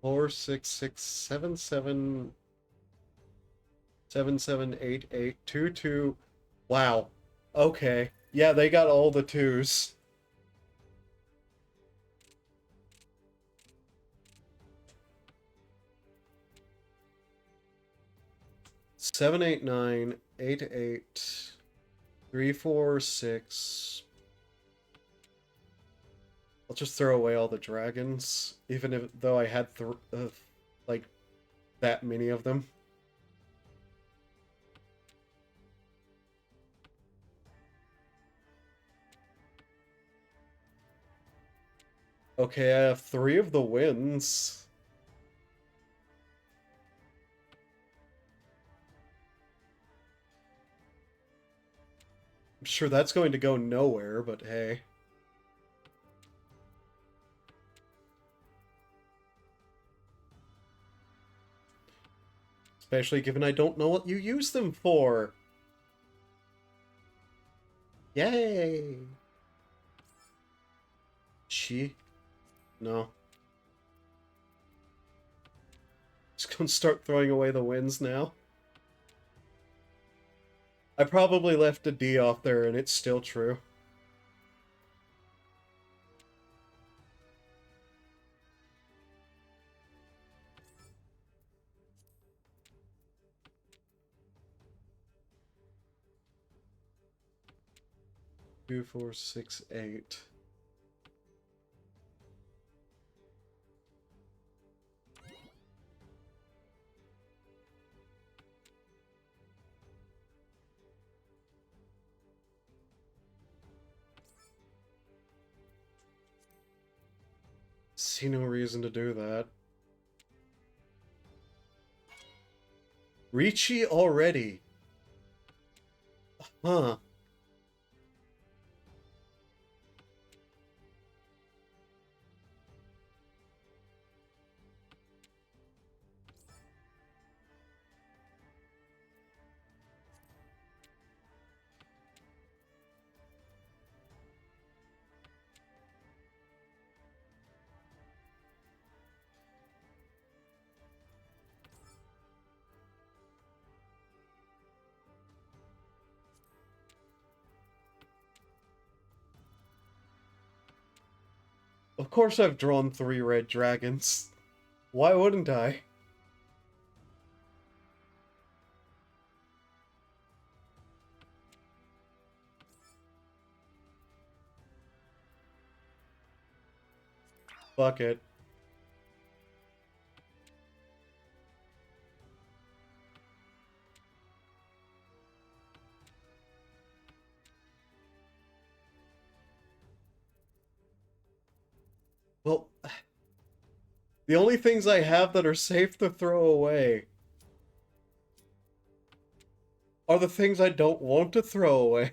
Four, six, six, seven, seven, 778822. Wow. Okay. Yeah, they got all the 2s. Seven, 8, 9, 8, 8, 3, 4, 6. I'll just throw away all the dragons, even if though I had like that many of them. Okay, I have 3 of the wins. I'm sure that's going to go nowhere, but hey. Especially given I don't know what you use them for. Yay! No. Just gonna start throwing away the wins now. I probably left a D off there and it's still true. Two, 4, 6, 8. See no reason to do that. Ricci already. Huh. Of course I've drawn 3 red dragons. Why wouldn't I? Fuck it. Well, the only things I have that are safe to throw away are the things I don't want to throw away.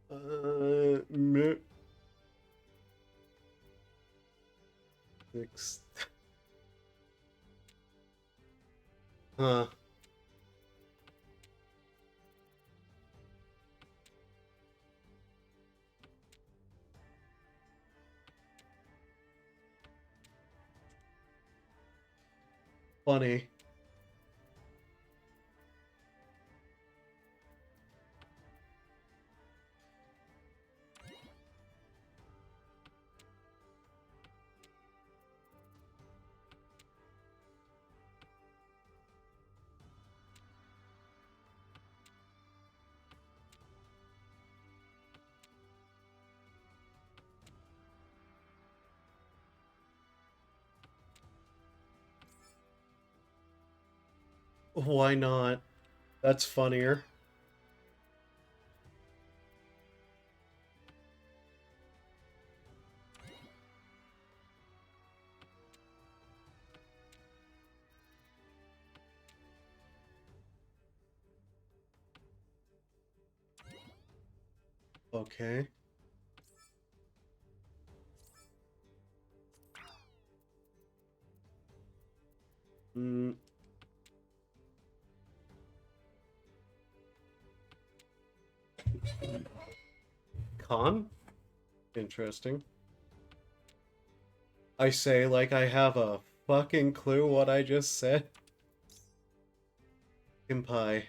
Meh. 6. Huh. Funny. Why not? That's funnier. Okay. Mm. Con? Interesting. I say like I have a fucking clue what I just said. Kimpai.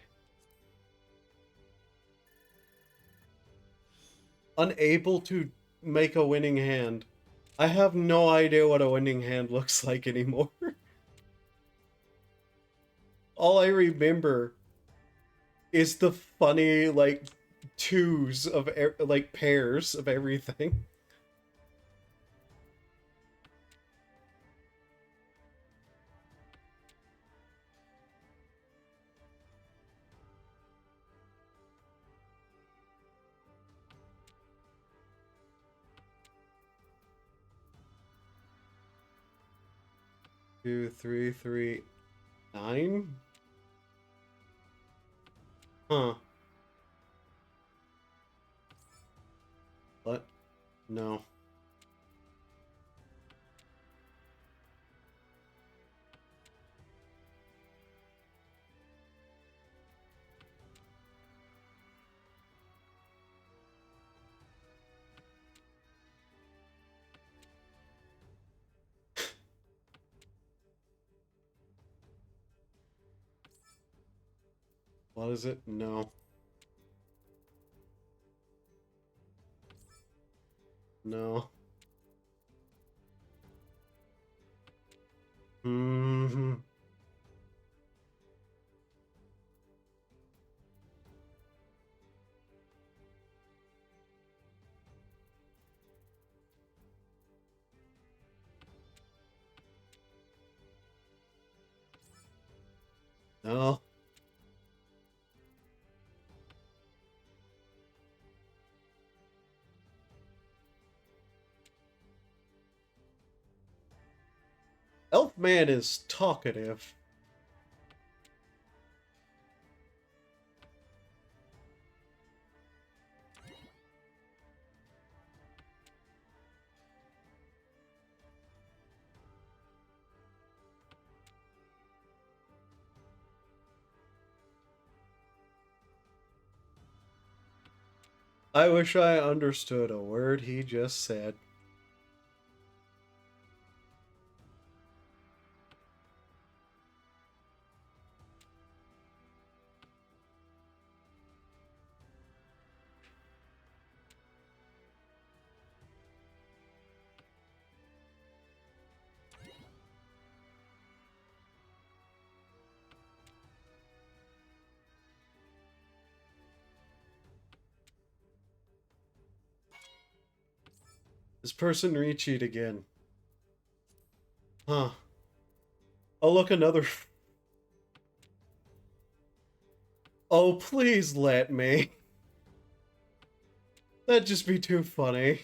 Unable to make a winning hand. I have no idea what a winning hand looks like anymore. All I remember is the funny, like, twos of, like, pairs of everything. Two, three, three, 9? Huh. What? No. What is it? No. No. Hmm. No. Elfman is talkative. I wish I understood a word he just said. This person recheat again. Huh. Oh, look, another. Oh, please let me. That'd just be too funny.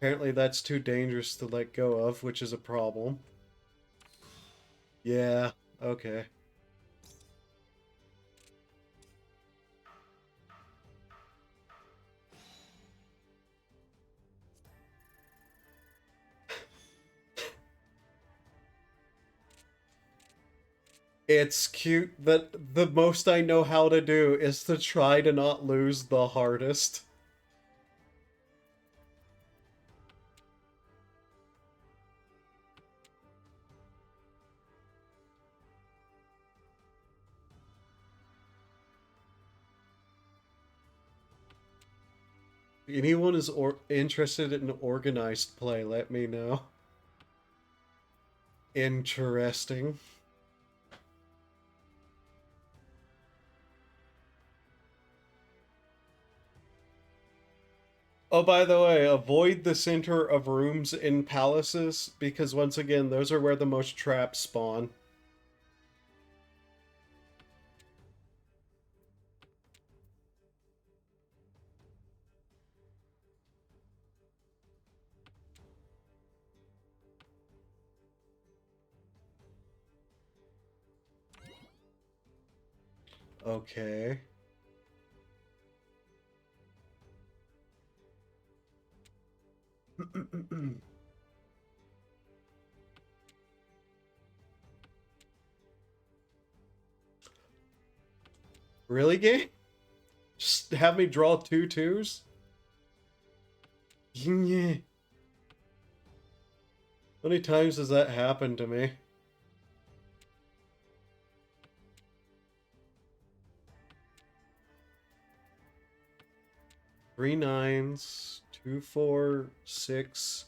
Apparently that's too dangerous to let go of, which is a problem. Yeah, okay. It's cute that the most I know how to do is to try to not lose the hardest. Anyone is interested in organized play, let me know. Interesting. Oh, by the way, avoid the center of rooms in palaces, because once again, those are where the most traps spawn. Okay. Really, game? Just have me draw 2 2s? Yeah. How many times does that happen to me? Three nines, 2 4 6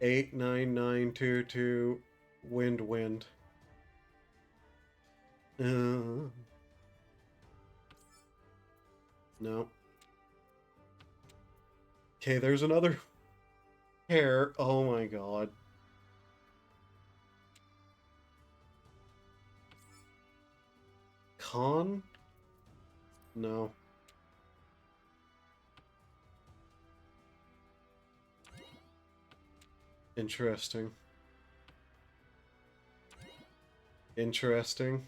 8 9 9 2 2 wind wind. No. Okay, there's another hair. Oh my god. Con? No. Interesting. Interesting.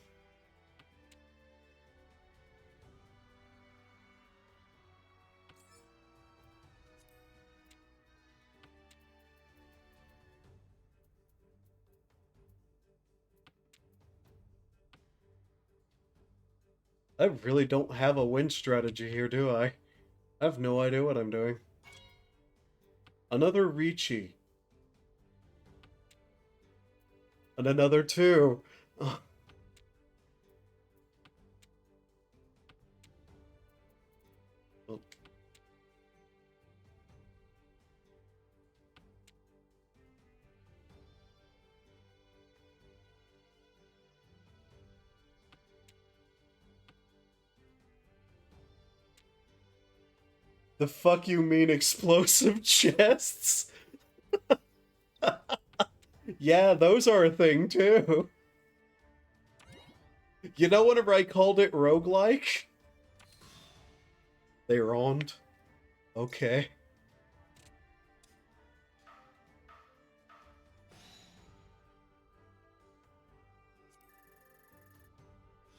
I really don't have a win strategy here, do I? I have no idea what I'm doing. Another Ricci. And another 2. Ugh. Well, the fuck you mean explosive chests? Yeah, those are a thing too. You know whenever I called it roguelike? They wronged. Okay.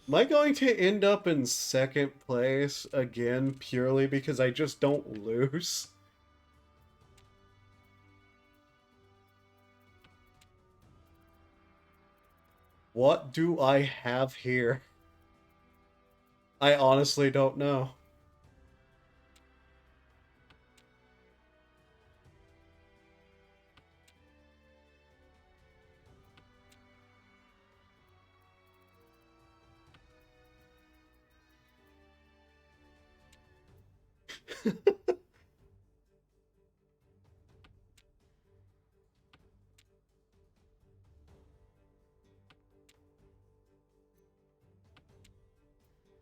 Am I going to end up in second place again purely because I just don't lose? What do I have here? I honestly don't know.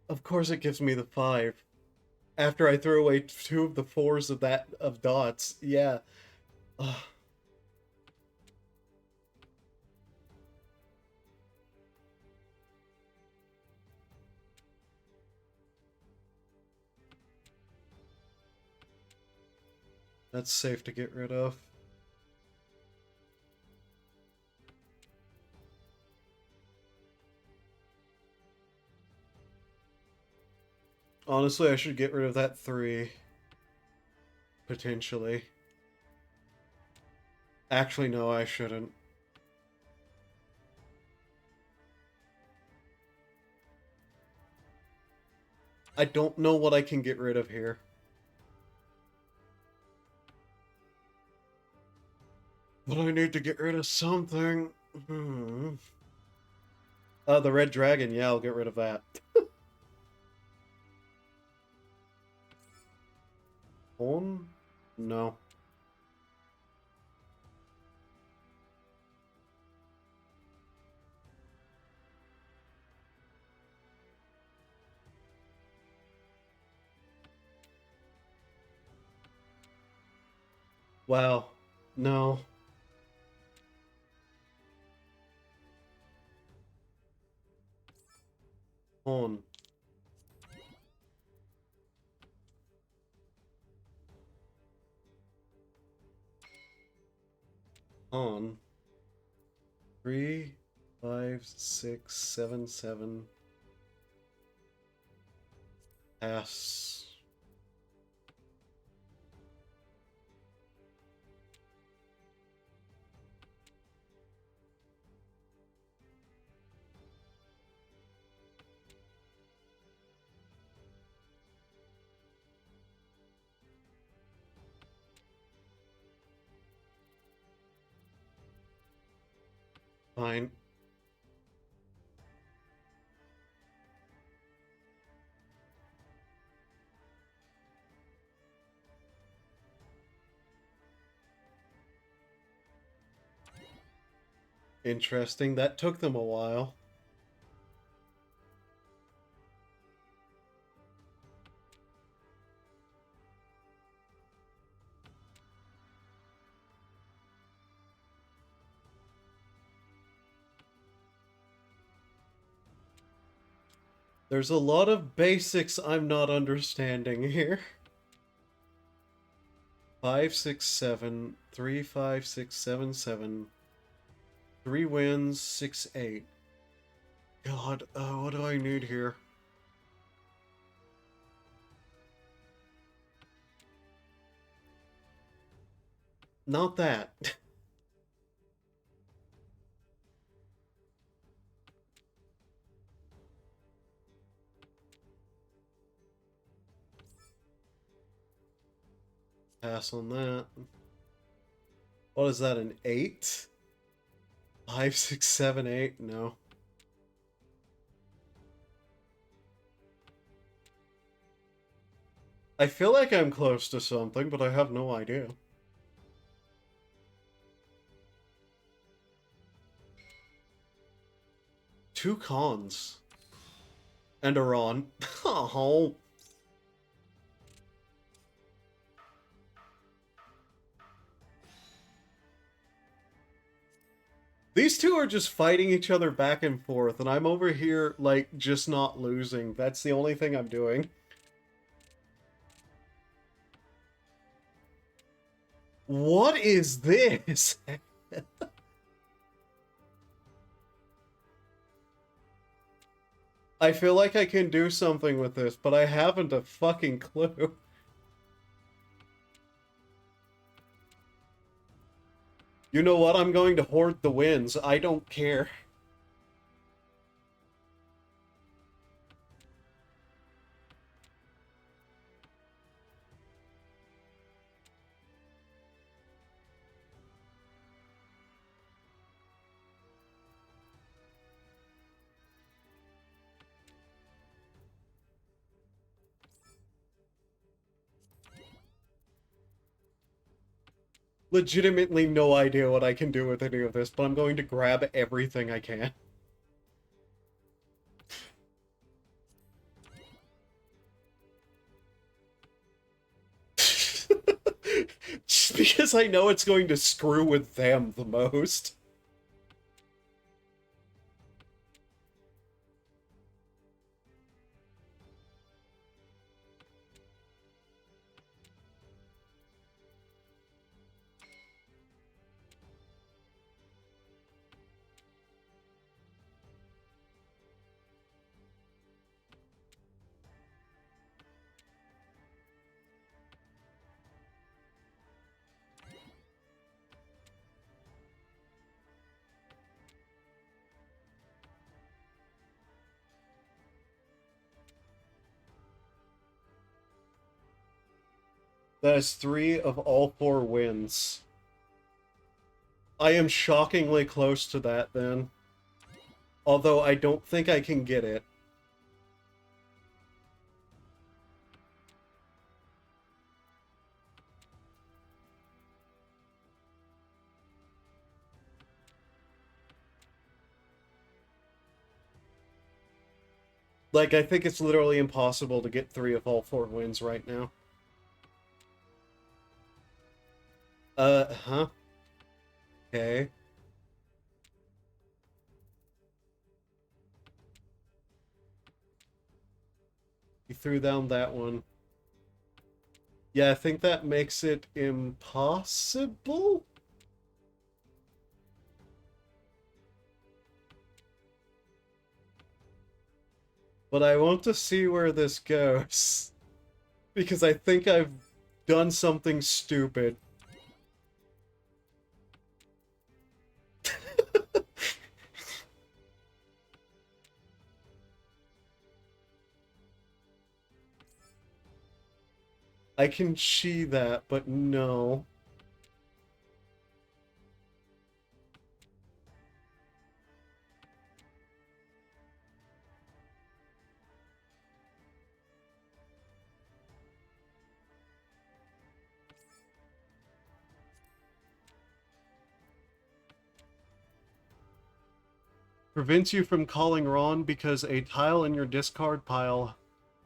Of course it gives me the 5. After I threw away 2 of the 4s of dots. Yeah. Ugh. That's safe to get rid of. Honestly, I should get rid of that 3. Potentially. Actually, no, I shouldn't. I don't know what I can get rid of here. But I need to get rid of something. The red dragon. Yeah, I'll get rid of that. On? No. Wow. No. On. On. 3, 5, 6, 7, 7. Pass. Fine. Interesting. That took them a while. There's a lot of basics I'm not understanding here. 5, 6, 7. 3, 5, 6, 7, 7. 3 wins, 6, 8. God, what do I need here? Not that. Pass on that. What is that, an 8? 5, 6, 7, 8? No. I feel like I'm close to something, but I have no idea. Two cons. And a Ron. Oh. These two are just fighting each other back and forth, and I'm over here, like, just not losing. That's the only thing I'm doing. What is this? I feel like I can do something with this, but I haven't a fucking clue. You know what? I'm going to hoard the wins. I don't care. Legitimately no idea what I can do with any of this, but I'm going to grab everything I can. Just because I know it's going to screw with them the most. That is 3 of all 4 wins. I am shockingly close to that then. Although I don't think I can get it. Like, I think it's literally impossible to get 3 of all 4 wins right now. Huh? Okay. You threw down that one. Yeah, I think that makes it impossible? But I want to see where this goes. Because I think I've done something stupid. I can see that, but no. Prevents you from calling Ron because a tile in your discard pile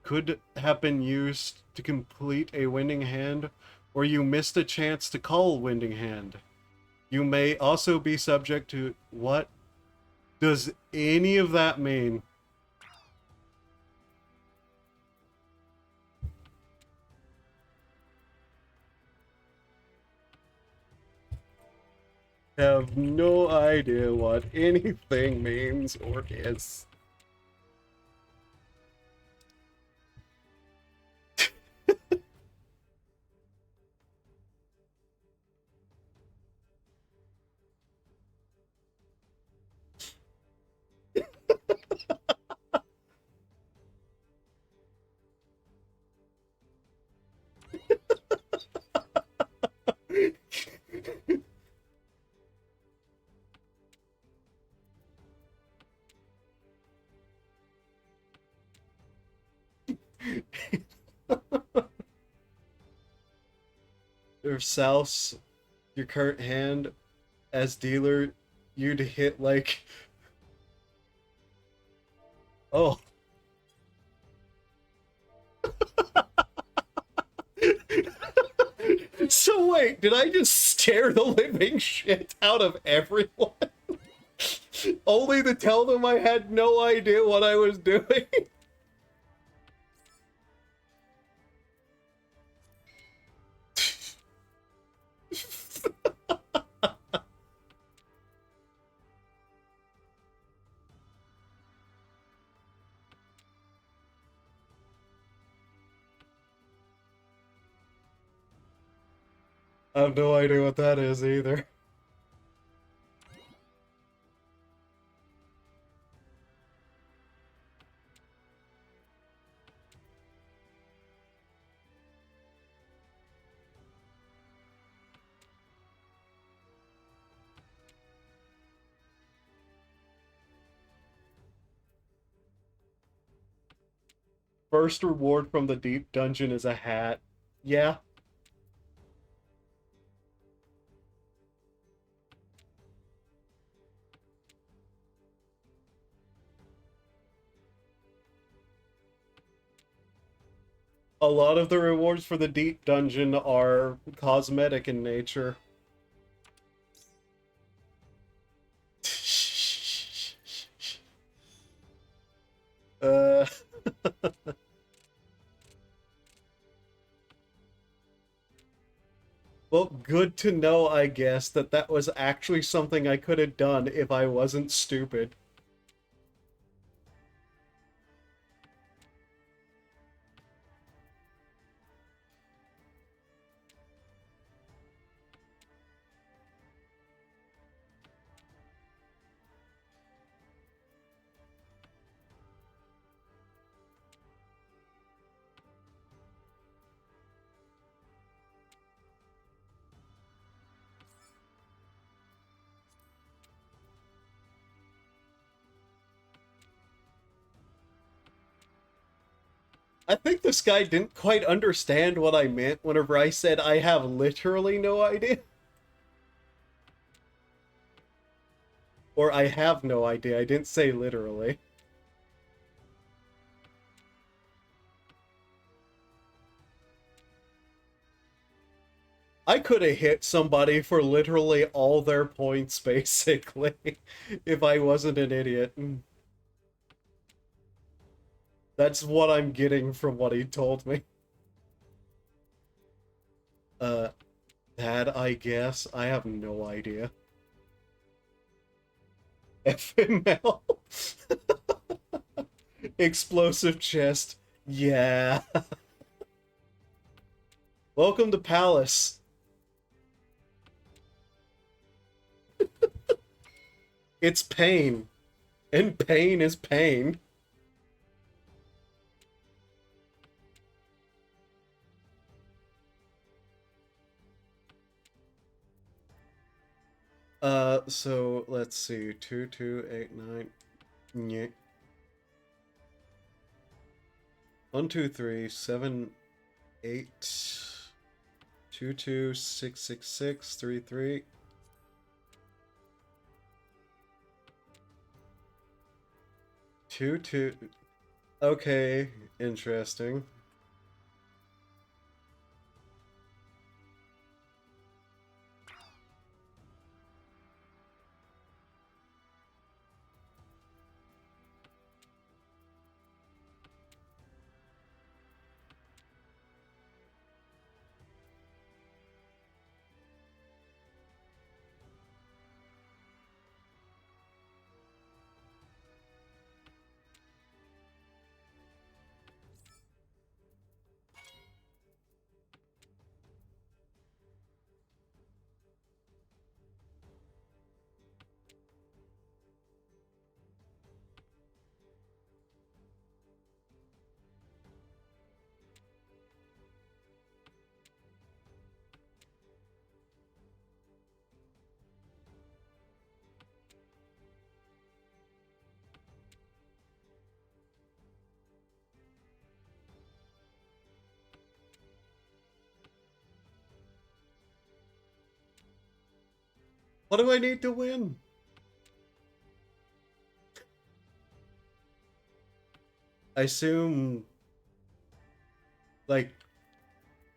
could have been used to complete a winning hand, or you missed a chance to call winning hand. You may also be subject to... What does any of that mean? Have no idea what anything means or is. Or souse your current hand as dealer, you'd hit like... Oh. So wait, did I just scare the living shit out of everyone? Only to tell them I had no idea what I was doing? I have no idea what that is either. First reward from the deep dungeon is a hat. Yeah. A lot of the rewards for the deep dungeon are cosmetic in nature. Uh... Well, good to know, I guess, that that was actually something I could have done if I wasn't stupid. I think this guy didn't quite understand what I meant whenever I said I have literally no idea. Or I have no idea. I didn't say literally. I could have hit somebody for literally all their points, basically, if I wasn't an idiot. That's what I'm getting from what he told me. That, I guess. I have no idea. FML? Explosive chest. Yeah. Welcome to Palace. It's pain. And pain is pain. So let's see. 2289. Yeah. 1, 2, 3, 7, 8. 2, 2, 6, 6, 6, 3, 3. 2, 2. Okay, interesting. What do I need to win? I assume, like,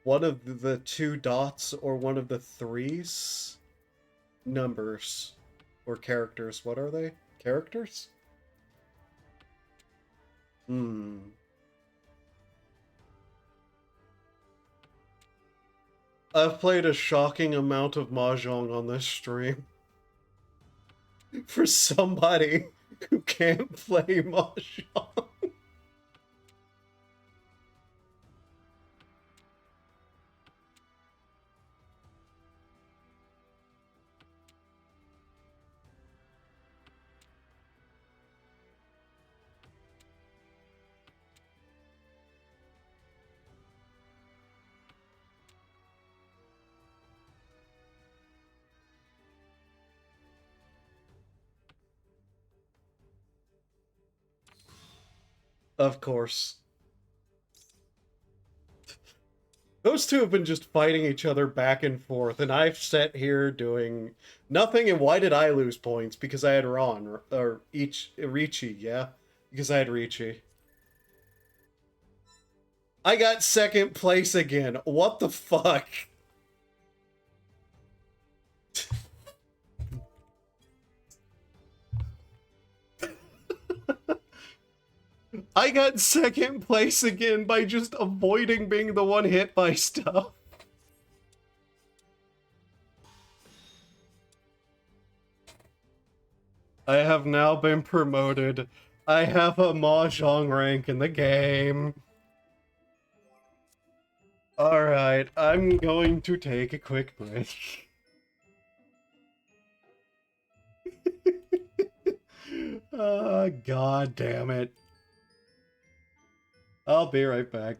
one of the 2 dots or one of the 3s? Numbers. Or characters. What are they? Characters? Hmm. I've played a shocking amount of Mahjong on this stream. For somebody who can't play Mahjong. Of course. Those two have been just fighting each other back and forth, and I've sat here doing nothing, and why did I lose points? Because I had Ron, or Ricci, yeah? Because I had Ricci. I got second place again. What the fuck? I got second place again by just avoiding being the one hit by stuff. I have now been promoted. I have a Mahjong rank in the game. Alright, I'm going to take a quick break. God damn it. I'll be right back.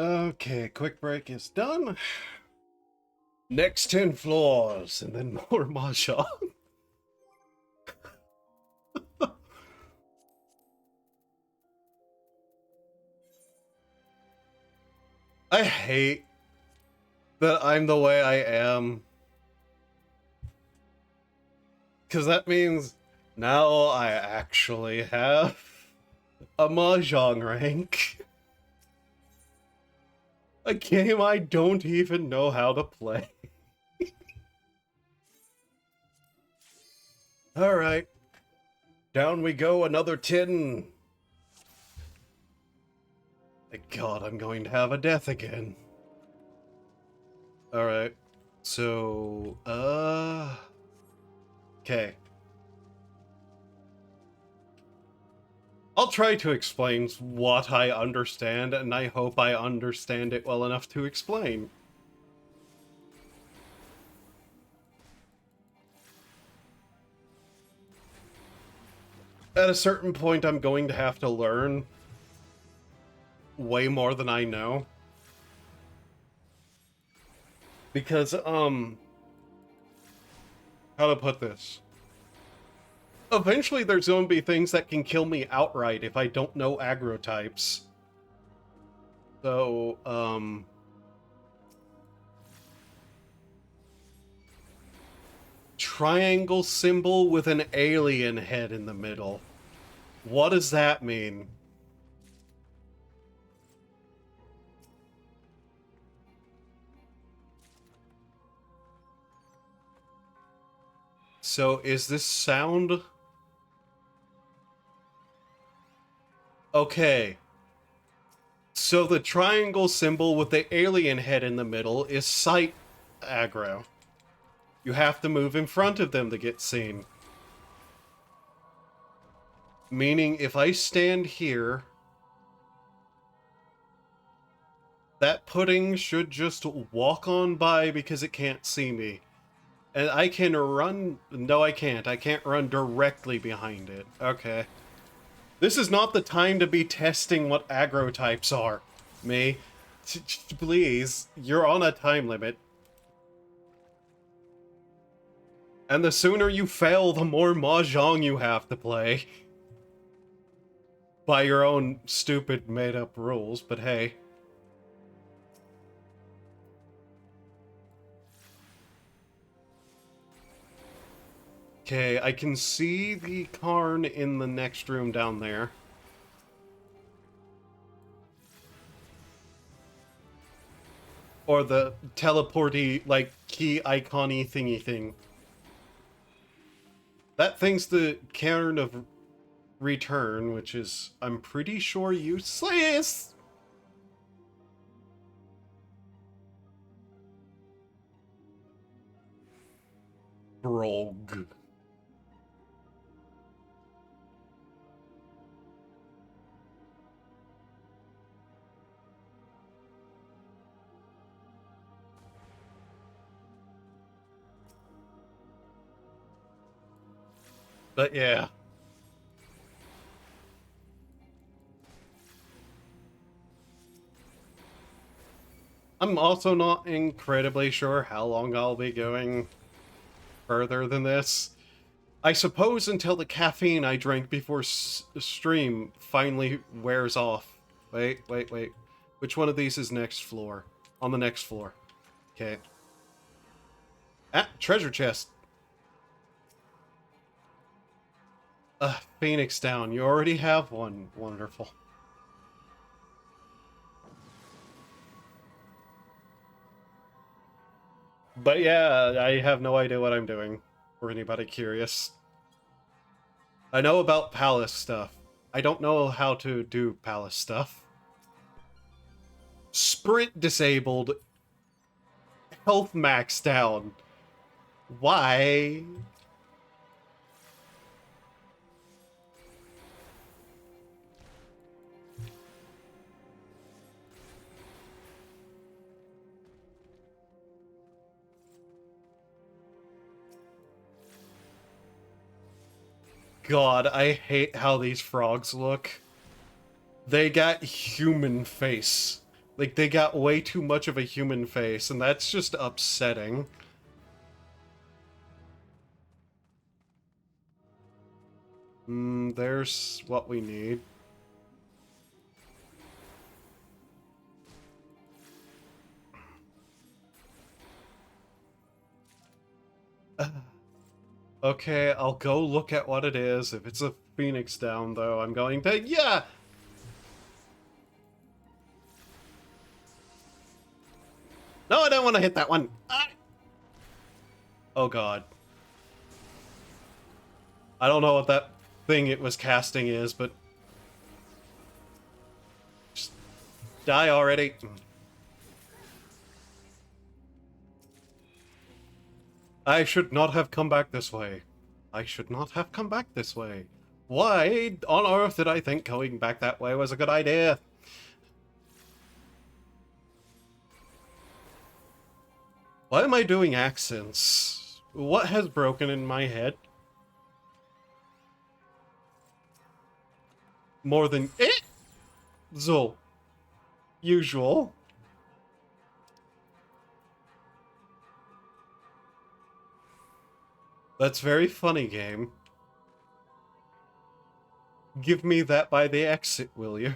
Okay, quick break is done. Next 10 floors, and then more Mahjong. I hate that I'm the way I am. Because that means now I actually have a Mahjong rank. A game I don't even know how to play. Alright. Down we go, another 10. Thank God I'm going to have a death again. Alright. So, okay. I'll try to explain what I understand, and I hope I understand it well enough to explain. At a certain point, I'm going to have to learn way more than I know. Because, how to put this? Eventually there's going to be things that can kill me outright if I don't know aggro types. So, triangle symbol with an alien head in the middle. What does that mean? So, is this sound? Okay. So the triangle symbol with the alien head in the middle is sight aggro. You have to move in front of them to get seen. Meaning, if I stand here, that pudding should just walk on by because it can't see me. And I can run... No, I can't. I can't run directly behind it. Okay. This is not the time to be testing what aggro types are. Me. Please, you're on a time limit. And the sooner you fail, the more Mahjong you have to play. By your own stupid made-up rules, but hey. Okay, I can see the Karn in the next room down there. Or the teleporty, like, key icon-y thingy thing. That thing's the Cairn of Return, which is, I'm pretty sure, useless! Brog. But yeah. I'm also not incredibly sure how long I'll be going further than this. I suppose until the caffeine I drank before stream finally wears off. Wait. Which one of these is next floor? On the next floor. Okay. Ah, treasure chest. Phoenix down. You already have one. Wonderful. But yeah, I have no idea what I'm doing, for anybody curious. I know about palace stuff. I don't know how to do palace stuff. Sprint disabled. Health max down. Why? God, I hate how these frogs look. They got human face. Like, they got way too much of a human face, and that's just upsetting. There's what we need. Okay, I'll go look at what it is. If it's a Phoenix down, though, I'm going to... Yeah! No, I don't want to hit that one. Ah! Oh, God. I don't know what that thing it was casting is, but... Just die already. I should not have come back this way. I should not have come back this way. Why on earth did I think going back that way was a good idea? Why am I doing accents? What has broken in my head? More than so usual. That's very funny, game. Give me that by the exit, will you?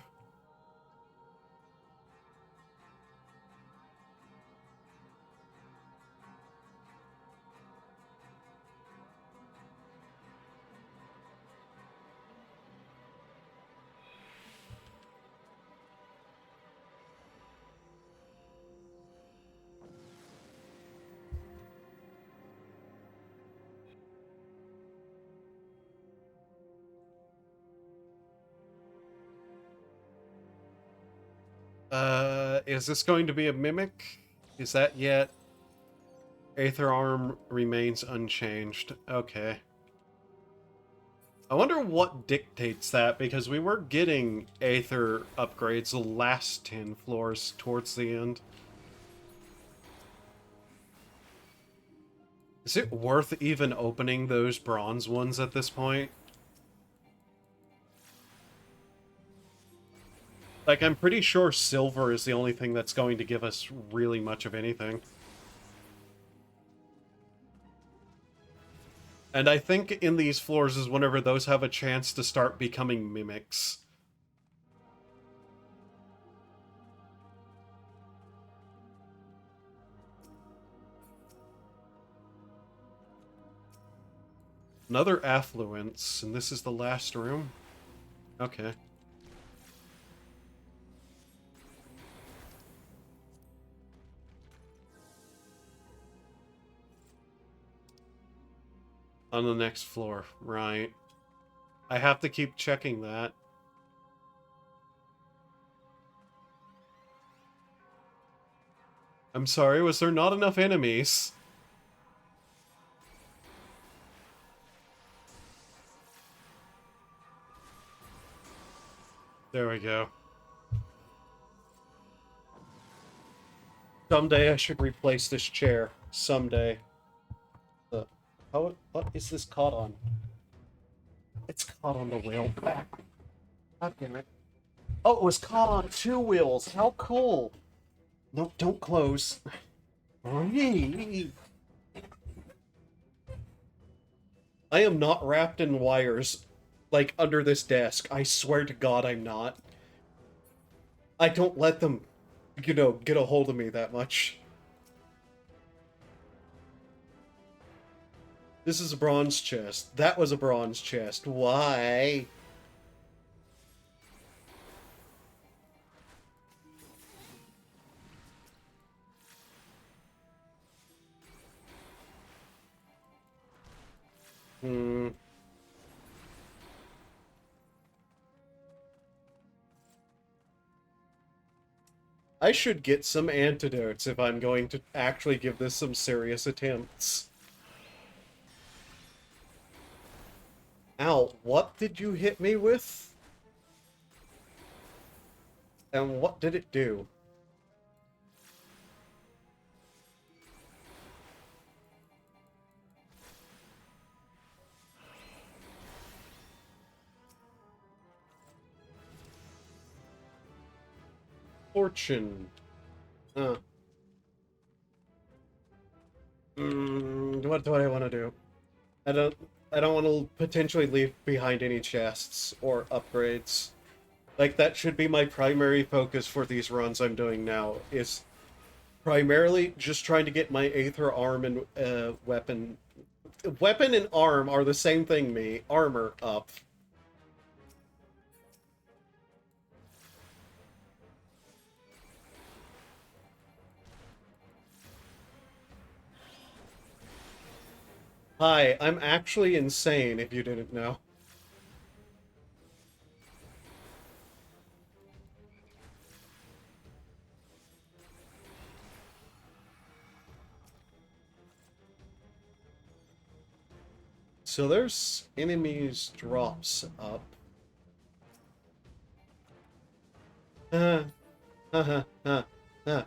Is this going to be a mimic? Is that yet? Aether arm remains unchanged. Okay. I wonder what dictates that, because we were getting Aether upgrades the last 10 floors towards the end. Is it worth even opening those bronze ones at this point? Like, I'm pretty sure silver is the only thing that's going to give us really much of anything. And I think in these floors is whenever those have a chance to start becoming mimics. Another affluence, and this is the last room? Okay. On the next floor, right. I have to keep checking that. I'm sorry, was there not enough enemies? There we go. Someday I should replace this chair. Someday. What is this caught on? It's caught on the wheel. God damn it. Oh, it was caught on 2 wheels. How cool. No, don't close. I am not wrapped in wires, like, under this desk. I swear to God I'm not. I don't let them, get a hold of me that much. This is a bronze chest. That was a bronze chest. Why? I should get some antidotes if I'm going to actually give this some serious attempts. Ow, what did you hit me with? And what did it do? Fortune. Huh. What do I want to do? I don't want to potentially leave behind any chests or upgrades. Like, that should be my primary focus for these runs I'm doing now, is primarily just trying to get my Aether arm and weapon. Weapon and arm are the same thing, me. Armor up. Hi, I'm actually insane, if you didn't know. So there's enemies drops up. Uh, uh, uh, uh.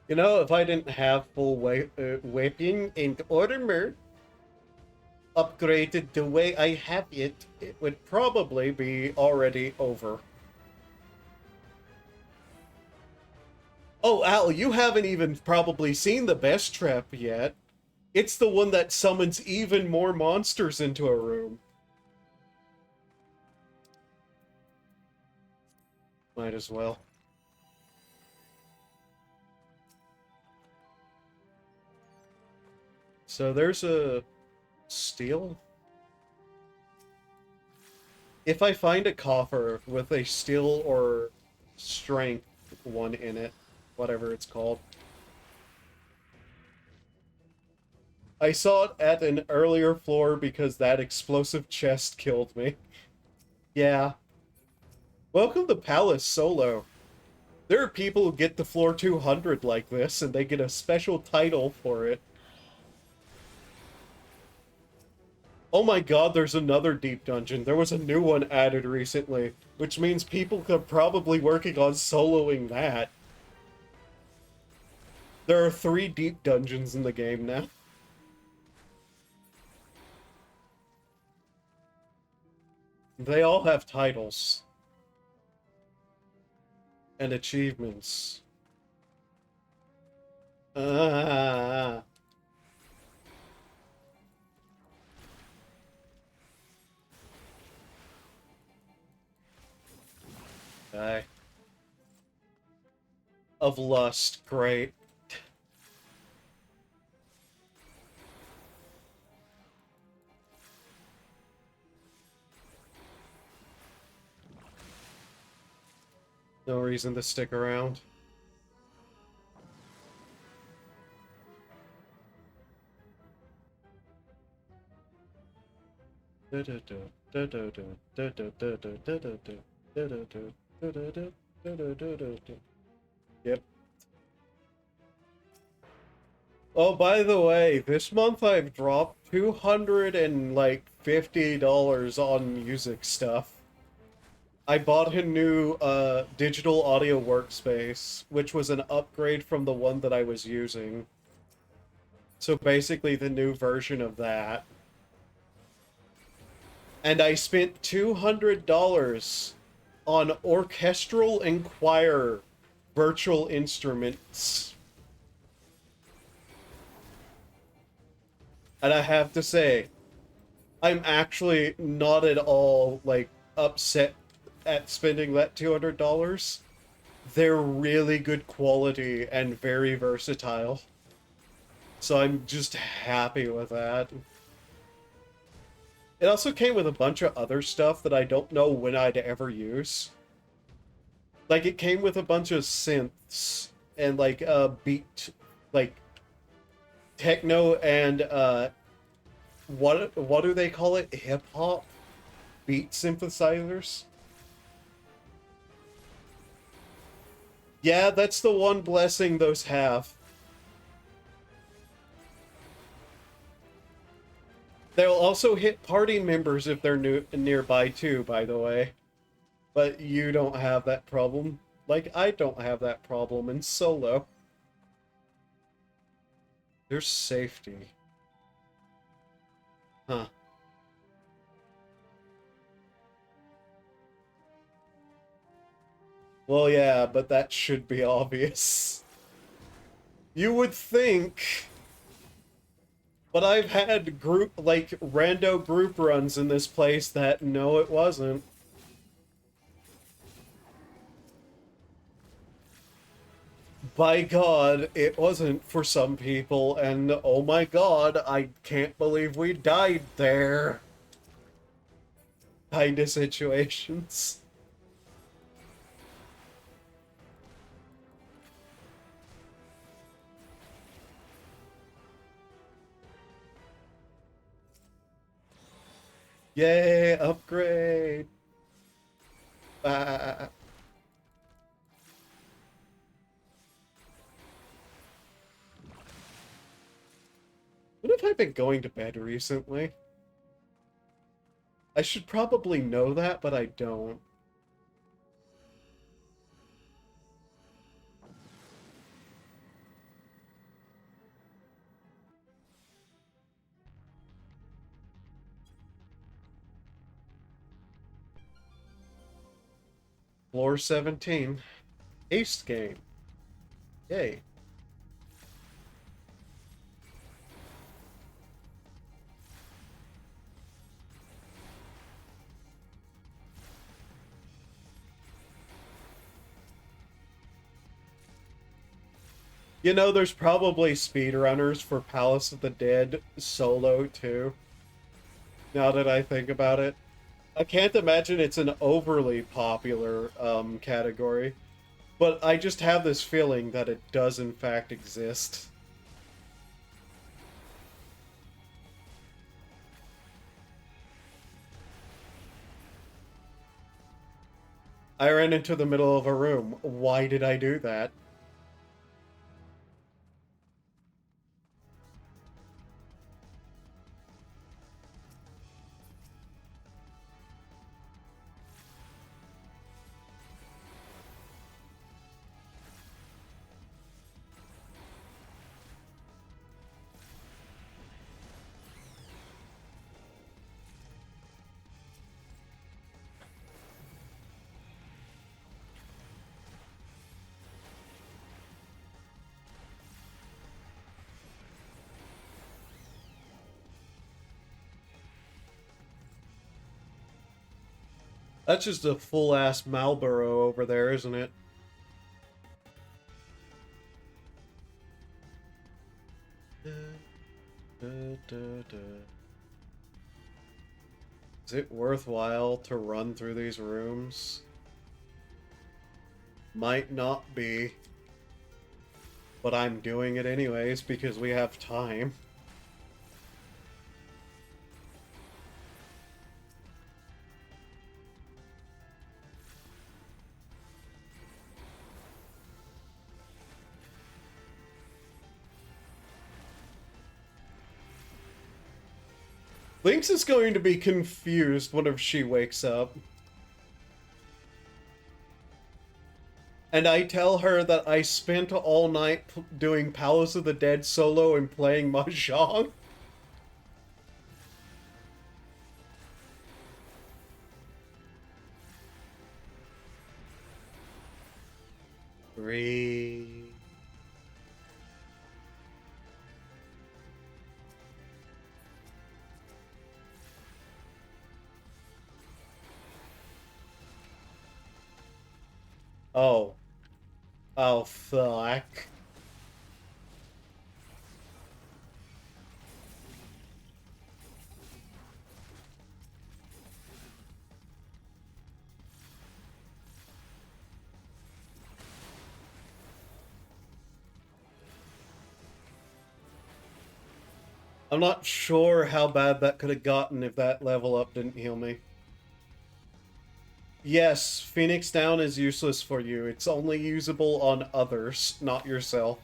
You know, if I didn't have full weapon and armor upgraded the way I have it, it would probably be already over. Oh, Al, you haven't even probably seen the best trap yet. It's the one that summons even more monsters into a room. Might as well. So there's a steel. If I find a coffer with a steel or strength one in it, whatever it's called. I saw it at an earlier floor because that explosive chest killed me. Yeah. Welcome to Palace Solo. There are people who get to floor 200 like this, and they get a special title for it. Oh my god, there's another deep dungeon. There was a new one added recently, which means people are probably working on soloing that. There are 3 deep dungeons in the game now. They all have titles. And achievements. Ah. Okay. Of Lust, great. No reason to stick around. Yep. Oh, by the way, this month I've dropped $250 on music stuff. I bought a new digital audio workspace, which was an upgrade from the one that I was using. So basically the new version of that. And I spent $200 on orchestral and choir virtual instruments. And I have to say, I'm actually not at all, like, upset at spending that $200. They're really good quality and very versatile. So I'm just happy with that. It also came with a bunch of other stuff that I don't know when I'd ever use. Like, it came with a bunch of synths and, like, beat, like, techno and, what do they call it? Hip-hop? Beat synthesizers? Yeah, that's the one blessing those have. They'll also hit party members if they're nearby too, by the way. But you don't have that problem. Like, I don't have that problem in solo. There's safety. Huh. Well, yeah, but that should be obvious. You would think. But I've had rando group runs in this place that no, it wasn't. By God, it wasn't for some people, and oh my God, I can't believe we died there. Kinda situations. Yay, upgrade! Ah. When have I been going to bed recently? I should probably know that, but I don't. Floor 17. Ace game. Yay. You know, there's probably speedrunners for Palace of the Dead solo, too. Now that I think about it. I can't imagine it's an overly popular category. But I just have this feeling that it does in fact exist. I ran into the middle of a room. Why did I do that? That's just a full-ass Marlboro over there, isn't it? Is it worthwhile to run through these rooms? Might not be. But I'm doing it anyways because we have time. Lynx is going to be confused whenever she wakes up. And I tell her that I spent all night doing Palace of the Dead solo and playing Mahjong. Breathe. Oh. Oh, fuck. I'm not sure how bad that could have gotten if that level up didn't heal me. Yes, Phoenix Down is useless for you. It's only usable on others, not yourself.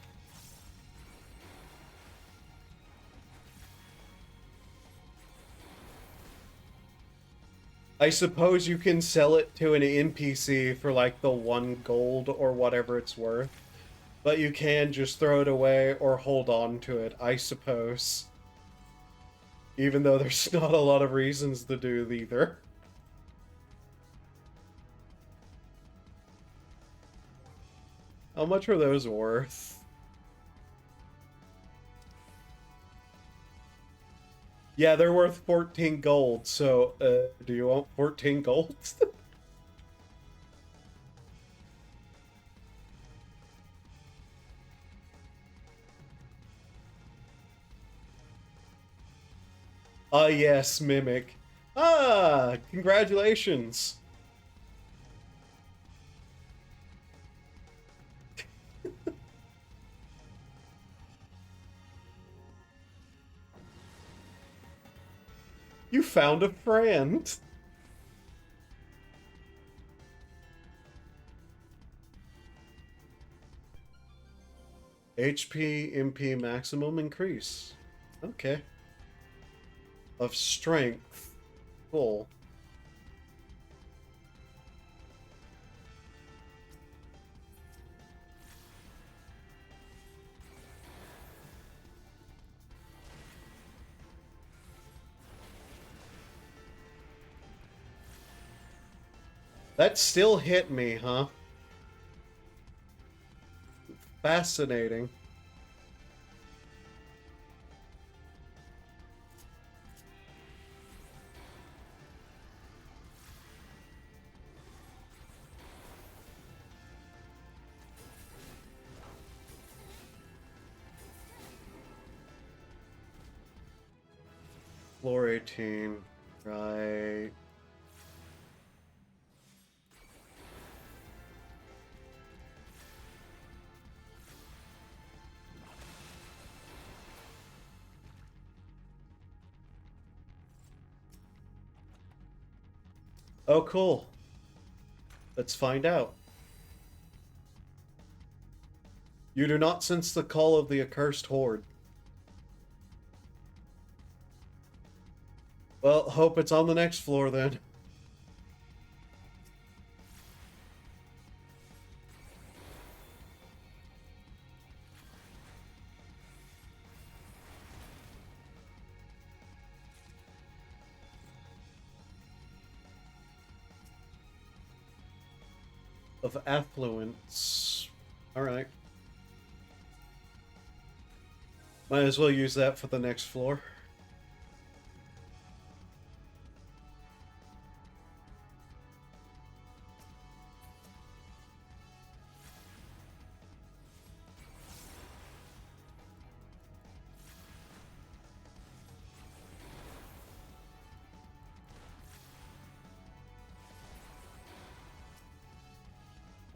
I suppose you can sell it to an NPC for like the 1 gold or whatever it's worth. But you can just throw it away or hold on to it, I suppose. Even though there's not a lot of reasons to do either. How much are those worth? Yeah, they're worth 14 gold, so, do you want 14 gold? Ah, yes, Mimic. Ah, congratulations. You found a friend. HP, MP maximum increase. Okay. Of strength. Cool. That still hit me, huh? Fascinating. Floor 18. Right. Oh, cool. Let's find out. You do not sense the call of the accursed horde. Well, hope it's on the next floor then. Of affluence. Alright. Might as well use that for the next floor.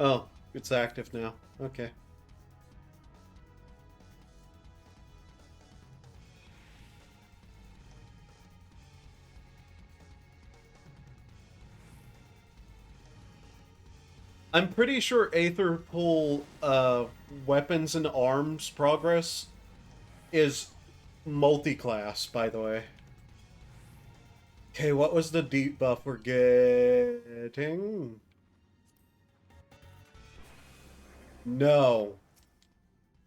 Oh, it's active now. Okay. I'm pretty sure Aetherpool weapons and arms progress is multi-class, by the way. Okay, what was the deep buff we're getting? No.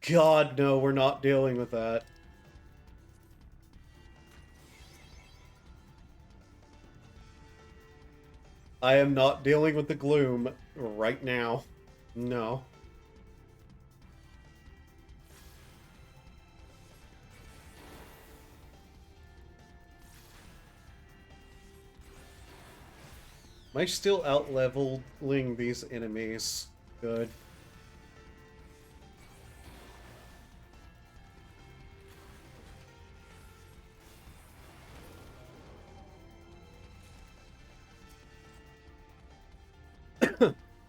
God, no, we're not dealing with that. I am not dealing with the gloom right now. No. Am I still out-leveling these enemies? Good.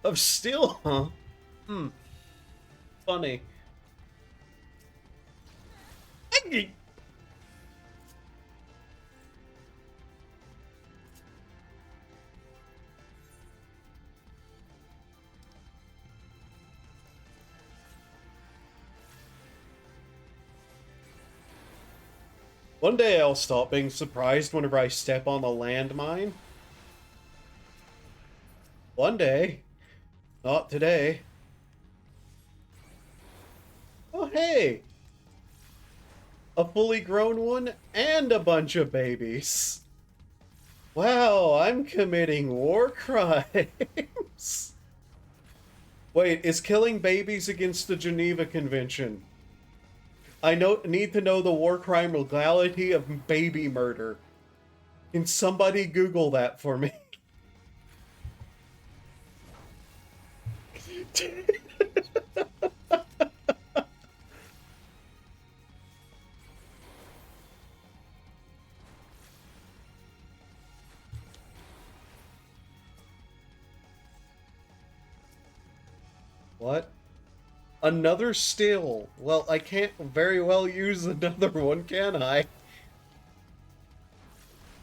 Of steel, huh? Hmm. Funny. One day I'll stop being surprised whenever I step on a landmine. One day. Not today. Oh, hey! A fully grown one and a bunch of babies. Wow, I'm committing war crimes. Wait, is killing babies against the Geneva Convention? I need to know the war crime legality of baby murder. Can somebody Google that for me? What? Another still? Well, I can't very well use another one, can I?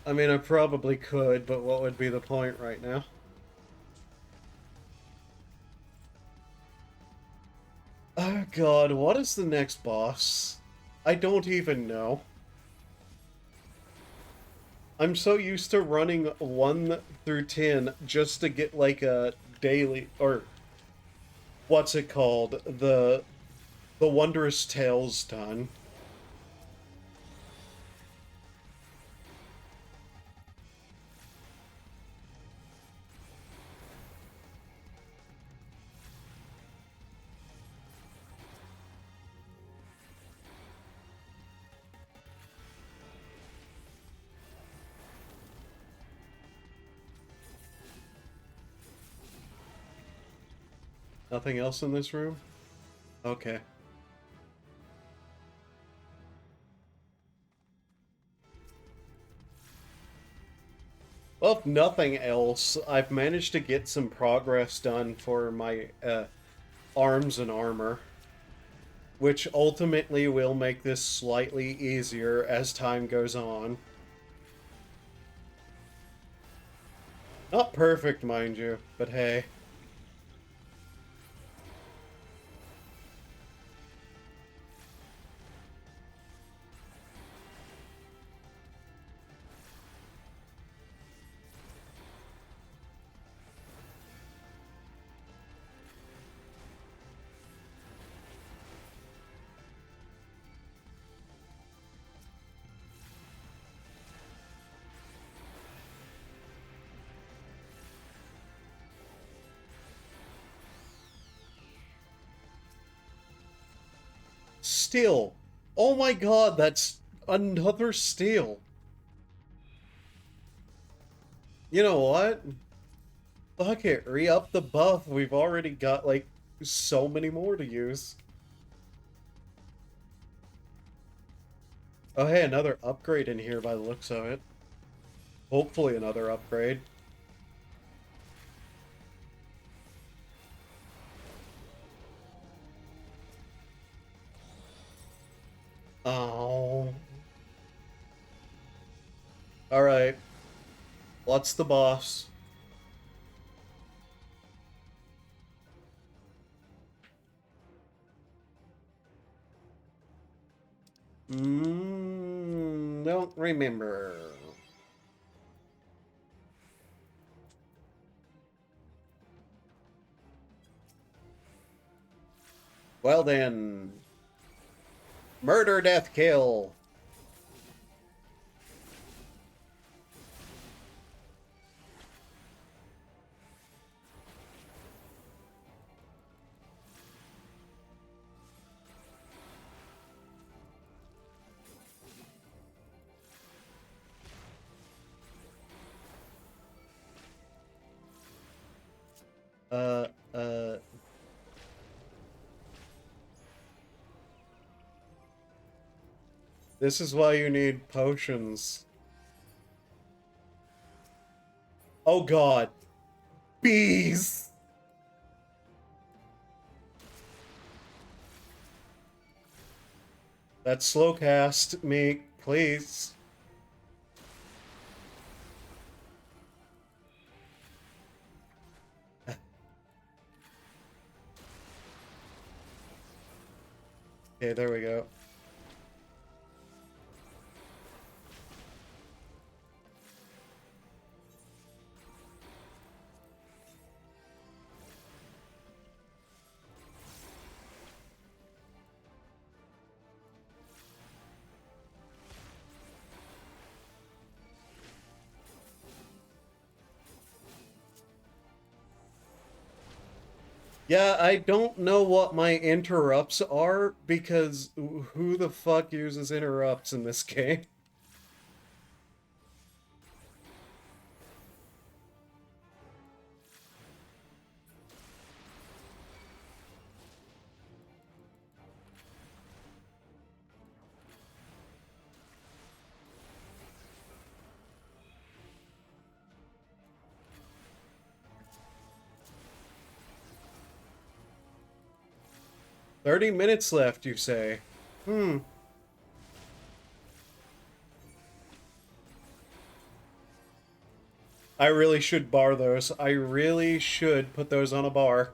I mean, I probably could, but what would be the point right now? Oh god, what is the next boss? I don't even know. I'm so used to running 1 through 10 just to get like a daily, or what's it called? The Wondrous Tales done. Nothing else in this room? Okay. Well, if nothing else, I've managed to get some progress done for my arms and armor, which ultimately will make this slightly easier as time goes on. Not perfect, mind you, but hey. Steel. Oh my god, that's another steel. You know what? Fuck it, re-up the buff. We've already got, like, so many more to use. Oh hey, another upgrade in here by the looks of it. Hopefully another upgrade. Oh. Alright. What's the boss? Don't remember. Well then. Murder, death, kill. Uh, uh... This is why you need potions. Oh god. Bees! That slow cast me, please. Okay, there we go. Yeah, I don't know what my interrupts are because who the fuck uses interrupts in this game? $30 minutes left, you say? Hmm. I really should bar those. I really should put those on a bar.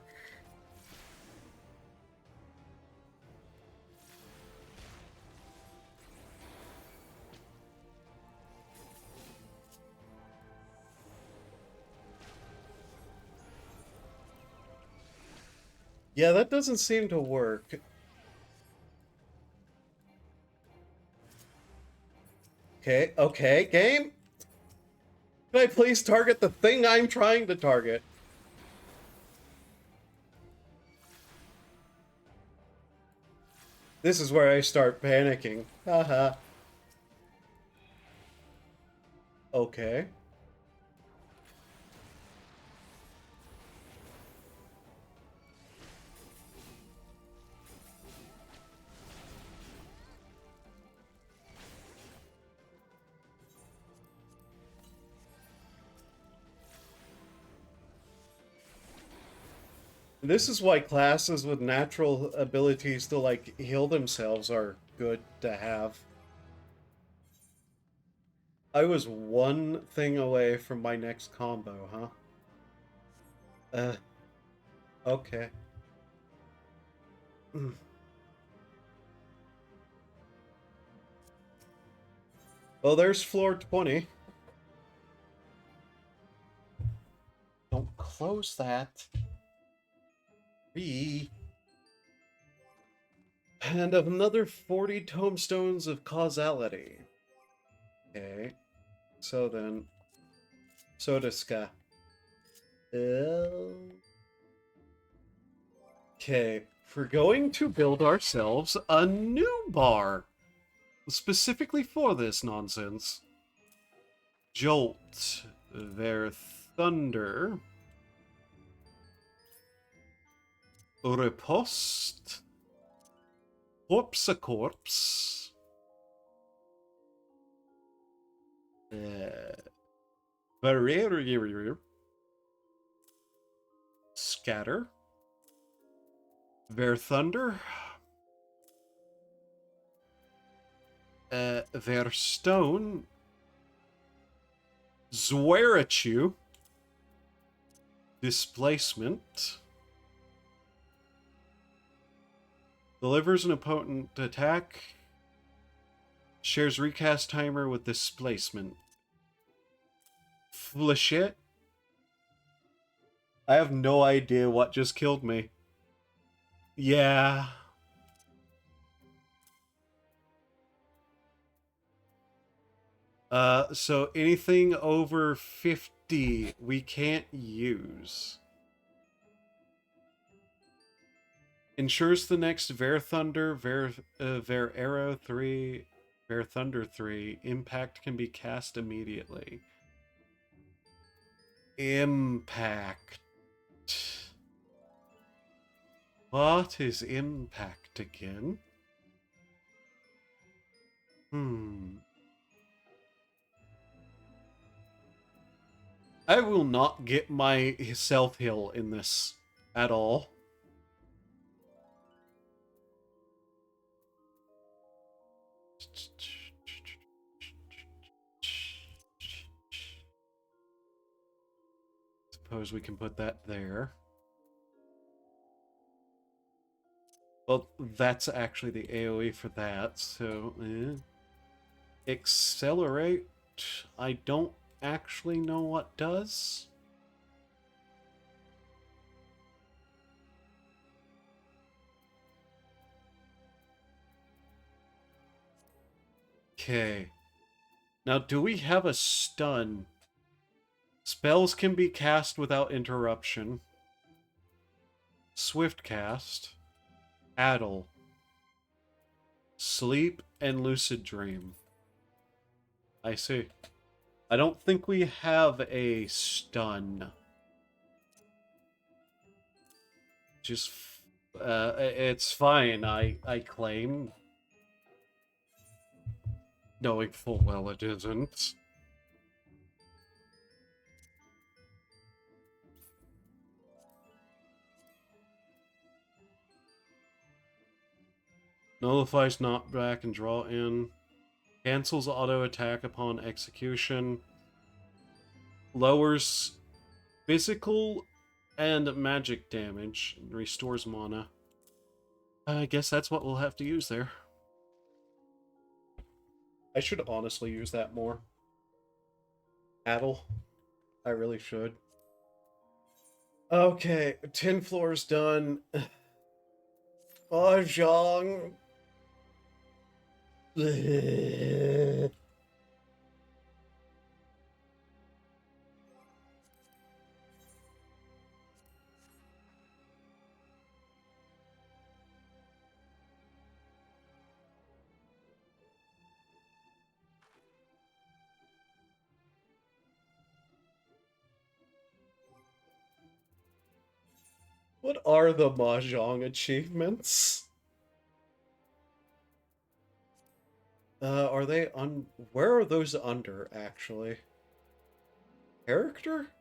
Yeah, that doesn't seem to work. Okay, okay, game? Can I please target the thing I'm trying to target? This is where I start panicking. Haha. Okay. This is why classes with natural abilities to, like, heal themselves are good to have. I was one thing away from my next combo, huh? Okay. Well, there's floor 20. Don't close that. And another 40 tomestones of causality. Okay. So then. Sodaska. Okay. We're going to build ourselves a new bar. Specifically for this nonsense. Jolt. Their thunder. Riposte. Corpse a corpse. Barrier. Scatter. Ver thunder. Ver stone. Zwerachu. Displacement. Delivers an opponent attack. Shares recast timer with displacement. Flechette. I have no idea what just killed me. Yeah. So anything over 50 we can't use. Ensures the next Ver Thunder, Ver Arrow 3, Ver Thunder 3 impact can be cast immediately. Impact. What is impact again? I will not get my self-heal in this at all. Suppose we can put that there. Well, that's actually the AoE for that, so... Accelerate... I don't actually know what does. Okay. Now, do we have a stun? Spells can be cast without interruption. Swiftcast, Addle, Sleep, and Lucid Dream. I see. I don't think we have a stun. Just, it's fine, I claim. Knowing full well it isn't. Nullifies knockback and draw in. Cancels auto attack upon execution. Lowers physical and magic damage. And restores mana. I guess that's what we'll have to use there. I should honestly use that more. Addle. I really should. Okay, 10 floors done. Mahjong. What are the Mahjong achievements? Are they on? Where are those under, actually? Character?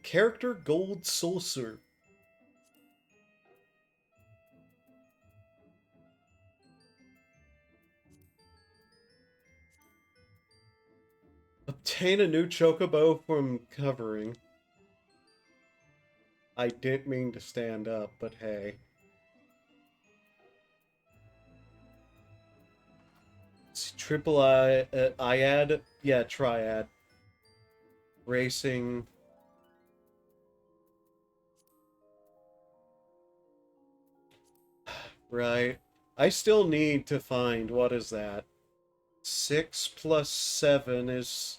Character Gold Saucer. Obtain a new chocobo from covering. I didn't mean to stand up, but hey. Triple Iad? Yeah, Triad. Racing. Right. I still need to find, what is that? 6 plus 7 is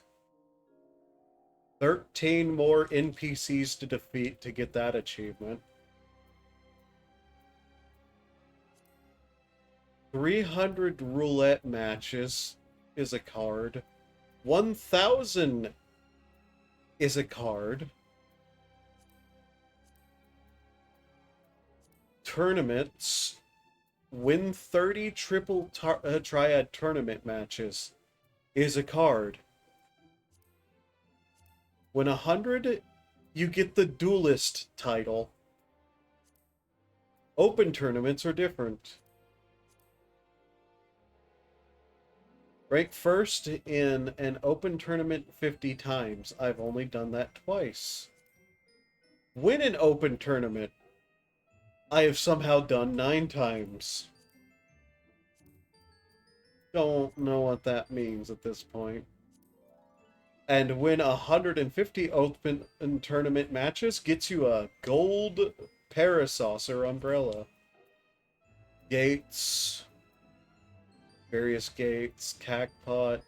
13 more NPCs to defeat to get that achievement. 300 roulette matches is a card. 1,000 is a card. Tournaments. Win 30 triple triad tournament matches is a card. Win 100, you get the duelist title. Open tournaments are different. Rank first in an open tournament 50 times. I've only done that twice. Win an open tournament. I have somehow done 9 times. Don't know what that means at this point. And win 150 open tournament matches gets you a gold Parasaucer umbrella. Gates. Various gates. Cactpot.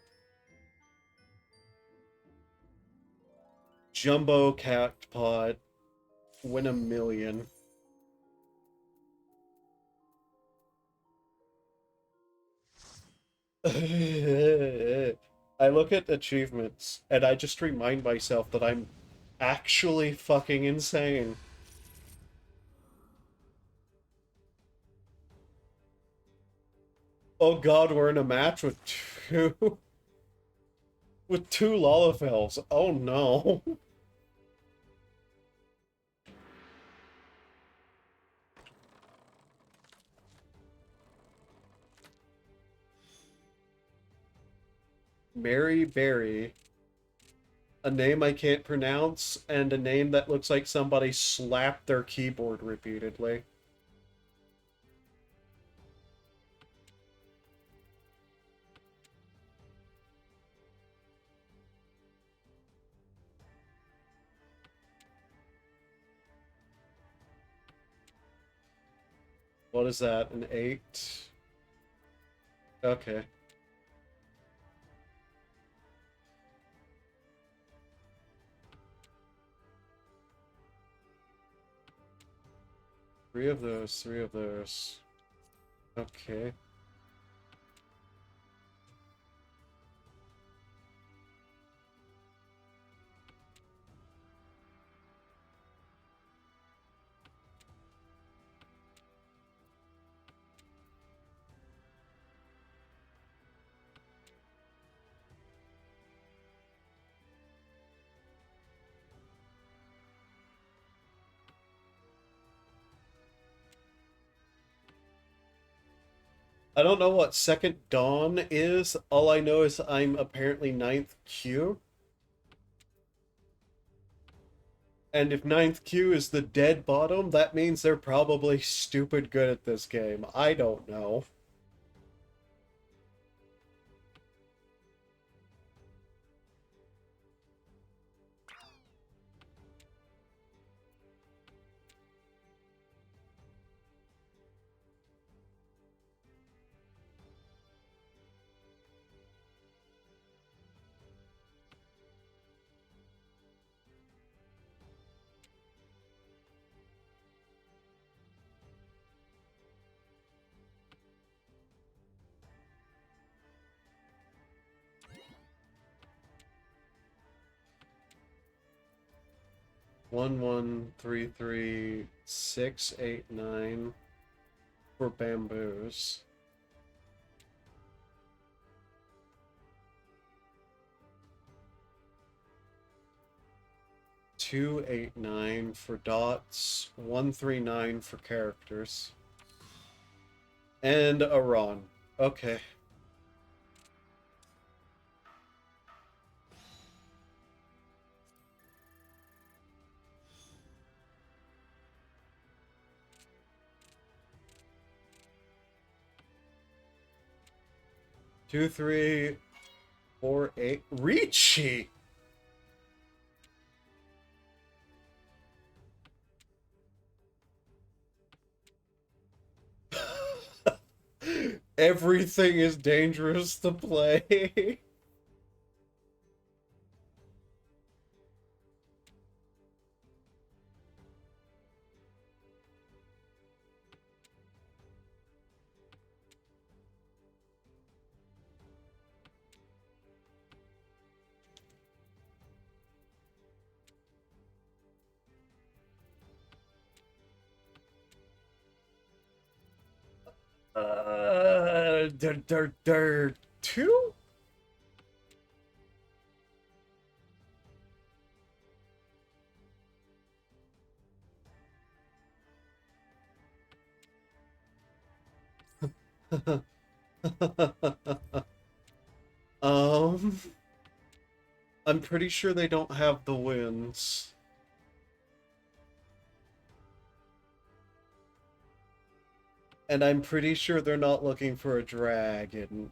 Jumbo Cactpot. Win 1 million. I look at achievements and I just remind myself that I'm actually fucking insane. Oh god, we're in a match with two with 2 Lalafels. Oh no. Mary Berry. A name I can't pronounce, and a name that looks like somebody slapped their keyboard repeatedly. What is that, an 8? Okay. Three of those, three of those. Okay. I don't know what second dawn is. All I know is I'm apparently ninth Q. And if ninth Q is the dead bottom, that means they're probably stupid good at this game. I don't know. One, one, three, three, 6, 8, 9 for bamboos. 2, 8, 9 for dots. 1, 3, 9 for characters. And a Ron. Okay. Two, 3, 4, 8. Ricci! Everything is dangerous to play. There, two? Um, I'm pretty sure they don't have the wins. And I'm pretty sure they're not looking for a dragon.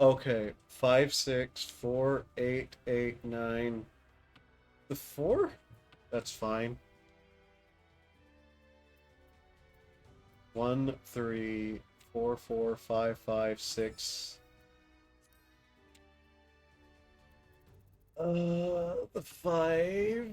Okay, 5, 6, 4, 8, 8, 9. The 4? That's fine. 1, 3, 4, 4, 5, 5, 6. The 5.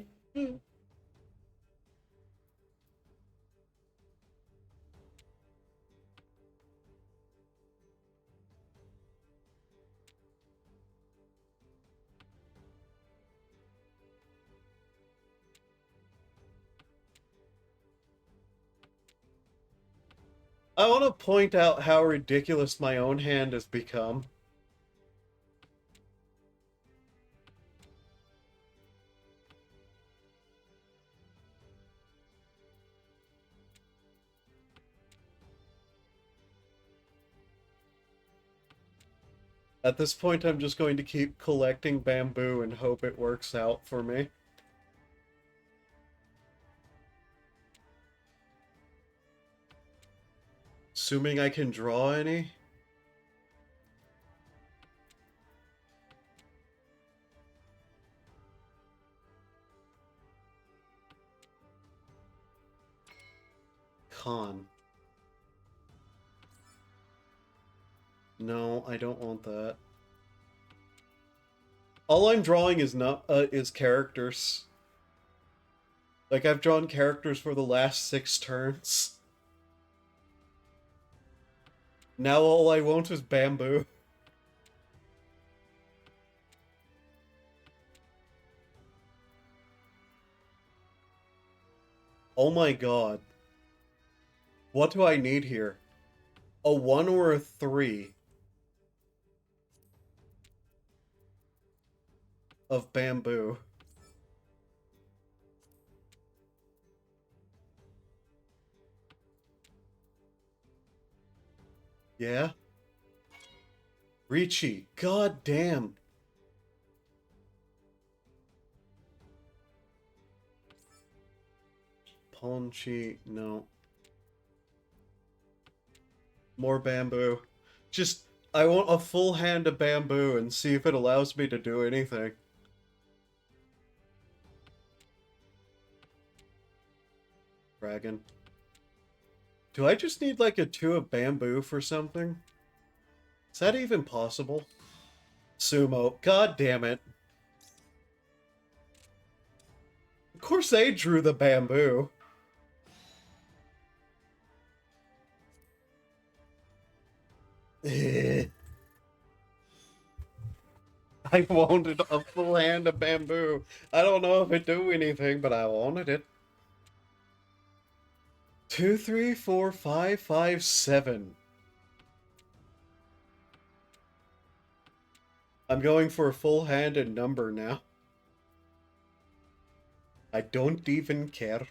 I want to point out how ridiculous my own hand has become. At this point, I'm just going to keep collecting bamboo and hope it works out for me. Assuming I can draw any. Con. No, I don't want that. All I'm drawing is characters. Like, I've drawn characters for the last 6 turns. Now all I want is bamboo. Oh my god. What do I need here? A 1 or a 3 of bamboo. Yeah? Ricci, god damn. Ponchi, no. More bamboo. Just, I want a full hand of bamboo and see if it allows me to do anything. Dragon. Do I just need like a 2 of bamboo for something? Is that even possible? Sumo. God damn it. Of course they drew the bamboo. I wanted a full hand of bamboo. I don't know if it do anything, but I wanted it. 2, 3, 4, 5, 5, 7. I'm going for a full hand and number now. I don't even care.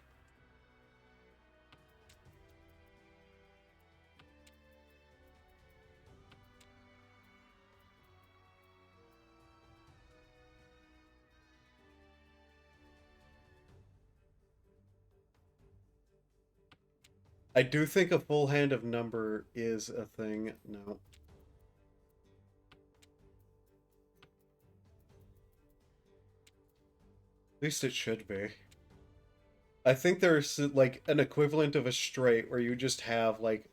I do think a full hand of number is a thing. No. At least it should be. I think there's like an equivalent of a straight where you just have like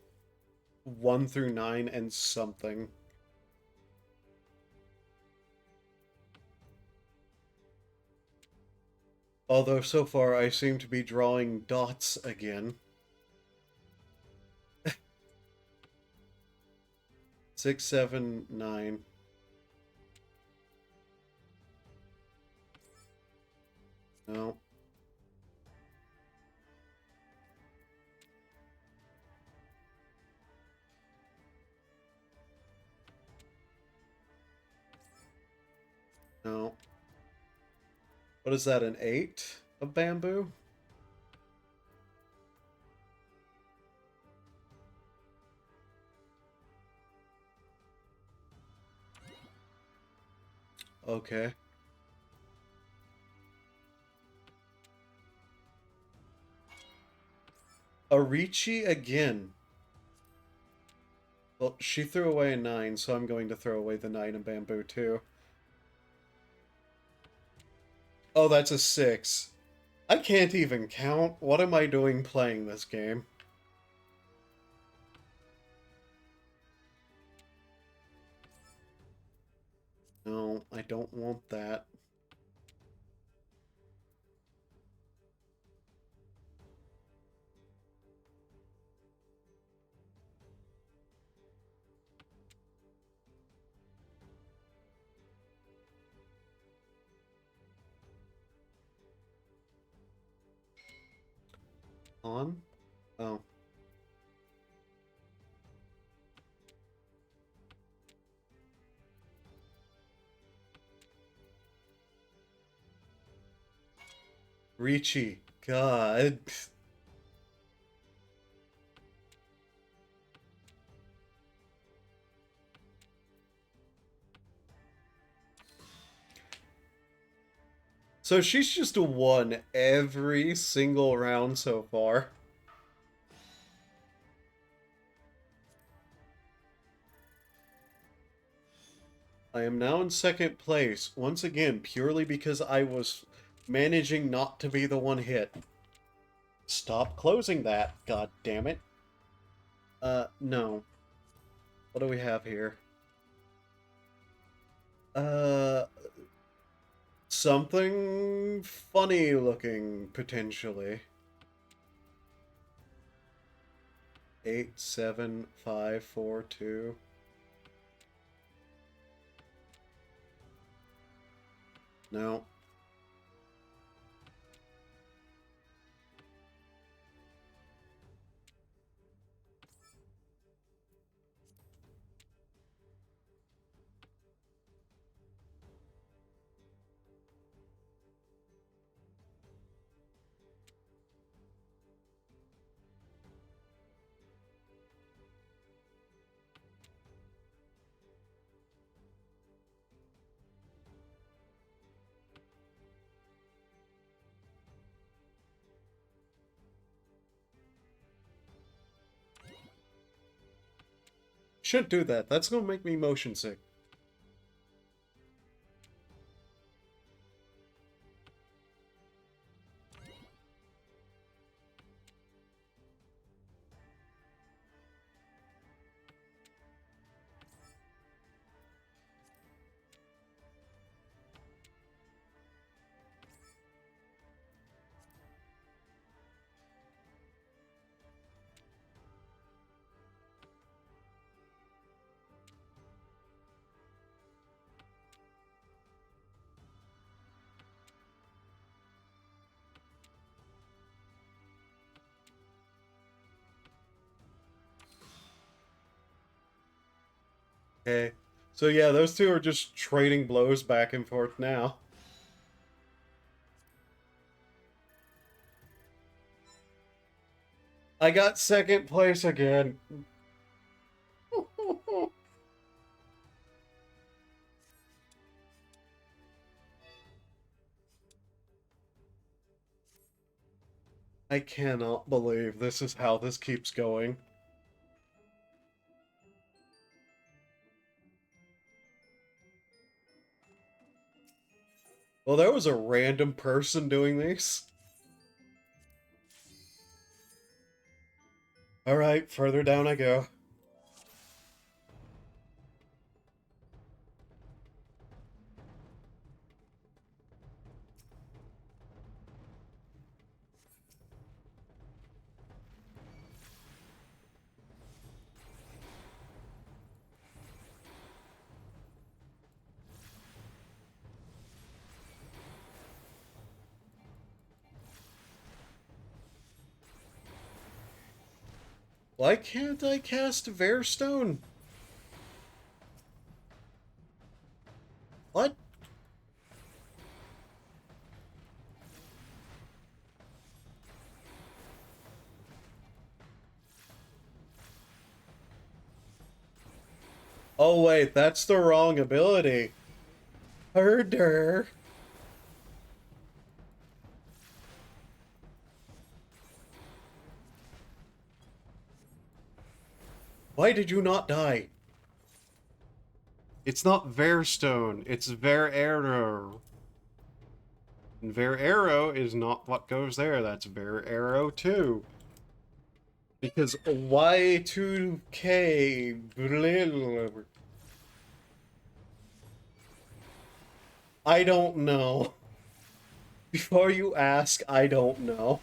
1 through 9 and something. Although so far I seem to be drawing dots again. 6, 7, 9. No. No. What is that, an 8 of bamboo? Okay. Arichi again. Well, she threw away a 9, so I'm going to throw away the 9 in bamboo too. Oh, that's a 6. I can't even count. What am I doing playing this game? No, I don't want that. On? Oh. Ricci. God. So she's just won every single round so far. I am now in 2nd place, once again, purely because I was managing not to be the one hit. Stop closing that, god damn it. No. What do we have here? Uh, something funny looking, potentially. 87542. No. Shouldn't do that. That's gonna make me motion sick. Okay. So yeah, those two are just trading blows back and forth now. I got second place again. I cannot believe this is how this keeps going. Well, there was a random person doing these. Alright, further down I go. Why can't I cast Verestone? What? Oh wait, that's the wrong ability. Herder. Why did you not die? It's not Verestone, it's Verarrow. And Verarrow is not what goes there, that's Verarrow 2. Because Y2K... I don't know. Before you ask, I don't know.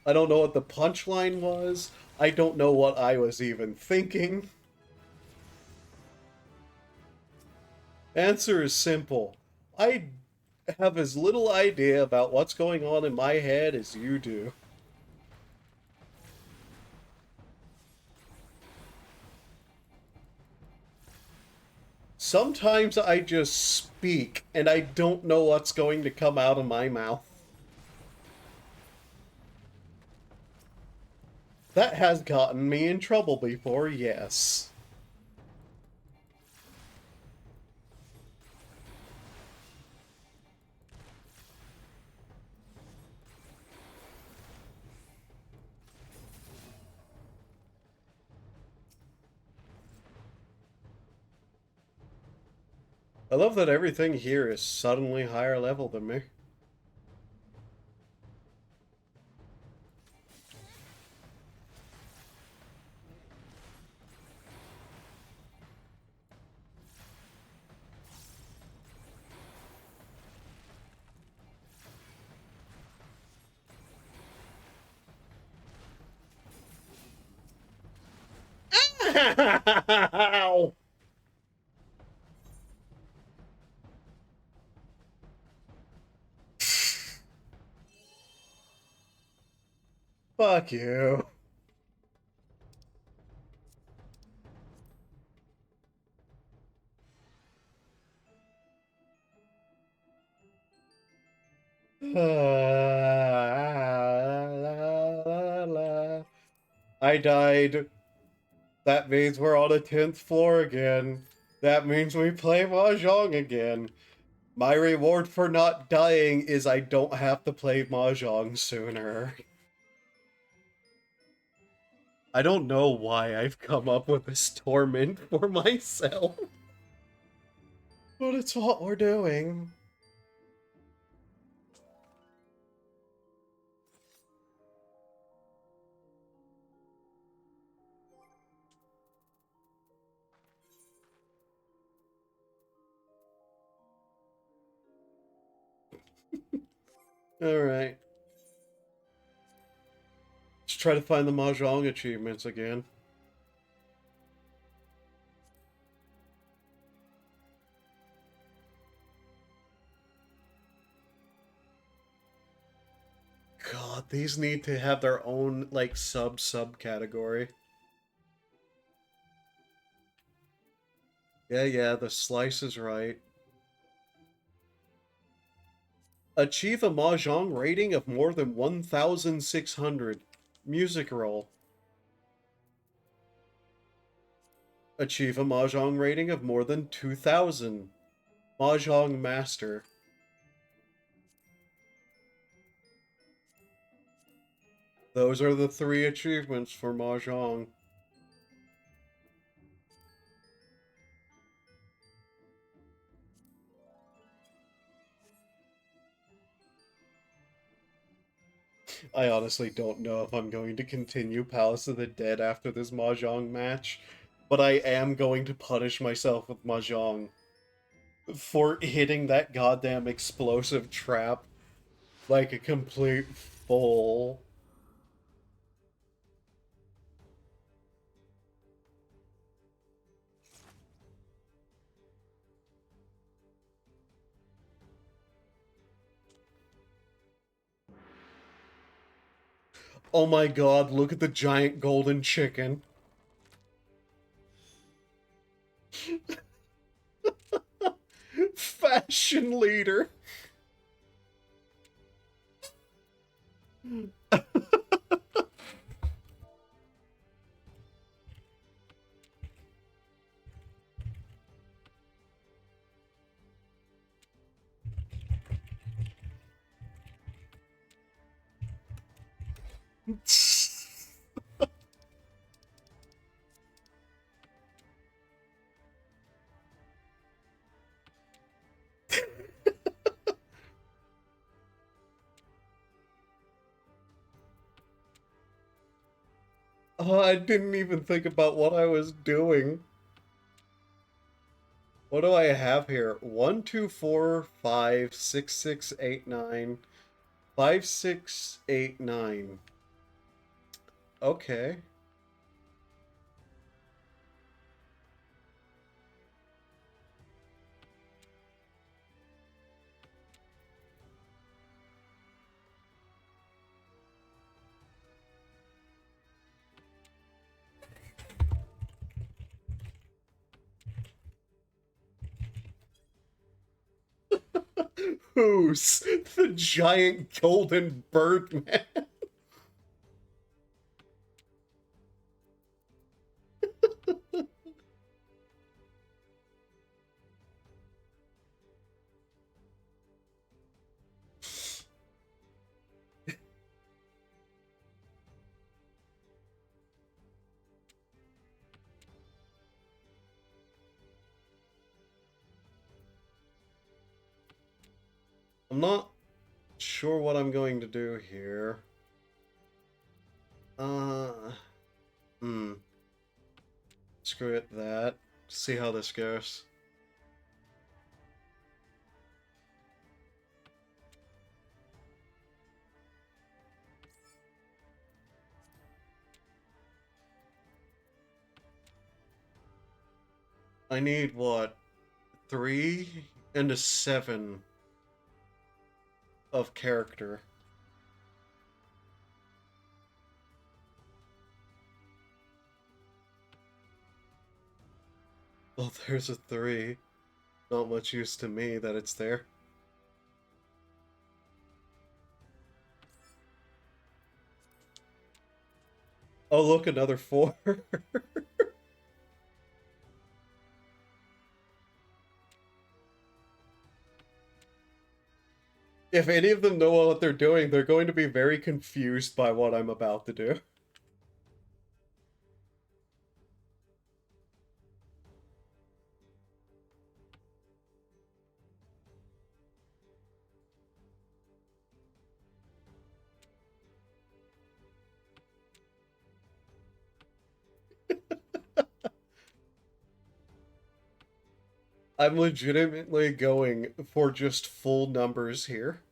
I don't know what the punchline was. I don't know what I was even thinking. Answer is simple. I have as little idea about what's going on in my head as you do. Sometimes I just speak and I don't know what's going to come out of my mouth. That has gotten me in trouble before, yes. I love that everything here is suddenly higher level than me. Ow! Fuck you. I died. That means we're on the 10th floor again. That means we play Mahjong again. My reward for not dying is I don't have to play Mahjong sooner. I don't know why I've come up with this torment for myself. But it's what we're doing. Alright. Let's try to find the Mahjong achievements again. God, these need to have their own, like, subcategory. Yeah, the slice is right. Achieve a Mahjong rating of more than 1,600. Music roll. Achieve a Mahjong rating of more than 2,000. Mahjong Master. Those are the 3 achievements for Mahjong. I honestly don't know if I'm going to continue Palace of the Dead after this Mahjong match, but I am going to punish myself with Mahjong for hitting that goddamn explosive trap like a complete fool. Oh my god, look at the giant golden chicken. Fashion leader. Oh, I didn't even think about what I was doing. What do I have here? 1, 2, 4, 5, 6, 6, 8, 9. 5, 6, 8, 9. Okay. Who's the giant golden bird man? I'm not sure what I'm going to do here. Hmm. Screw it, that. See how this goes. I need what? 3 and a 7 of character. Well, there's a 3. Not much use to me that it's there. Oh, look, another 4. If any of them know what they're doing, they're going to be very confused by what I'm about to do. I'm legitimately going for just full numbers here.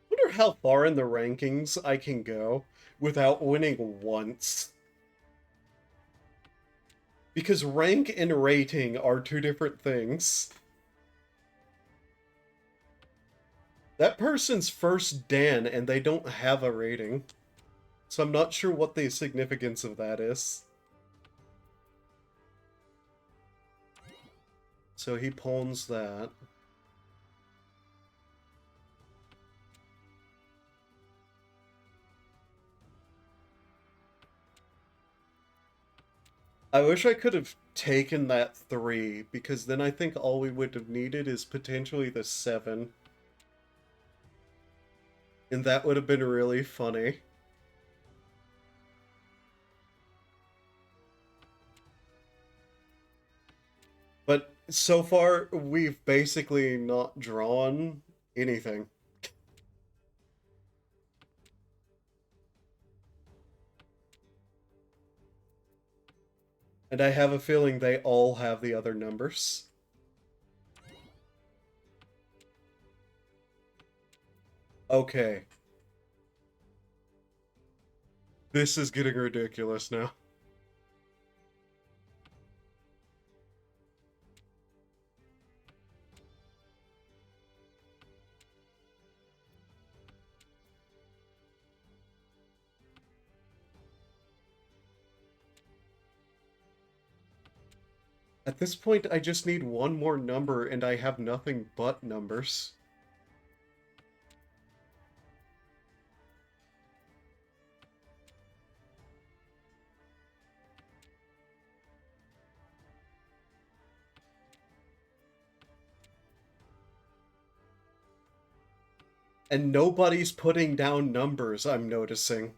Wonder how far in the rankings I can go without winning once. Because rank and rating are two different things. That person's first Dan and they don't have a rating. So I'm not sure what the significance of that is. So he pawns that. I wish I could have taken that 3, because then I think all we would have needed is potentially the 7. And that would have been really funny. But so far, we've basically not drawn anything. And I have a feeling they all have the other numbers. Okay. This is getting ridiculous now. At this point, I just need one more number and I have nothing but numbers. And nobody's putting down numbers, I'm noticing.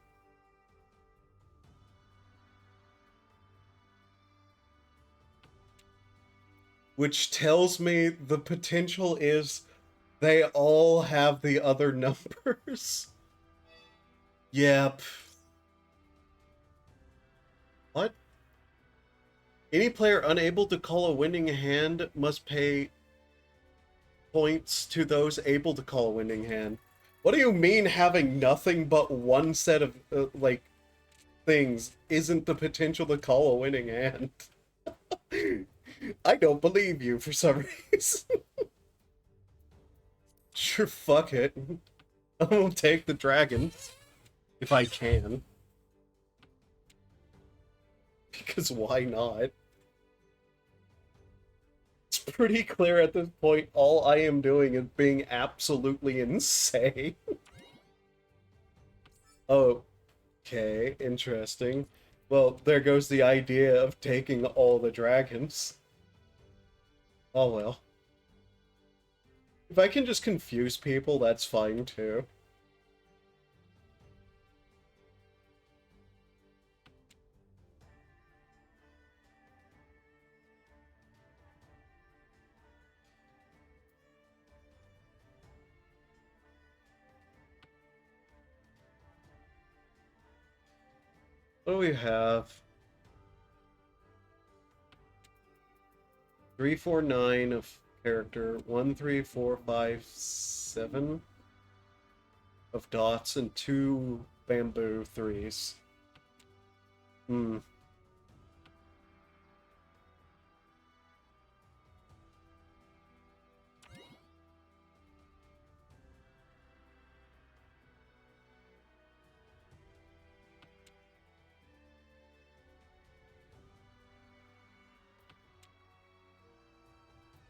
Which tells me the potential is they all have the other numbers. Yep. What? Any player unable to call a winning hand must pay points to those able to call a winning hand. What do you mean having nothing but one set of, things isn't the potential to call a winning hand? I don't believe you for some reason. Sure, fuck it. I'm gonna take the dragon. If I can. Because why not? It's pretty clear at this point all I am doing is being absolutely insane. Okay, interesting. Well, there goes the idea of taking all the dragons. Oh well. If I can just confuse people, that's fine too. What do we have? 349 of character, 1, 3, 4, 5, 7 of dots, and 2 bamboo 3s. Hmm.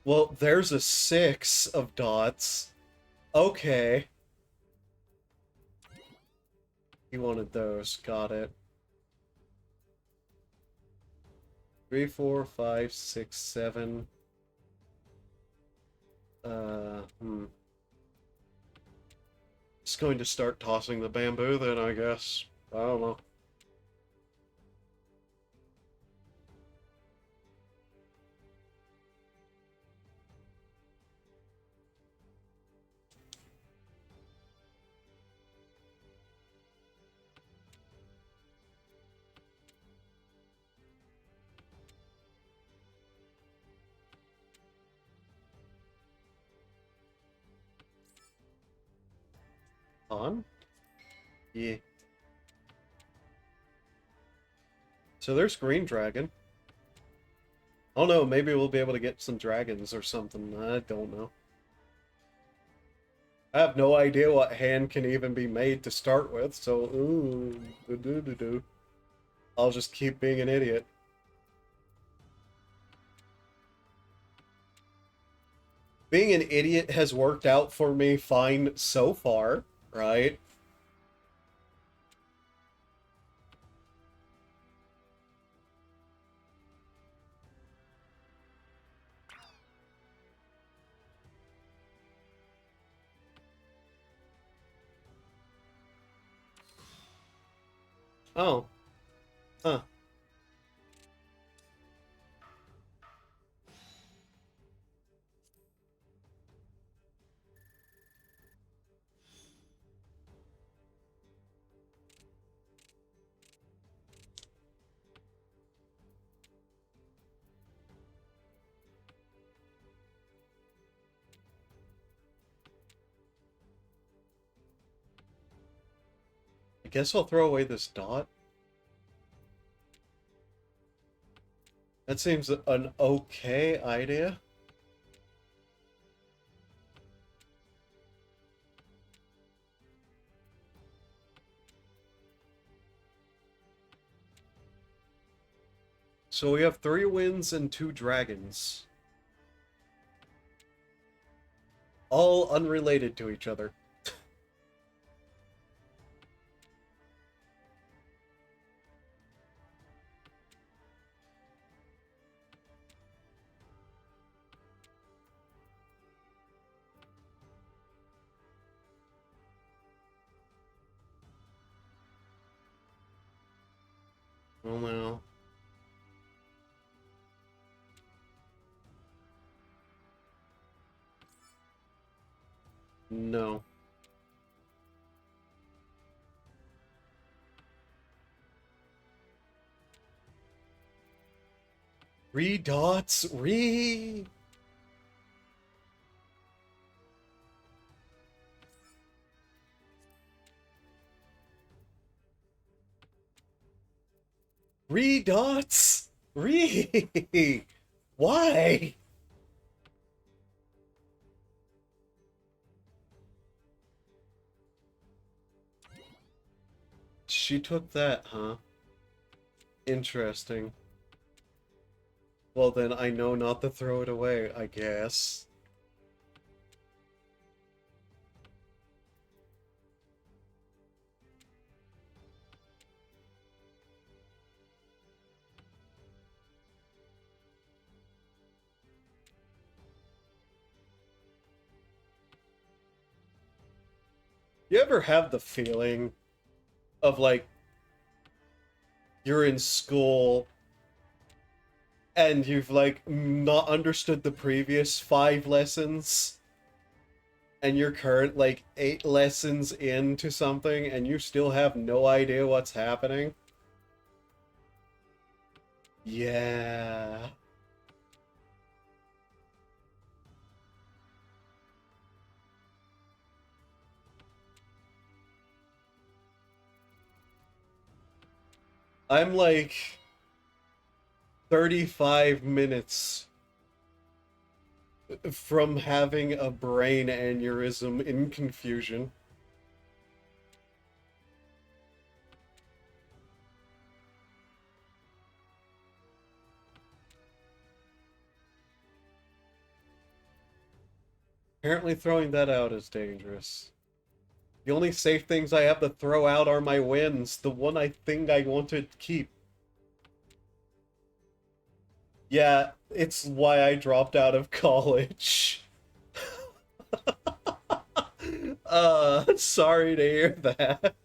Well, there's a 6 of dots. Okay. He wanted those. Got it. 3, 4, 5, 6, 7. Just going to start tossing the bamboo then, I guess. I don't know. On? Yeah. So there's Green Dragon. Oh no, maybe we'll be able to get some dragons or something. I don't know. I have no idea what hand can even be made to start with, so ooh, do. I'll just keep being an idiot. Being an idiot has worked out for me fine so far, right? Oh. Huh. I guess I'll throw away this dot. That seems an okay idea. So we have 3 wins and 2 dragons. All unrelated to each other. Oh well. No. 3 dots? 3 dots? Why? She took that, huh? Interesting. Well then, I know not to throw it away, I guess. You ever have the feeling of like you're in school and you've like not understood the previous 5 lessons and you're current like 8 lessons into something and you still have no idea what's happening? Yeah. I'm like 35 minutes from having a brain aneurysm in confusion. Apparently throwing that out is dangerous. The only safe things I have to throw out are my wins, the one thing I want to keep. Yeah, it's why I dropped out of college. Sorry to hear that.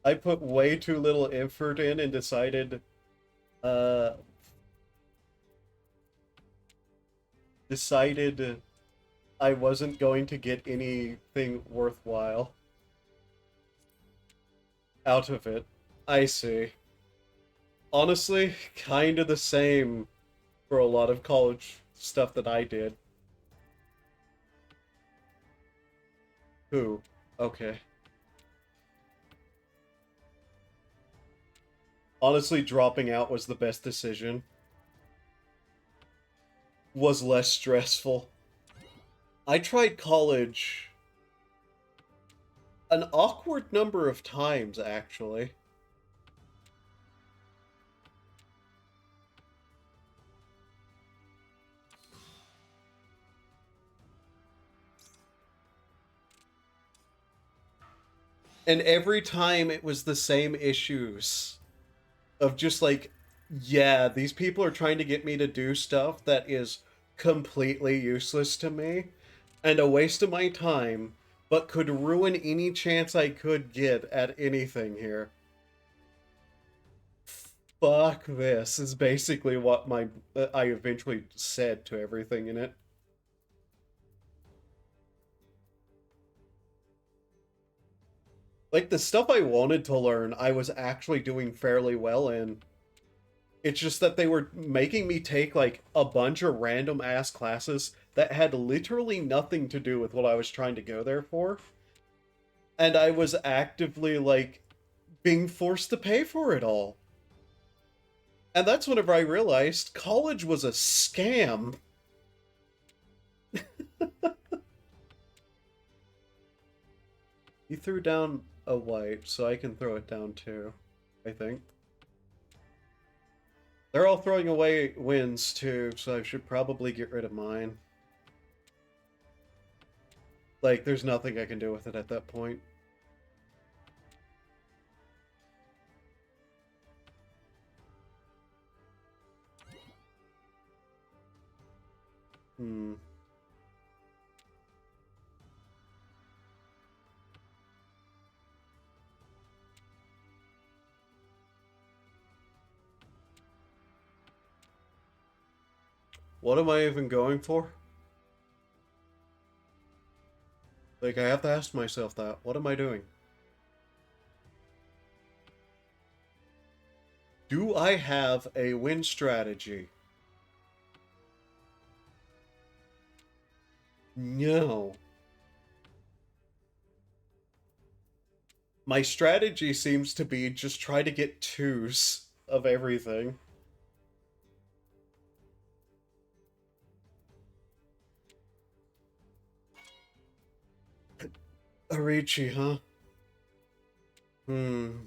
I put way too little effort in and decided, uh, I wasn't going to get anything worthwhile out of it. I see. Honestly, kind of the same for a lot of college stuff that I did. Who? Okay. Honestly, dropping out was the best decision. Was less stressful. I tried college an awkward number of times, actually. And every time it was the same issues of just like, yeah, these people are trying to get me to do stuff that is completely useless to me and a waste of my time, but could ruin any chance I could get at anything here. Fuck this is basically what I eventually said to everything in it. Like, the stuff I wanted to learn, I was actually doing fairly well in. It's just that they were making me take, like, a bunch of random-ass classes that had literally nothing to do with what I was trying to go there for. And I was actively, like, being forced to pay for it all. And that's whenever I realized college was a scam. You threw down a white, so I can throw it down too, I think. They're all throwing away wins too, so I should probably get rid of mine. Like, there's nothing I can do with it at that point. Hmm. What am I even going for? Like, I have to ask myself that. What am I doing? Do I have a win strategy? No. My strategy seems to be just try to get twos of everything. Arichi, huh? Hmm.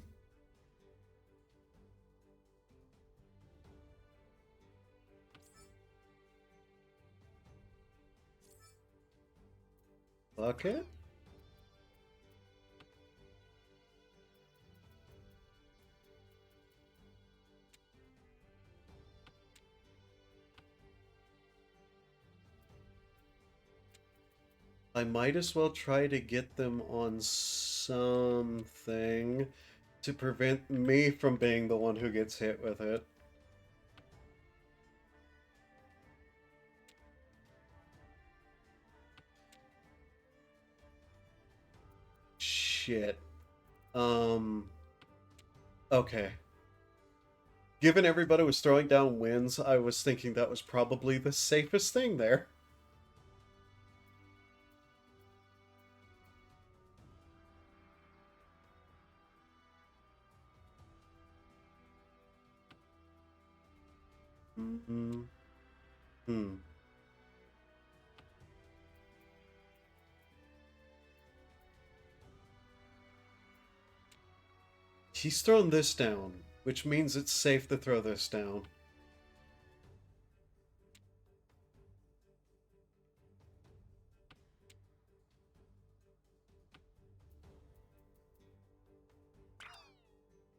Okay. I might as well try to get them on something to prevent me from being the one who gets hit with it. Shit. Okay. Given everybody was throwing down wins, I was thinking that was probably the safest thing there. Hmm. He's thrown this down, which means it's safe to throw this down.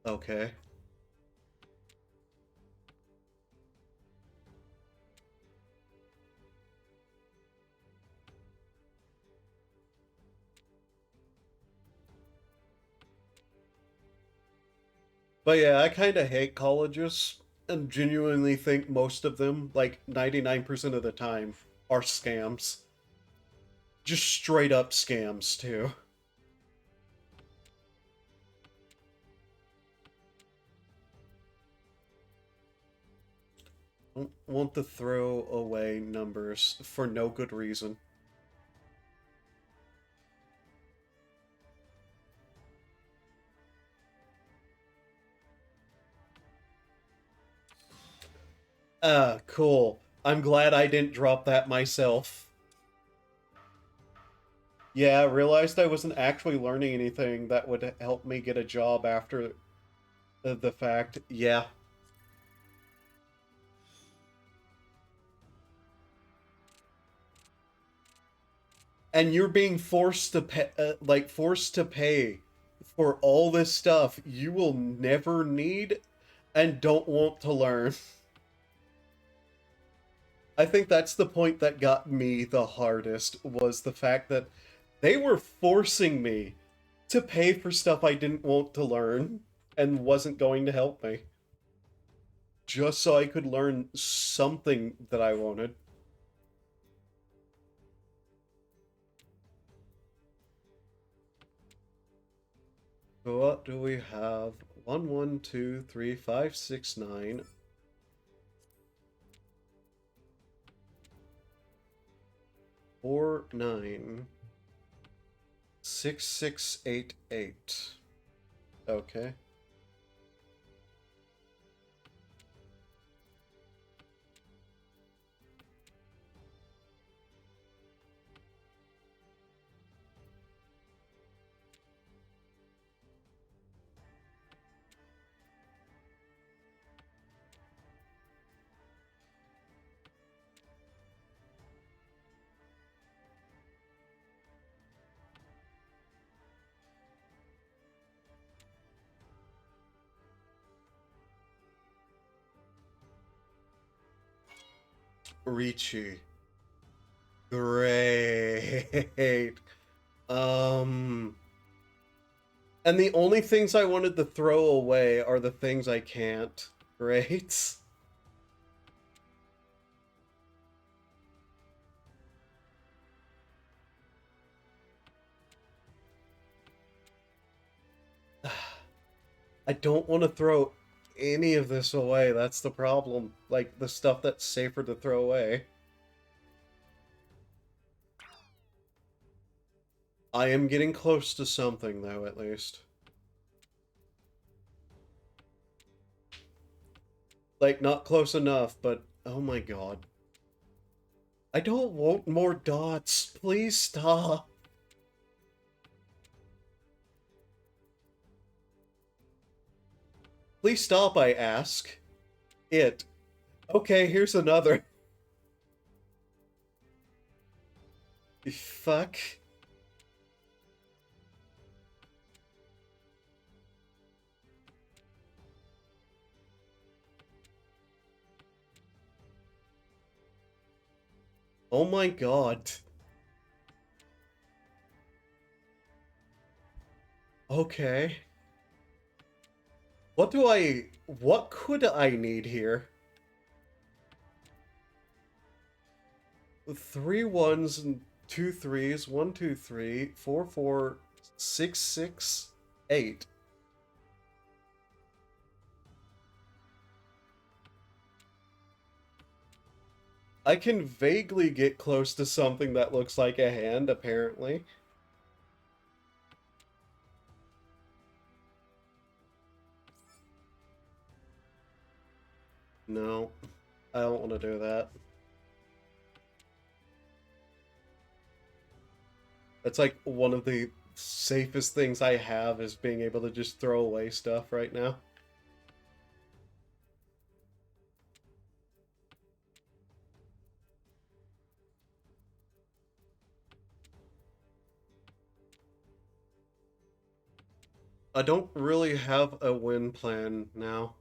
Okay. But yeah, I kind of hate colleges and genuinely think most of them, like 99% of the time, are scams. Just straight up scams, too. Want to throw away numbers for no good reason. Cool. I'm glad I didn't drop that myself. Yeah, I realized I wasn't actually learning anything that would help me get a job after the fact. Yeah. And you're being forced to pay, forced to pay for all this stuff you will never need and don't want to learn. I think that's the point that got me the hardest, was the fact that they were forcing me to pay for stuff I didn't want to learn and wasn't going to help me. Just so I could learn something that I wanted. So what do we have? 1, 1, 2, 3, 5, 6, 9. 4, 9. 6, 6, 8, 8. Okay. Ricci. Great. Um, and the only things I wanted to throw away are the things I can't. Great. I don't want to throw any of this away. That's the problem. Like, the stuff that's safer to throw away. I am getting close to something, though, at least. Like, not close enough, but oh my god. I don't want more dots. Please stop. Please stop, I ask. It. Okay, here's another. Fuck. Oh my god. Okay. What could I need here? 3 1s and 2 3s. 1, 2, 3, 4, 4, 6, 6, 8. I can vaguely get close to something that looks like a hand, apparently. No. I don't want to do that. That's like one of the safest things I have is being able to just throw away stuff right now. I don't really have a win plan now.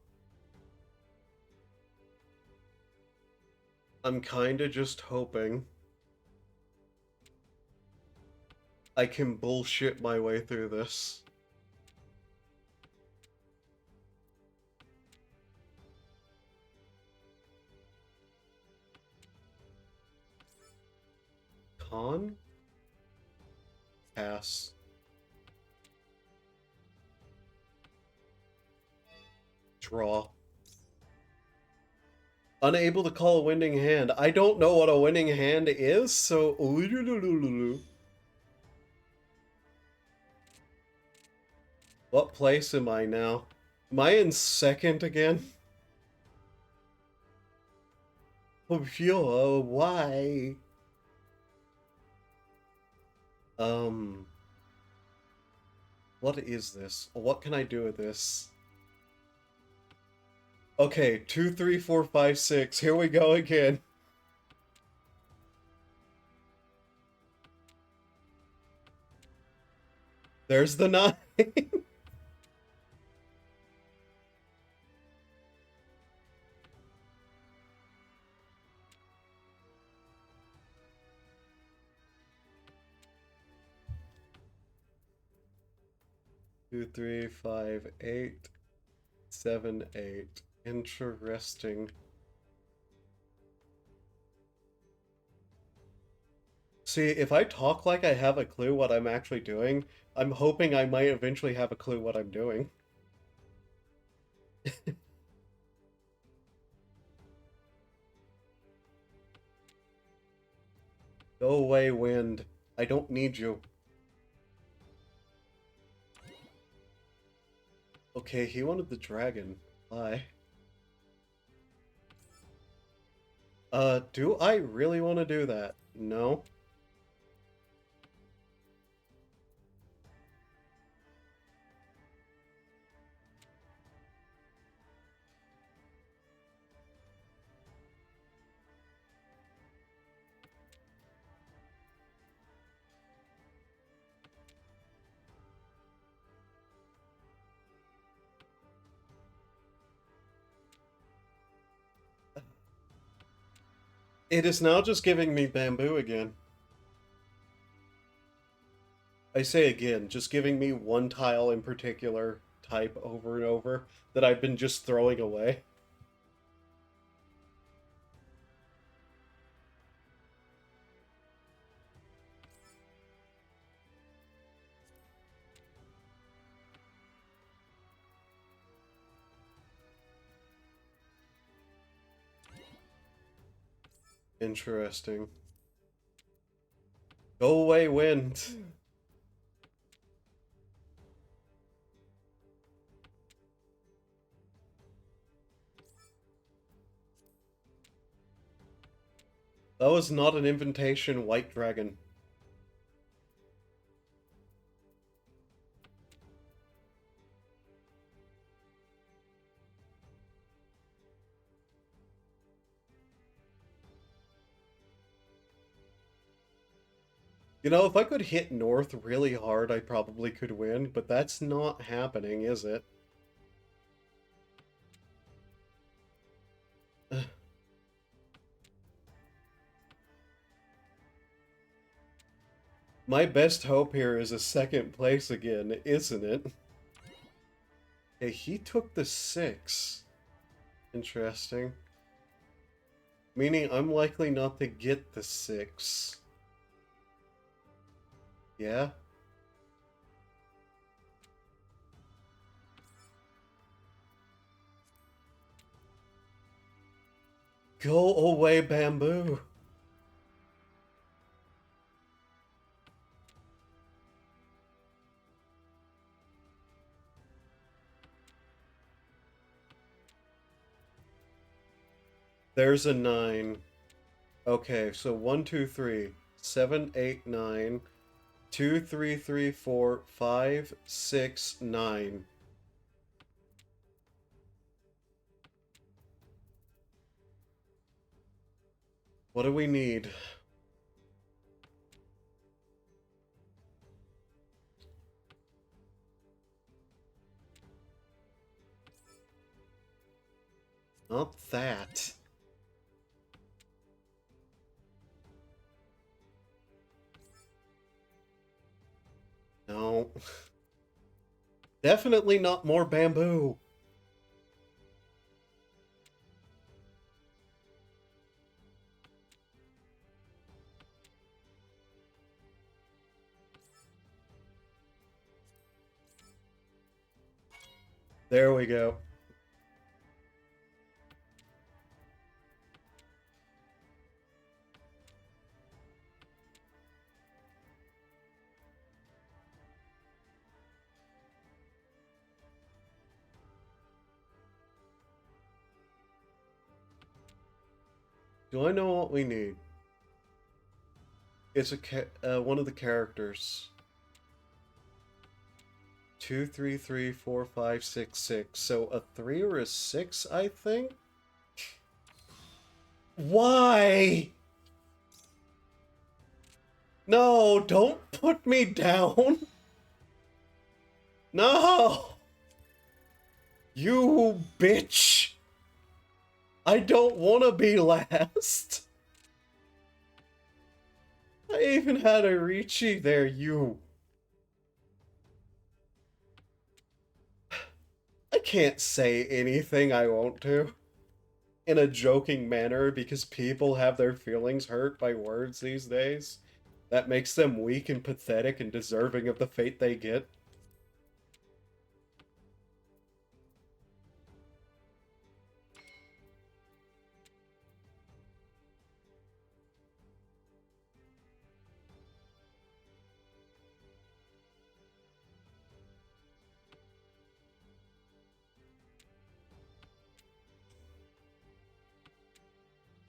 I'm kinda just hoping I can bullshit my way through this. Con? Pass. Draw. Unable to call a winning hand. I don't know what a winning hand is, so... What place am I now? Am I in second again? Oh, pure, why? What is this? What can I do with this? Okay, 2, 3, 4, 5, 6. Here we go again. There's the 9. 2, 3, 5, 8, 7, 8. Interesting. See, if I talk like I have a clue what I'm actually doing, I'm hoping I might eventually have a clue what I'm doing. Go away, wind. I don't need you. Okay, he wanted the dragon. Bye. Do I really want to do that? No. It is now just giving me bamboo again. I say again, just giving me one tile in particular type over and over that I've been just throwing away. Interesting. Go away, wind. That was not an invitation, white dragon. You know, if I could hit north really hard, I probably could win, but that's not happening, is it? My best hope here is a second place again, isn't it? Okay, he took the 6. Interesting. Meaning I'm likely not to get the 6. Yeah? Go away, bamboo! There's a 9. Okay, so 1, 2, 3, 7, 8, 9, 2, 3, 3, 4, 5, 6, 9. What do we need? Not that. No. Definitely not more bamboo. There we go. Do I know what we need? It's one of the characters. 2, 3, 3, 4, 5, 6, 6. So a 3 or a 6, I think? Why? No, don't put me down. No! You bitch! I don't want to be last. I even had a Ricci there, you. I can't say anything I want to in a joking manner because people have their feelings hurt by words these days. That makes them weak and pathetic and deserving of the fate they get.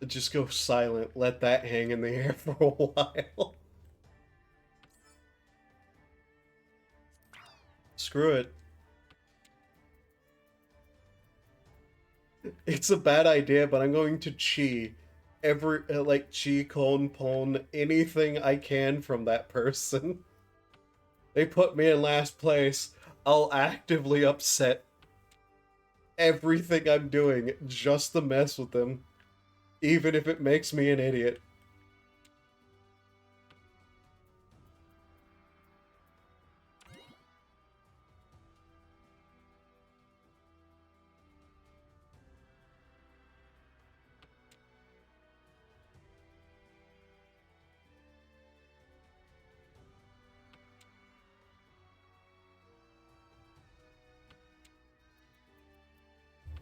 Just go silent, let that hang in the air for a while. Screw it. It's a bad idea, but I'm going to chi like chi, con, pon, anything I can from that person. They put me in last place. I'll actively upset everything I'm doing just to mess with them, even if it makes me an idiot.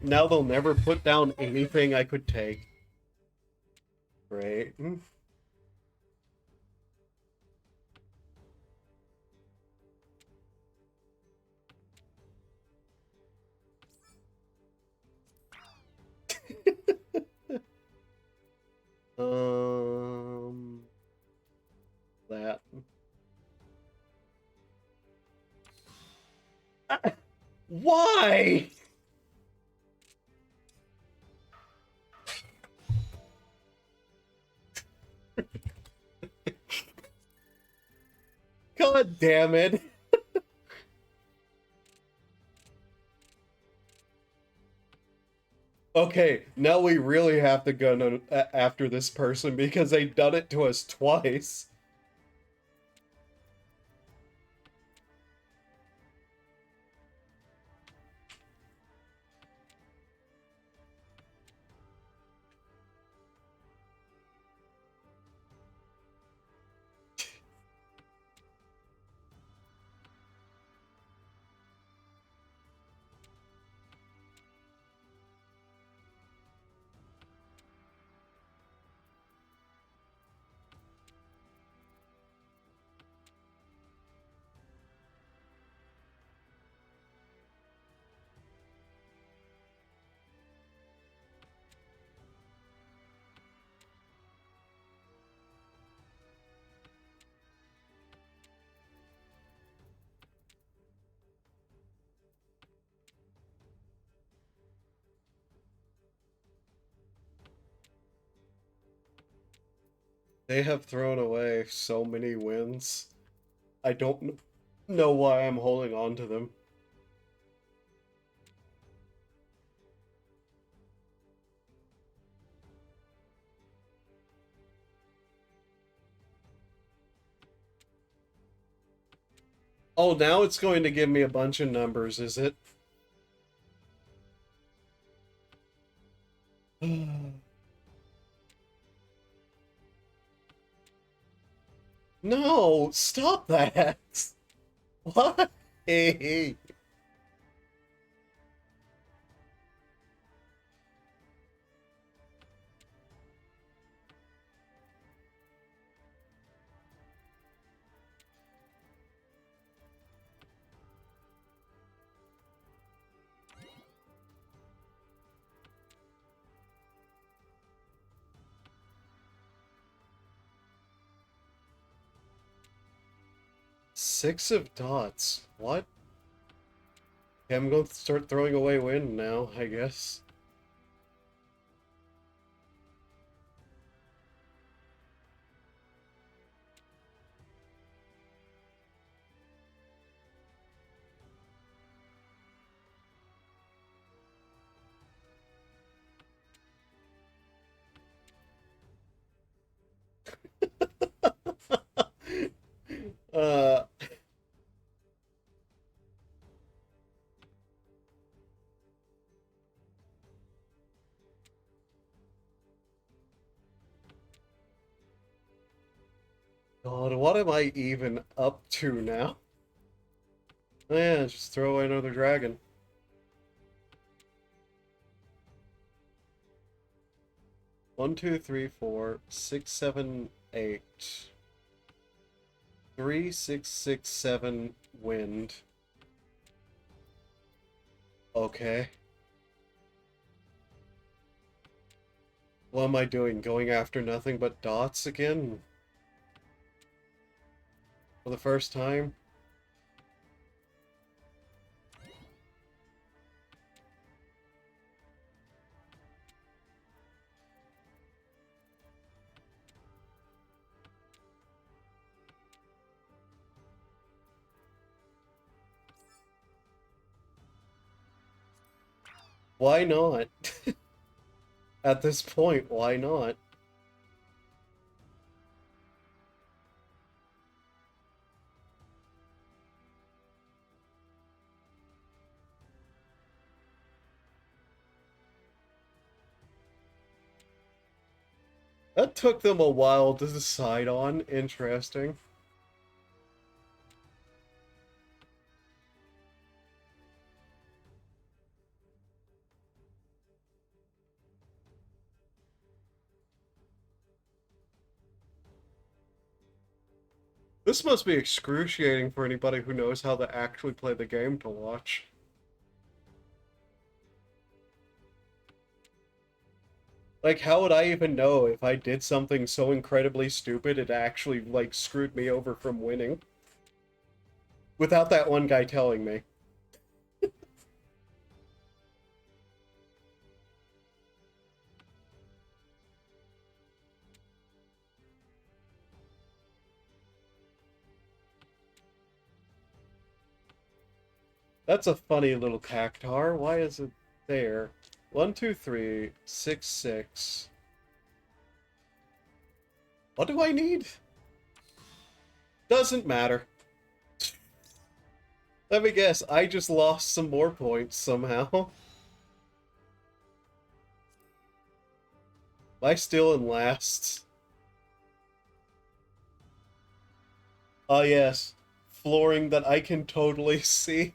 Now they'll never put down anything I could take. Great. That. Why? God damn it. Okay, now we really have to go after this person because they done it to us twice. They have thrown away so many wins. I don't know why I'm holding on to them. Oh, now it's going to give me a bunch of numbers, is it? No, stop that! Why? Six of dots. What? Okay, I'm going to start throwing away wind now, I guess. uh... God, what am I even up to now? Yeah, just throw away another dragon. One, two, three, four, six, seven, eight. 3, 6, 6, 7, wind. Okay. What am I doing? Going after nothing but dots again? For the first time? Why not? At this point, why not? That took them a while to decide on. Interesting. This must be excruciating for anybody who knows how to actually play the game to watch. Like, how would I even know if I did something so incredibly stupid it actually, like, screwed me over from winning? Without that one guy telling me. That's a funny little cactar. Why is it there? 1, 2, 3, 6, 6. What do I need? Doesn't matter. Let me guess, I just lost some more points somehow. Am I still in last? Ah, yes. Flooring that I can totally see.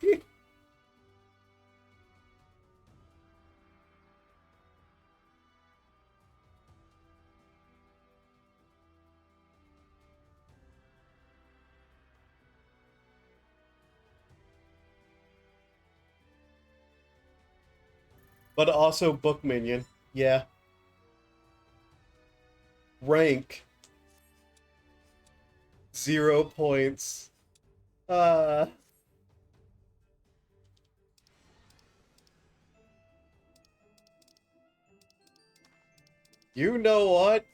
But also book minion. Yeah. Rank. 0 points. Uh... You know what?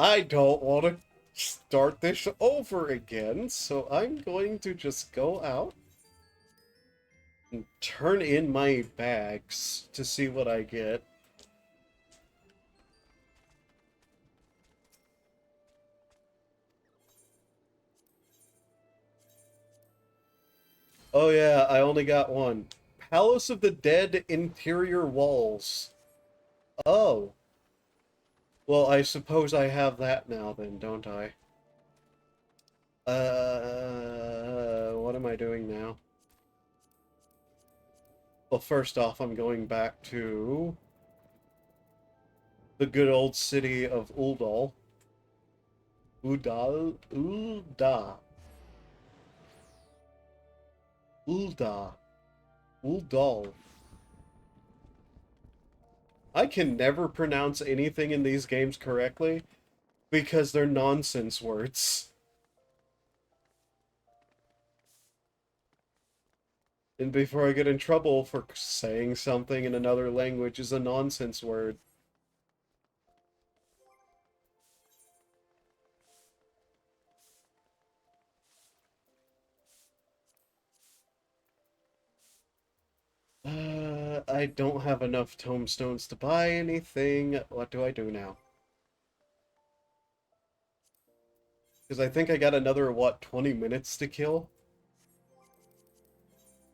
I don't want to start this over again, so I'm going to just go out and turn in my bags to see what I get. Oh yeah, I only got one. Palace of the Dead interior walls. Oh. Well, I suppose I have that now then, don't I? What am I doing now? Well, first off, I'm going back to the good old city of Uldal. Uldal. I can never pronounce anything in these games correctly because they're nonsense words. And before I get in trouble for saying something in another language is a nonsense word. I don't have enough tomestones to buy anything. What do I do now? Because I think I got another, what, 20 minutes to kill?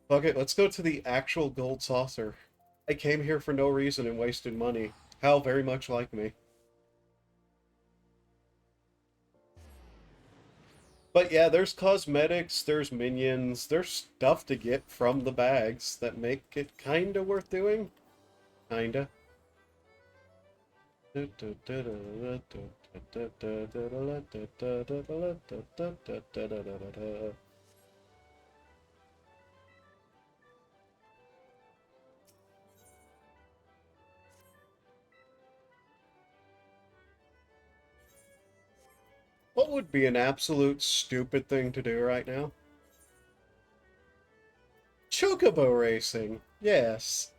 Fuck it, let's go to the actual gold saucer. I came here for no reason and wasted money. How very much like me. But yeah, there's cosmetics, there's minions, there's stuff to get from the bags that make it kinda worth doing. Kinda. What would be an absolute stupid thing to do right now? Chocobo racing, yes.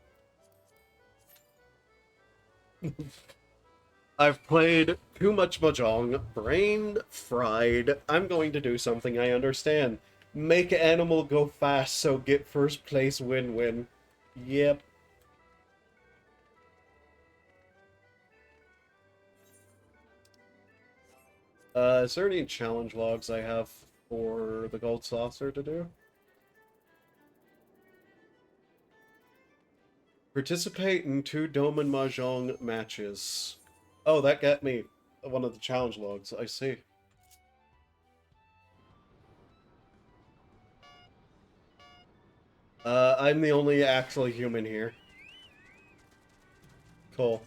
I've played too much Mahjong, brain fried. I'm going to do something I understand. Make animal go fast so get first place win-win. Yep. Is there any challenge logs I have for the gold saucer to do? Participate in 2 Doman Mahjong matches. Oh, that got me one of the challenge logs. I see. I'm the only actual human here. Cool.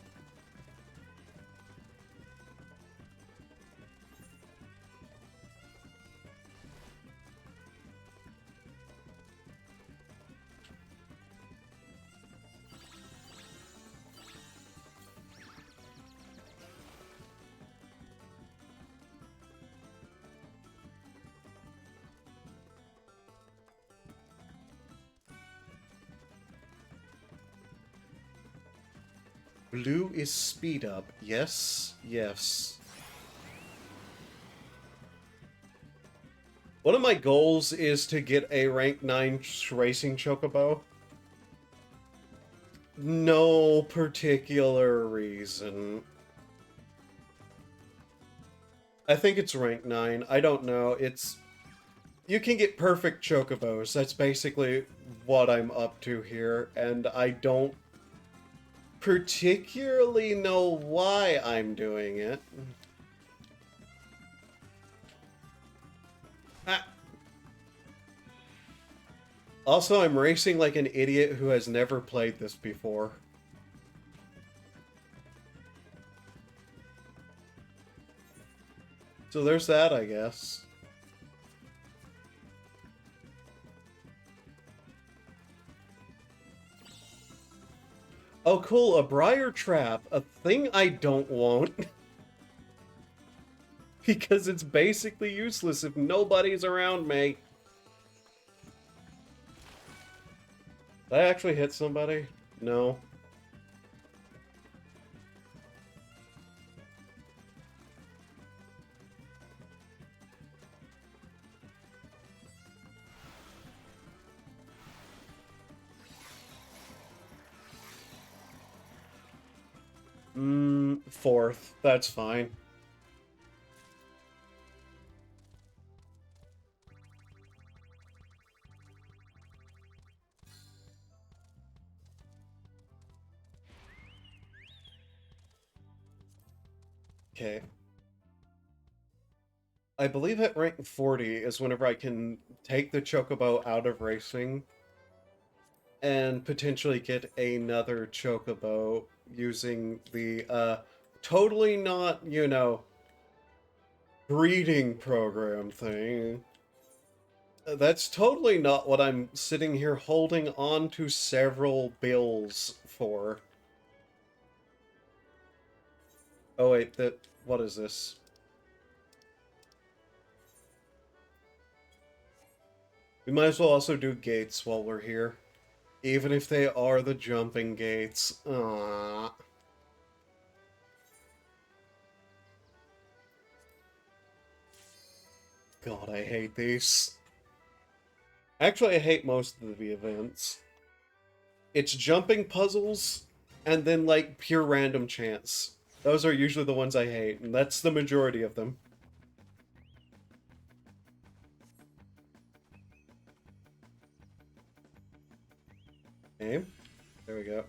Blue is speed up. Yes, yes. One of my goals is to get a rank 9 racing chocobo. No particular reason. I think it's rank 9. I don't know. It's... You can get perfect chocobos. That's basically what I'm up to here. And I don't particularly know why I'm doing it. Ah. Also, I'm racing like an idiot who has never played this before. So there's that, I guess. Oh, cool, a briar trap. A thing I don't want. Because it's basically useless if nobody's around me. Did I actually hit somebody? No. 4th. That's fine. Okay. I believe at rank 40 is whenever I can take the Chocobo out of racing and potentially get another Chocobo using the, totally not, you know, breeding program thing. That's totally not what I'm sitting here holding on to several bills for. Oh wait, what is this? We might as well also do gates while we're here. Even if they are the jumping gates. Aww. God, I hate these. Actually, I hate most of the events. It's jumping puzzles, and then, like, pure random chance. Those are usually the ones I hate, and that's the majority of them. Okay, there we go.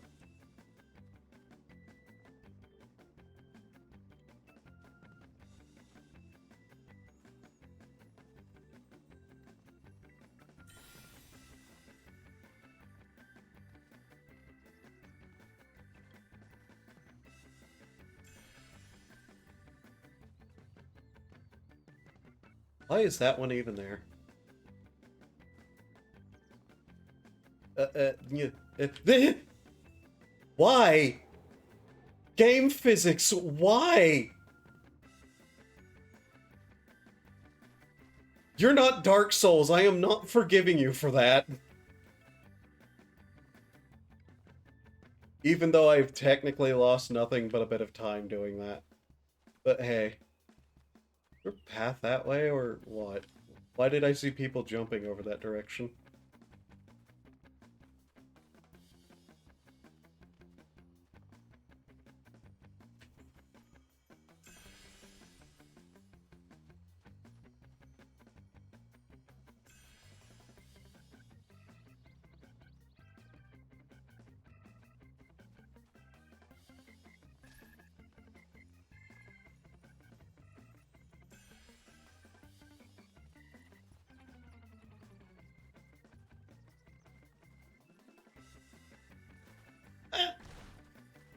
Why is that one even there? Why? Game physics, why? You're not Dark Souls, I am not forgiving you for that. Even though I've technically lost nothing but a bit of time doing that. But hey. Is there a path that way, or what? Why did I see people jumping over that direction?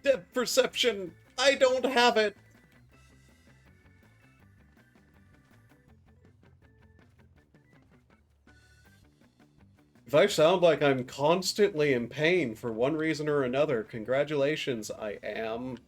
Depth perception! I don't have it! If I sound like I'm constantly in pain for one reason or another, congratulations, I am.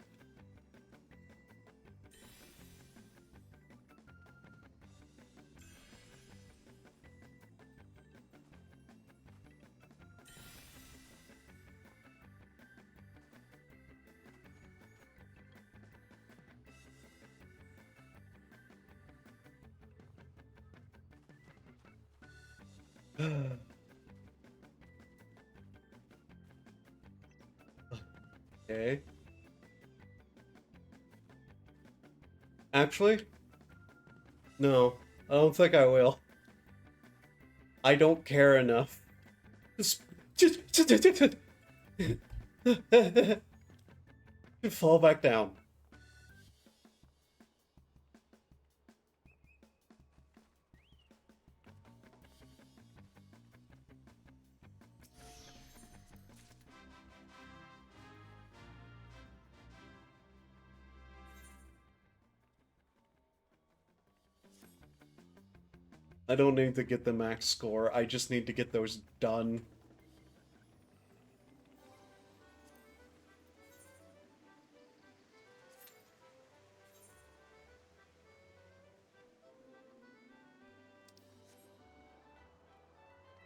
Okay. Actually? No, I don't think I will. I don't care enough. Just fall back down. I don't need to get the max score, I just need to get those done.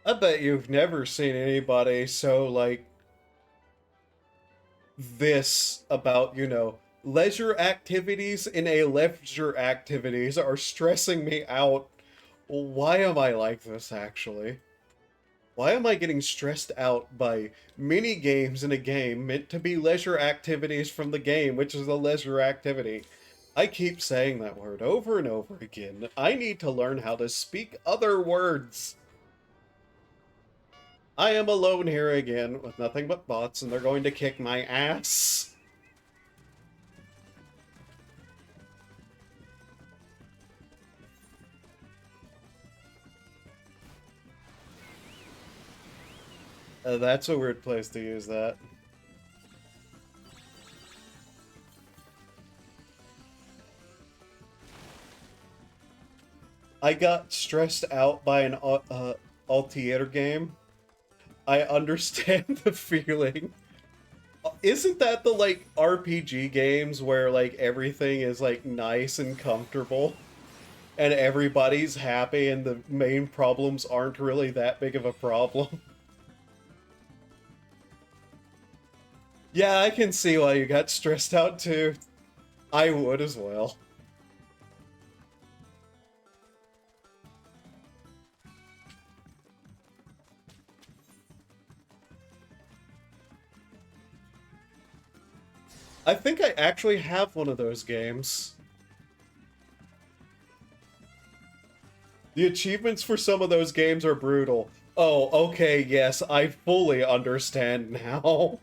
I bet you've never seen anybody so, like, this about, you know, leisure activities in a leisure activities are stressing me out. Why am I like this, actually? Why am I getting stressed out by mini games in a game meant to be leisure activities from the game, which is a leisure activity? I keep saying that word over and over again. I need to learn how to speak other words. I am alone here again with nothing but bots, and they're going to kick my ass. That's a weird place to use that. I got stressed out by an Altier game. I understand the feeling. Isn't that the, like, RPG games where, like, everything is, like, nice and comfortable? And everybody's happy and the main problems aren't really that big of a problem? Yeah, I can see why you got stressed out too. I would as well. I think I actually have one of those games. The achievements for some of those games are brutal. Oh, okay, yes, I fully understand now.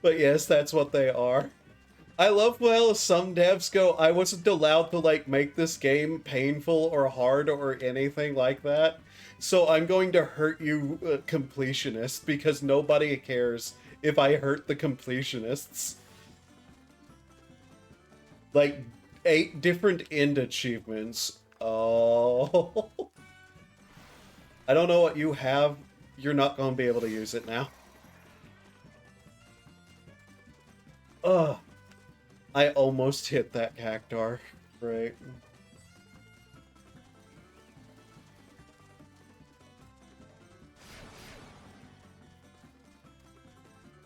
But yes, that's what they are. I love, well, some devs go, I wasn't allowed to, like, make this game painful or hard or anything like that. So I'm going to hurt you, completionists, because nobody cares if I hurt the completionists. Like, 8 different end achievements. Oh. I don't know what you have. You're not going to be able to use it now. Ugh. I almost hit that cactar. Right.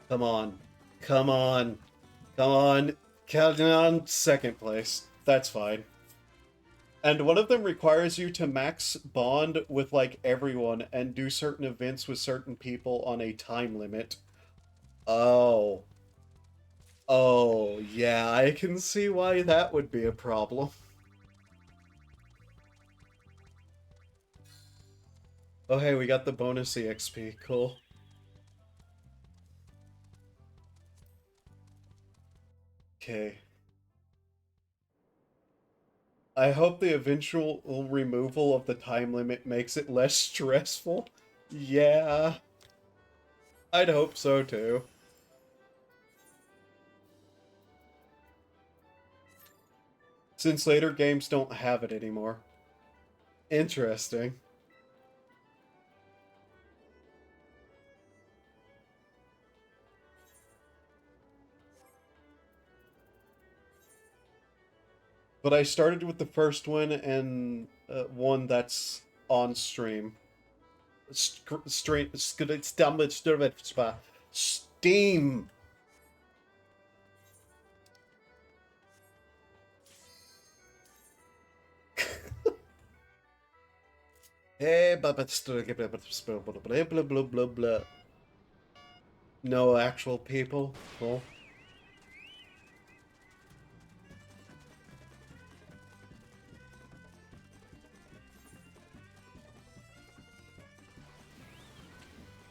Come on. Come on. Come on. Come on. Second place. That's fine. And one of them requires you to max bond with, like, everyone and do certain events with certain people on a time limit. Oh. Oh, yeah, I can see why that would be a problem. Oh, hey, we got the bonus EXP. Cool. Okay. I hope the eventual removal of the time limit makes it less stressful. Yeah. I'd hope so, too. Since later games don't have it anymore. Interesting. But I started with the first one and one that's on stream. Steam. Hey, blah blah blah blah blah blah. No actual people. Cool.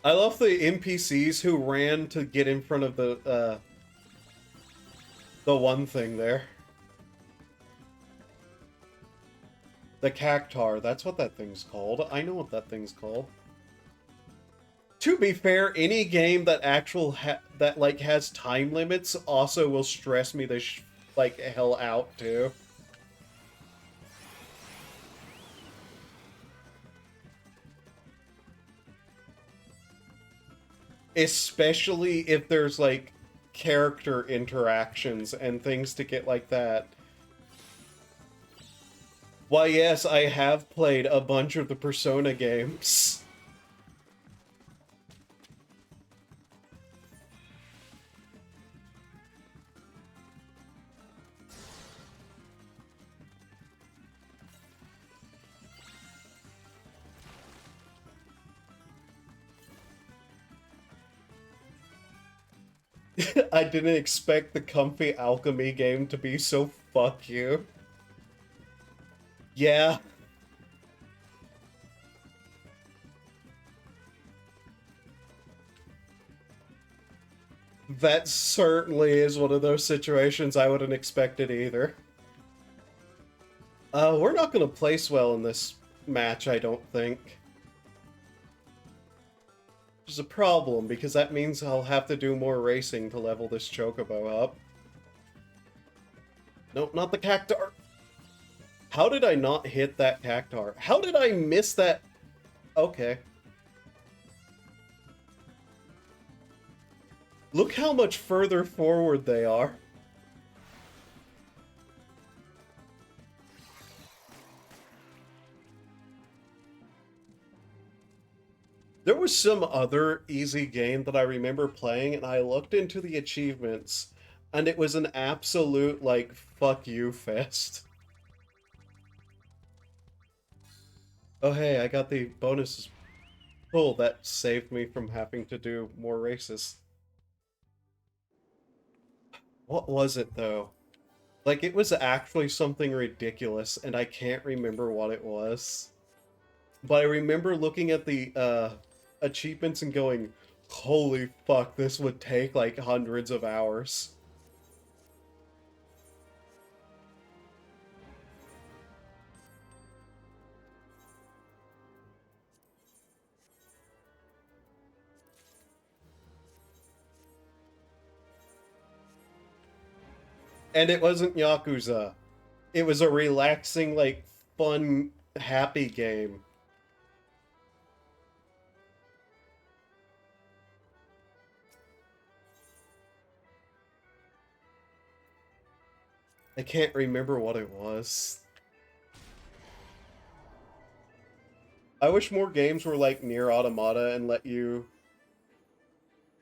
I love the NPCs who ran to get in front of the one thing there. The cactar, that's what that thing's called. I know what that thing's called. To be fair, any game that that like has time limits also will stress me the like hell out too. Especially if there's like character interactions and things to get like that. Why, yes, I have played a bunch of the Persona games. I didn't expect the Comfy Alchemy game to be so fuck you. Yeah. That certainly is one of those situations I wouldn't expect it either. We're not gonna place well in this match, I don't think. Which is a problem, because that means I'll have to do more racing to level this Chocobo up. Nope, not the Cactuar. How did I not hit that Cactuar? How did I miss that? Okay. Look how much further forward they are. There was some other easy game that I remember playing, and I looked into the achievements, and it was an absolute, like, fuck you fest. Oh hey, I got the bonuses. Cool, that saved me from having to do more races. What was it, though? Like, it was actually something ridiculous, and I can't remember what it was. But I remember looking at the, achievements and going, holy fuck, this would take, like, hundreds of hours. And it wasn't Yakuza. It was a relaxing, like, fun, happy game. I can't remember what it was. I wish more games were like Nier Automata and let you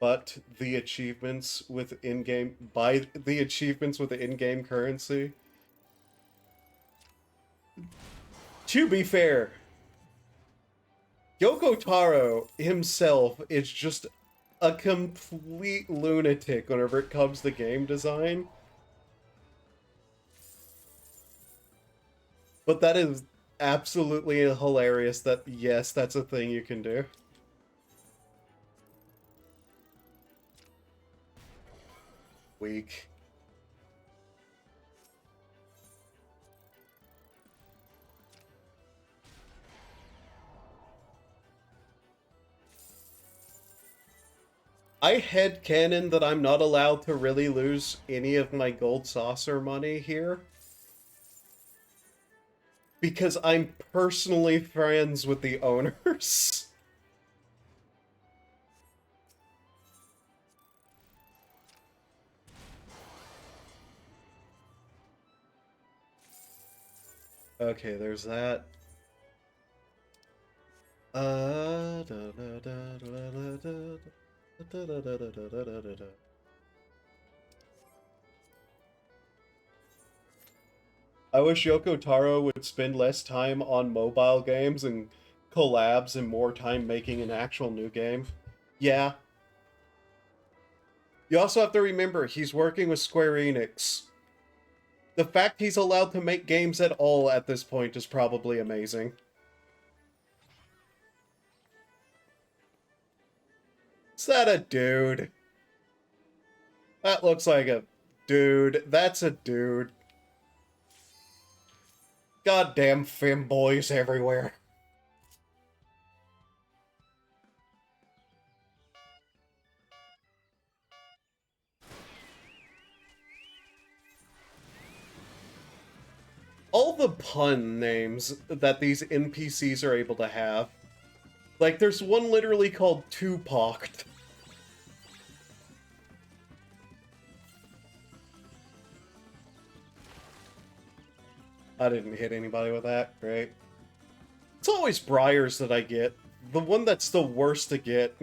buy the achievements with in-game currency. To be fair, Yoko Taro himself is just a complete lunatic whenever it comes to game design. But that is absolutely hilarious that, yes, that's a thing you can do. Weak. I headcanon that I'm not allowed to really lose any of my gold saucer money here, because I'm personally friends with the owners. Okay, there's that. I wish Yoko Taro would spend less time on mobile games and collabs and more time making an actual new game. Yeah. You also have to remember, he's working with Square Enix. The fact he's allowed to make games at all at this point is probably amazing. Is that a dude? That looks like a dude. That's a dude. Goddamn femboys everywhere. All the pun names that these NPCs are able to have. Like, there's one literally called Tupac. I didn't hit anybody with that. Great. It's always Briars that I get. The one that's the worst to get.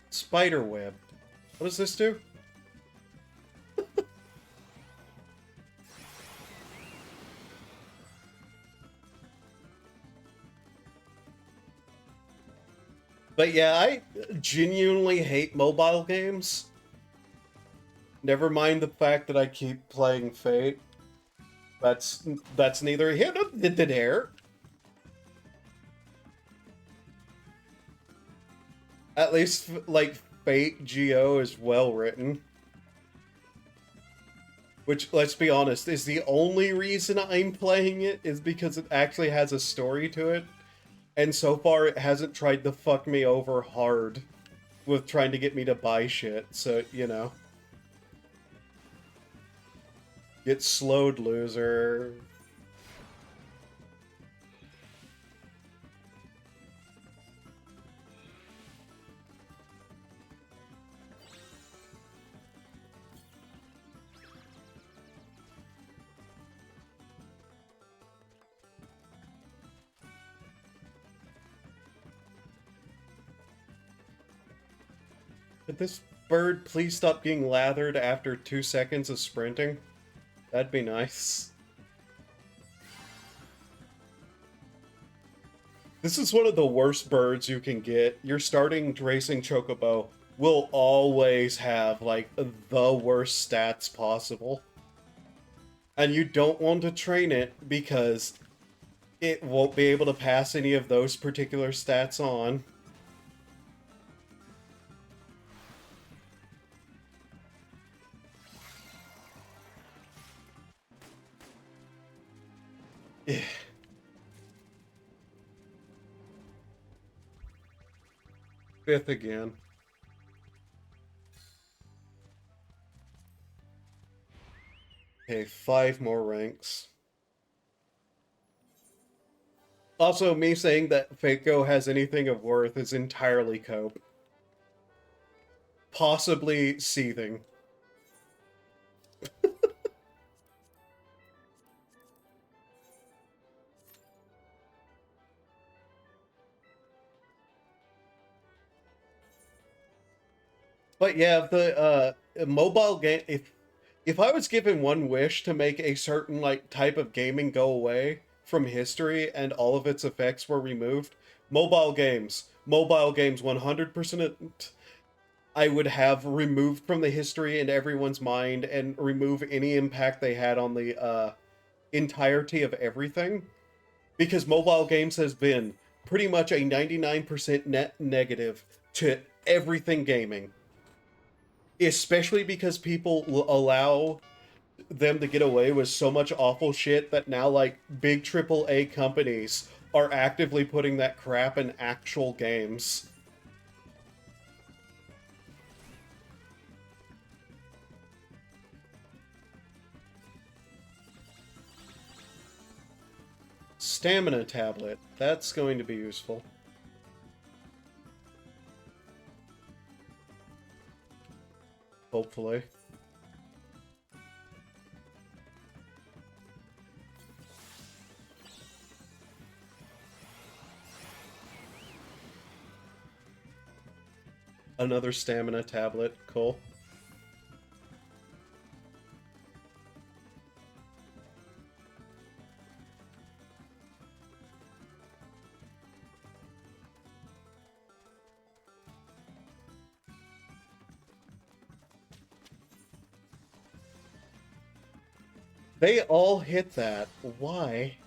Spiderweb. What does this do? But yeah, I genuinely hate mobile games. Never mind the fact that I keep playing Fate. That's neither here nor there. At least, like, Fate GO is well written. Which, let's be honest, is the only reason I'm playing it is because it actually has a story to it. And so far, it hasn't tried to fuck me over hard with trying to get me to buy shit. So, you know. Get slowed, loser. Could this bird please stop being lathered after 2 seconds of sprinting? That'd be nice. This is one of the worst birds you can get. Your starting racing chocobo will always have, like, the worst stats possible. And you don't want to train it because it won't be able to pass any of those particular stats on. Fifth again. Okay, 5 more ranks. Also, me saying that Faco has anything of worth is entirely cope. Possibly seething. But yeah, the mobile game, if I was given one wish to make a certain like type of gaming go away from history and all of its effects were removed, mobile games 100% I would have removed from the history in everyone's mind and remove any impact they had on the entirety of everything, because mobile games has been pretty much a 99% net negative to everything gaming. Especially because people allow them to get away with so much awful shit that now, like, big AAA companies are actively putting that crap in actual games. Stamina tablet. That's going to be useful. Hopefully. Another stamina tablet. Cool. They all hit that. Why?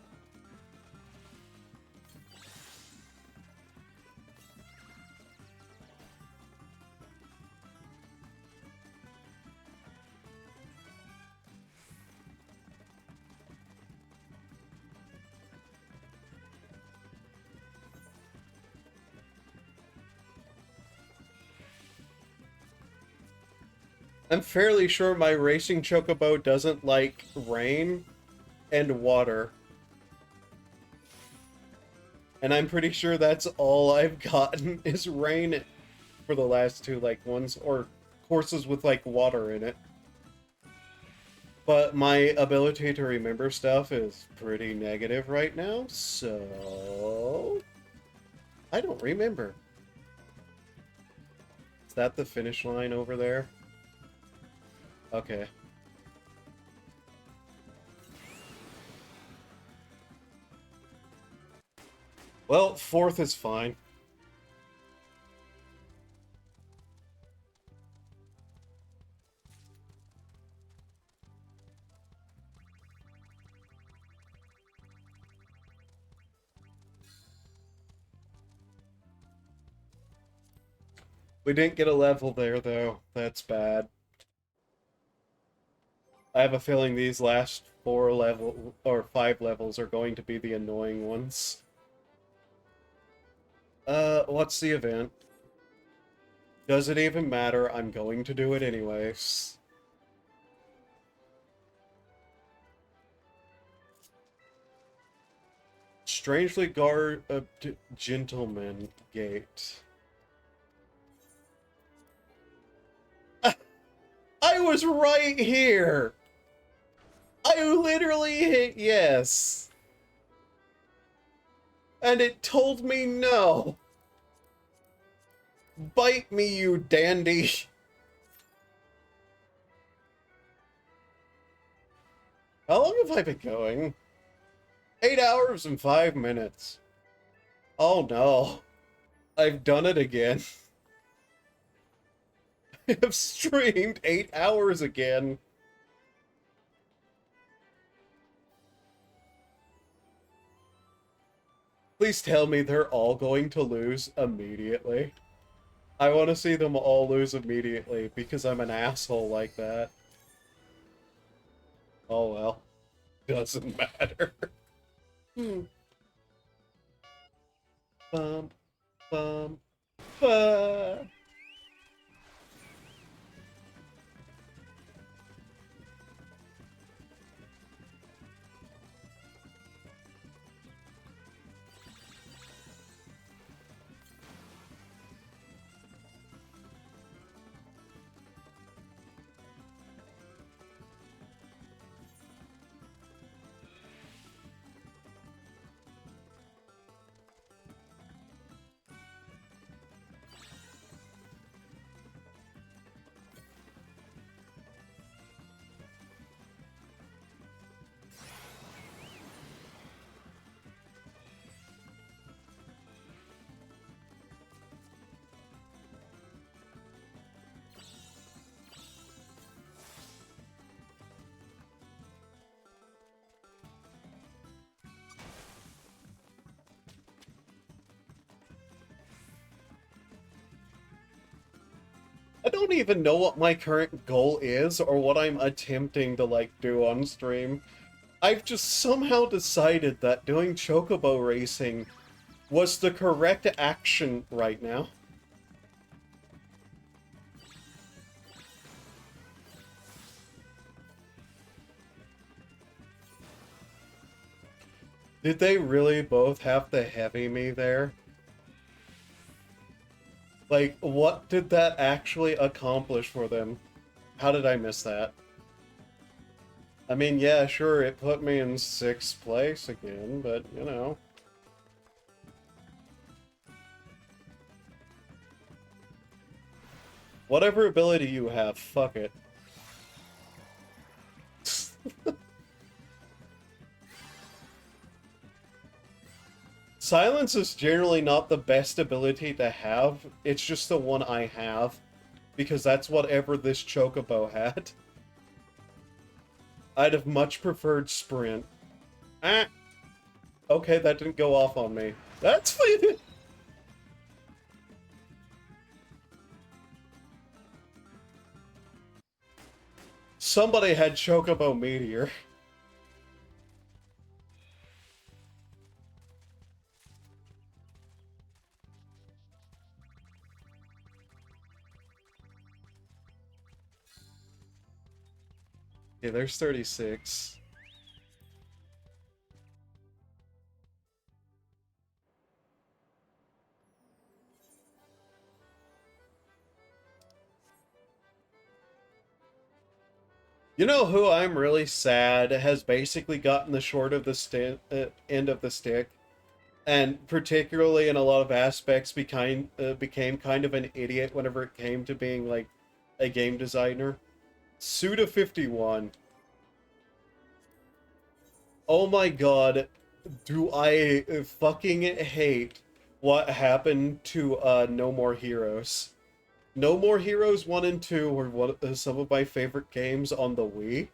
I'm fairly sure my racing chocobo doesn't like rain and water. And I'm pretty sure that's all I've gotten is rain for the last 2, like, ones, or courses with, like, water in it. But my ability to remember stuff is pretty negative right now, so... I don't remember. Is that the finish line over there? Okay. Well, 4th is fine. We didn't get a level there, though. That's bad. I have a feeling these last 5 levels are going to be the annoying ones. What's the event? Does it even matter? I'm going to do it anyways. Strangely garbed gentleman gate. I was right here! I literally hit yes. And it told me no. Bite me, you dandy. How long have I been going? 8 hours and 5 minutes. Oh no. I've done it again. I have streamed 8 hours again. Please tell me they're all going to lose immediately. I want to see them all lose immediately because I'm an asshole like that. Oh well. Doesn't matter. Bum, bum, ba. I don't even know what my current goal is or what I'm attempting to like do on stream. I've just somehow decided that doing chocobo racing was the correct action right now. Did they really both have to heavy me there? Like, what did that actually accomplish for them? How did I miss that? I mean, yeah, sure, it put me in 6th place again, but, you know. Whatever ability you have, fuck it. Silence is generally not the best ability to have, it's just the one I have, because that's whatever this chocobo had. I'd have much preferred sprint. Ah! Okay, that didn't go off on me. That's fine! Somebody had Chocobo Meteor. Yeah, there's 36. You know who I'm really sad has basically gotten the short of the end of the stick, and particularly in a lot of aspects became kind of an idiot whenever it came to being like a game designer? Suda51. Oh my god, do I fucking hate what happened to No More Heroes. No More Heroes 1 and 2 were some of my favorite games on the Wii.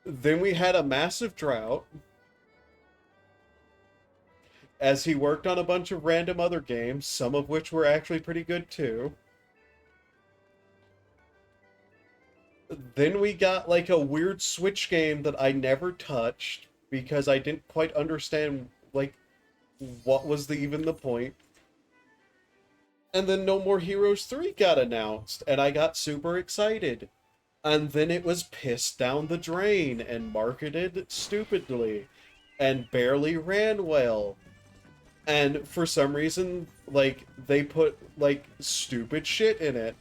Then we had a massive drought. as he worked on a bunch of random other games, some of which were actually pretty good too. Then we got like a weird Switch game that I never touched because I didn't quite understand like what was even the point. And then No More Heroes 3 got announced, and I got super excited. And then it was pissed down the drain and marketed stupidly and barely ran well. And for some reason, like, they put, like, stupid shit in it.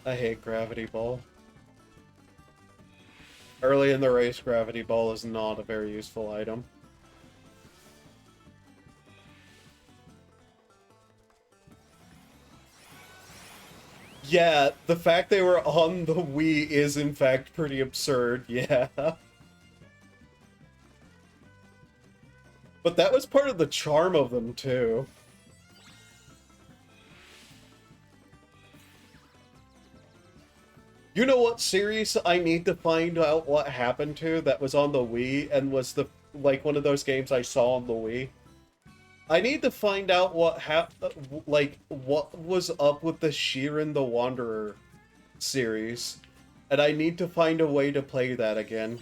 I hate Gravity Ball. Early in the race, Gravity Ball is not a very useful item. Yeah, the fact they were on the Wii is in fact pretty absurd, yeah. But that was part of the charm of them, too. You know what series I need to find out what happened to that was on the Wii and was the like one of those games I saw on the Wii? I need to find out what what was up with the Shiren the Wanderer series. And I need to find a way to play that again.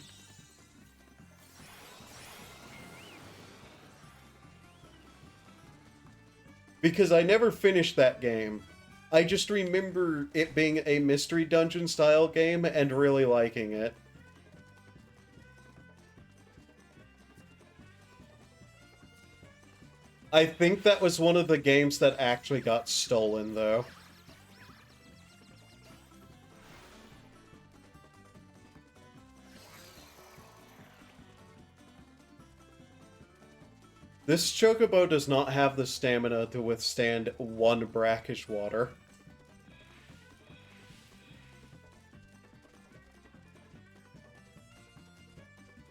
Because I never finished that game. I just remember it being a mystery dungeon style game and really liking it. I think that was one of the games that actually got stolen, though. This Chocobo does not have the stamina to withstand one brackish water.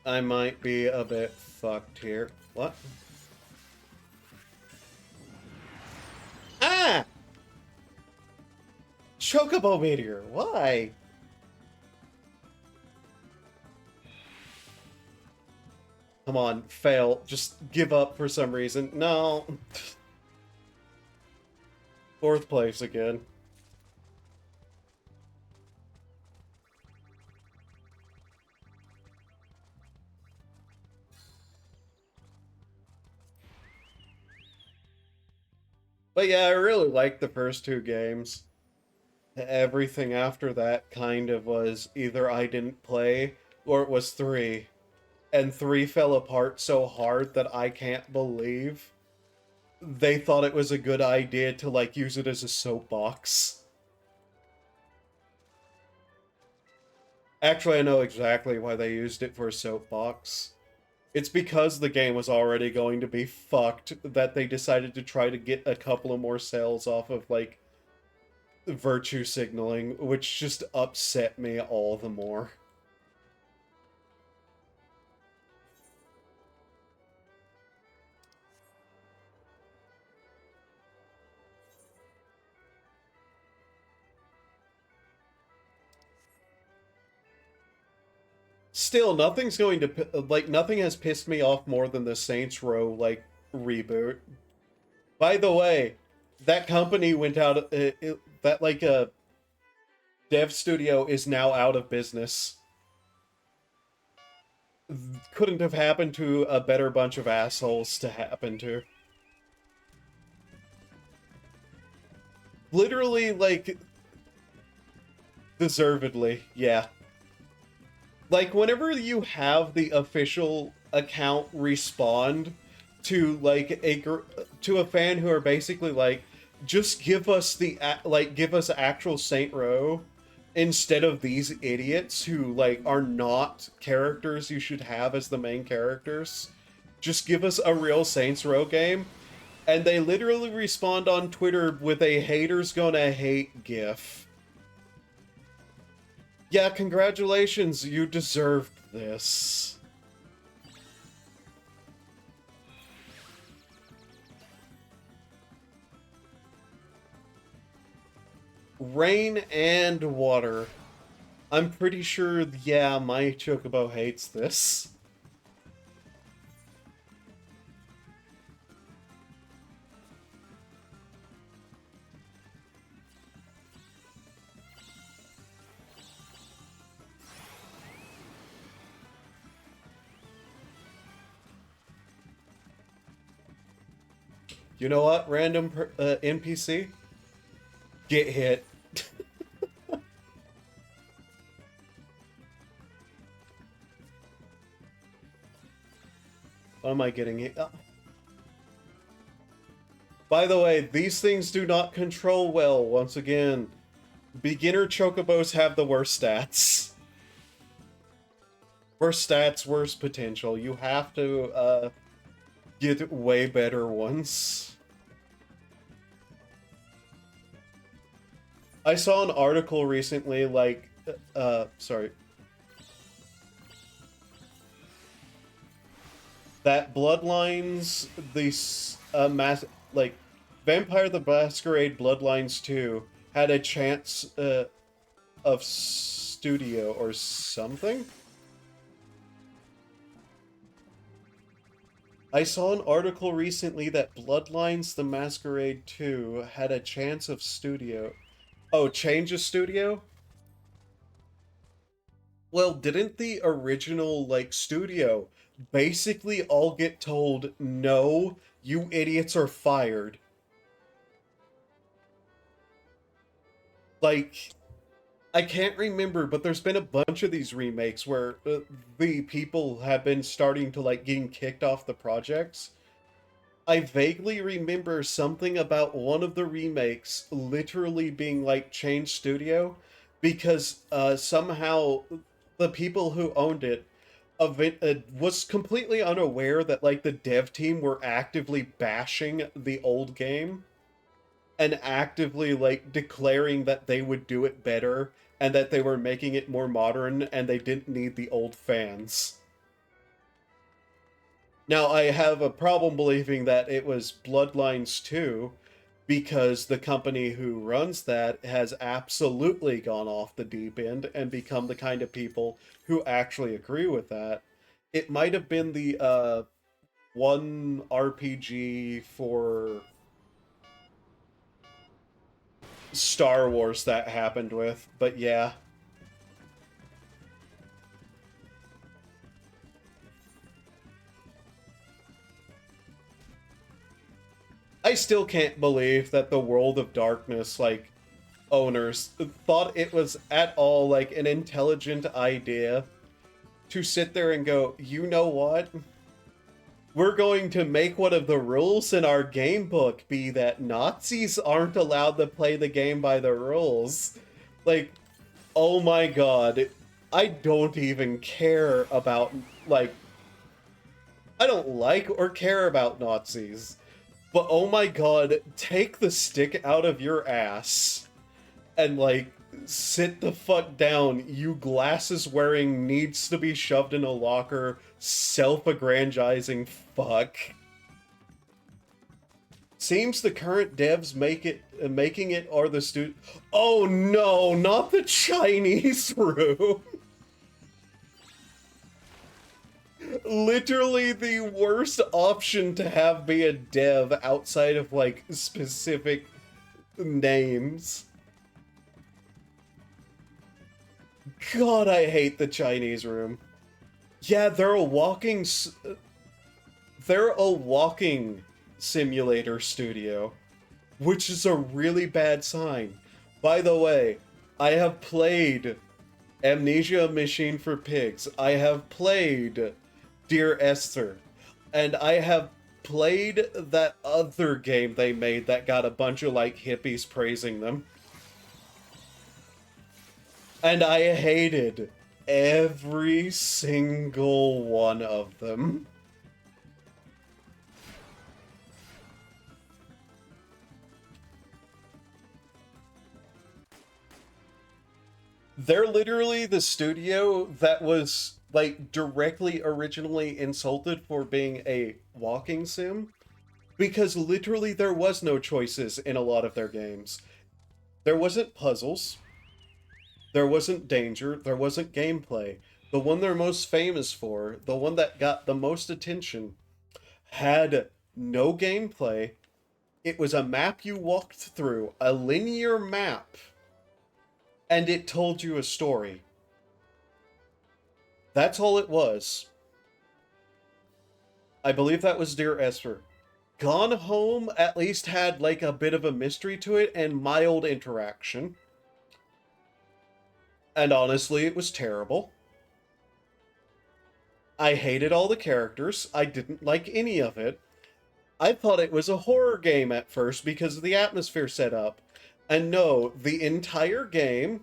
I might be a bit fucked here. What? Ah! Chocobo Meteor, why? Come on, fail. Just give up for some reason. No. Fourth place again. But yeah, I really liked the first two games. Everything after that kind of was either I didn't play or it was 3. And 3 fell apart so hard that I can't believe they thought it was a good idea to like use it as a soapbox. Actually, I know exactly why they used it for a soapbox. It's because the game was already going to be fucked that they decided to try to get a couple of more sales off of, like, virtue signaling, which just upset me all the more. Still, nothing's going to, like, nothing has pissed me off more than the Saints Row, like, reboot. By the way, that company went out, that, like, dev studio is now out of business. Couldn't have happened to a better bunch of assholes to happen to. Literally, like, deservedly, yeah. Like, whenever you have the official account respond to, like, to a fan who are basically like, just give us give us actual Saint Row instead of these idiots who, like, are not characters you should have as the main characters. Just give us a real Saints Row game. And they literally respond on Twitter with a haters gonna hate gif. Yeah, congratulations, you deserved this. Rain and water. I'm pretty sure, yeah, my Chocobo hates this. You know what, random NPC? Get hit. What am I getting hit? By the way, these things do not control well, once again. Beginner Chocobos have the worst stats. Worst stats, worst potential. You have to, get way better ones. I saw an article recently, like, sorry. That Bloodlines, like, Vampire the Masquerade Bloodlines 2 had a chance, of studio or something? I saw an article recently that Bloodlines the Masquerade 2 had a chance of studio. Oh, change of studio? Well, didn't the original, like, studio basically all get told, no, you idiots are fired? Like, I can't remember, but there's been a bunch of these remakes where the people have been starting to, like, getting kicked off the projects. I vaguely remember something about one of the remakes literally being, like, changed studio because somehow the people who owned it was completely unaware that, like, the dev team were actively bashing the old game and actively, like, declaring that they would do it better and that they were making it more modern and they didn't need the old fans. Now, I have a problem believing that it was Bloodlines 2 because the company who runs that has absolutely gone off the deep end and become the kind of people who actually agree with that. It might have been the one RPG for Star Wars that happened with, but yeah. I still can't believe that the World of Darkness, like, owners thought it was at all, like, an intelligent idea to sit there and go, you know what? We're going to make one of the rules in our game book be that Nazis aren't allowed to play the game by the rules. Like, oh my god. I don't even care about, like, I don't like or care about Nazis. But oh my god, take the stick out of your ass and, like, sit the fuck down. You glasses wearing, needs to be shoved in a locker, self-aggrandizing fuck. Seems the current devs making it are the Oh no, not the Chinese room. Literally the worst option to have be a dev outside of, like, specific names. God, I hate the Chinese room. Yeah, they're a walking simulator studio, which is a really bad sign. By the way, I have played Amnesia Machine for Pigs. I have played Dear Esther, and I have played that other game they made that got a bunch of, like, hippies praising them. And I hated every single one of them. They're literally the studio that was, like, directly originally insulted for being a walking sim, because literally there was no choices in a lot of their games. There wasn't puzzles. There wasn't danger, there wasn't gameplay. The one they're most famous for, the one that got the most attention, had no gameplay. It was a map you walked through, a linear map, and it told you a story. That's all it was. I believe that was Dear Esther. Gone Home at least had like a bit of a mystery to it and mild interaction. And honestly, it was terrible. I hated all the characters. I didn't like any of it. I thought it was a horror game at first because of the atmosphere set up. And no, the entire game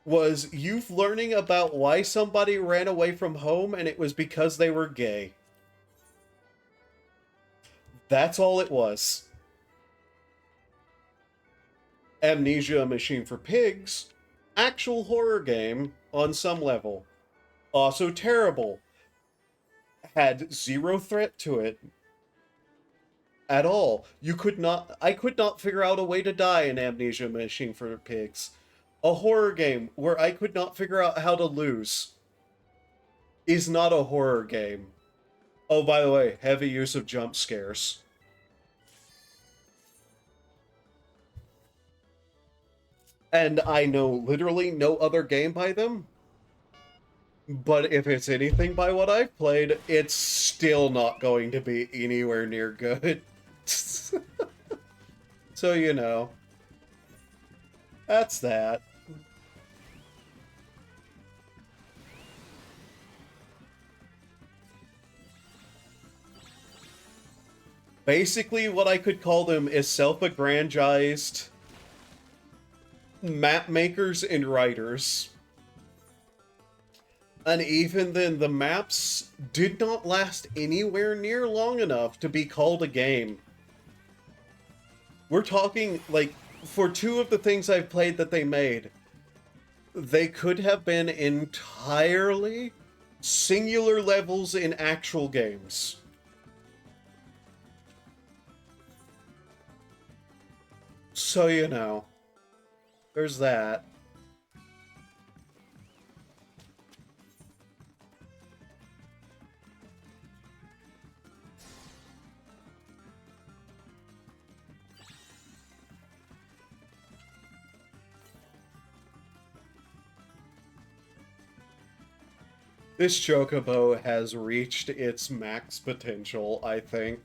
was you learning about why somebody ran away from home, and it was because they were gay. That's all it was. Amnesia: A Machine for Pigs, actual horror game on some level. Also terrible. Had zero threat to it at all. I could not figure out a way to die in Amnesia: Machine for Pigs. A horror game where I could not figure out how to lose is not a horror game. Oh, by the way, heavy use of jump scares. And I know literally no other game by them. But if it's anything by what I've played, it's still not going to be anywhere near good. So, you know. That's that. Basically, what I could call them is self-aggrandized map makers and writers. And even then, the maps did not last anywhere near long enough to be called a game. We're talking, like, for two of the things I've played that they made, they could have been entirely singular levels in actual games. So, you know, there's that. This chocobo has reached its max potential, I think,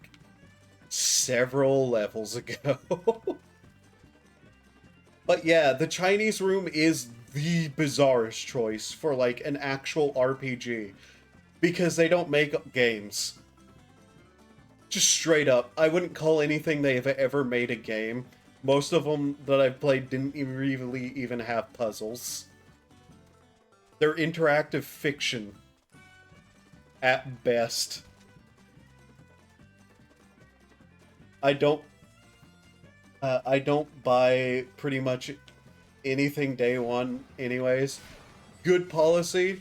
several levels ago. But yeah, the Chinese room is the bizarrest choice for, like, an actual RPG. Because they don't make games. Just straight up, I wouldn't call anything they've ever made a game. Most of them that I've played didn't really even have puzzles. They're interactive fiction. At best. I don't buy pretty much anything day one anyways. Good policy.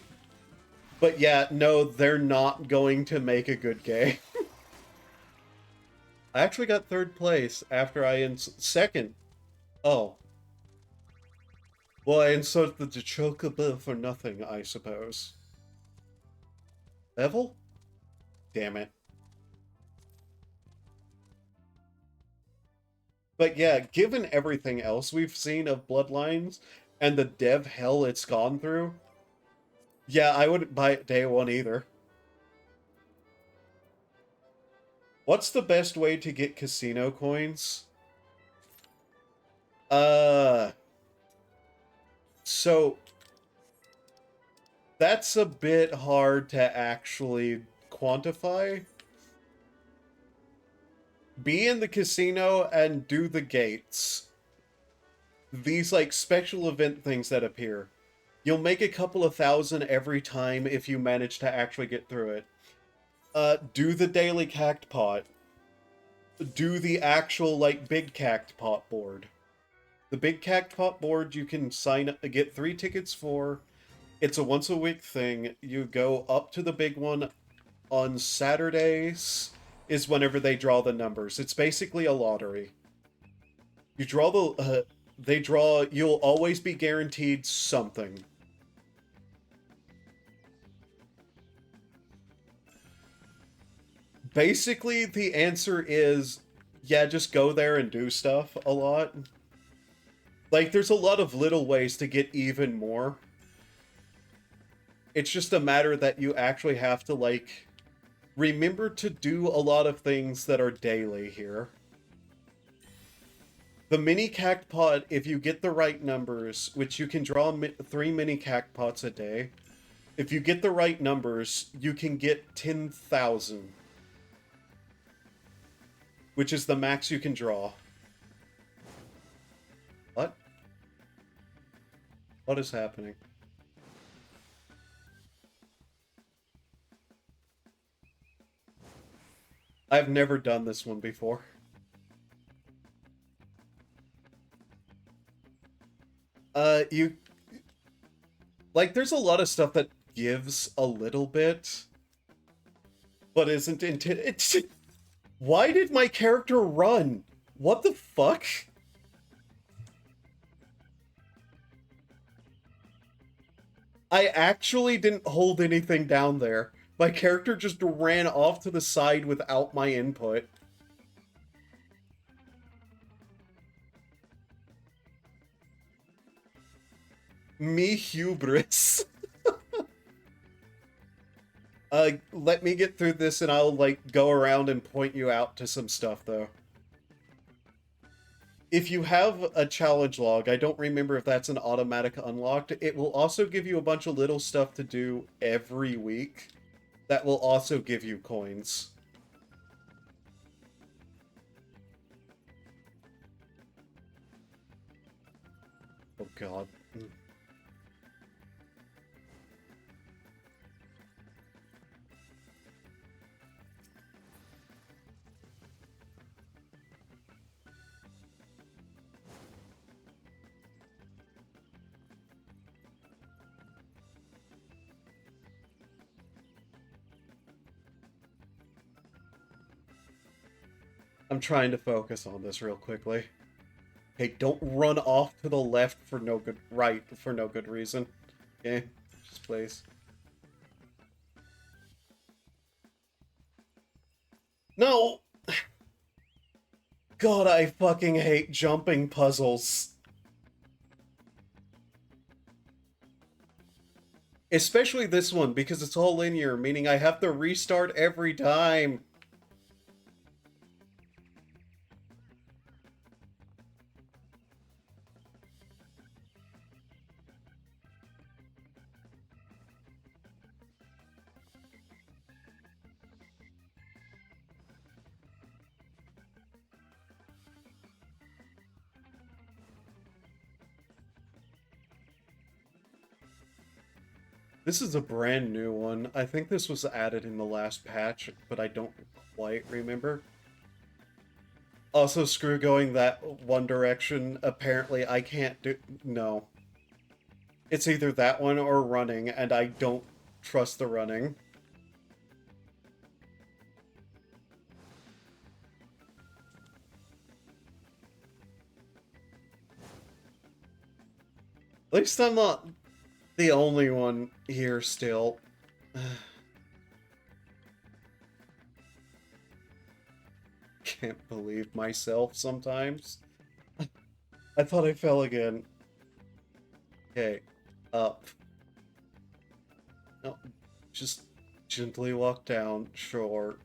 But yeah, no, they're not going to make a good game. I actually got third place after second. Oh. Well, I insulted the chocobo for nothing, I suppose. Level? Damn it. But yeah, given everything else we've seen of Bloodlines and the dev hell it's gone through, yeah, I wouldn't buy it day one either. What's the best way to get casino coins? So that's a bit hard to actually quantify. Be in the casino and do the gates. These, like, special event things that appear. You'll make a couple of thousand every time if you manage to actually get through it. Do the daily cact pot. Do the actual, like, big cact pot board. The big cact pot board you can get 3 tickets for. It's a once a week thing. You go up to the big one on Saturdays is whenever they draw the numbers. It's basically a lottery. You draw they draw, you'll always be guaranteed something. Basically, the answer is, yeah, just go there and do stuff a lot. Like, there's a lot of little ways to get even more. It's just a matter that you actually have to, like, remember to do a lot of things that are daily here. The mini cactpot, if you get the right numbers, which you can draw 3 mini cactpots a day, if you get the right numbers, you can get 10,000. Which is the max you can draw. What? What is happening? I've never done this one before. You... Like, there's a lot of stuff that gives a little bit, but isn't intended... Why did my character run? What the fuck? I actually didn't hold anything down there. My character just ran off to the side without my input. Me hubris. Let me get through this and I'll, like, go around and point you out to some stuff, though. If you have a challenge log, I don't remember if that's an automatic unlocked, it will also give you a bunch of little stuff to do every week that will also give you coins. Oh god. I'm trying to focus on this real quickly. Hey, don't run off to the left for no good... right, for no good reason. Okay? Just please. No! God, I fucking hate jumping puzzles. Especially this one, because it's all linear, meaning I have to restart every time. This is a brand new one. I think this was added in the last patch, but I don't quite remember. Also, screw going that one direction. Apparently, I can't do... No. It's either that one or running, and I don't trust the running. At least I'm not the only one here still. Can't believe myself sometimes. I thought I fell again. Okay, up. No, just gently walk down, sure.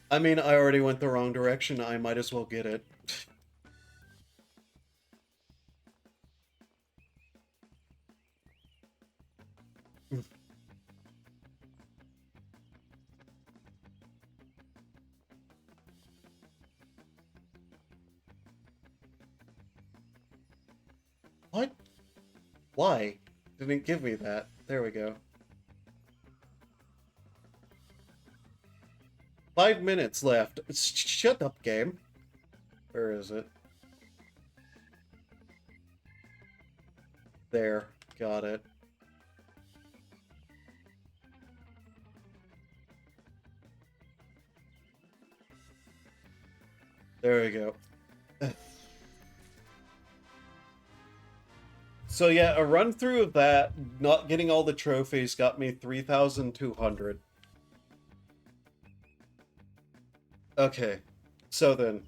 I mean, I already went the wrong direction, I might as well get it. What? Why? Didn't give me that. There we go. 5 minutes left. Shut up, game. Where is it? There. Got it. There we go. So yeah, a run through of that, not getting all the trophies, got me 3,200. Okay, so then.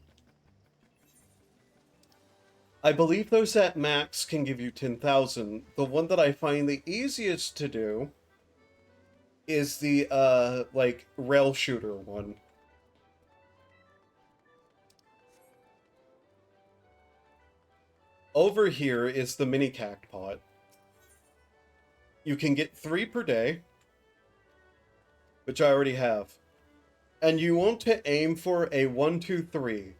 I believe those at max can give you 10,000. The one that I find the easiest to do is the, like, rail shooter one. Over here is the mini cactpot. You can get 3 per day, which I already have. And you want to aim for a 1, 2, 3.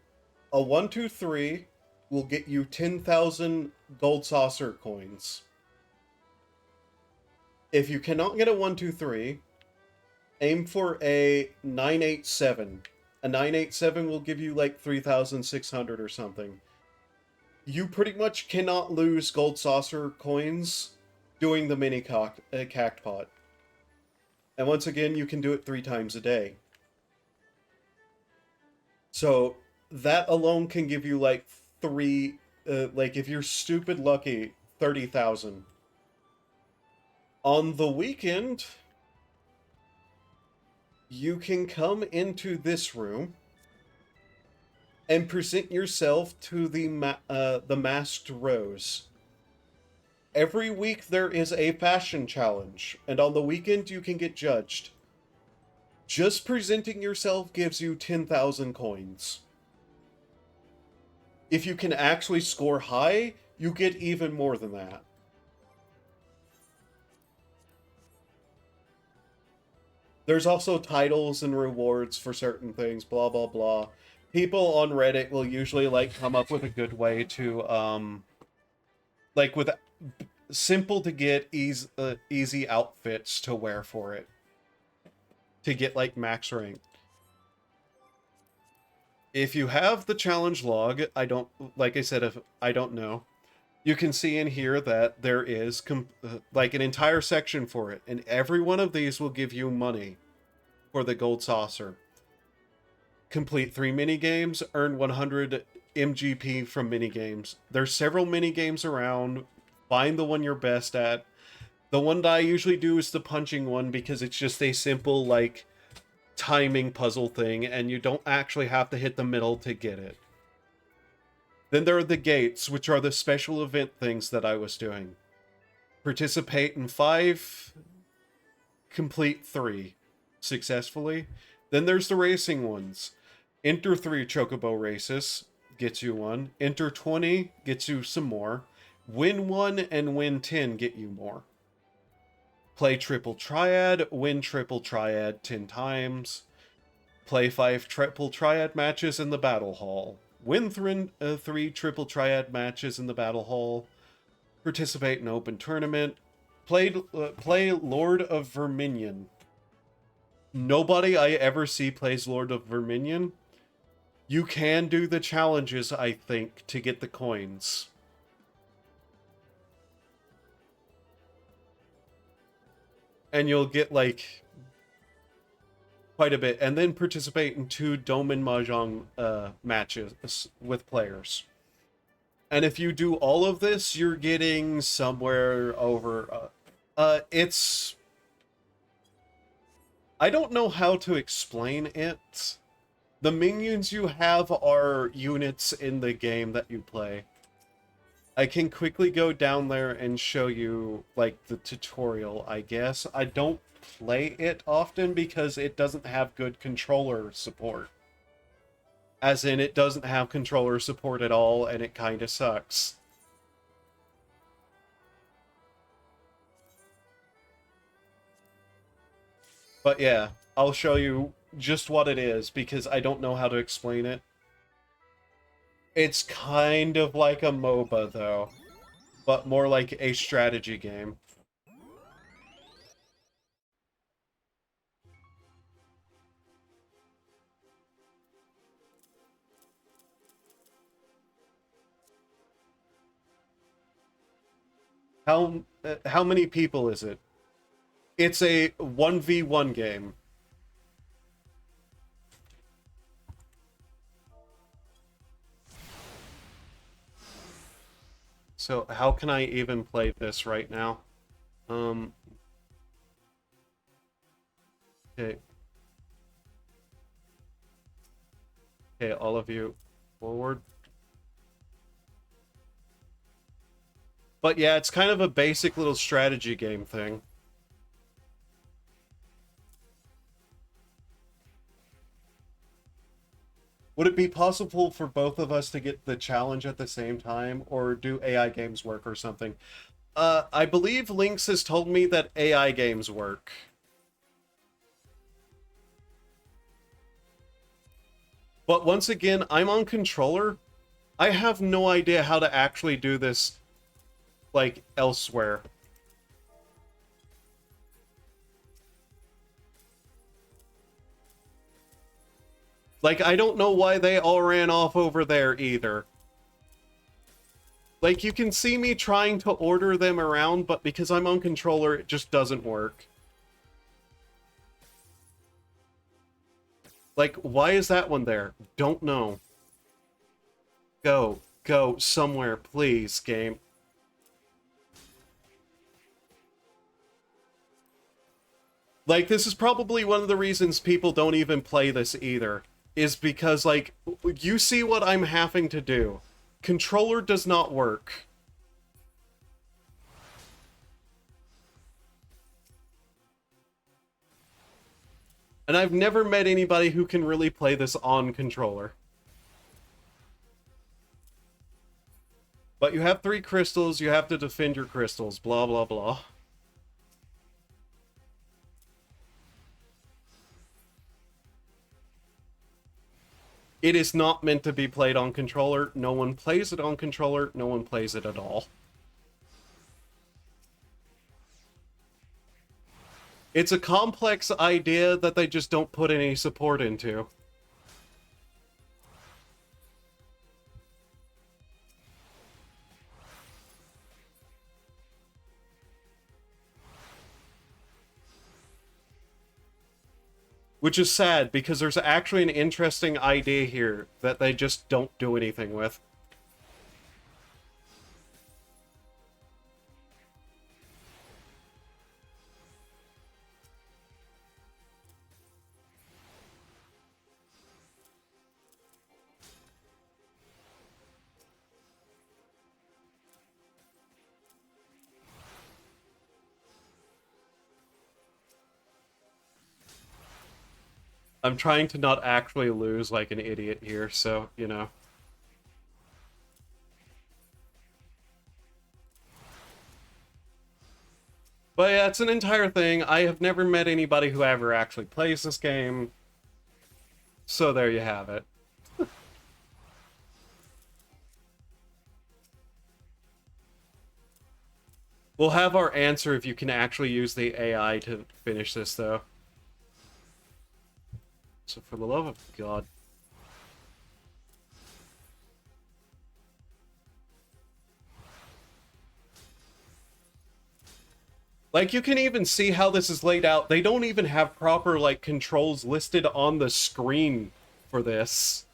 A 1, 2, 3 will get you 10,000 gold saucer coins. If you cannot get a 1, 2, 3, aim for a 987. A 987 will give you like 3,600 or something. You pretty much cannot lose gold saucer coins doing the mini cactpot. And once again, you can do it 3 times a day. So that alone can give you like like if you're stupid lucky, 30,000. On the weekend, you can come into this room and present yourself to the Masked Rose. Every week there is a fashion challenge, and on the weekend you can get judged. Just presenting yourself gives you 10,000 coins. If you can actually score high, you get even more than that. There's also titles and rewards for certain things, blah blah blah. People on Reddit will usually like come up with a good way to like with simple to get easy outfits to wear for it to get like max rank. If you have the challenge log, like I said, if I don't know, you can see in here that there is like an entire section for it, and every one of these will give you money for the gold saucer. Complete 3 minigames, earn 100 MGP from minigames. There's several minigames around. Find the one you're best at. The one that I usually do is the punching one because it's just a simple, like, timing puzzle thing, and you don't actually have to hit the middle to get it. Then there are the gates, which are the special event things that I was doing. Participate in 5, complete 3 successfully. Then there's the racing ones. Enter 3 chocobo races, gets you 1. Enter 20, gets you some more. Win 1 and win 10 get you more. Play triple triad, win triple triad 10 times. Play 5 triple triad matches in the battle hall. Win 3 triple triad matches in the battle hall. Participate in open tournament. Play Lord of Verminion. Nobody I ever see plays Lord of Verminion. You can do the challenges, I think, to get the coins. And you'll get, like, quite a bit. And then participate in 2 Domin Mahjong matches with players. And if you do all of this, you're getting somewhere over... it's... I don't know how to explain it. The minions you have are units in the game that you play. I can quickly go down there and show you, like, the tutorial, I guess. I don't play it often because it doesn't have good controller support. As in, it doesn't have controller support at all, and it kinda sucks. But yeah, I'll show you just what it is, because I don't know how to explain it. It's kind of like a MOBA, though, but more like a strategy game. How many people is it? It's a 1v1 game. So how can I even play this right now? Okay. Okay, all of you forward. But yeah, it's kind of a basic little strategy game thing. Would it be possible for both of us to get the challenge at the same time, or do AI games work or something? I believe Lynx has told me that AI games work. But once again, I'm on controller. I have no idea how to actually do this, like, elsewhere. Like, I don't know why they all ran off over there either. Like, you can see me trying to order them around, but because I'm on controller, it just doesn't work. Like, why is that one there? Don't know. Go. Go somewhere, please, game. Like, this is probably one of the reasons people don't even play this either. Is because, like, you see what I'm having to do. Controller does not work. And I've never met anybody who can really play this on controller. But you have 3 crystals, you have to defend your crystals, blah blah blah. It is not meant to be played on controller. No one plays it on controller, no one plays it at all. It's a complex idea that they just don't put any support into. Which is sad, because there's actually an interesting idea here that they just don't do anything with. I'm trying to not actually lose like an idiot here, so, you know. But yeah, it's an entire thing. I have never met anybody who ever actually plays this game. So there you have it. We'll have our answer if you can actually use the AI to finish this, though. So for the love of God. Like, you can even see how this is laid out. They don't even have proper, like, controls listed on the screen for this.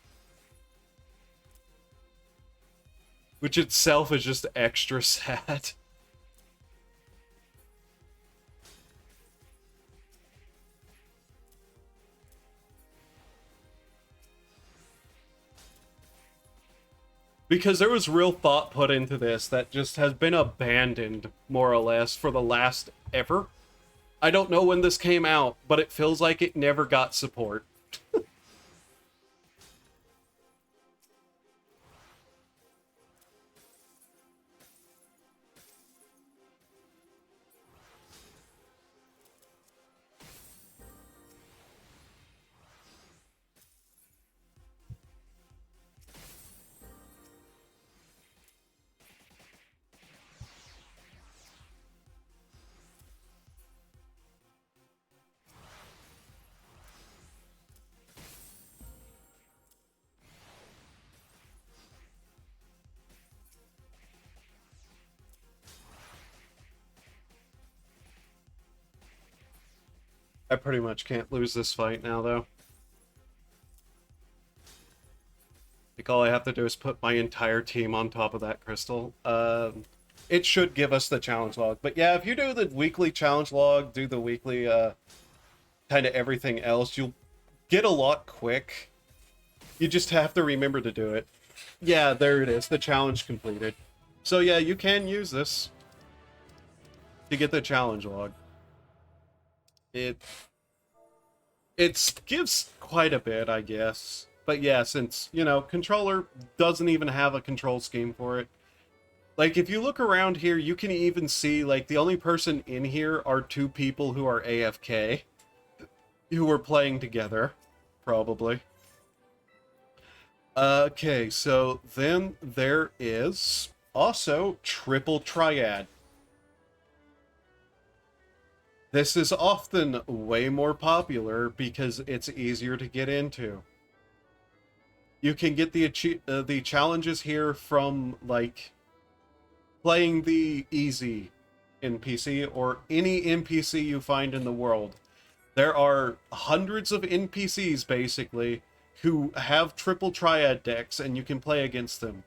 Which itself is just extra sad. Because there was real thought put into this that just has been abandoned, more or less, for the last ever. I don't know when this came out, but it feels like it never got support. I pretty much can't lose this fight now, though. Like, all I have to do is put my entire team on top of that crystal. It should give us the challenge log. But yeah, if you do the weekly challenge log, do the weekly kind of everything else, you'll get a lot quick. You just have to remember to do it. Yeah, there it is. The challenge completed. So yeah, you can use this to get the challenge log. It gives quite a bit, I guess. But yeah, since, you know, controller doesn't even have a control scheme for it. Like, if you look around here, you can even see, like, the only person in here are two people who are AFK. Who are playing together, probably. Okay, so then there is also Triple Triad. This is often way more popular because it's easier to get into. You can get the challenges here from, like, playing the easy NPC or any NPC you find in the world. There are hundreds of NPCs, basically, who have Triple Triad decks, and you can play against them.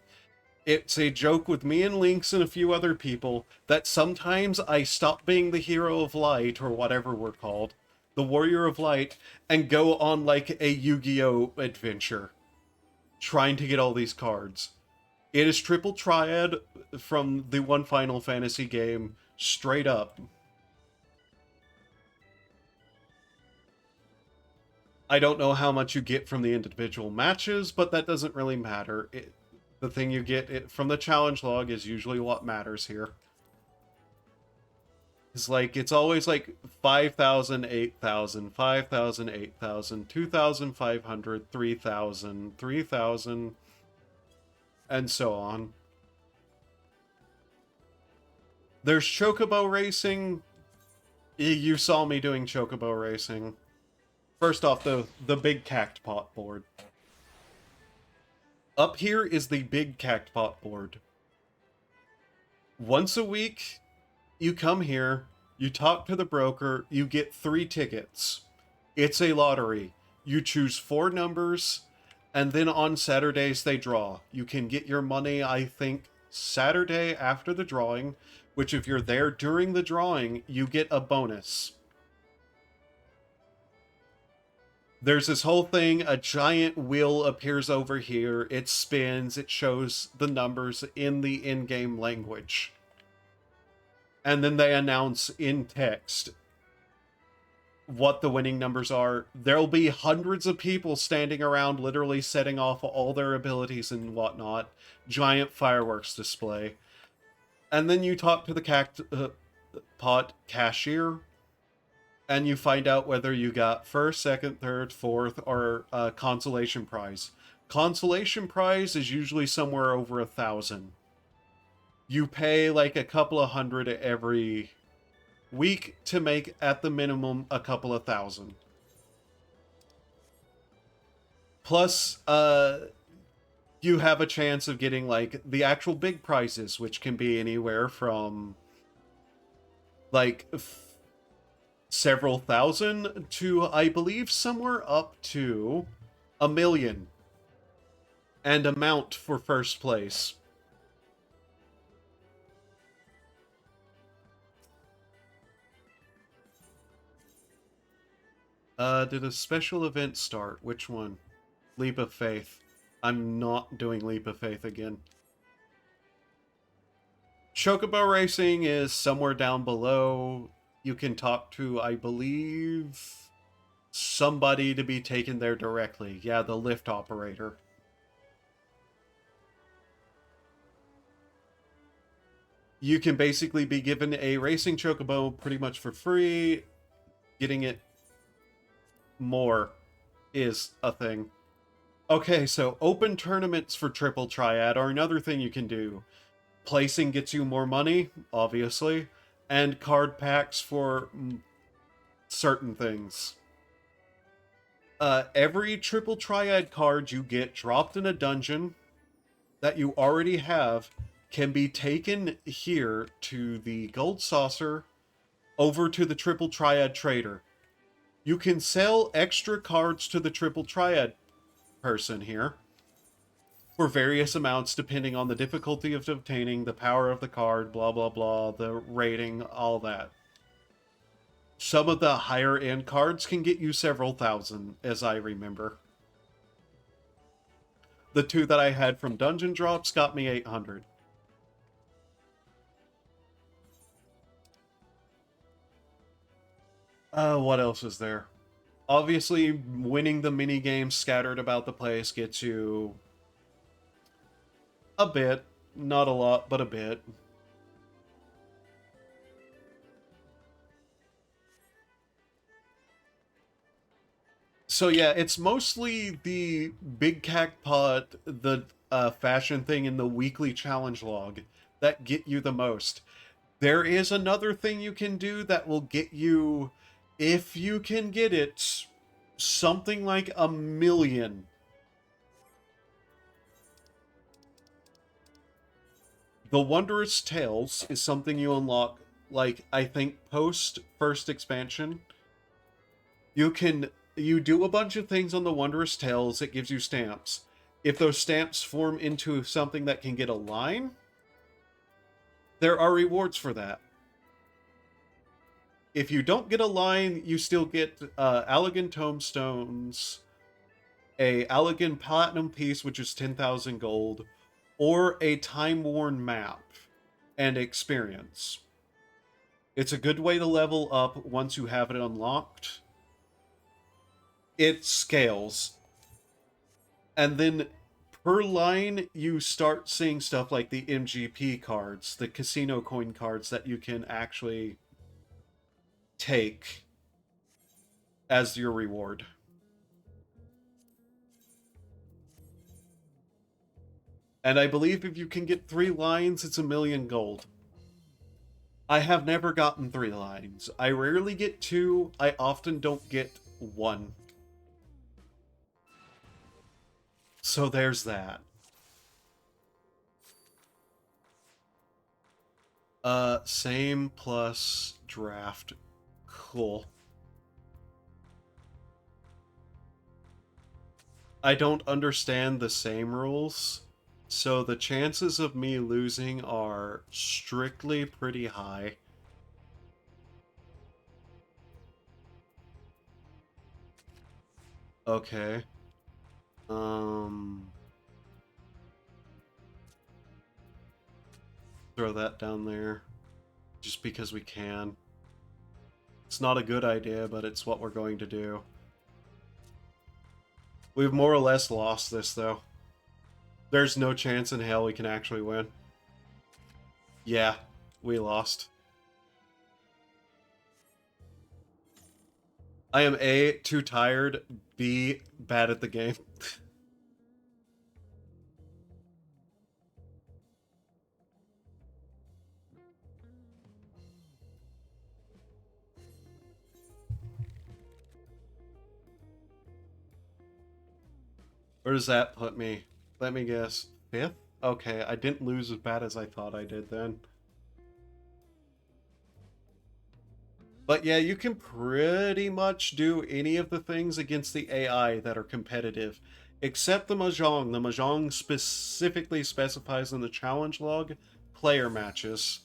It's a joke with me and Lynx and a few other people that sometimes I stop being the Hero of Light, or whatever we're called, the Warrior of Light, and go on, like, a Yu-Gi-Oh! Adventure, trying to get all these cards. It is Triple Triad from the one Final Fantasy game, straight up. I don't know how much you get from the individual matches, but that doesn't really matter. The thing you get from the challenge log is usually what matters here. It's like, it's always like 5,000, 8,000, 5,000, 8,000, 2,500, 3,000, 3,000, and so on. There's Chocobo Racing. You saw me doing Chocobo Racing. First off, the big Cactpot board. Up here is the big Cactpot board. Once a week, you come here, you talk to the broker, you get 3 tickets. It's a lottery. You choose 4 numbers, and then on Saturdays they draw. You can get your money, I think, Saturday after the drawing, which if you're there during the drawing, you get a bonus. There's this whole thing, a giant wheel appears over here, it spins, it shows the numbers in the in-game language. And then they announce in text what the winning numbers are. There'll be hundreds of people standing around literally setting off all their abilities and whatnot. Giant fireworks display. And then you talk to the Cactpot cashier, and you find out whether you got first, second, third, fourth, or a consolation prize. Consolation prize is usually somewhere over 1,000. You pay like a couple of hundred every week to make, at the minimum, a couple of thousand. Plus, you have a chance of getting like the actual big prizes, which can be anywhere from like several thousand to, I believe, somewhere up to 1 million. And amount for first place. Did a special event start? Which one? Leap of Faith. I'm not doing Leap of Faith again. Chocobo Racing is somewhere down below. You can talk to, I believe, somebody to be taken there directly. Yeah, the lift operator. You can basically be given a racing chocobo pretty much for free. Getting it more is a thing. Okay, so open tournaments for Triple Triad are another thing you can do. Placing gets you more money, obviously, and card packs for certain things. Every Triple Triad card you get dropped in a dungeon that you already have can be taken here to the Gold Saucer over to the Triple Triad Trader. You can sell extra cards to the Triple Triad person here. for various amounts depending on the difficulty of obtaining, the power of the card, blah blah blah, the rating, all that. Some of the higher end cards can get you several thousand, as I remember. The 2 that I had from Dungeon Drops got me 800. What else is there? Obviously, winning the mini games scattered about the place gets you a bit. Not a lot, but a bit. So yeah, it's mostly the big cacpot, the fashion thing, and the weekly challenge log that get you the most. There is another thing you can do that will get you, if you can get it, something like 1,000,000. The Wondrous Tales is something you unlock, like, I think post first expansion. You do a bunch of things on the Wondrous Tales, it gives you stamps. If those stamps form into something that can get a line, there are rewards for that. If you don't get a line, you still get Allegan Tomestones, a Allegan Platinum piece, which is 10,000 gold, or a Time-Worn map and experience. It's a good way to level up once you have it unlocked. It scales. And then per line, you start seeing stuff like the MGP cards, the casino coin cards that you can actually take as your reward. And I believe if you can get 3 lines, it's 1,000,000 gold. I have never gotten 3 lines. I rarely get 2. I often don't get 1. So there's that. Same plus draft. Cool. I don't understand the same rules, so the chances of me losing are strictly pretty high. Okay. Throw that down there. Just because we can. It's not a good idea, but it's what we're going to do. We've more or less lost this, though. There's no chance in hell we can actually win. Yeah, we lost. I am A, too tired, B, bad at the game. Where does that put me? Let me guess. 5th? Okay, I didn't lose as bad as I thought I did then. But yeah, you can pretty much do any of the things against the AI that are competitive, except the Mahjong. The Mahjong specifically specifies in the challenge log player matches.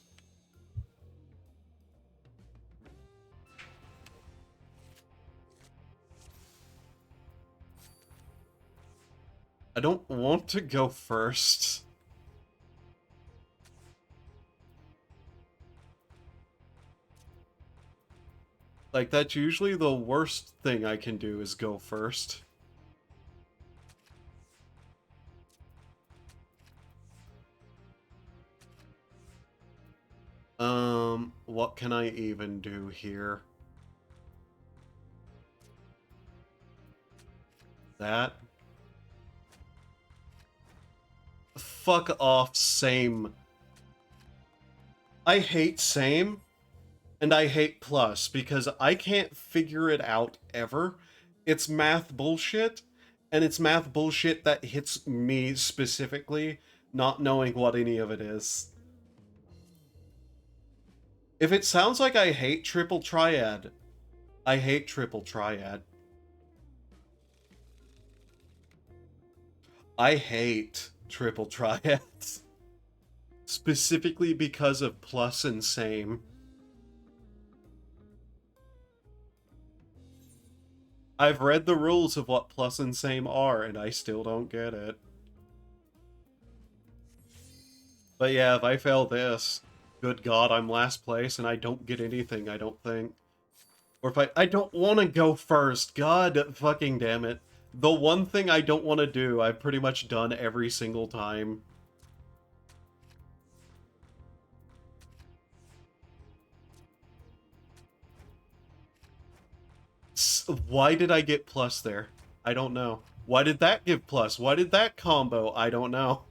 I don't want to go first. Like, that's usually the worst thing I can do is go first. What can I even do here? That? Fuck off, same. I hate same, and I hate plus, because I can't figure it out ever. It's math bullshit, and it's math bullshit that hits me specifically, not knowing what any of it is. If it sounds like I hate triple triad, I hate triple triad. I hate triple triads. Specifically because of plus and same. I've read the rules of what plus and same are, and I still don't get it. But yeah, if I fail this, good God, I'm last place, and I don't get anything, I don't think. Or if I don't want to go first, God fucking damn it. The one thing I don't want to do, I've pretty much done every single time. Why did I get plus there? I don't know. Why did that give plus? Why did that combo? I don't know.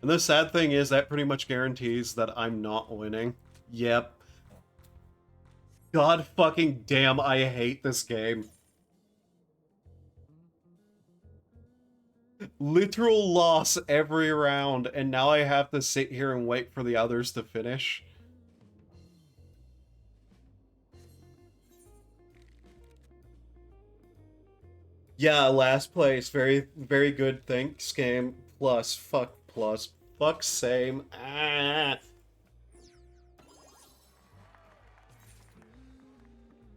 And the sad thing is that pretty much guarantees that I'm not winning. Yep. God fucking damn, I hate this game. Literal loss every round, and now I have to sit here and wait for the others to finish. Yeah, last place. Very, very good. Thanks, game. Plus. Fuck plus. Fuck same. Ah.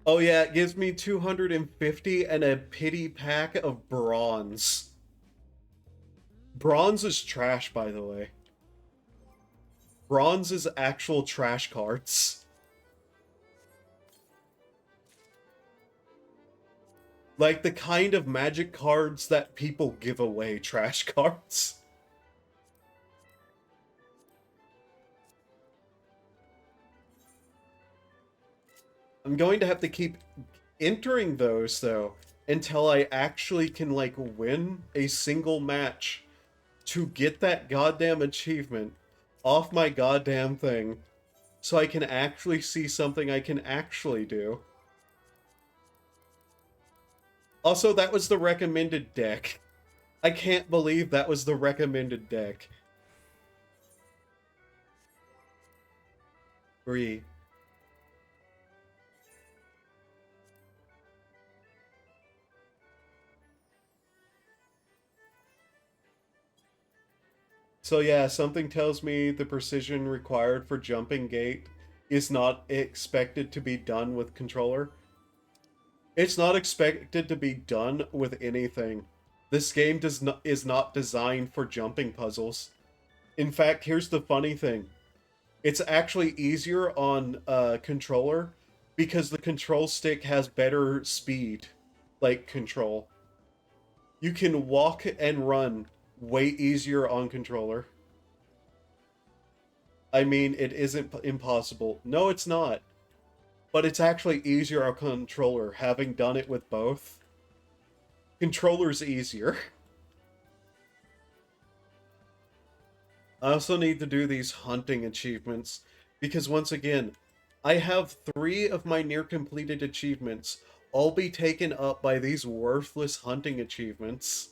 Oh yeah, it gives me 250 and a pity pack of bronze. Bronze is trash, by the way. Bronze is actual trash cards. Like the kind of magic cards that people give away trash cards. I'm going to have to keep entering those, though, until I actually can, like, win a single match to get that goddamn achievement off my goddamn thing, so I can actually see something I can actually do. Also, that was the recommended deck. I can't believe that was the recommended deck. Breathe. So yeah, something tells me the precision required for jumping gate is not expected to be done with controller. It's not expected to be done with anything. This game is not designed for jumping puzzles. In fact, here's the funny thing. It's actually easier on controller because the control stick has better speed, like control. You can walk and run way easier on controller. I mean, it isn't impossible. No, it's not. But it's actually easier on controller, having done it with both. Controller's easier. I also need to do these hunting achievements, because once again, I have 3 of my near-completed achievements all be taken up by these worthless hunting achievements.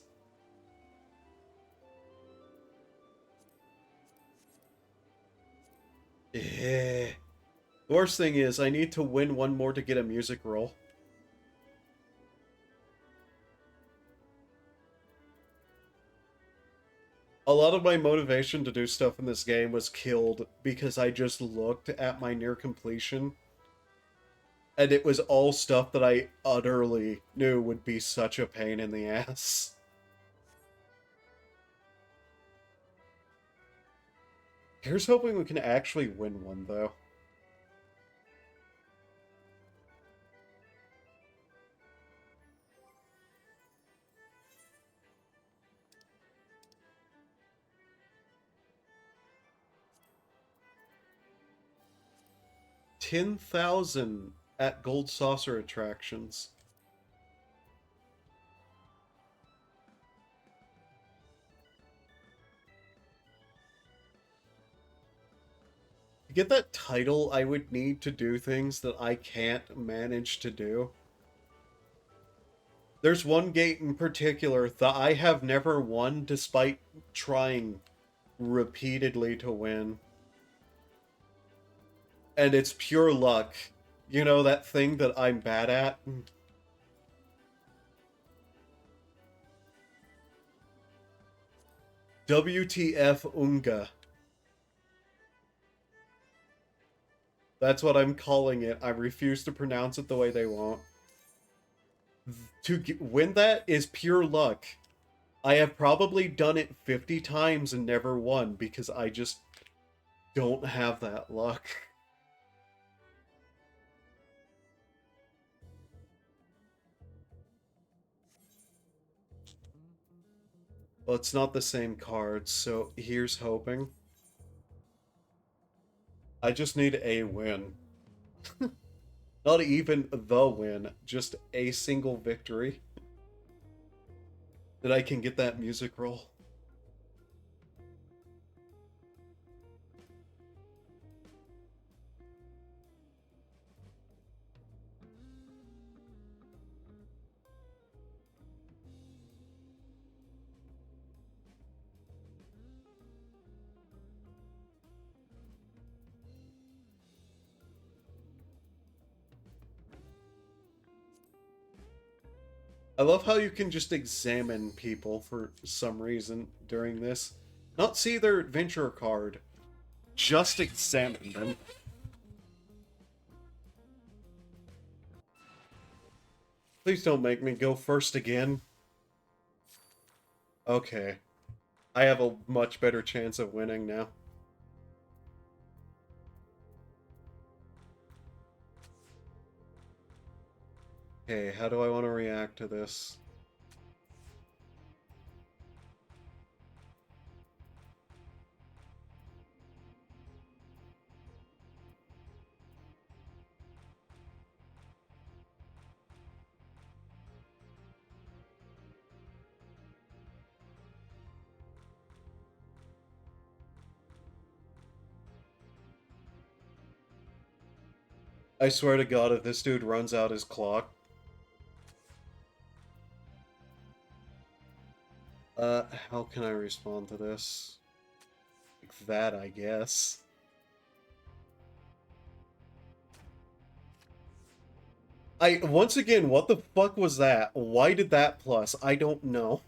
The worst thing is, I need to win one more to get a music roll. A lot of my motivation to do stuff in this game was killed because I just looked at my near completion, and it was all stuff that I utterly knew would be such a pain in the ass. Here's hoping we can actually win one, though. $10,000 at Gold Saucer attractions. To get that title, I would need to do things that I can't manage to do. There's one gate in particular that I have never won despite trying repeatedly to win. And it's pure luck. You know, that thing that I'm bad at? WTF Unga. That's what I'm calling it. I refuse to pronounce it the way they want. Win that is pure luck. I have probably done it 50 times and never won because I just don't have that luck. Well, it's not the same cards, so here's hoping. I just need a win. Not even the win, just a single victory. That I can get that music roll. I love how you can just examine people for some reason during this. Not see their adventure card. Just examine them. Please don't make me go first again. Okay. I have a much better chance of winning now. Okay, how do I want to react to this? I swear to God, if this dude runs out his clock... how can I respond to this? Like that, I guess. Once again, what the fuck was that? Why did that plus? I don't know.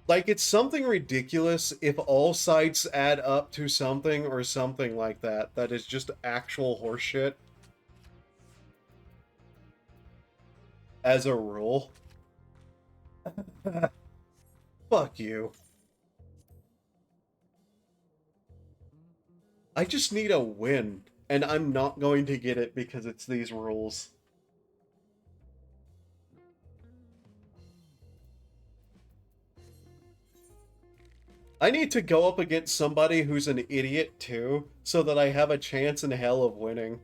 Like, it's something ridiculous if all sides add up to something or something like that. That is just actual horseshit. As a rule. Fuck you. I just need a win, and I'm not going to get it because it's these rules. I need to go up against somebody who's an idiot too, so that I have a chance in hell of winning.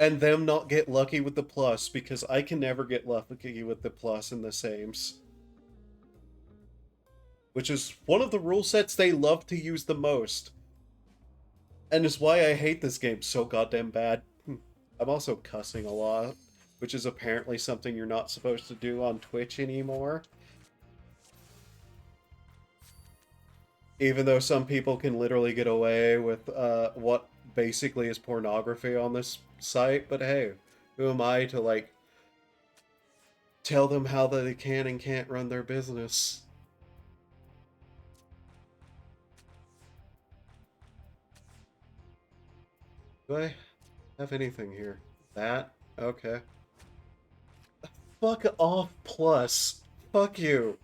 And them not get lucky with the plus, because I can never get lucky with the plus in the sames. Which is one of the rule sets they love to use the most. And is why I hate this game so goddamn bad. I'm also cussing a lot, which is apparently something you're not supposed to do on Twitch anymore. Even though some people can literally get away with what basically is pornography on this site, but hey, who am I to, like, tell them how they can and can't run their business? Do I have anything here? That? Okay. Fuck off, plus. Fuck you.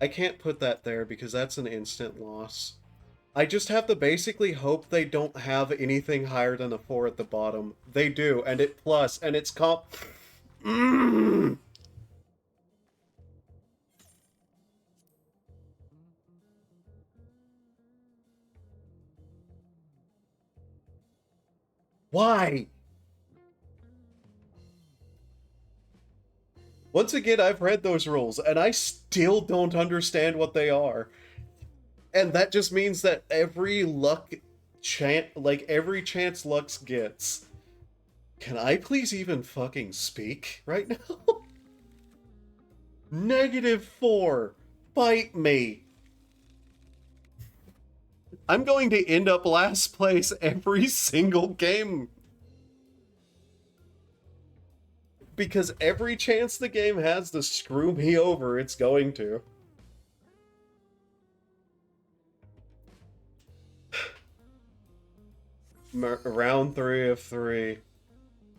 I can't put that there because that's an instant loss. I just have to basically hope they don't have anything higher than a 4 at the bottom. They do, and it plus, and it's comp... Why? Once again, I've read those rules, and I still don't understand what they are. And that just means that every chance Lux gets. Can I please even fucking speak right now? -4. Bite me. I'm going to end up last place every single game. Because every chance the game has to screw me over, it's going to. Round 3 of 3.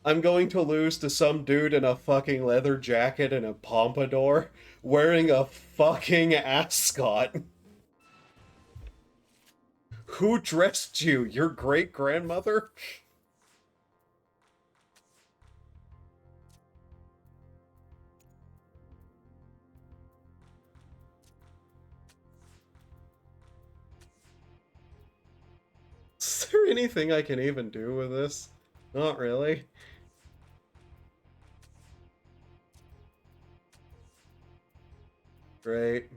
I'm going to lose to some dude in a fucking leather jacket and a pompadour wearing a fucking ascot. Who dressed you? Your great-grandmother? Is there anything I can even do with this? Not really. Great.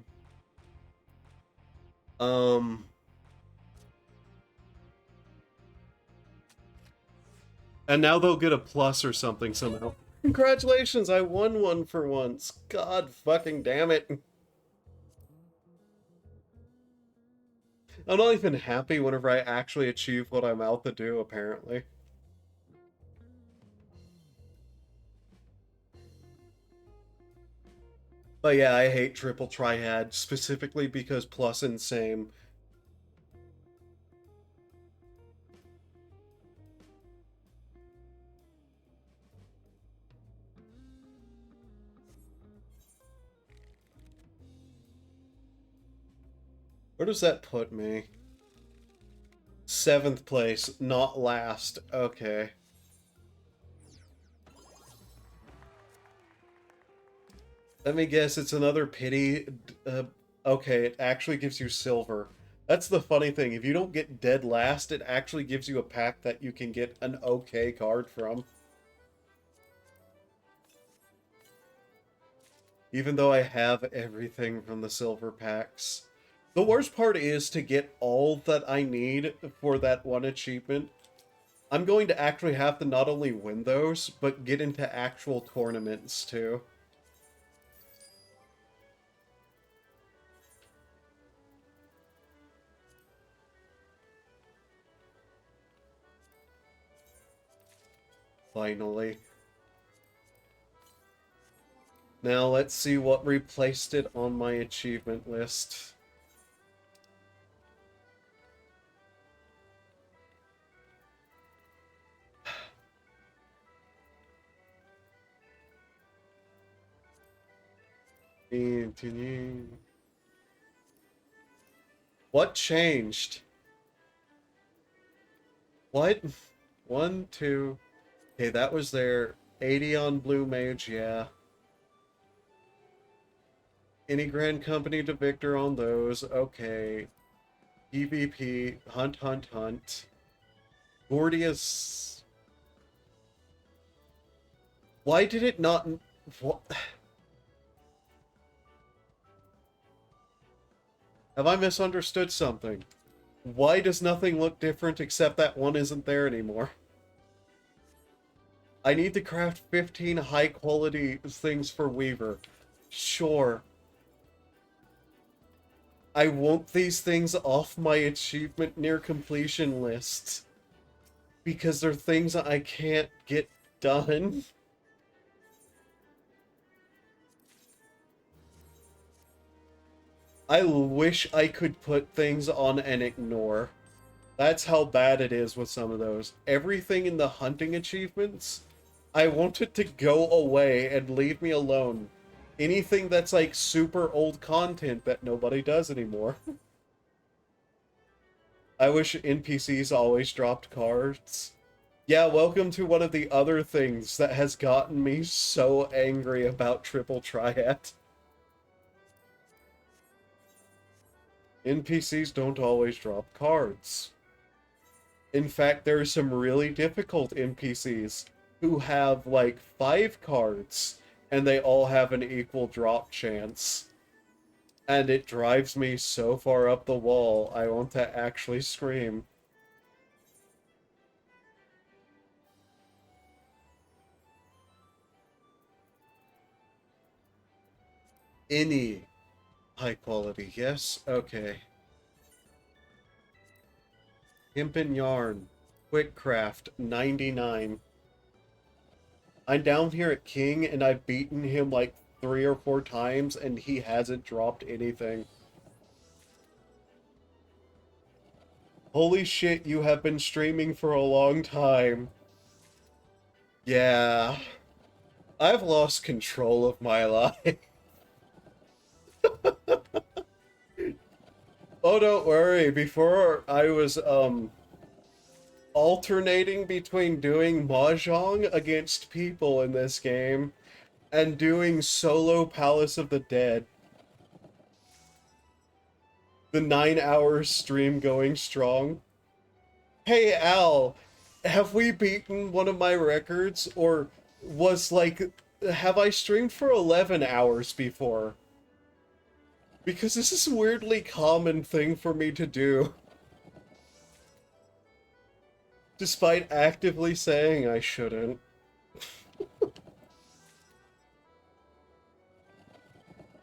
And now they'll get a plus or something somehow. Congratulations, I won one for once. God fucking damn it. I'm not even happy whenever I actually achieve what I'm out to do, apparently. But yeah, I hate Triple Triad, specifically because plus and same. Where does that put me? 7th place, not last. Okay. Let me guess, it's another pity. Okay, it actually gives you silver. That's the funny thing. If you don't get dead last, it actually gives you a pack that you can get an okay card from. Even though I have everything from the silver packs. The worst part is to get all that I need for that one achievement. I'm going to actually have to not only win those, but get into actual tournaments too. Finally. Now let's see what replaced it on my achievement list. What changed? What? 1, 2. Okay, that was there. 80 on Blue Mage, yeah. Any Grand Company to Victor on those. Okay. PvP. Hunt, hunt, hunt. Gordius. Why did it not... What? Have I misunderstood something? Why does nothing look different except that one isn't there anymore? I need to craft 15 high-quality things for Weaver. Sure. I want these things off my achievement near completion list. Because they're things I can't get done. I wish I could put things on and ignore. That's how bad it is with some of those. Everything in the hunting achievements, I want it to go away and leave me alone. Anything that's like super old content that nobody does anymore. I wish NPCs always dropped cards. Yeah, welcome to one of the other things that has gotten me so angry about Triple Triad. NPCs don't always drop cards. In fact, there are some really difficult NPCs who have like 5 cards and they all have an equal drop chance. And it drives me so far up the wall, I want to actually scream. Any high quality, yes? Okay. Hemp and Yarn. Quick Craft 99. I'm down here at King and I've beaten him like 3 or 4 times and he hasn't dropped anything. Holy shit, you have been streaming for a long time. Yeah. I've lost control of my life. Oh, don't worry. Before I was, alternating between doing Mahjong against people in this game and doing solo Palace of the Dead. The 9-hour stream going strong. Hey, Al, have we beaten one of my records? Or was like, have I streamed for 11 hours before? Because this is a weirdly common thing for me to do. Despite actively saying I shouldn't.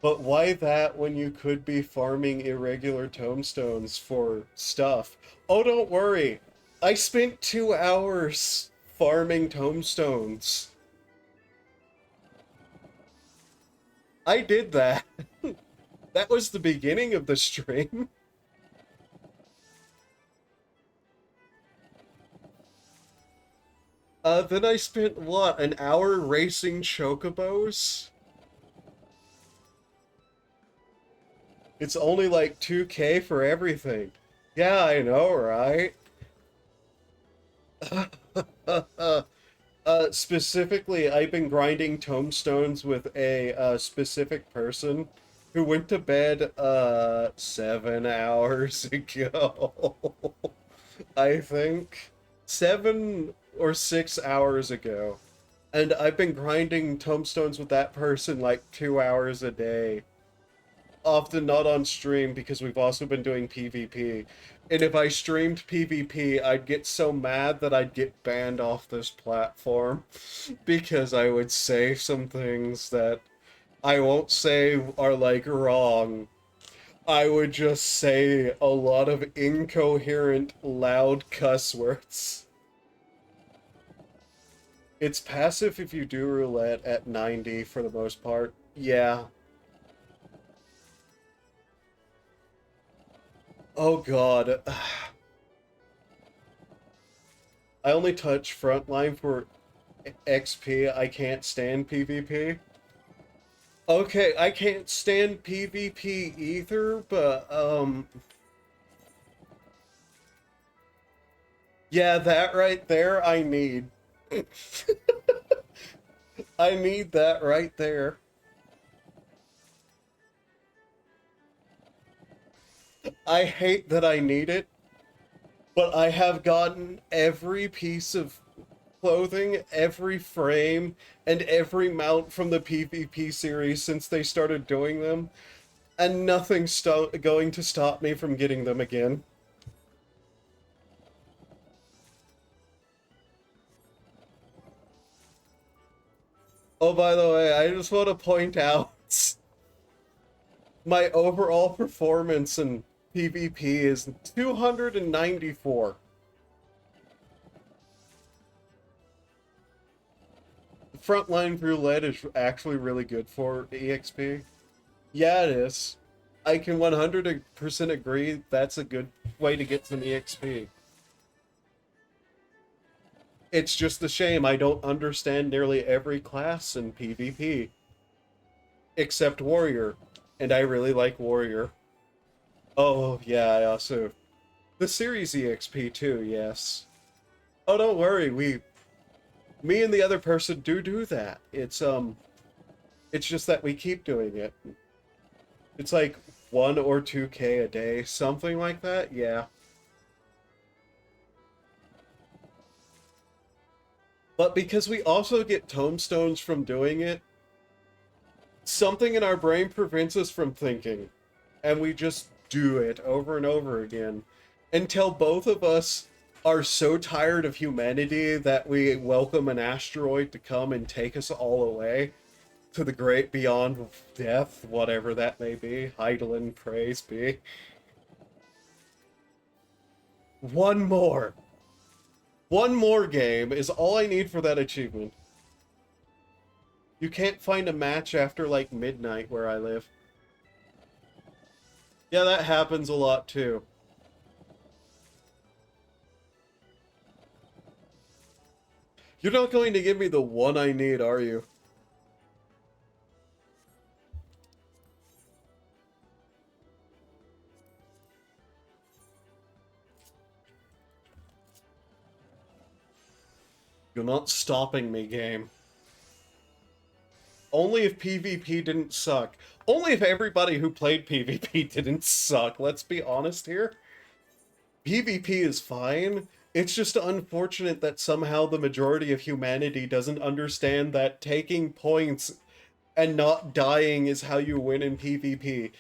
But why that when you could be farming irregular tomestones for stuff? Oh, don't worry. I spent 2 hours farming tomestones. I did that. That was the beginning of the stream. Then I spent, what, an hour racing chocobos? It's only like 2K for everything. Yeah, I know, right? Specifically, I've been grinding tomestones with a specific person who went to bed 7 hours ago. I think 7 or 6 hours ago. And I've been grinding tomestones with that person like 2 hours a day. Often not on stream because we've also been doing PvP. And if I streamed PvP, I'd get so mad that I'd get banned off this platform because I would say some things that I won't say are like wrong. I would just say a lot of incoherent, loud cuss words. It's passive if you do roulette at 90 for the most part. Yeah. Oh god. I only touch frontline for XP. I can't stand PvP. Okay, I can't stand PvP either, but, yeah, that right there I need. I need that right there. I hate that I need it, but I have gotten every piece of clothing, every frame, and every mount from the PvP series since they started doing them, and nothing's going to stop me from getting them again. Oh, by the way, I just want to point out my overall performance in PvP is 294. Frontline roulette is actually really good for EXP. Yeah, it is. I can 100% agree that's a good way to get some EXP. It's just a shame I don't understand nearly every class in PvP. Except Warrior. And I really like Warrior. Oh, yeah, I also... The series EXP too, yes. Oh, don't worry, me and the other person do that. It's just that we keep doing it. It's like 1 or 2K a day, something like that, yeah. But because we also get tomestones from doing it, something in our brain prevents us from thinking. And we just do it over and over again. Until both of us are so tired of humanity that we welcome an asteroid to come and take us all away to the great beyond of death, whatever that may be. Heidelin, praise be. One more. One more game is all I need for that achievement. You can't find a match after, like, midnight where I live. Yeah, that happens a lot, too. You're not going to give me the one I need, are you? You're not stopping me, game. Only if PvP didn't suck. Only if everybody who played PvP didn't suck. Let's be honest here. PvP is fine. It's just unfortunate that somehow the majority of humanity doesn't understand that taking points and not dying is how you win in PvP.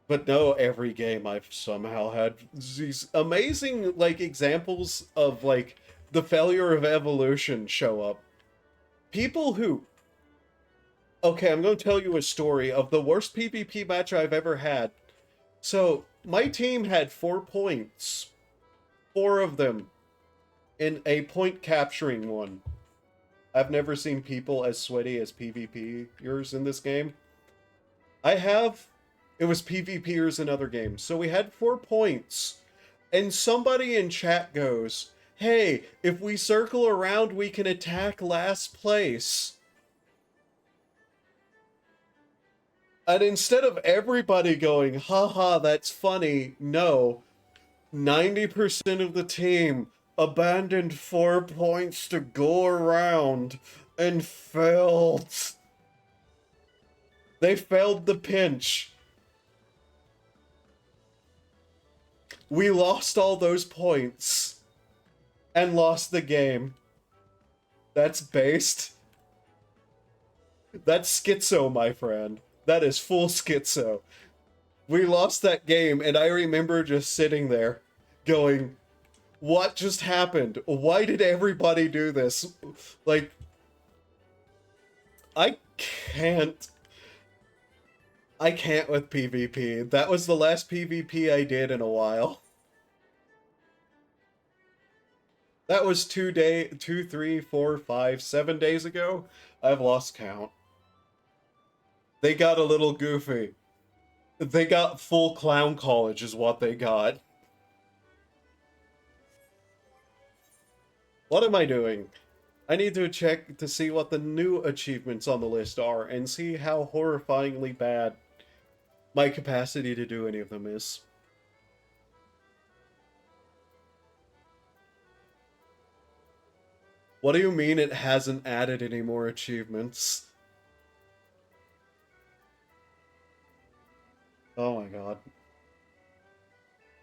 But no, every game I've somehow had these amazing, like, examples of, like, the failure of evolution show up. People who... Okay, I'm going to tell you a story of the worst PvP match I've ever had. So, my team had 4 points. 4 of them. In a point capturing one. I've never seen people as sweaty as PvPers in this game. I have. It was PvPers in other games. So we had 4 points. And somebody in chat goes, hey, if we circle around, we can attack last place. And instead of everybody going, haha, that's funny, no. 90% of the team abandoned 4 points to go around and failed. They failed the pinch. We lost all those points and lost the game. That's based. That's schizo, my friend. That is full schizo. We lost that game, and I remember just sitting there going, what just happened? Why did everybody do this? Like, I can't with PvP. That was the last PvP I did in a while. That was 2, 3, 4, 5, 7 days ago. I've lost count. They got a little goofy. They got full clown college is what they got. What am I doing? I need to check to see what the new achievements on the list are and see how horrifyingly bad my capacity to do any of them is. What do you mean it hasn't added any more achievements? Oh my god.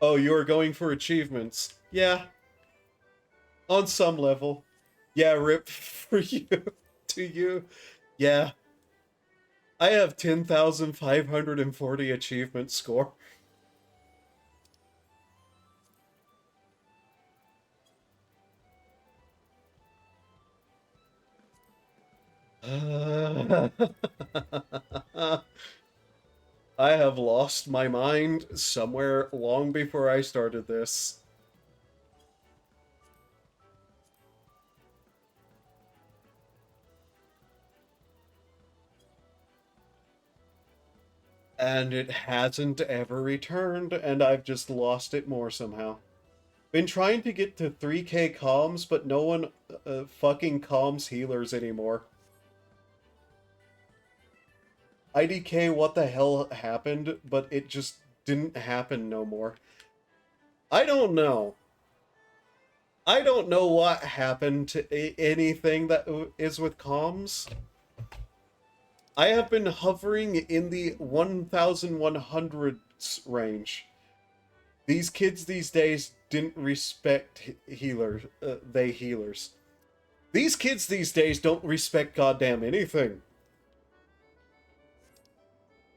Oh, you are going for achievements. Yeah. On some level. Yeah, rip for you. To you. Yeah. I have 10,540 achievement score. I have lost my mind somewhere long before I started this. And it hasn't ever returned, and I've just lost it more somehow. Been trying to get to 3k comms, but no one fucking comms healers anymore. IDK, what the hell happened, but it just didn't happen no more. I don't know. I don't know what happened to anything that is with comms. I have been hovering in the 1,100s range. These kids these days didn't respect healers. Healers. These kids these days don't respect goddamn anything.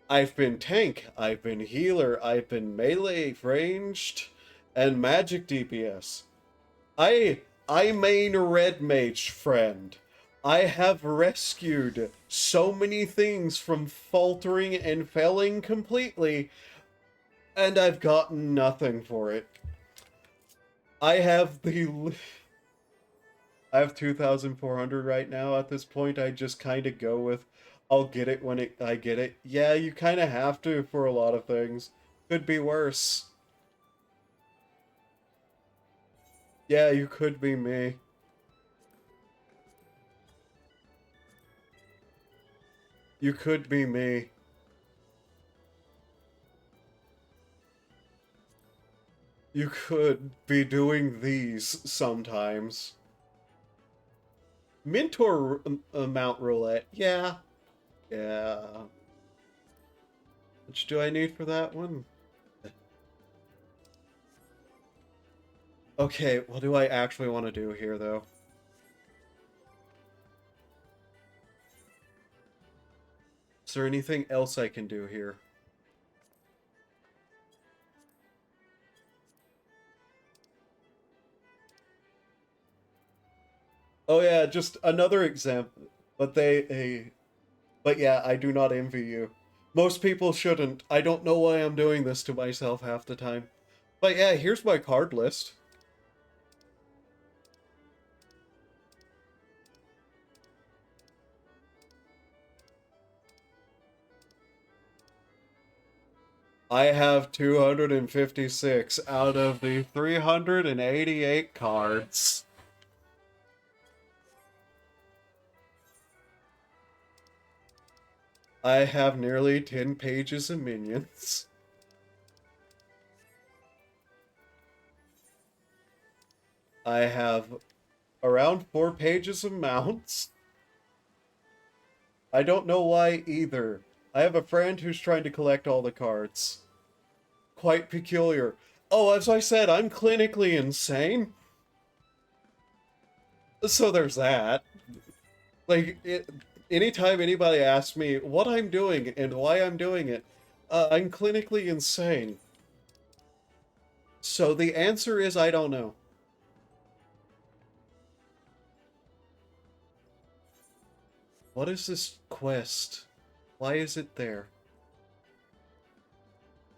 I've been tank, I've been healer, I've been melee, ranged, and magic DPS. I main red mage, friend. I have rescued so many things from faltering and failing completely, and I've gotten nothing for it. I have the... I have 2,400 right now. At this point, I just kind of go with, I'll get it when I get it. Yeah, you kind of have to for a lot of things. Could be worse. Yeah, you could be me. You could be me. You could be doing these sometimes. Mentor amount roulette. Yeah. Yeah. Which do I need for that one? Okay, what do I actually want to do here, though? Is there anything else I can do here? Oh yeah, just another example. But but yeah, I do not envy you. Most people shouldn't. I don't know why I'm doing this to myself half the time. But yeah, here's my card list. I have 256 out of the 388 cards. I have nearly 10 pages of minions. I have around 4 pages of mounts. I don't know why either. I have a friend who's trying to collect all the cards. Quite peculiar. Oh, as I said, I'm clinically insane. So there's that. Like, anytime anybody asks me what I'm doing and why I'm doing it, I'm clinically insane. So the answer is I don't know. What is this quest? Why is it there?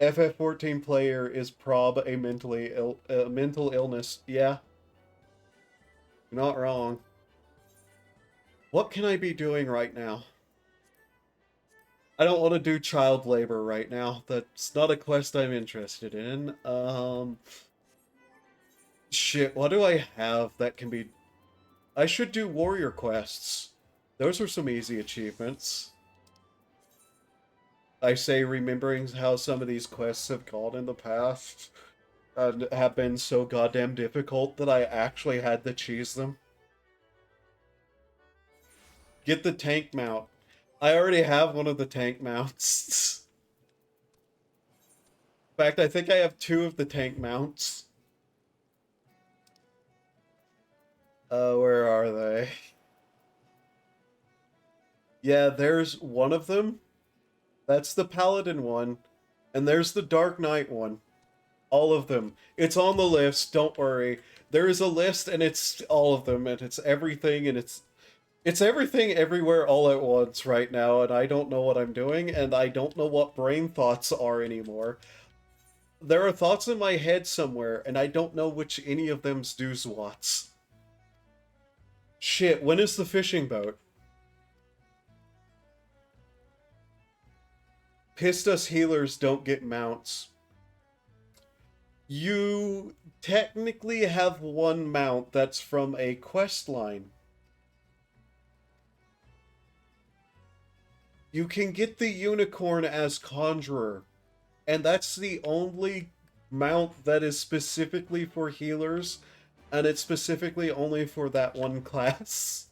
FF14 player is prob a mental illness. Yeah. You're not wrong. What can I be doing right now? I don't want to do child labor right now. That's not a quest I'm interested in. Shit, what do I have that can be... I should do warrior quests. Those are some easy achievements. I say remembering how some of these quests have gone in the past and have been so goddamn difficult that I actually had to cheese them. Get the tank mount. I already have one of the tank mounts. In fact, I think I have 2 of the tank mounts. Where are they? Yeah, there's one of them. That's the Paladin one. And there's the Dark Knight one. All of them. It's on the list, don't worry. There is a list and it's all of them and it's everything and it's everything everywhere all at once right now and I don't know what I'm doing and I don't know what brain thoughts are anymore. There are thoughts in my head somewhere and I don't know which any of them's do's what's. Shit, when is the fishing boat? Pissed us healers don't get mounts. You technically have one mount that's from a quest line. You can get the unicorn as conjurer, and that's the only mount that is specifically for healers, and it's specifically only for that one class.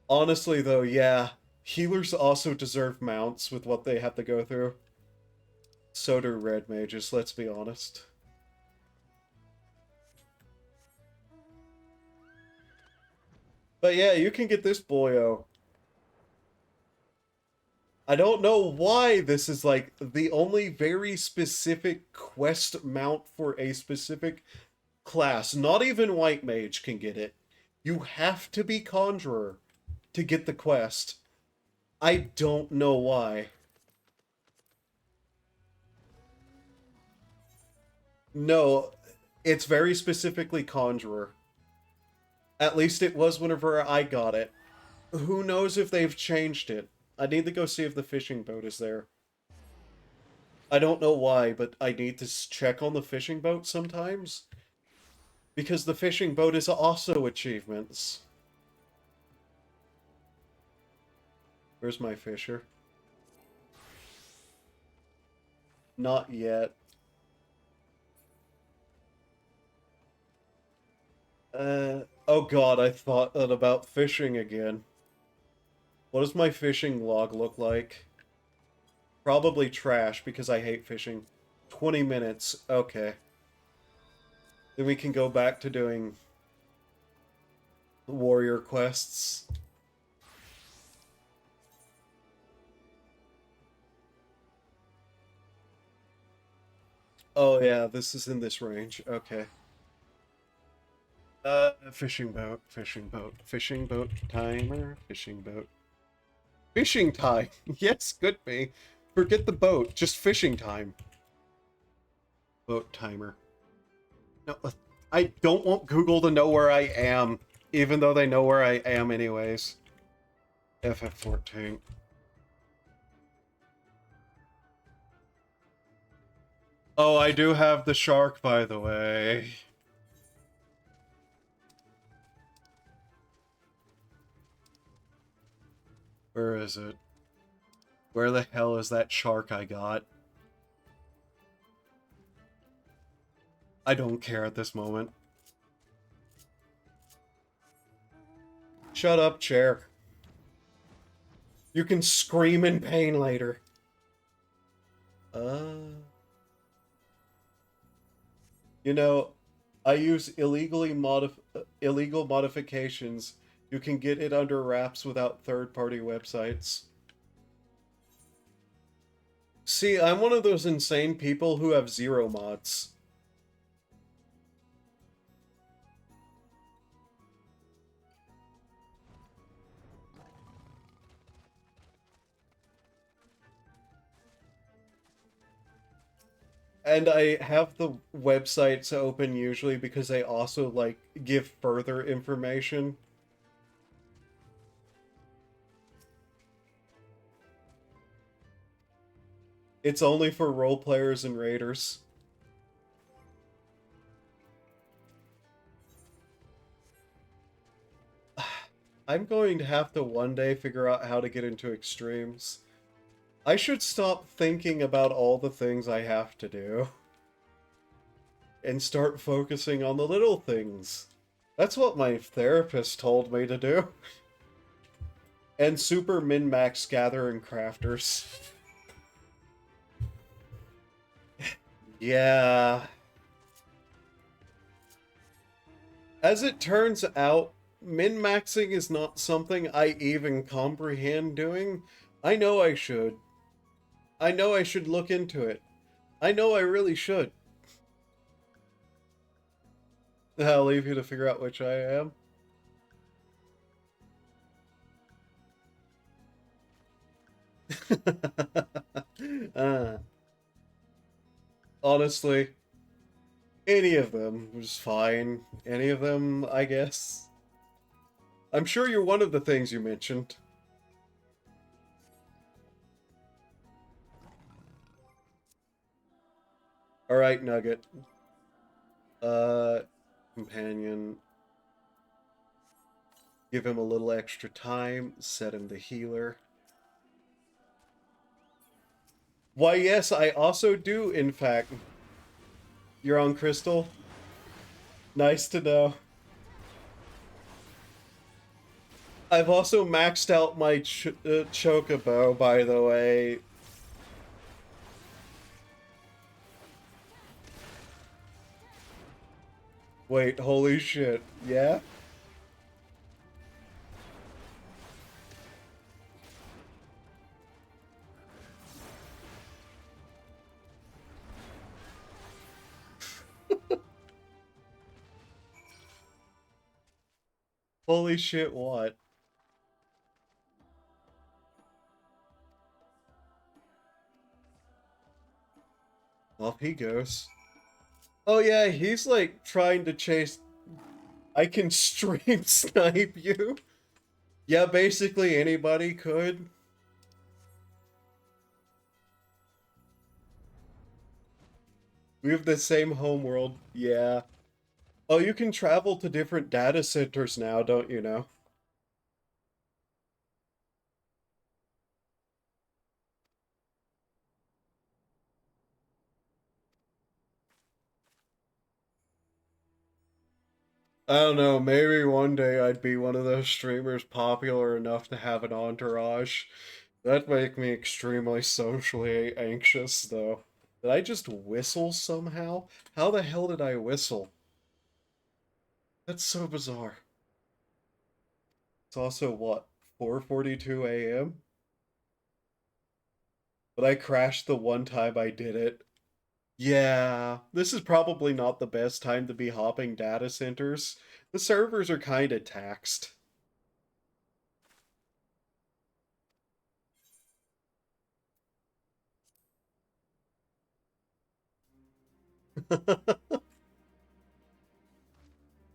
Honestly, though, yeah. Healers also deserve mounts with what they have to go through. So do red mages, let's be honest. But yeah, you can get this boyo. I don't know why this is like the only very specific quest mount for a specific class. Not even white mage can get it. You have to be conjurer to get the quest. I don't know why. No, it's very specifically Conjurer. At least it was whenever I got it. Who knows if they've changed it? I need to go see if the fishing boat is there. I don't know why, but I need to check on the fishing boat sometimes. Because the fishing boat is also achievements. Where's my fisher? Not yet. Oh god, I thought that about fishing again. What does my fishing log look like? Probably trash, because I hate fishing. 20 minutes, okay. Then we can go back to doing warrior quests. Oh yeah, this is in this range, okay. Fishing boat, fishing boat, fishing boat timer, fishing boat. Fishing time! Yes, could be. Forget the boat, just fishing time. Boat timer. No, I don't want Google to know where I am, even though they know where I am anyways. FF14. Oh, I do have the shark, by the way. Where is it? Where the hell is that shark I got? I don't care at this moment. Shut up, chair. You can scream in pain later. You know, I use illegal modifications. You can get it under wraps without third-party websites. See, I'm one of those insane people who have 0 mods. And I have the websites open usually because they also, like, give further information. It's only for role players and raiders. I'm going to have to one day figure out how to get into extremes. I should stop thinking about all the things I have to do. And start focusing on the little things. That's what my therapist told me to do. And super min-max gathering crafters. Yeah. As it turns out, min-maxing is not something I even comprehend doing. I know I should. I know I should look into it. I know I really should. I'll leave you to figure out which I am. Honestly, any of them was fine. Any of them, I guess. I'm sure you're one of the things you mentioned. Alright, Nugget. Companion. Give him a little extra time. Set him the healer. Why, yes, I also do, in fact. You're on Crystal? Nice to know. I've also maxed out my Chocobo, by the way. Wait, holy shit. Yeah? Holy shit, what? Off he goes. Oh yeah, he's like trying to chase. I can stream snipe you. Yeah, basically anybody could. We have the same homeworld. Yeah. Oh, you can travel to different data centers now, don't you know? I don't know, maybe one day I'd be one of those streamers popular enough to have an entourage. That'd make me extremely socially anxious, though. Did I just whistle somehow? How the hell did I whistle? That's so bizarre. It's also, what, 4:42 a.m.? But I crashed the one time I did it. Yeah, this is probably not the best time to be hopping data centers. The servers are kinda taxed.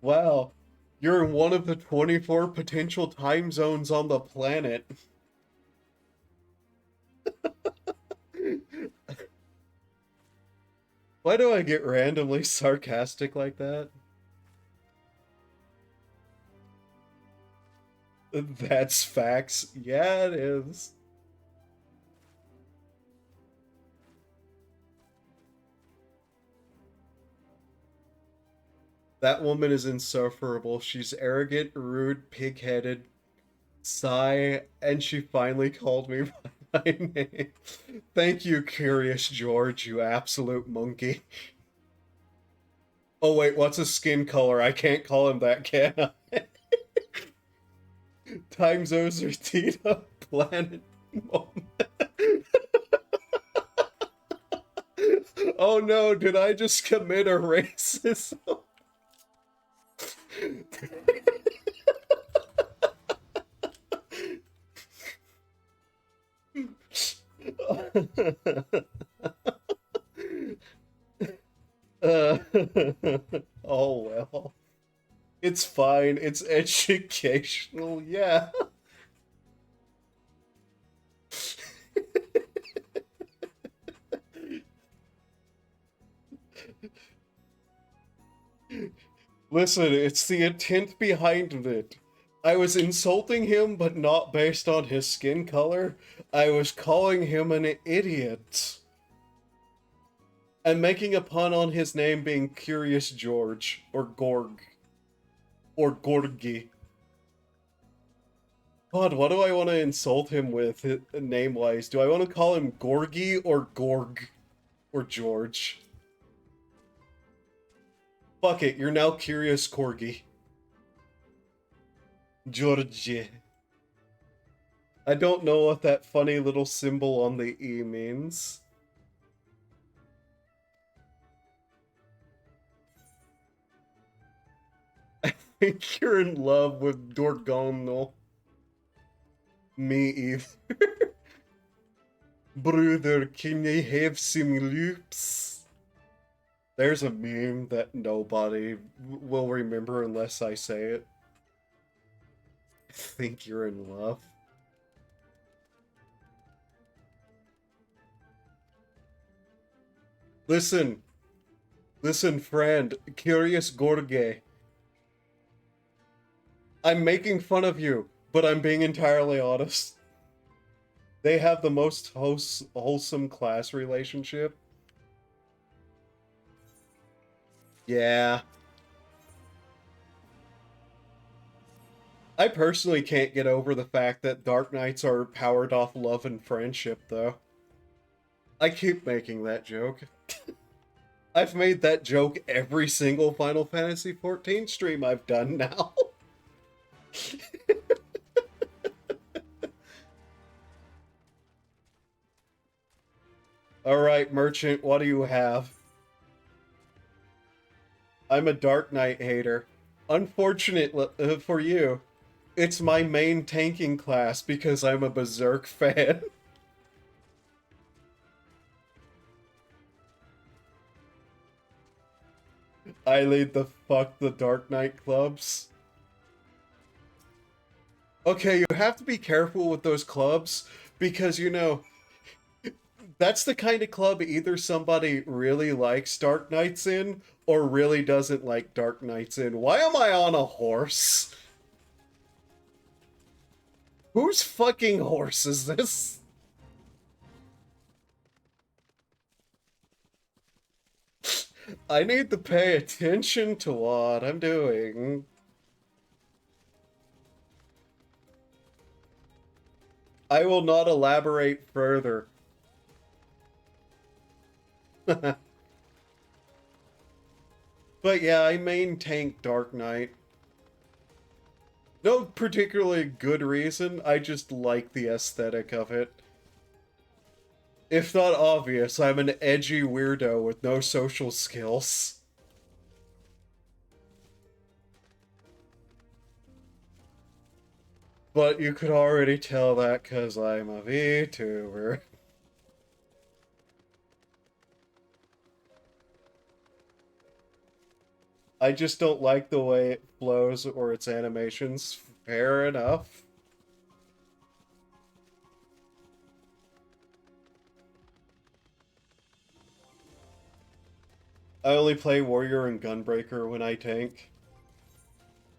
Wow, you're in one of the 24 potential time zones on the planet. Why do I get randomly sarcastic like that? That's facts. Yeah, it is. That woman is insufferable. She's arrogant, rude, pig-headed, sigh, and she finally called me by my name. Thank you, Curious George, you absolute monkey. Oh wait, what's his skin color? I can't call him that, can I? Time zones are Tita, planet, moment. Oh no, did I just commit a racism? Oh well. It's fine. It's educational. Yeah. Listen, it's the intent behind it. I was insulting him, but not based on his skin color. I was calling him an idiot. And making a pun on his name being Curious George, or Gorg, or Gorgi. God, what do I want to insult him with, name-wise? Do I want to call him Gorgi or Gorg? Or George? Fuck it, you're now Curious Corgi. Georgie. I don't know what that funny little symbol on the E means. I think you're in love with Dorgono. Me either. Brother, can you have some loops? There's a meme that nobody will remember unless I say it. I think you're in love. Listen. Listen, friend. Curious Gorge. I'm making fun of you, but I'm being entirely honest. They have the most wholesome class relationship. Yeah. I personally can't get over the fact that Dark Knights are powered off love and friendship, though. I keep making that joke. I've made that joke every single Final Fantasy XIV stream I've done now. Alright, Merchant, what do you have? I'm a Dark Knight hater. Unfortunate for you, it's my main tanking class because I'm a Berserk fan. I lead the fuck the Dark Knight clubs. Okay, you have to be careful with those clubs because, you know, that's the kind of club either somebody really likes Dark Knights in or really doesn't like Dark Knights in. Why am I on a horse? Whose fucking horse is this? I need to pay attention to what I'm doing. I will not elaborate further. But yeah, I main tank Dark Knight. No particularly good reason, I just like the aesthetic of it. If not obvious, I'm an edgy weirdo with no social skills. But you could already tell that because I'm a VTuber. I just don't like the way it flows or its animations. Fair enough. I only play Warrior and Gunbreaker when I tank.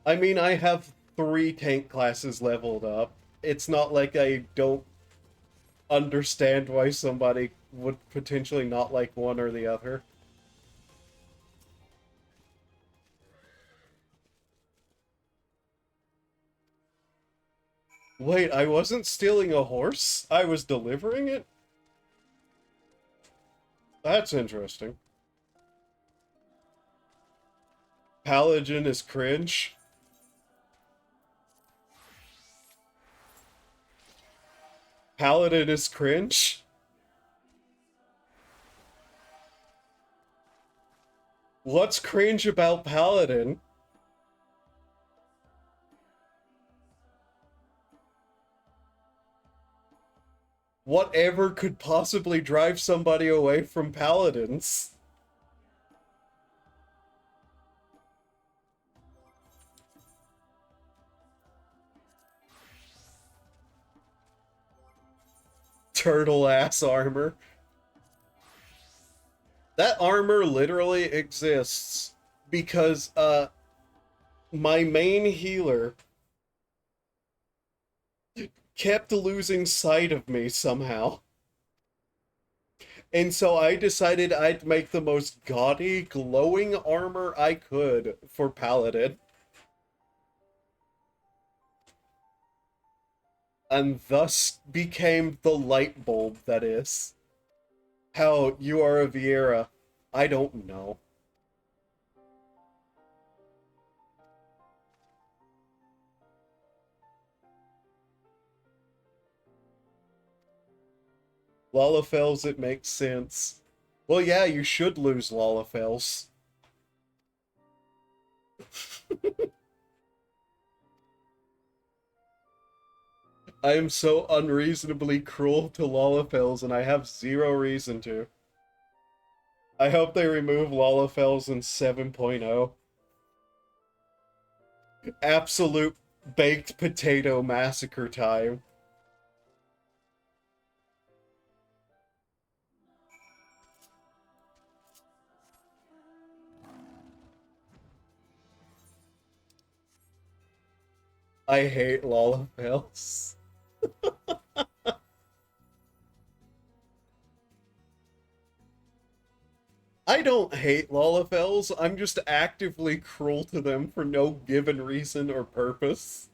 I mean, I have 3 tank classes leveled up. It's not like I don't understand why somebody would potentially not like one or the other. Wait, I wasn't stealing a horse? I was delivering it? That's interesting. Paladin is cringe. Paladin is cringe? What's cringe about Paladin? Whatever could possibly drive somebody away from Paladins? Turtle ass armor. That armor literally exists because, my main healer kept losing sight of me somehow. And so I decided I'd make the most gaudy, glowing armor I could for Paladin. And thus became the light bulb that is. How you are a Vieira, I don't know. Lalafels, it makes sense. Well, yeah, you should lose Lalafels. I am so unreasonably cruel to Lalafels, and I have zero reason to. I hope they remove Lalafels in 7.0. Absolute baked potato massacre time. I hate Lalafels. I don't hate Lalafels, I'm just actively cruel to them for no given reason or purpose.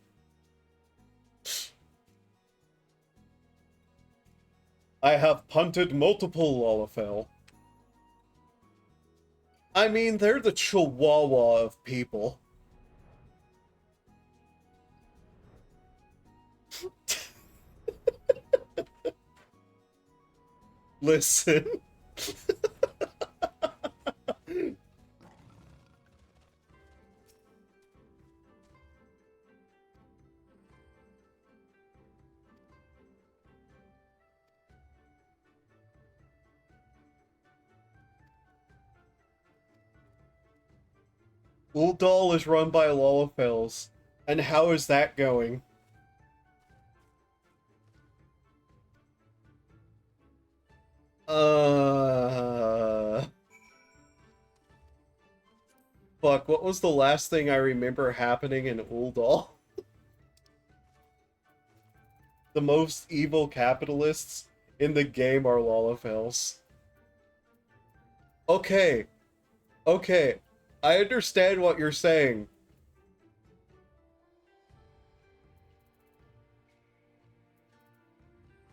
I have punted multiple Lalafell. I mean, they're the chihuahua of people. Listen. Uldal is run by Lalafels. And how is that going? Fuck, what was the last thing I remember happening in Uldal? The most evil capitalists in the game are Lalafels. Okay. Okay. I understand what you're saying.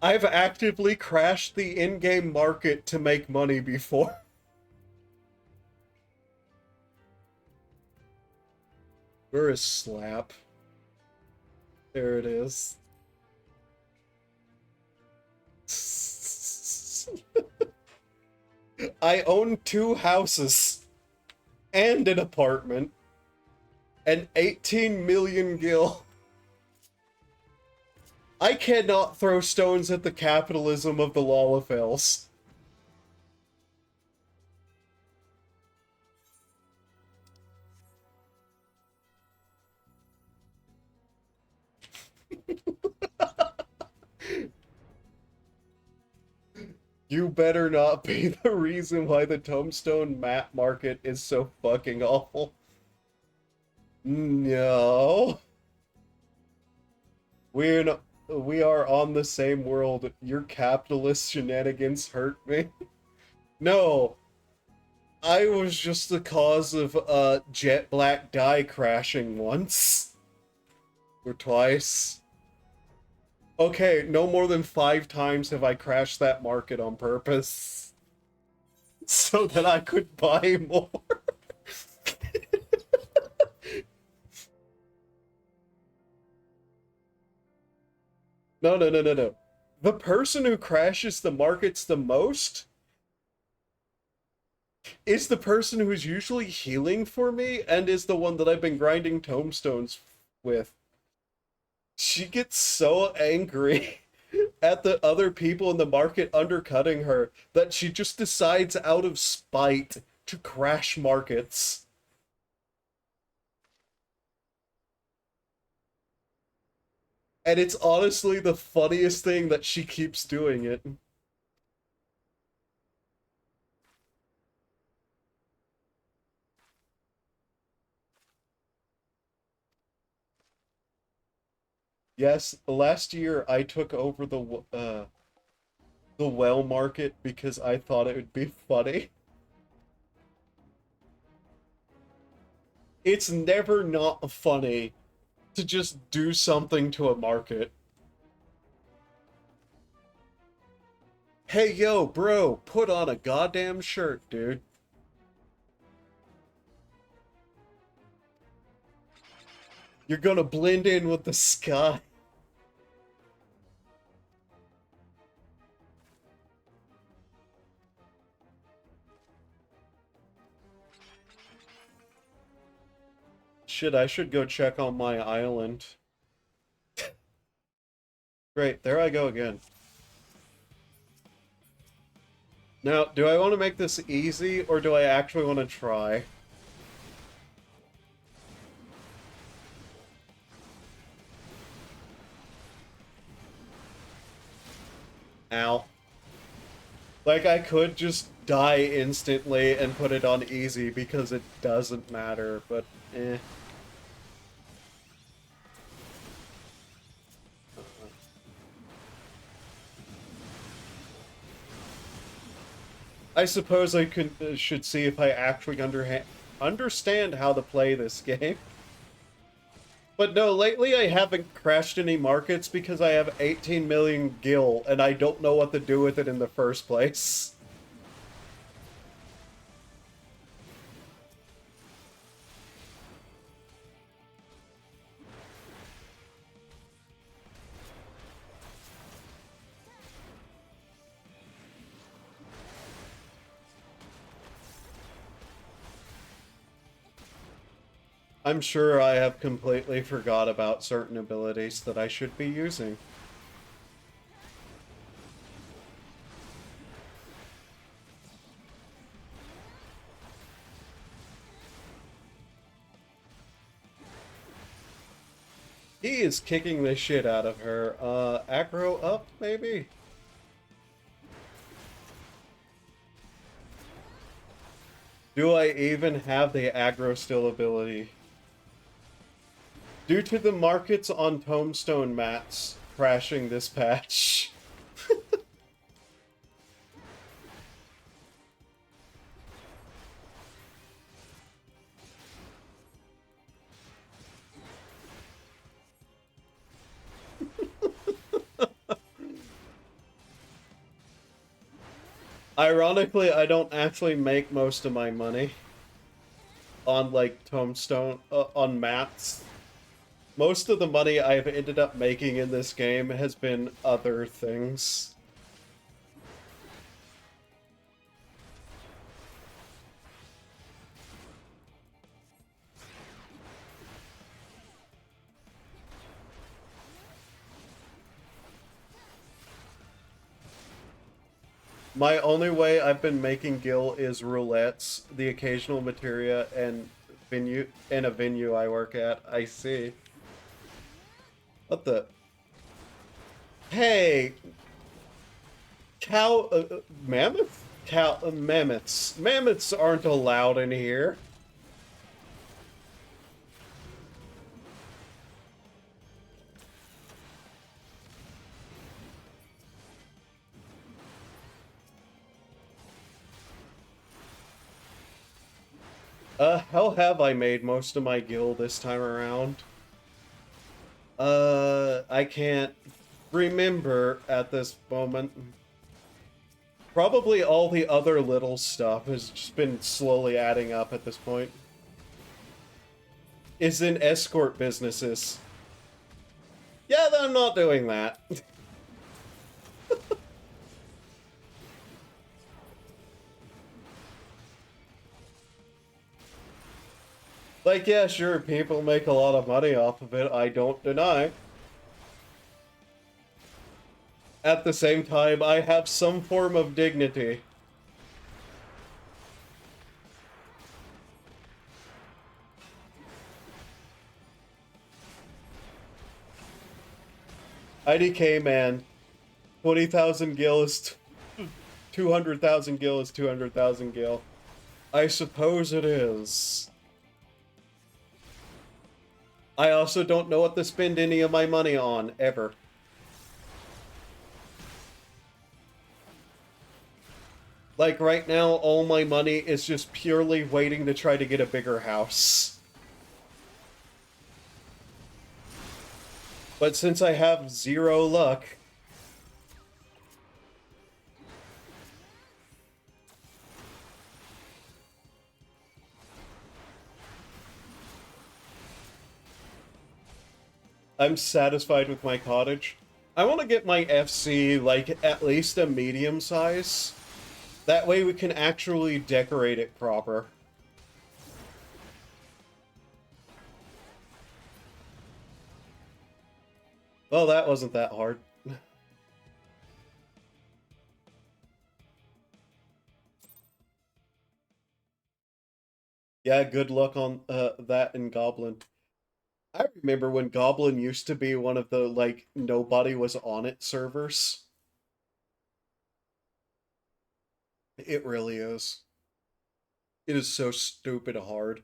I've actively crashed the in-game market to make money before. Where is Slap? There it is. I own 2 houses and an apartment and 18 million gil. I cannot throw stones at the capitalism of the Lalafels. You better not be the reason why the Tombstone map market is so fucking awful. No. We are on the same world. Your capitalist shenanigans hurt me. No. I was just the cause of Jet Black die crashing once. Or twice. Okay, no more than 5 times have I crashed that market on purpose. So that I could buy more. No. The person who crashes the markets the most is the person who's usually healing for me and is the one that I've been grinding tombstones with. She gets so angry at the other people in the market undercutting her that she just decides out of spite to crash markets. And it's honestly the funniest thing that she keeps doing it. Yes, last year I took over the well market because I thought it would be funny. It's never not funny to just do something to a market. Hey yo, bro, put on a goddamn shirt, dude. You're gonna blend in with the sky. Shit, I should go check on my island. Great, there I go again. Now, do I want to make this easy, or do I actually want to try? Ow. Like, I could just die instantly and put it on easy because it doesn't matter, but eh. I suppose I should see if I actually understand how to play this game. But no, lately I haven't crashed any markets because I have 18 million gil and I don't know what to do with it in the first place. I'm sure I have completely forgot about certain abilities that I should be using. He is kicking the shit out of her. Aggro up, maybe? Do I even have the aggro still ability? Due to the markets on Tombstone mats crashing this patch. Ironically, I don't actually make most of my money on, like, Tombstone, on mats. Most of the money I've ended up making in this game has been other things. My only way I've been making gil is roulettes, the occasional materia, and venue in a venue I work at. I see. What the? Hey, mammoth? Mammoths. Mammoths aren't allowed in here. How have I made most of my gil this time around? I can't remember at this moment. Probably all the other little stuff has just been slowly adding up at this point. Is in escort businesses. Yeah, I'm not doing that. Like, yeah, sure, people make a lot of money off of it, I don't deny. At the same time, I have some form of dignity. IDK, man. 20,000 gil is 200,000 gil is 200,000 gil. I suppose it is. I also don't know what to spend any of my money on, ever. Like, right now, all my money is just purely waiting to try to get a bigger house. But since I have zero luck... I'm satisfied with my cottage. I want to get my FC, like, at least a medium size. That way we can actually decorate it proper. Well, that wasn't that hard. Yeah, good luck on that in Goblin. I remember when Goblin used to be one of the, like, nobody was on it servers. It really is. It is so stupid hard.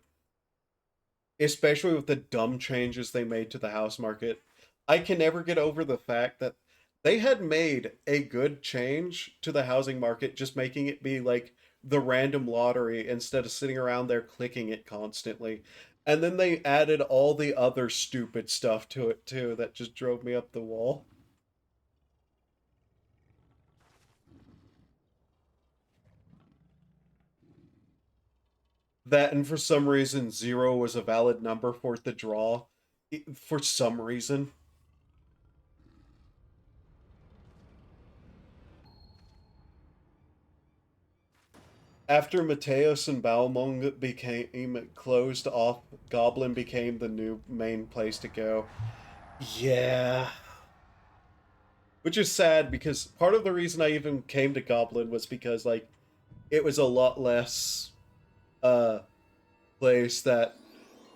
Especially with the dumb changes they made to the house market. I can never get over the fact that they had made a good change to the housing market, just making it be like the random lottery instead of sitting around there clicking it constantly. And then they added all the other stupid stuff to it too that just drove me up the wall. That, and for some reason 0 was a valid number for it to draw. For some reason. After Mateos and Balmung became closed off, Goblin became the new main place to go. Yeah. Which is sad, because part of the reason I even came to Goblin was because, like, it was a lot less, place that...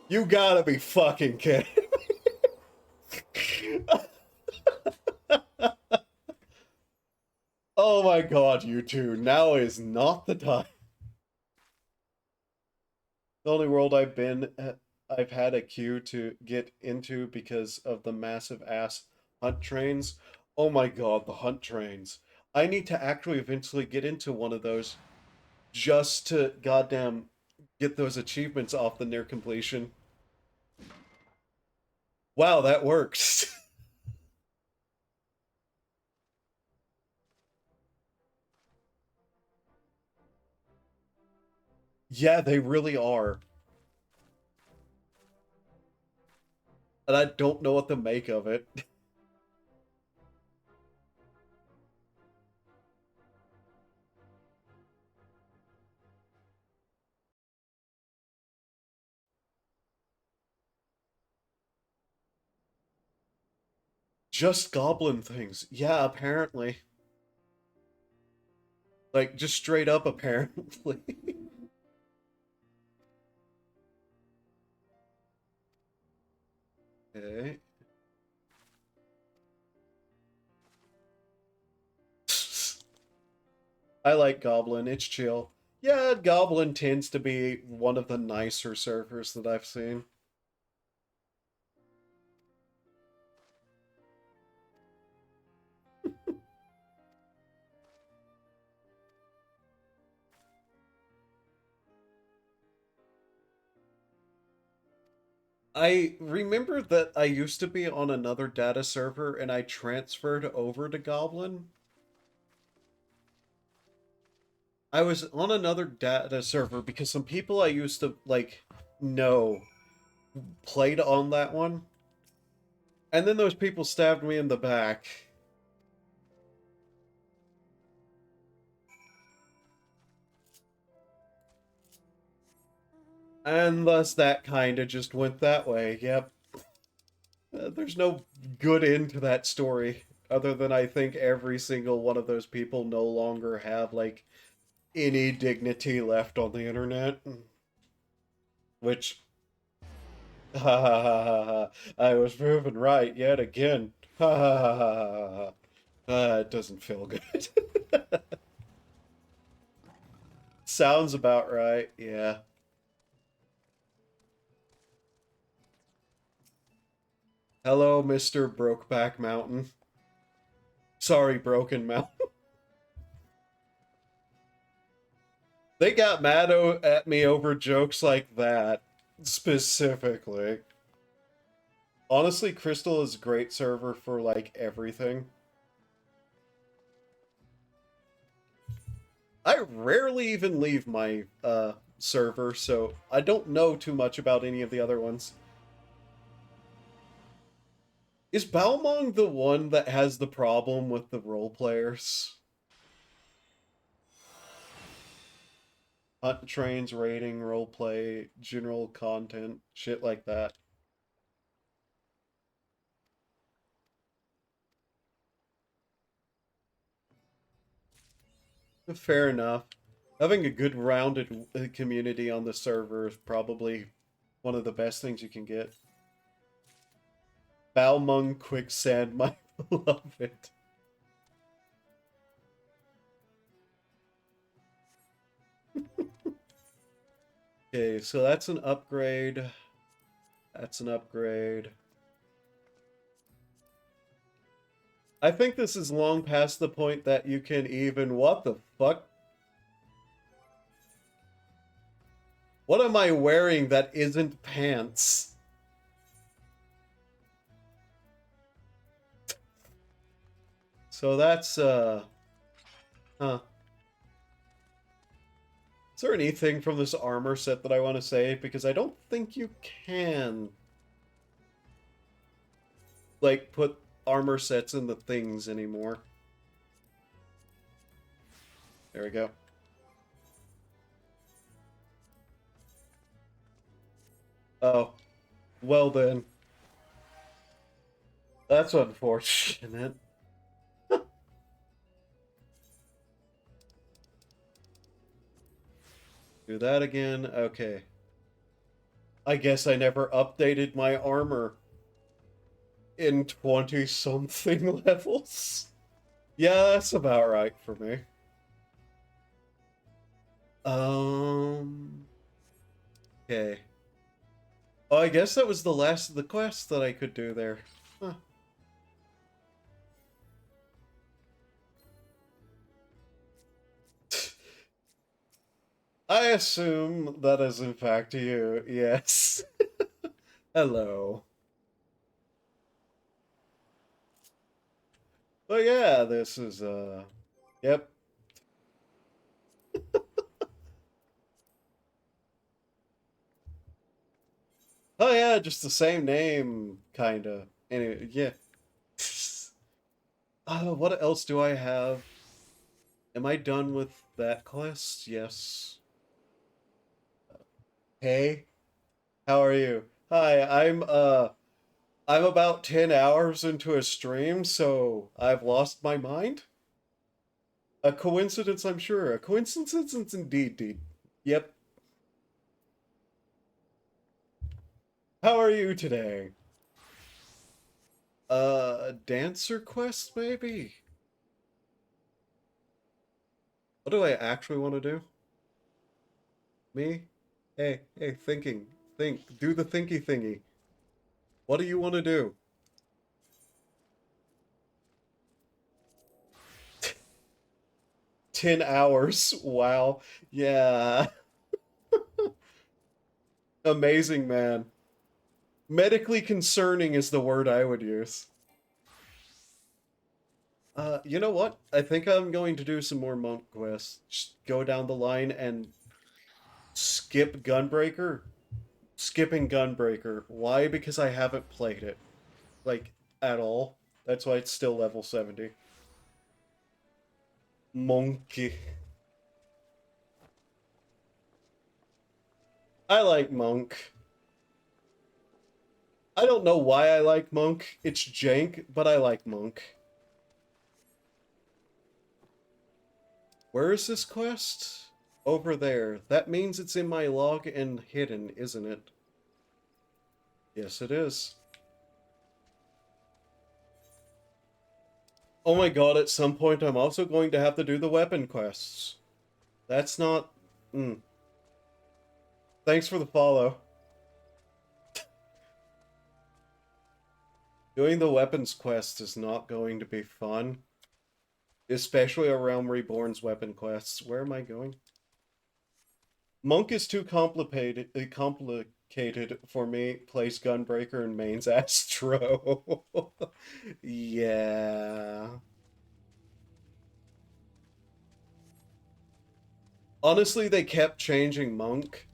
You gotta be fucking kidding. Oh my god, you two. Now is not the time. The only world I've had a queue to get into because of the massive ass hunt trains. Oh my god, the hunt trains. I need to actually eventually get into one of those just to goddamn get those achievements off the near completion. Wow, that works. Yeah, they really are. And I don't know what to make of it. Just goblin things. Yeah, apparently. Like, just straight up apparently. Okay. I like Goblin, it's chill. Yeah, Goblin tends to be one of the nicer servers that I've seen. I remember that I used to be on another data server and I transferred over to Goblin. I was on another data server because some people I used to, like, know played on that one. And then those people stabbed me in the back. And thus that kind of just went that way, yep. There's no good end to that story, other than I think every single one of those people no longer have, like, any dignity left on the internet. Which, ha ha ha ha ha, I was proven right yet again. Ha ha ha ha ha. It doesn't feel good. Sounds about right, yeah. Hello, Mr. Brokeback Mountain. Sorry, Broken Mountain. They got mad at me over jokes like that, specifically. Honestly, Crystal is a great server for, like, everything. I rarely even leave my, server, so I don't know too much about any of the other ones. Is Balmong the one that has the problem with the role players? Hunt trains, rating, roleplay, general content, shit like that. Fair enough. Having a good rounded community on the server is probably one of the best things you can get. Balmung Quicksand, my beloved. Okay, so that's an upgrade. That's an upgrade. I think this is long past the point that you can even... What the fuck? What am I wearing that isn't pants? So that's, huh. Is there anything from this armor set that I want to say? Because I don't think you can, like, put armor sets in the things anymore. There we go. Oh. Well then. That's unfortunate. Do that again. Okay. I guess I never updated my armor. in 20-something levels. Yeah, that's about right for me. Okay. Oh, I guess that was the last of the quests that I could do there. Huh. I assume that is in fact you, yes. Hello. But yeah, this is, yep. Oh yeah, just the same name, kinda. Anyway, yeah. What else do I have? Am I done with that quest? Yes. Hey, how are you? Hi, I'm about 10 hours into a stream, so I've lost my mind. A coincidence, I'm sure. A coincidence indeed. Yep. How are you today? Dancer quest, maybe? What do I actually want to do? Me? Hey, thinking. Think. Do the thinky thingy. What do you want to do? 10 hours. Wow. Yeah. Amazing, man. Medically concerning is the word I would use. You know what? I think I'm going to do some more monk quests. Just go down the line and skip Gunbreaker. Skipping Gunbreaker. Why? Because I haven't played it. Like, at all. That's why it's still level 70. Monkey. I like Monk. I don't know why I like Monk. It's jank, but I like Monk. Where is this quest? Over there. That means it's in my log and hidden, isn't it? Yes, it is. Oh my god, at some point I'm also going to have to do the weapon quests. That's not... Thanks for the follow. Doing the weapons quest is not going to be fun. Especially a Realm Reborn's weapon quests. Where am I going? Monk is too complicated for me. Place Gunbreaker and mains Astro. Yeah. Honestly, they kept changing Monk.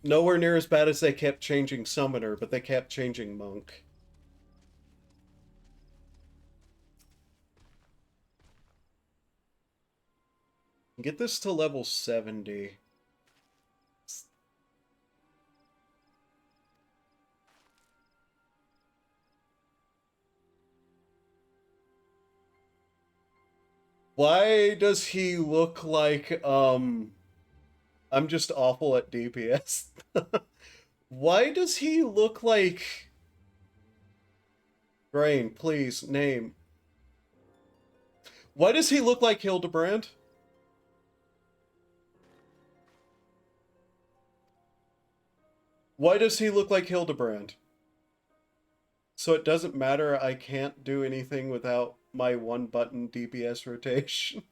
Nowhere near as bad as they kept changing Summoner, but they kept changing Monk. Get this to level 70. Why does he look like, I'm just awful at DPS. Why does he look like... Brain, please, name. Why does he look like Hildebrand? Why does he look like Hildebrand? So it doesn't matter, I can't do anything without my one-button DPS rotation.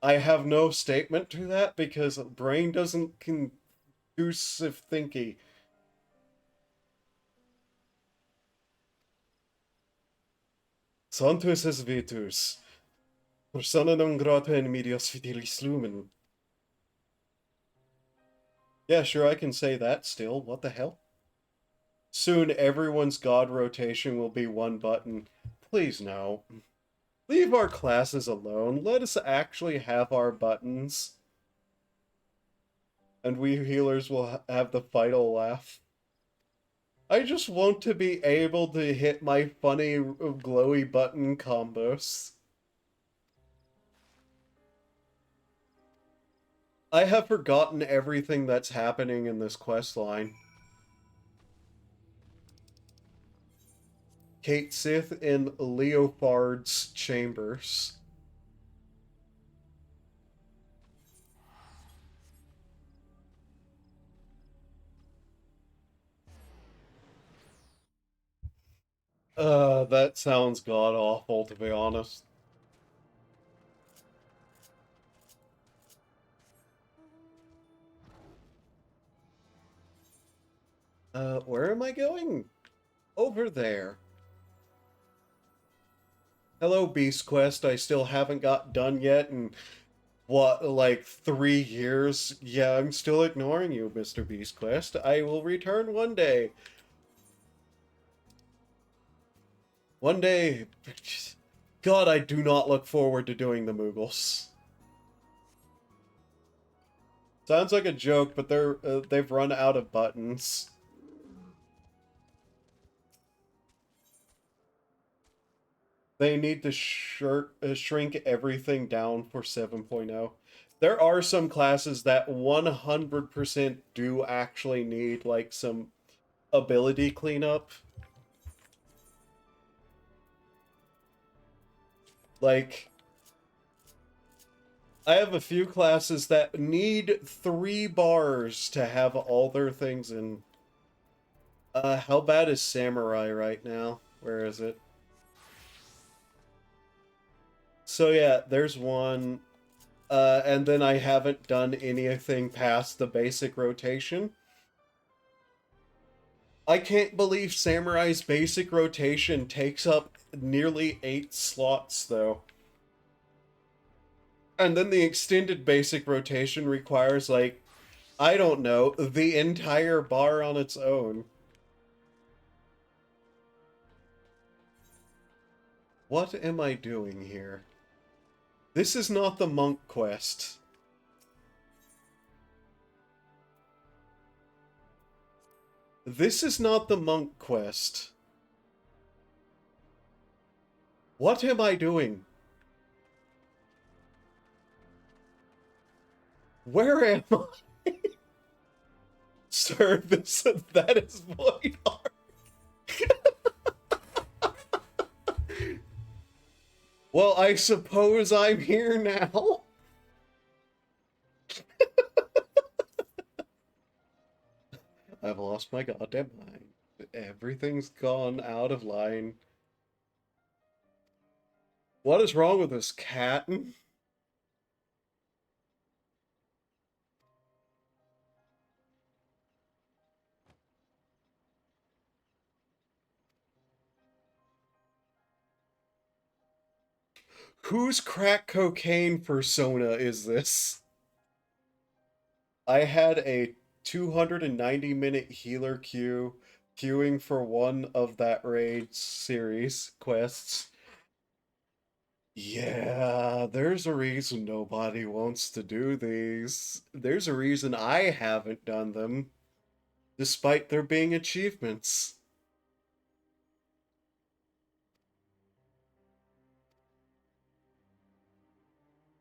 I have no statement to that because brain doesn't conducive thinky. Sanctus es vetus. Persona non grata in medias fidelis lumen. Yeah, sure, I can say that still. What the hell? Soon everyone's god rotation will be one button. Please no. Leave our classes alone. Let us actually have our buttons. And we healers will have the final laugh. I just want to be able to hit my funny glowy button combos. I have forgotten everything that's happening in this quest line. Kate Sith in Leopard's chambers. That sounds god awful, to be honest. Where am I going? Over there. Hello, Beast Quest. I still haven't got done yet, and what, like 3 years? Yeah, I'm still ignoring you, Mr. Beast Quest. I will return one day. One day. God, I do not look forward to doing the Moogles. Sounds like a joke, but they've run out of buttons. They need to shrink everything down for 7.0. There are some classes that 100% do actually need, like, some ability cleanup. Like, I have a few classes that need 3 bars to have all their things in. How bad is Samurai right now? Where is it? So yeah, there's one. And then I haven't done anything past the basic rotation. I can't believe Samurai's basic rotation takes up nearly 8 slots, though. And then the extended basic rotation requires, like, I don't know, the entire bar on its own. What am I doing here? This is not the monk quest. This is not the monk quest. What am I doing? Where am I? Sir, that is Void Ark. Well, I suppose I'm here now. I've lost my goddamn mind. Everything's gone out of line. What is wrong with this cat? Whose crack cocaine persona is this? I had a 290-minute healer queue, queuing for one of that raid series quests. Yeah, there's a reason nobody wants to do these. There's a reason I haven't done them, despite there being achievements.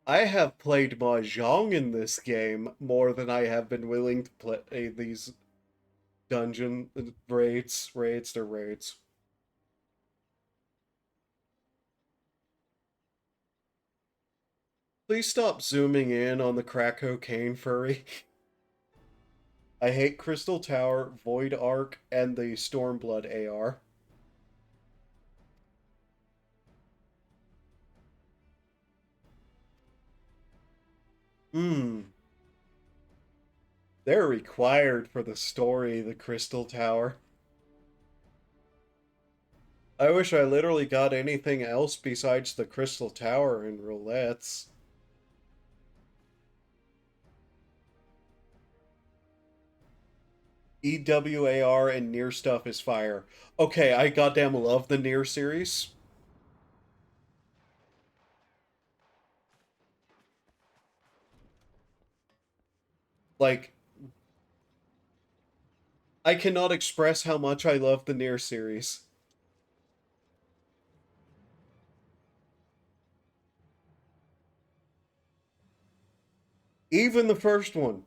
I have played Mahjong in this game more than I have been willing to play these dungeon raids. They're raids. Please stop zooming in on the crack cocaine furry. I hate Crystal Tower, Void Ark, and the Stormblood AR. They're required for the story, the Crystal Tower. I wish I literally got anything else besides the Crystal Tower in roulettes. EWAR and Nier stuff is fire. Okay, I goddamn love the Nier series. Like, I cannot express how much I love the Nier series. Even the first one.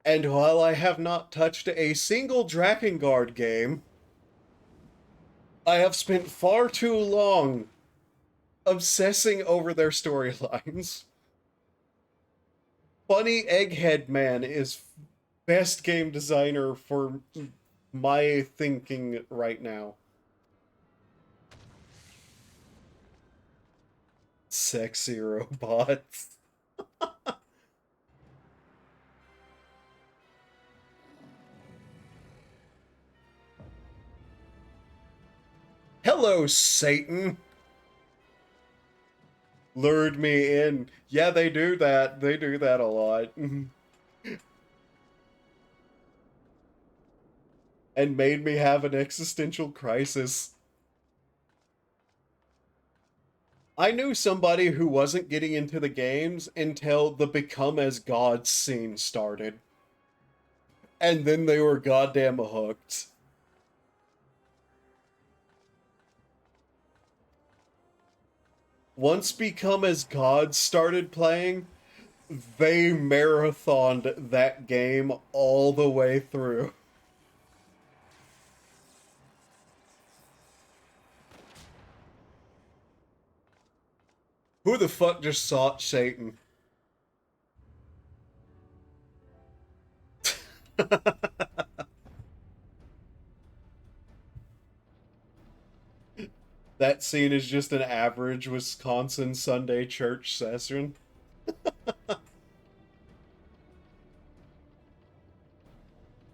And while I have not touched a single Drakengard game, I have spent far too long obsessing over their storylines. Funny Egghead Man is best game designer for my thinking right now. Sexy robots. Hello, Satan. Lured me in. Yeah, they do that. They do that a lot. And made me have an existential crisis. I knew somebody who wasn't getting into the games until the Become as God scene started. And then they were goddamn hooked. Once Become as God started playing, they marathoned that game all the way through. Who the fuck just sought Satan? That scene is just an average Wisconsin Sunday church session.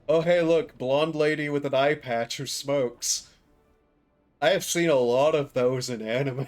Oh, hey, look, blonde lady with an eye patch who smokes. I have seen a lot of those in anime.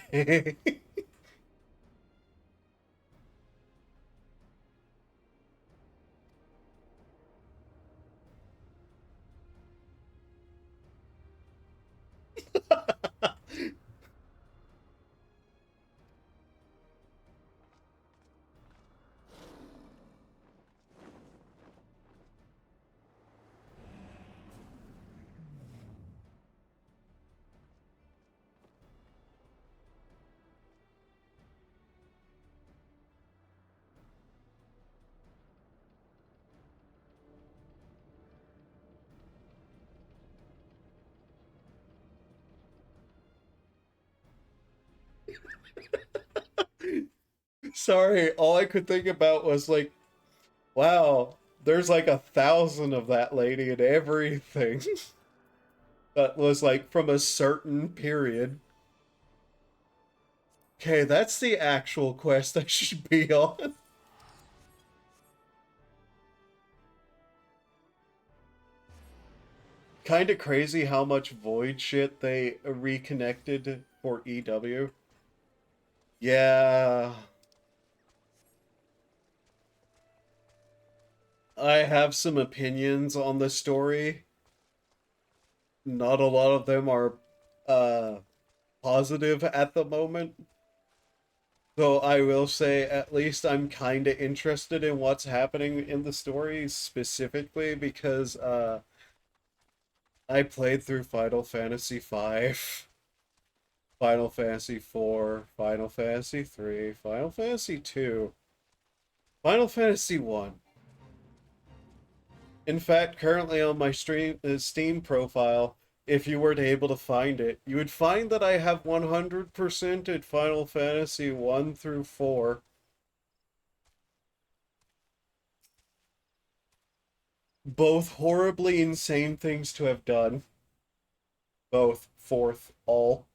Sorry, all I could think about was like, wow, there's like 1,000 of that lady in everything. That was like from a certain period. Okay, that's the actual quest I should be on. Kind of crazy how much Void shit they reconnected for EW. Yeah. I have some opinions on the story. Not a lot of them are uh positive at the moment. Though I will say at least I'm kind of interested in what's happening in the story specifically because I played through Final Fantasy V, Final Fantasy IV, Final Fantasy III, Final Fantasy II, Final Fantasy 1. In fact, currently on my Steam profile, if you were to able to find it, you would find that I have 100%ed Final Fantasy 1 through 4. Both horribly insane things to have done. Both, fourth, all.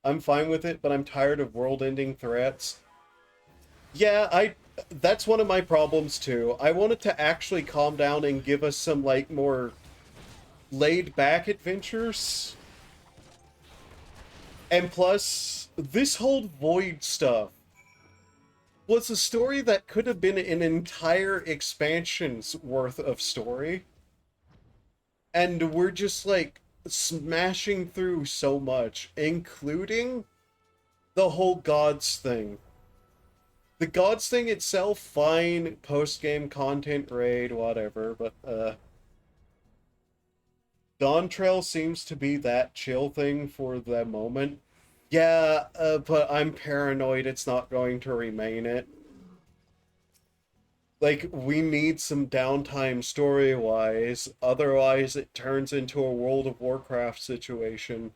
I'm fine with it, but I'm tired of world-ending threats. Yeah, that's one of my problems too. I wanted to actually calm down and give us some like more laid-back adventures. And plus, this whole Void stuff was a story that could have been an entire expansion's worth of story. And we're just like smashing through so much, including the whole gods thing. The gods thing itself, fine, post-game content raid, whatever, but Dawn Trail seems to be that chill thing for the moment. Yeah, but I'm paranoid it's not going to remain it. Like, we need some downtime story-wise, otherwise it turns into a World of Warcraft situation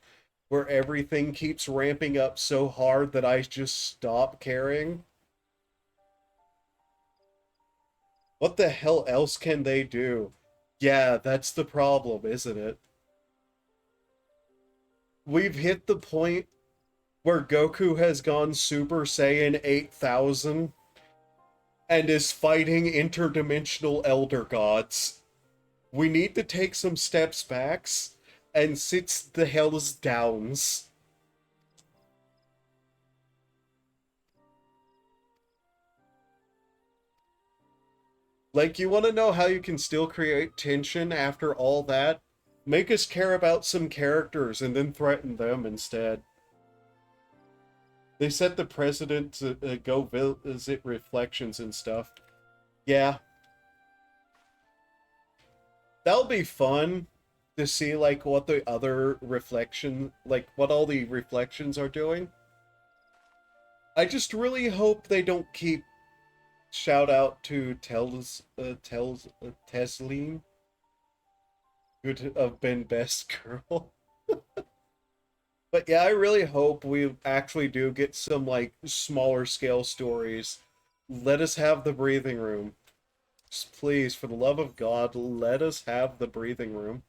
where everything keeps ramping up so hard that I just stop caring. What the hell else can they do? Yeah, that's the problem, isn't it? We've hit the point where Goku has gone Super Saiyan 8000 and is fighting interdimensional elder gods. We need to take some steps backs and sit the hells downs. Like, you want to know how you can still create tension after all that? Make us care about some characters and then threaten them instead. They set the precedent to go visit reflections and stuff. Yeah. That'll be fun to see, like, what the other reflection, like, what all the reflections are doing. I just really hope they don't keep shout out to Tesleen, who'd have been best girl. But yeah, I really hope we actually do get some, like, smaller scale stories. Let us have the breathing room. Just please, for the love of God, let us have the breathing room.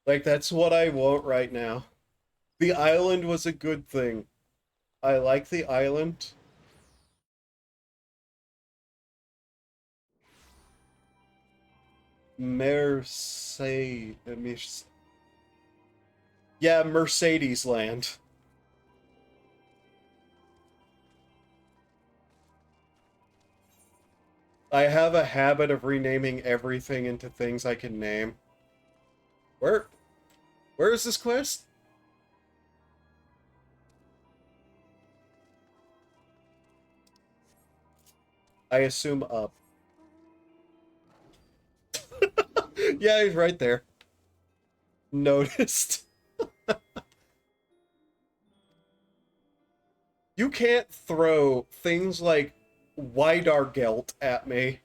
Like, that's what I want right now. The island was a good thing. I like the island. Mercedes. Yeah, Mercedes Land. I have a habit of renaming everything into things I can name. Where? Where is this quest? I assume up. Yeah, he's right there. Noticed. You can't throw things like Weidargelt at me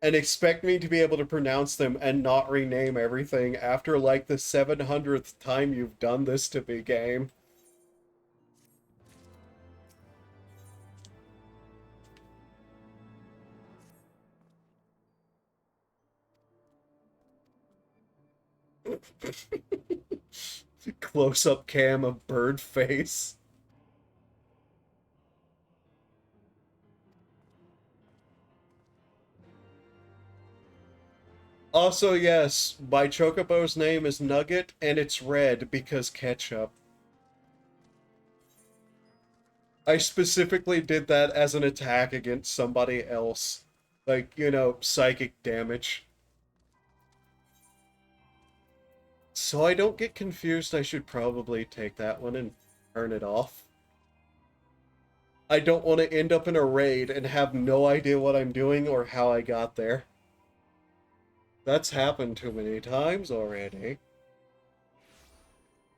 and expect me to be able to pronounce them and not rename everything after like the 700th time you've done this to me, game. Close-up cam of bird face. Also, yes, my Chocobo's name is Nugget, and it's red because ketchup. I specifically did that as an attack against somebody else. Like, you know, psychic damage. So I don't get confused, I should probably take that one and turn it off. I don't want to end up in a raid and have no idea what I'm doing or how I got there. That's happened too many times already.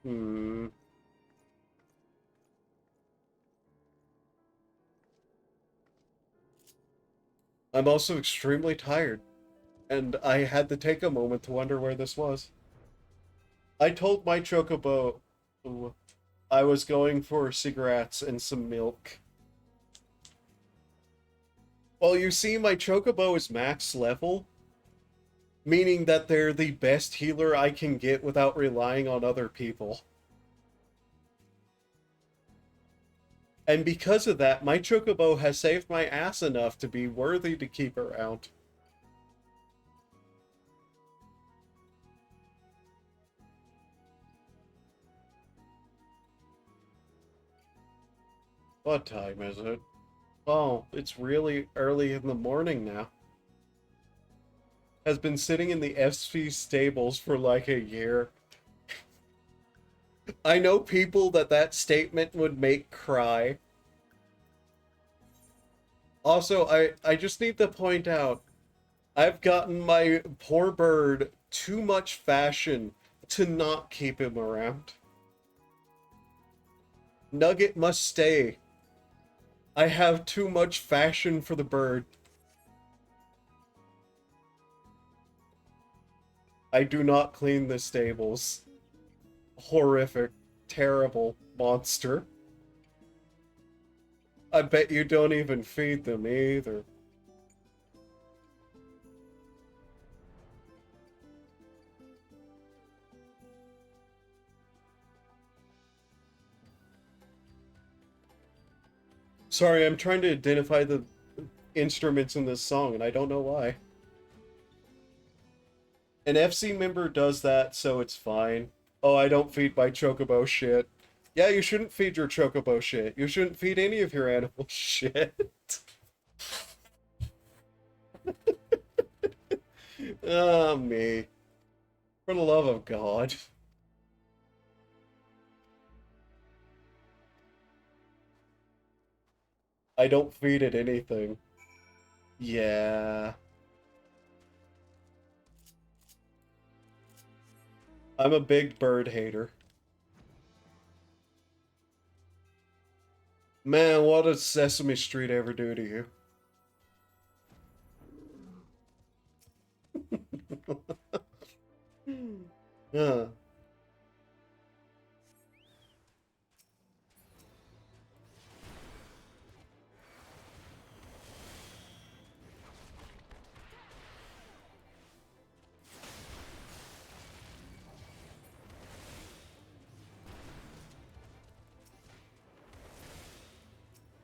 Hmm. I'm also extremely tired, and I had to take a moment to wonder where this was. I told my Chocobo I was going for cigarettes and some milk. Well, you see, my Chocobo is max level, meaning that they're the best healer I can get without relying on other people. And because of that, my Chocobo has saved my ass enough to be worthy to keep around. What time is it? Oh, it's really early in the morning now. Has been sitting in the SV stables for like a year. I know people that statement would make cry. Also, I just need to point out, I've gotten my poor bird too much fashion to not keep him around. Nugget must stay. I have too much fashion for the bird. I do not clean the stables. Horrific, terrible monster. I bet you don't even feed them either. Sorry, I'm trying to identify the instruments in this song, and I don't know why. An FC member does that, so it's fine. Oh, I don't feed my chocobo shit. Yeah, you shouldn't feed your chocobo shit. You shouldn't feed any of your animal shit. Ah, me. For the love of God. I don't feed it anything. Yeah. I'm a big bird hater. Man, what does Sesame Street ever do to you? Yeah.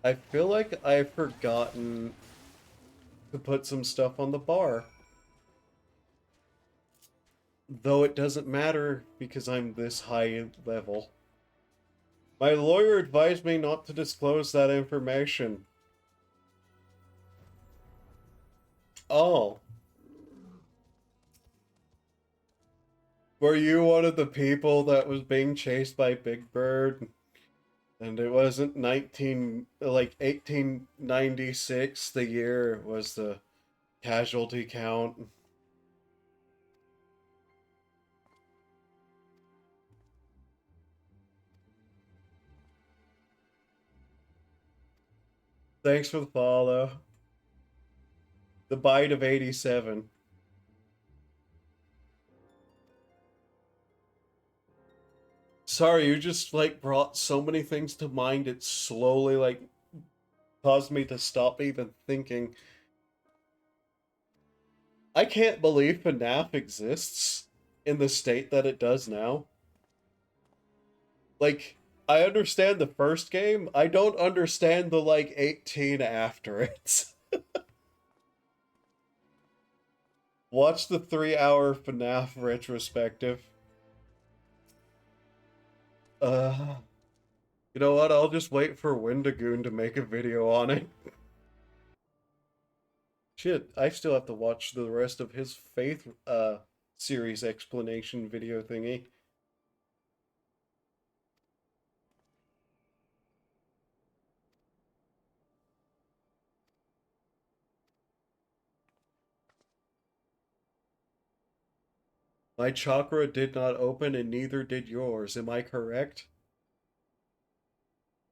I feel like I've forgotten to put some stuff on the bar. Though it doesn't matter because I'm this high level. My lawyer advised me not to disclose that information. Oh. Were you one of the people that was being chased by Big Bird? And it wasn't 1896, the year was the casualty count. Thanks for the follow. The bite of 87. Sorry, you just like brought so many things to mind, it slowly like caused me to stop even thinking. I can't believe FNAF exists in the state that it does now. Like, I understand the first game, I don't understand the like 18 after it. Watch the 3-hour FNAF retrospective. You know what? I'll just wait for Wendigoon to make a video on it. Shit, I still have to watch the rest of his Faith series explanation video thingy. My chakra did not open and neither did yours. Am I correct?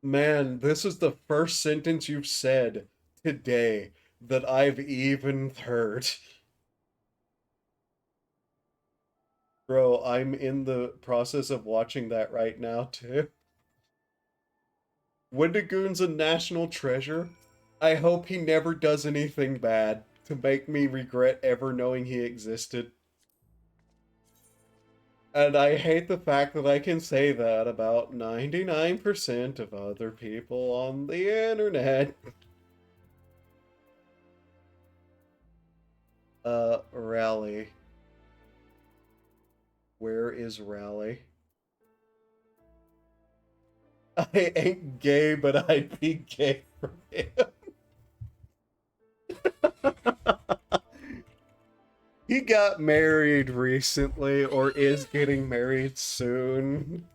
Man, this is the first sentence you've said today that I've even heard. Bro, I'm in the process of watching that right now, too. Wendigoon's a national treasure. I hope he never does anything bad to make me regret ever knowing he existed. And I hate the fact that I can say that about 99% of other people on the internet. Rally. Where is Rally? I ain't gay, but I'd be gay for him. He got married recently, or is getting married soon.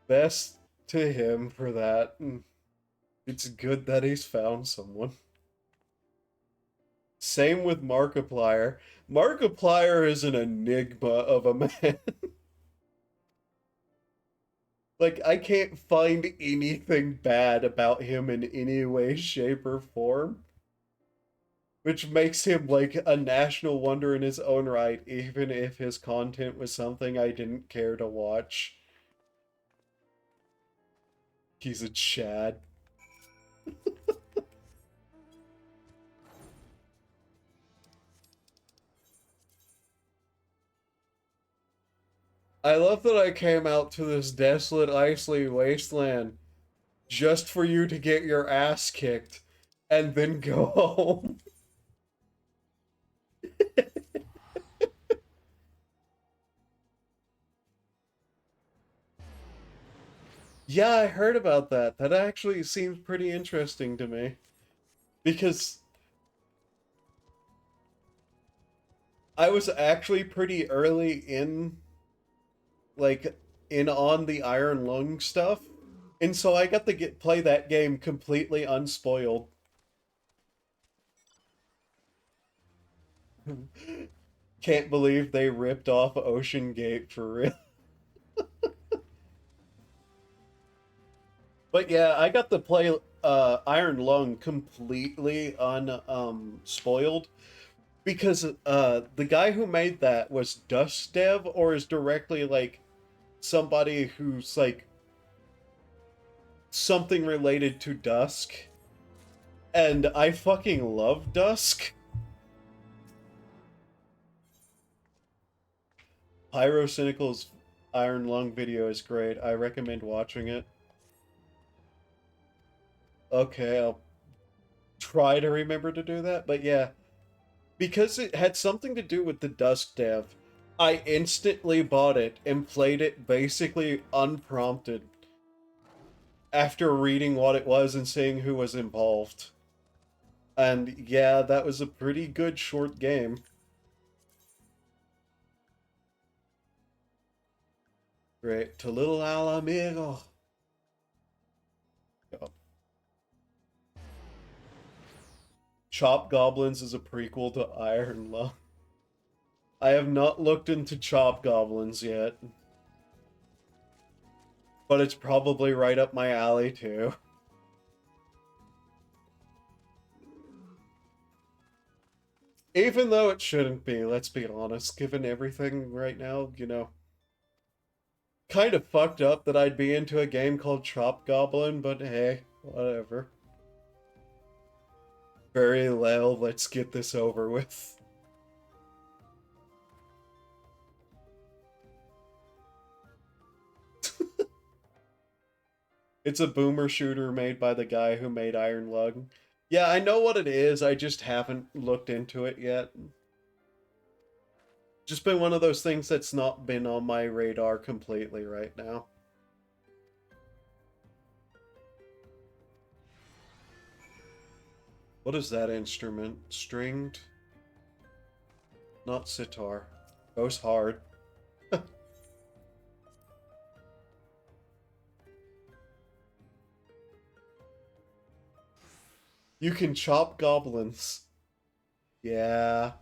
Best to him for that. It's good that he's found someone. Same with Markiplier. Markiplier is an enigma of a man. Like, I can't find anything bad about him in any way, shape, or form. Which makes him, like, a national wonder in his own right, even if his content was something I didn't care to watch. He's a Chad. I love that I came out to this desolate, icy wasteland just for you to get your ass kicked and then go home. Yeah, I heard about that. That actually seems pretty interesting to me. Because I was actually pretty early in, like, in on the Iron Lung stuff. And so I got to play that game completely unspoiled. Can't believe they ripped off Ocean Gate for real. But yeah, I got to play Iron Lung completely unspoiled because the guy who made that was Dusk Dev, or is directly like somebody who's like something related to Dusk. And I fucking love Dusk. Pyrocynical's Iron Lung video is great. I recommend watching it. Okay, I'll try to remember to do that, but yeah. Because it had something to do with the Dusk Dev, I instantly bought it and played it basically unprompted after reading what it was and seeing who was involved. And yeah, that was a pretty good short game. Great. To little al amigo. Yep. Chop Goblins is a prequel to Iron Lung. I have not looked into Chop Goblins yet. But it's probably right up my alley, too. Even though it shouldn't be, let's be honest, given everything right now, you know. Kind of fucked up that I'd be into a game called Chop Goblin, but hey, whatever. Very well, let's get this over with. It's a boomer shooter made by the guy who made Iron Lung. Yeah, I know what it is, I just haven't looked into it yet. Just been one of those things that's not been on my radar completely right now. What is that instrument? Stringed? Not sitar. Goes hard. You can chop goblins. Yeah.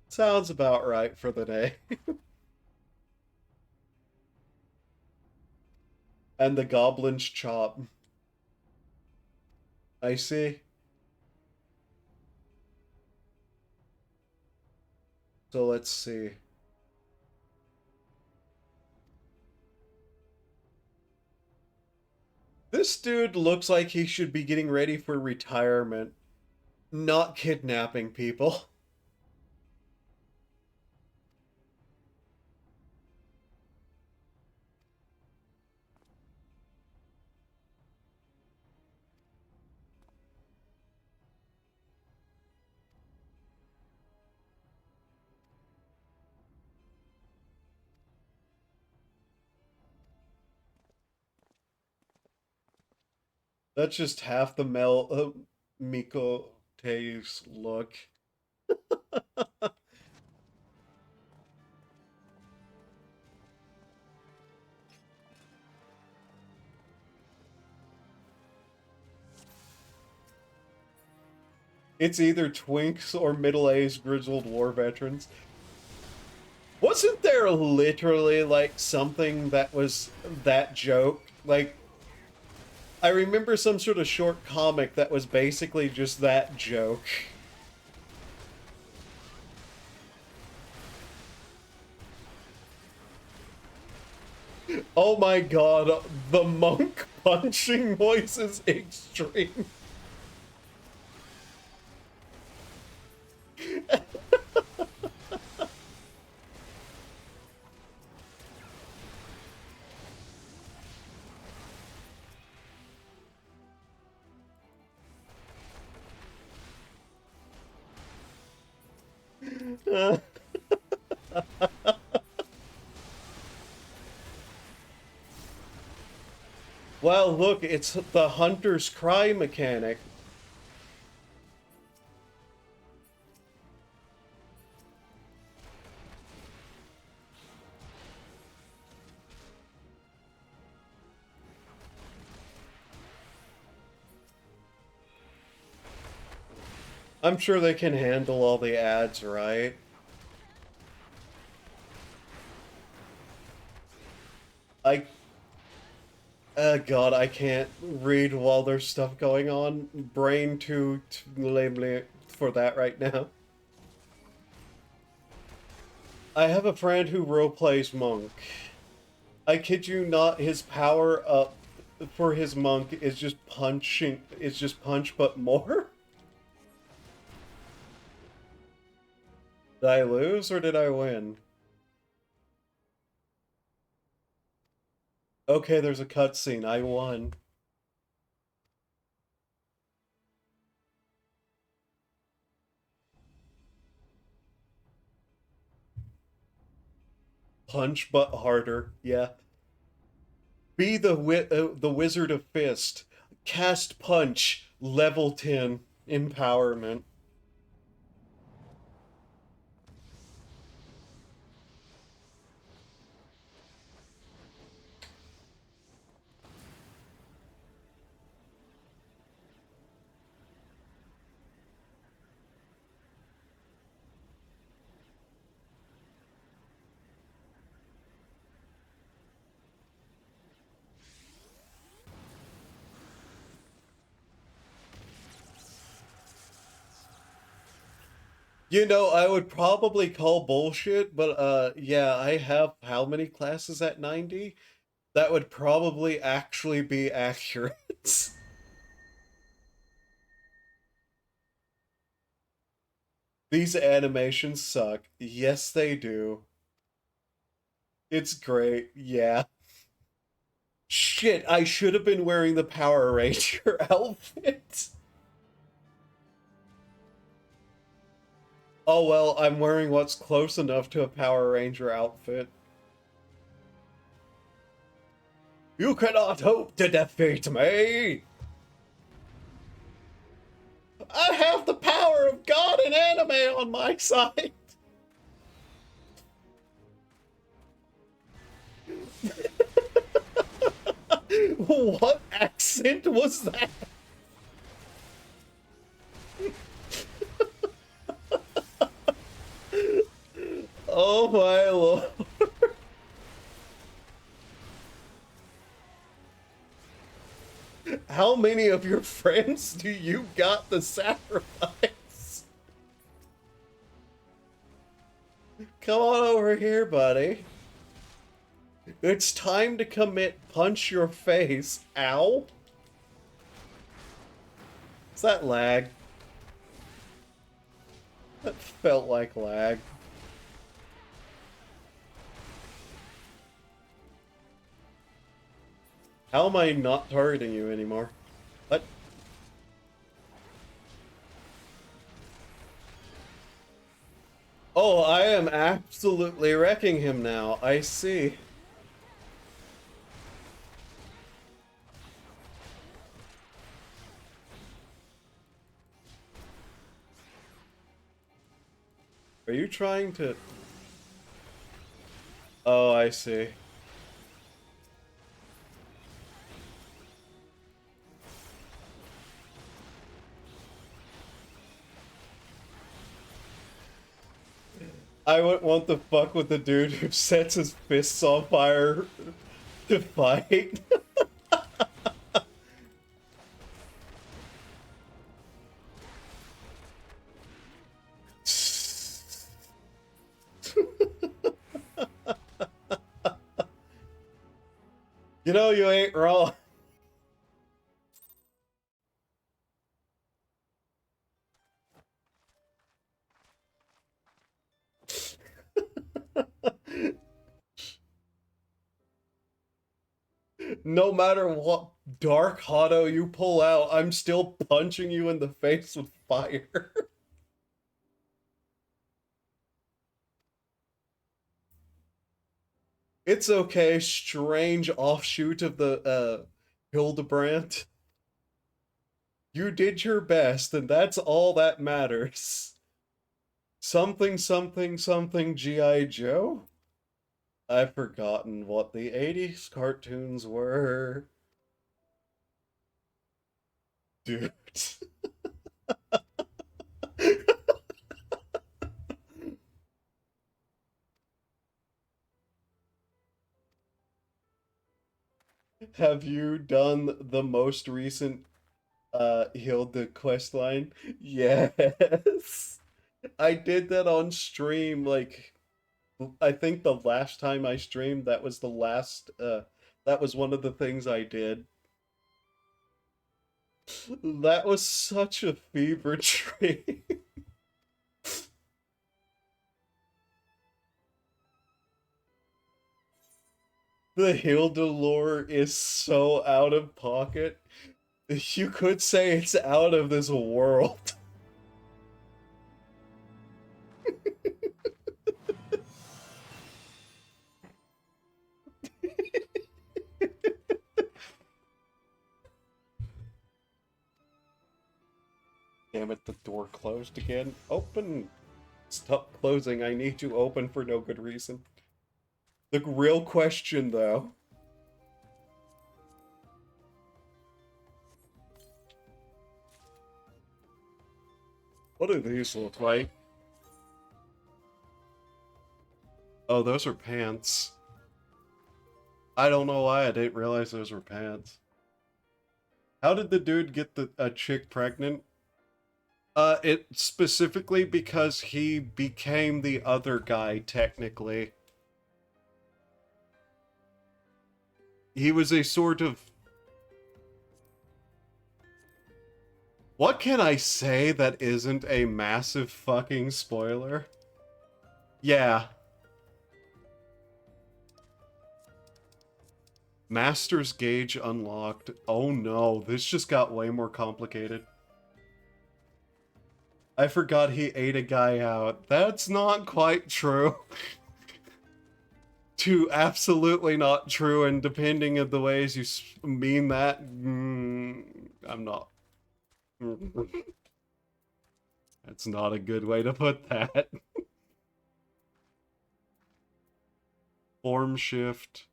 Sounds about right for the day. And the goblins chop. I see. So let's see. This dude looks like he should be getting ready for retirement, not kidnapping people. That's just half the Miko Te's look. It's either twinks or middle-aged grizzled war veterans. Wasn't there literally, like, something that was that joke? Like, I remember some sort of short comic that was basically just that joke. Oh my god, the monk punching noise is extreme. Well, look, it's the hunter's cry mechanic. I'm sure they can handle all the ads, right? I... God, I can't read while there's stuff going on. Brain too lamely for that right now. I have a friend who roleplays Monk. I kid you not, his power up for his Monk is just punching, it's just punch but more. Did I lose or did I win? Okay, there's a cutscene. I won. Punch but harder. Yeah. Be the Wizard of Fist. Cast punch. Level 10. Empowerment. You know, I would probably call bullshit, but yeah, I have how many classes at 90? That would probably actually be accurate. These animations suck. Yes, they do. It's great. Yeah. Shit, I should have been wearing the Power Ranger outfit. Oh well, I'm wearing what's close enough to a Power Ranger outfit. You cannot hope to defeat me! I have the power of God and anime on my side! What accent was that? Oh my lord. How many of your friends do you got to sacrifice? Come on over here, buddy. It's time to commit punch your face. Ow. Is that lag? That felt like lag. How am I not targeting you anymore? What? Oh, I am absolutely wrecking him now. I see. Are you trying to... Oh, I see. I wouldn't want to fuck with the dude who sets his fists on fire to fight. You know, you ain't wrong. No matter what dark Hotto you pull out, I'm still punching you in the face with fire. It's okay, strange offshoot of the Hildebrand. You did your best, and that's all that matters. Something, something, something G.I. Joe? I've forgotten what the 80s cartoons were. Dude. Have you done the most recent Hilda quest line? Yes. I did that on stream, like I think the last time I streamed, that was the last that was one of the things I did. That was such a fever dream. The Hilda lore is so out of pocket. You could say it's out of this world. Damn it, the door closed again. Open. Stop closing. I need to open for no good reason. The real question, though. What do these look like? Oh, those are pants. I don't know why I didn't realize those were pants. How did the dude get a chick pregnant? It specifically because he became the other guy, technically. He was a sort of... What can I say that isn't a massive fucking spoiler? Yeah. Master's Gauge unlocked. Oh no, this just got way more complicated. I forgot he ate a guy out. That's not quite true. To absolutely not true, and depending on the ways you mean that, I'm not. That's not a good way to put that. Form shift,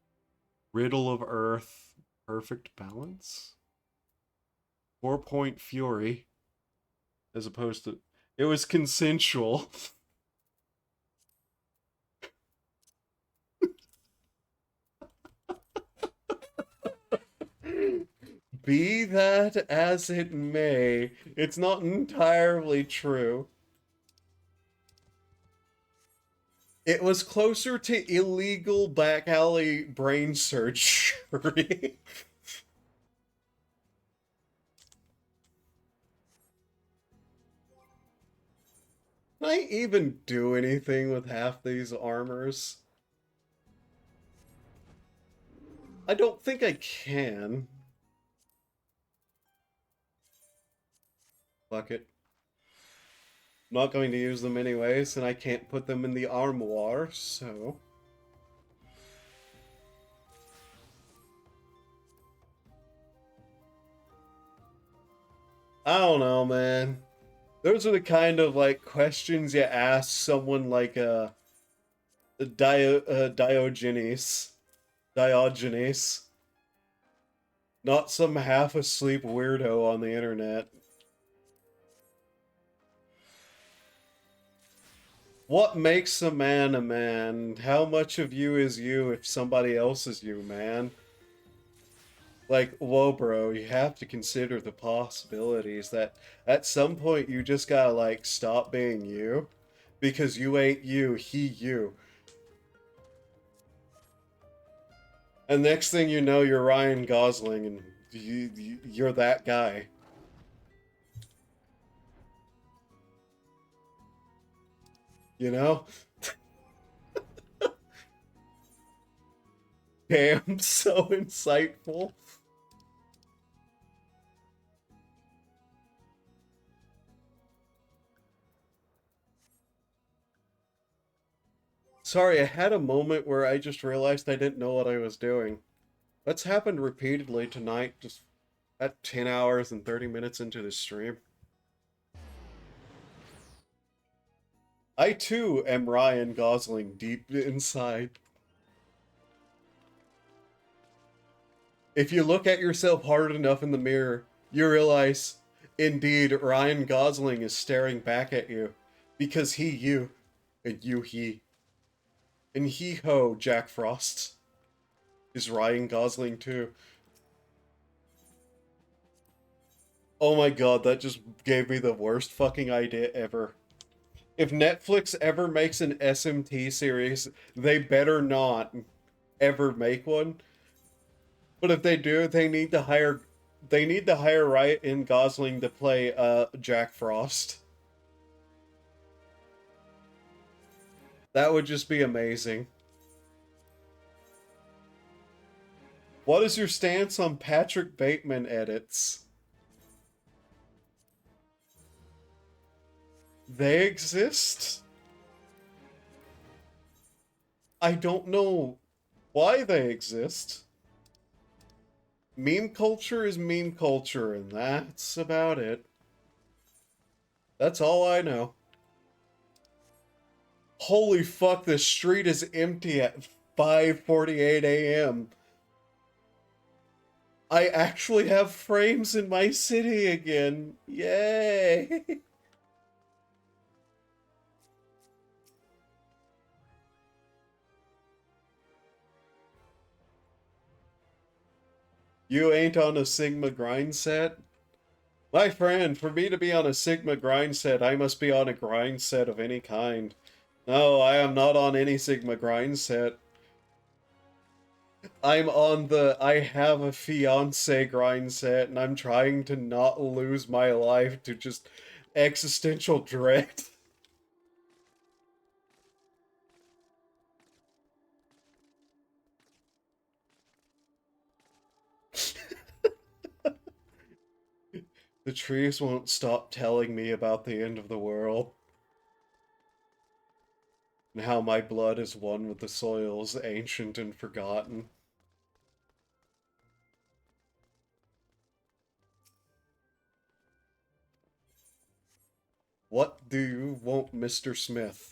riddle of earth, perfect balance, 4-point fury, as opposed to it was consensual. Be that as it may, it's not entirely true. It was closer to illegal back alley brain surgery. Can I even do anything with half these armors? I don't think I can. Fuck it. I'm not going to use them anyways, and I can't put them in the armoire, so... I don't know, man. Those are the kind of, like, questions you ask someone like, Diogenes. Diogenes. Not some half-asleep weirdo on the internet. What makes a man a man? How much of you is you if somebody else is you, man? Like, whoa, bro, you have to consider the possibilities that at some point you just gotta, like, stop being you. Because you ain't you, he you. And next thing you know, you're Ryan Gosling and you're that guy. You know? Damn, so insightful. Sorry, I had a moment where I just realized I didn't know what I was doing. That's happened repeatedly tonight, just at 10 hours and 30 minutes into the stream. I too am Ryan Gosling deep inside. If you look at yourself hard enough in the mirror, you realize, indeed, Ryan Gosling is staring back at you. Because he you, and you he. And he ho, Jack Frost is Ryan Gosling too. Oh my god, that just gave me the worst fucking idea ever. If Netflix ever makes an SMT series, they better not ever make one. But if they do, they need to hire Ryan Gosling to play Jack Frost. That would just be amazing. What is your stance on Patrick Bateman edits? They exist? I don't know why they exist. Meme culture is meme culture, and that's about it. That's all I know. Holy fuck, the street is empty at 5:48 a.m. I actually have frames in my city again. Yay! You ain't on a Sigma grind set? My friend, for me to be on a Sigma grind set, I must be on a grind set of any kind. No, I am not on any Sigma grind set. I'm on the I have a fiance grind set, and I'm trying to not lose my life to just existential dread. The trees won't stop telling me about the end of the world. And how my blood is one with the soils, ancient and forgotten. What do you want, Mr. Smith?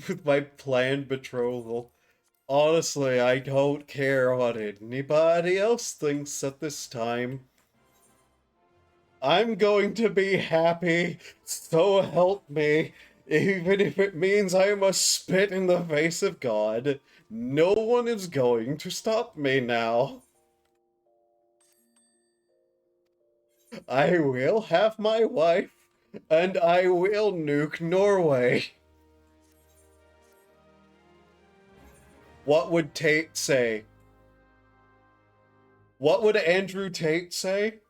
With my planned betrothal. Honestly, I don't care what anybody else thinks at this time. I'm going to be happy, so help me, even if it means I must spit in the face of God. No one is going to stop me now. I will have my wife, and I will nuke Norway. What would Tate say? What would Andrew Tate say?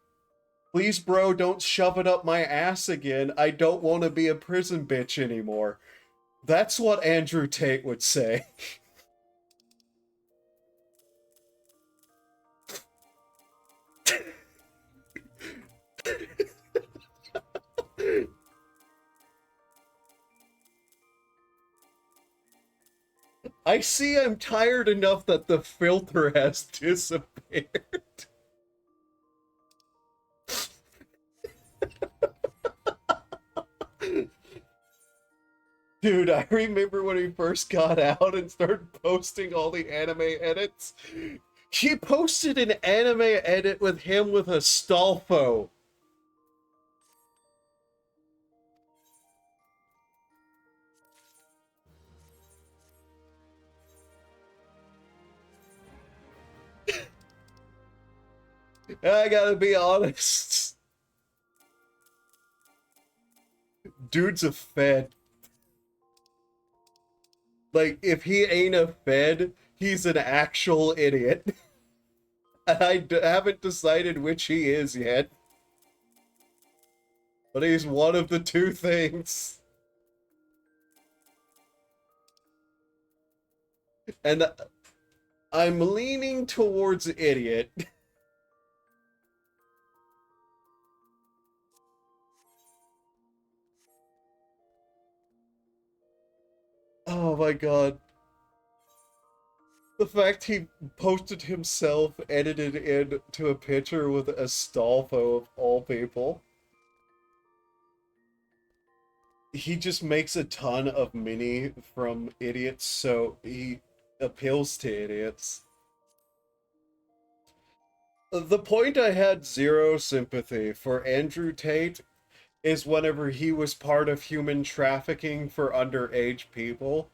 Please, bro, don't shove it up my ass again. I don't want to be a prison bitch anymore. That's what Andrew Tate would say. I see I'm tired enough that the filter has disappeared. Dude, I remember when he first got out and started posting all the anime edits. He posted an anime edit with him with Astolfo. I gotta be honest. Dude's a fed. Like, if he ain't a fed, he's an actual idiot. And haven't decided which he is yet. But he's one of the two things. And I'm leaning towards idiot. Oh my god. The fact he posted himself edited into a picture with Astolfo of all people. He just makes a ton of mini from idiots, so he appeals to idiots. The point I had zero sympathy for Andrew Tate is whenever he was part of human trafficking for underage people.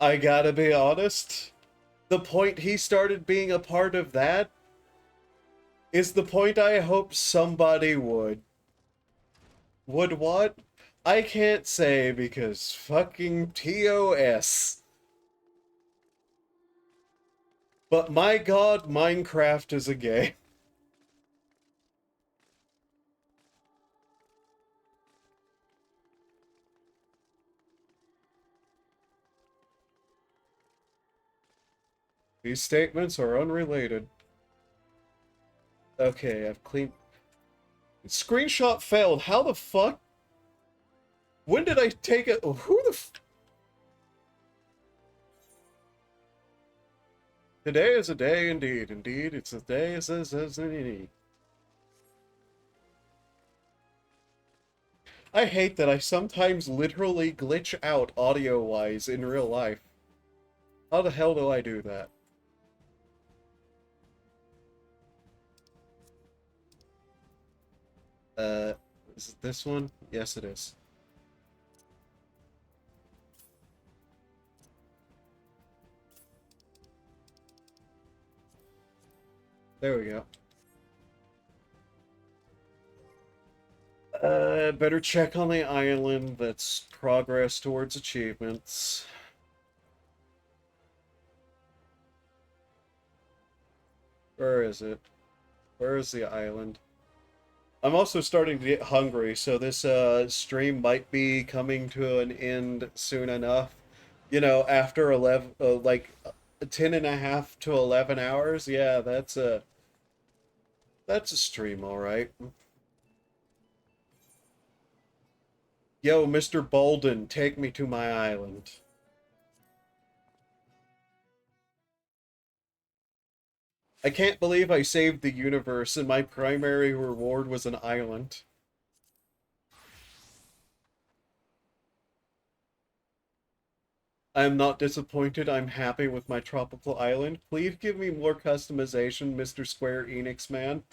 I gotta be honest, the point he started being a part of that is the point I hope somebody would. Would what? I can't say because fucking TOS. But my god, Minecraft is a game. These statements are unrelated. Okay, I've cleaned... Screenshot failed. How the fuck? When did I take it? Who the f... Today is a day indeed. Indeed, it's a day as any. I hate that I sometimes literally glitch out audio-wise in real life. How the hell do I do that? Is it this one? Yes, it is. There we go. Better check on the island. That's progress towards achievements. Where is it? Where is the island? I'm also starting to get hungry, so this stream might be coming to an end soon enough. You know, after 11, like 10 and a half to 11 hours. Yeah, that's a stream, all right. Yo, Mr. Bolden, take me to my island. I can't believe I saved the universe and my primary reward was an island. I am not disappointed. I'm happy with my tropical island. Please give me more customization, Mr. Square Enix man.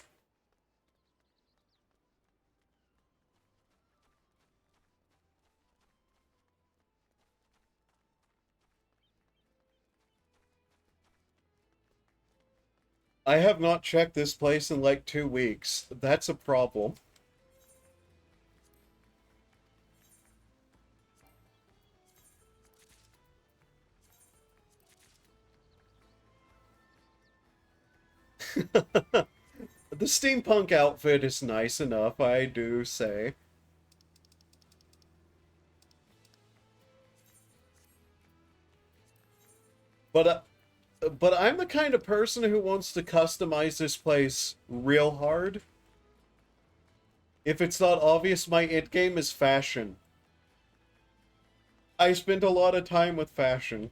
I have not checked this place in like 2 weeks. That's a problem. The steampunk outfit is nice enough, I do say. But I'm the kind of person who wants to customize this place real hard. If it's not obvious, my end game is fashion. I spent a lot of time with fashion.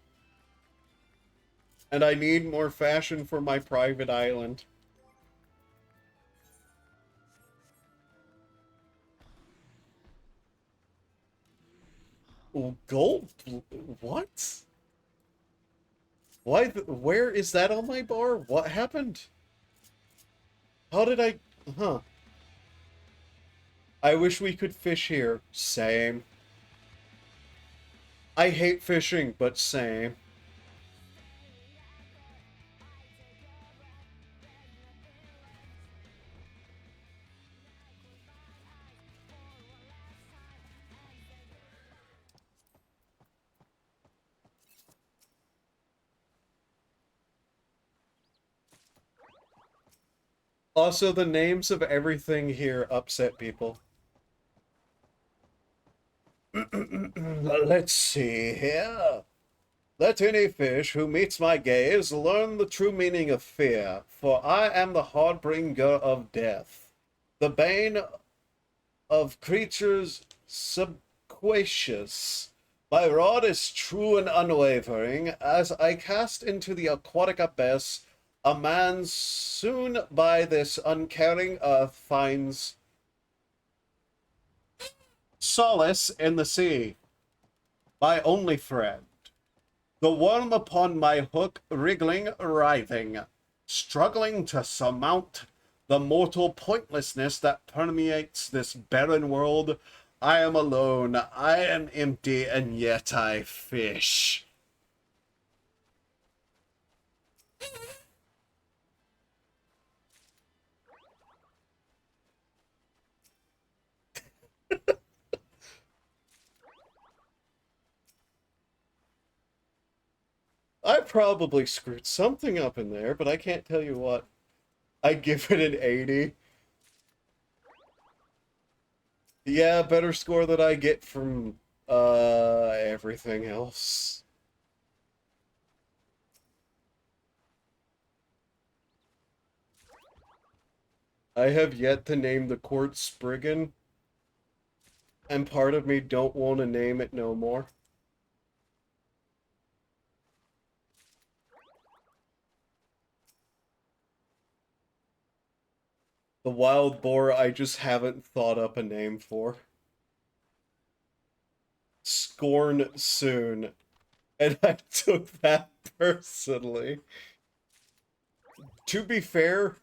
And I need more fashion for my private island. Gold? What? Why? Where is that on my bar? What happened? How did I... Huh. I wish we could fish here. Same. I hate fishing, but same. Also, the names of everything here upset people. Let's see here. Let any fish who meets my gaze learn the true meaning of fear, for I am the harbinger of death, the bane of creatures subquacious. My rod is true and unwavering, as I cast into the aquatic abyss, a man soon by this uncaring earth finds solace in the sea, my only friend. The worm upon my hook, wriggling, writhing, struggling to surmount the mortal pointlessness that permeates this barren world. I am alone, I am empty, and yet I fish. I probably screwed something up in there, but I can't tell you what. I give it an 80. Yeah, better score than I get from everything else. I have yet to name the quartz Spriggan, and part of me don't want to name it no more. The wild boar I just haven't thought up a name for. Scorn soon. And I took that personally. To be fair,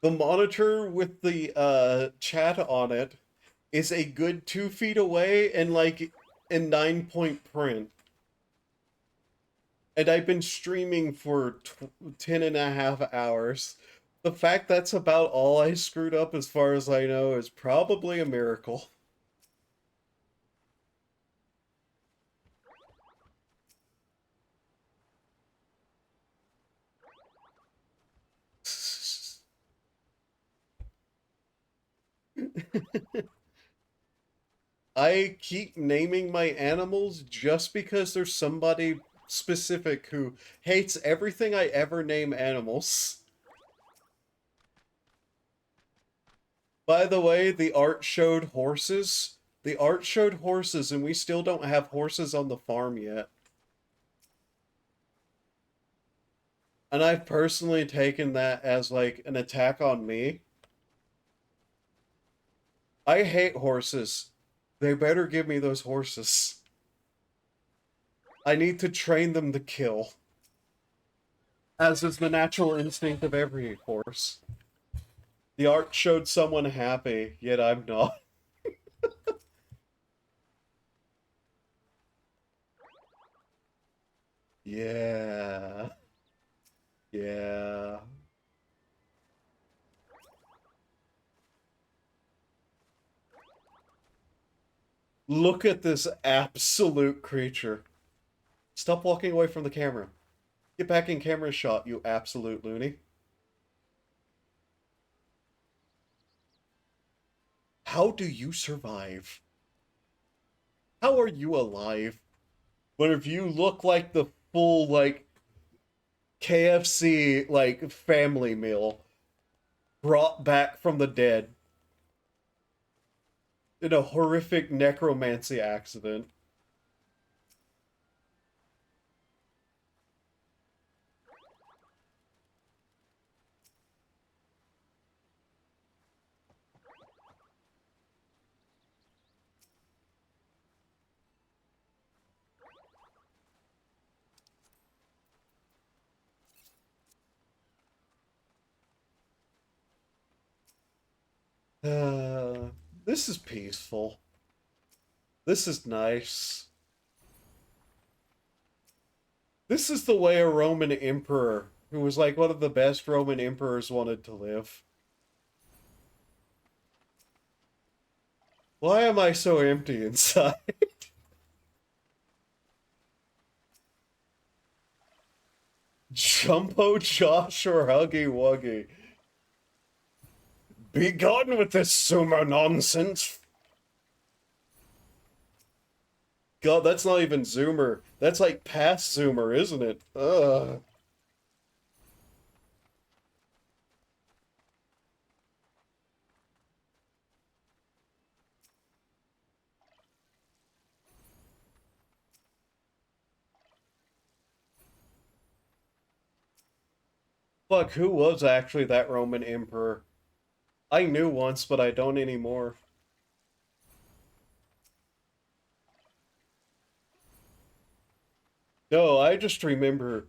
the monitor with the chat on it is a good 2 feet away and like in 9-point print. And I've been streaming for 10.5 hours. The fact that's about all I screwed up as far as I know is probably a miracle. I keep naming my animals just because there's somebody specific who hates everything I ever name animals. By the way, the art showed horses. The art showed horses, and we still don't have horses on the farm yet. And I've personally taken that as like an attack on me. I hate horses. They better give me those horses. I need to train them to kill. As is the natural instinct of every horse. The art showed someone happy, yet I'm not. Yeah. Yeah. Look at this absolute creature. Stop walking away from the camera. Get back in camera shot, you absolute loony. How do you survive? How are you alive? When if you look like the full, like, KFC, like, family meal brought back from the dead in a horrific necromancy accident. This is peaceful. This is nice. This is the way a Roman emperor, who was like one of the best Roman emperors, wanted to live. Why am I so empty inside? Jumbo Josh or Huggy Wuggy? Be gone with this Zoomer nonsense. God, that's not even Zoomer. That's like past Zoomer, isn't it? Ugh. Fuck, who was actually that Roman emperor? I knew once, but I don't anymore. No, I just remember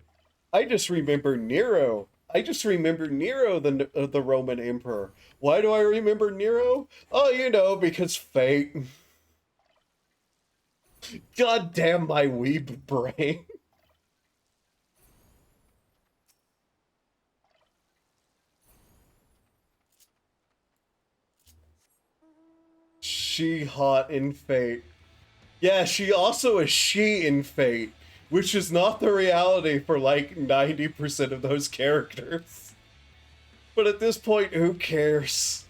Nero. I just remember Nero, the Roman emperor. Why do I remember Nero? Oh, you know, because fate. God damn my weeb brain. She hot in Fate. Yeah, she also is she in Fate, which is not the reality for like 90% of those characters. But at this point, who cares?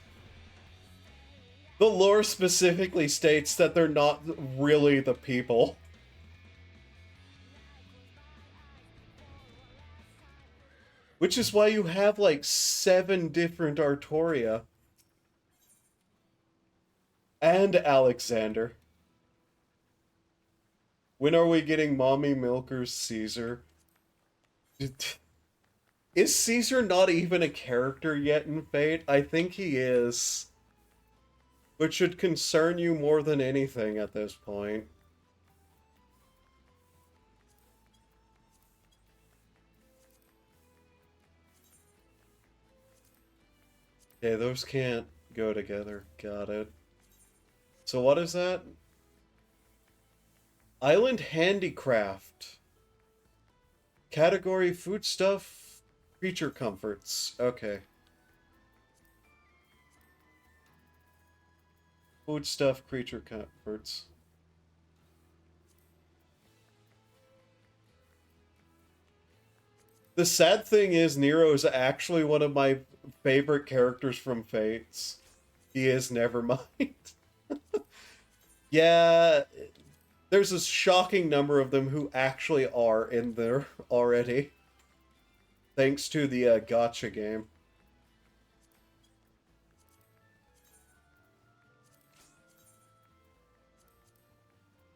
The lore specifically states that they're not really the people. Which is why you have like 7 different Artoria. And Alexander. When are we getting Mommy Milker's Caesar? Is Caesar not even a character yet in Fate? I think he is. Which should concern you more than anything at this point. Okay, those can't go together. Got it. So what is that? Island Handicraft. Category Foodstuff, Creature Comforts. Okay. Foodstuff, Creature Comforts. The sad thing is, Nero is actually one of my favorite characters from Fates. He is, never mind. Yeah, there's a shocking number of them who actually are in there already. Thanks to the gacha game.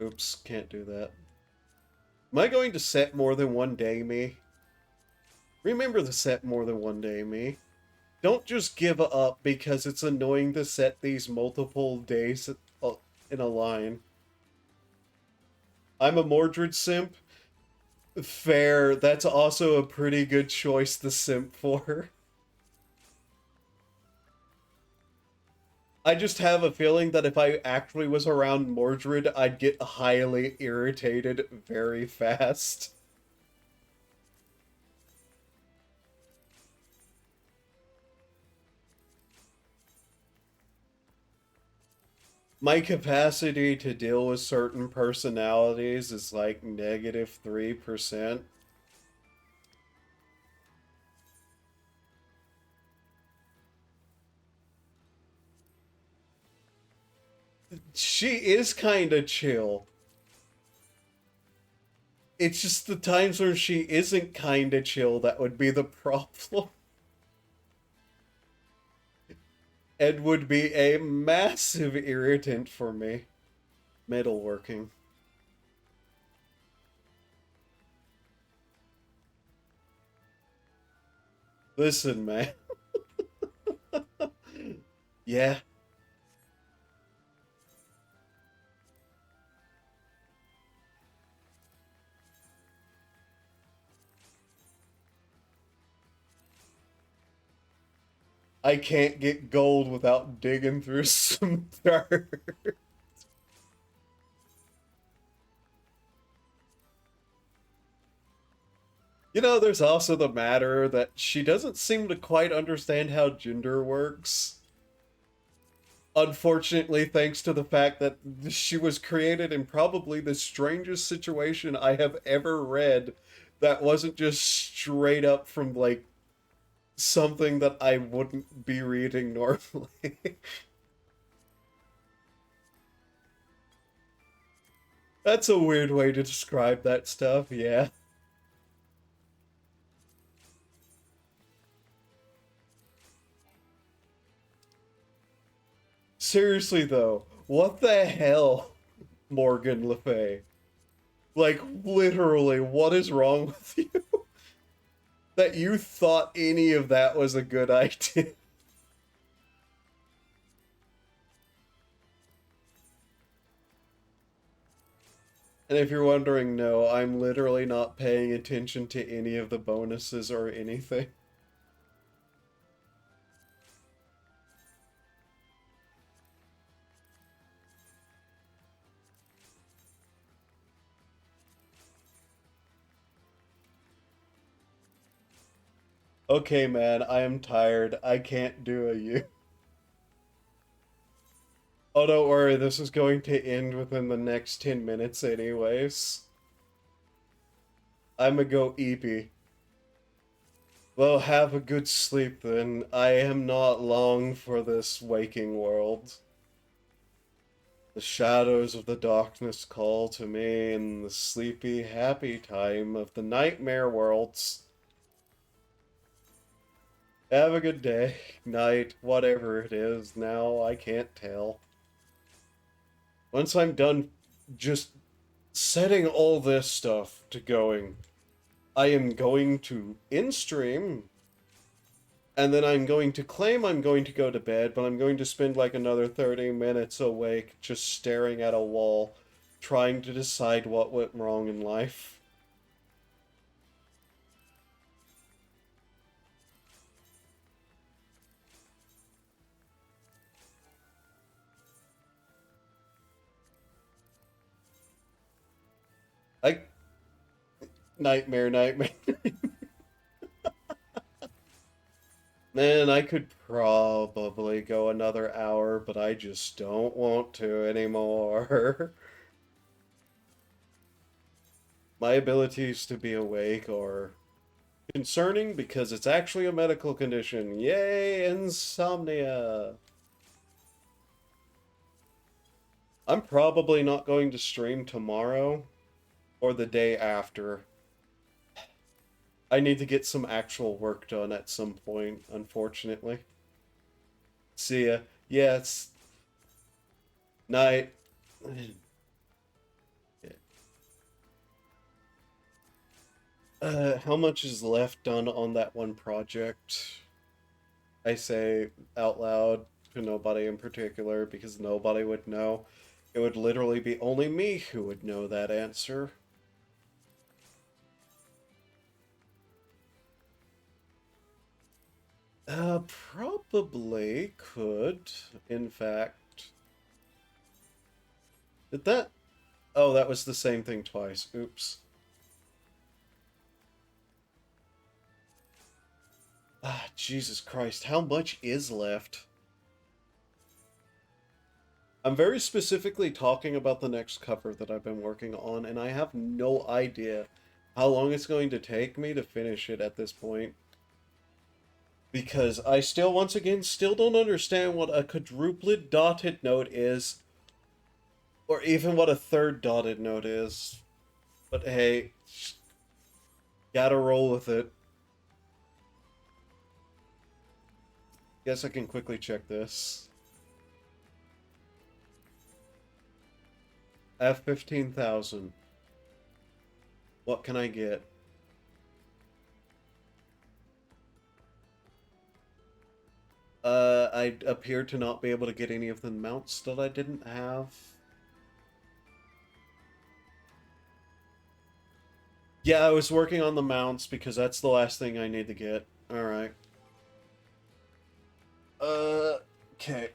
Oops, can't do that. Am I going to set more than one day, me? Remember the set more than one day, me. Don't just give up because it's annoying to set these multiple days in a line. I'm a Mordred simp. Fair. That's also a pretty good choice to simp for. I just have a feeling that if I actually was around Mordred, I'd get highly irritated very fast. My capacity to deal with certain personalities is like -3%. She is kind of chill. It's just the times where she isn't kind of chill that would be the problem. Ed would be a massive irritant for me. Metalworking. Listen, man. Yeah. I can't get gold without digging through some dirt. You know, there's also the matter that she doesn't seem to quite understand how gender works. Unfortunately, thanks to the fact that she was created in probably the strangest situation I have ever read that wasn't just straight up from, like, something that I wouldn't be reading normally. That's a weird way to describe that stuff, yeah. Seriously though, what the hell, Morgan Le Fay? Like, literally, what is wrong with you? That you thought any of that was a good idea? And if you're wondering, no, I'm literally not paying attention to any of the bonuses or anything. Okay, man, I am tired. I can't do a you. Oh, don't worry, this is going to end within the next 10 minutes anyways. I'ma go eepy. Well, have a good sleep then. I am not long for this waking world. The shadows of the darkness call to me in the sleepy, happy time of the nightmare worlds. Have a good day, night, whatever it is now, I can't tell. Once I'm done just setting all this stuff to going, I am going to in-stream, and then I'm going to claim I'm going to go to bed, but I'm going to spend like another 30 minutes awake just staring at a wall, trying to decide what went wrong in life. I... Nightmare, nightmare. Man, I could probably go another hour, but I just don't want to anymore. My abilities to be awake are concerning because it's actually a medical condition. Yay, insomnia! I'm probably not going to stream tomorrow or the day after. I need to get some actual work done at some point, unfortunately. See ya. Yeah, it's night. How much is left done on that one project? I say out loud to nobody in particular because nobody would know. It would literally be only me who would know that answer. Probably could, in fact. Did that? Oh, that was the same thing twice. Oops. Ah, Jesus Christ, how much is left? I'm very specifically talking about the next cover that I've been working on, and I have no idea how long it's going to take me to finish it at this point. Because I still, once again, still don't understand what a quadruplet dotted note is, or even what a third dotted note is. But hey, gotta roll with it. Guess I can quickly check this. I have 15,000. What can I get? I appear to not be able to get any of the mounts that I didn't have. Yeah, I was working on the mounts because that's the last thing I need to get. Alright. Okay.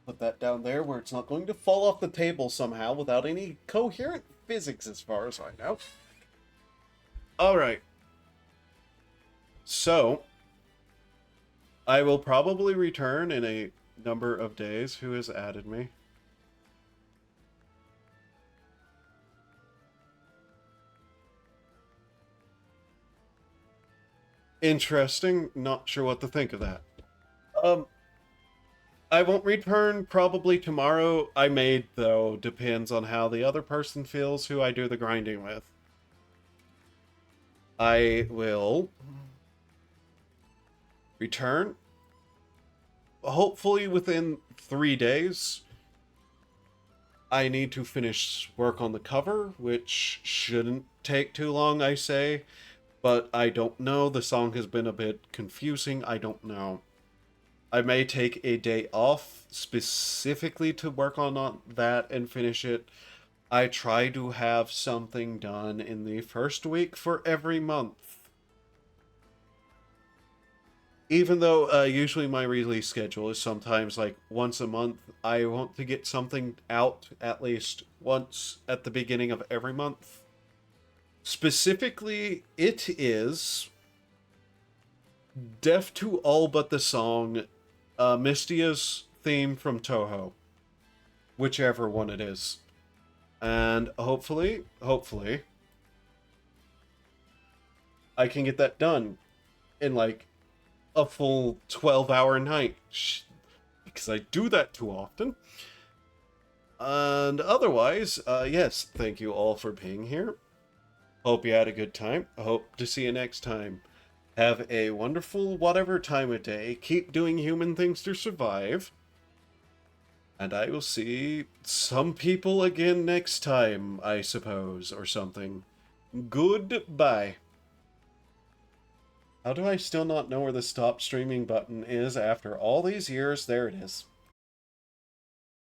Put that down there where it's not going to fall off the table somehow without any coherent physics as far as I know. Alright. So, I will probably return in a number of days. Who has added me? Interesting. Not sure what to think of that. I won't return probably tomorrow. I may, though. Depends on how the other person feels who I do the grinding with. I will return. Hopefully within 3 days. I need to finish work on the cover, which shouldn't take too long, I say. But I don't know. The song has been a bit confusing. I don't know. I may take a day off specifically to work on that and finish it. I try to have something done in the first week for every month. Even though usually my release schedule is sometimes like once a month, I want to get something out at least once at the beginning of every month. Specifically, it is Deaf to All But the Song, Mystia's theme from Toho. Whichever one it is. And hopefully, I can get that done in like a full 12-hour night. Because I do that too often. And otherwise, yes, thank you all for being here. Hope you had a good time. I hope to see you next time. Have a wonderful whatever time of day. Keep doing human things to survive. And I will see some people again next time, I suppose, or something. Goodbye. How do I still not know where the stop streaming button is after all these years? There it is.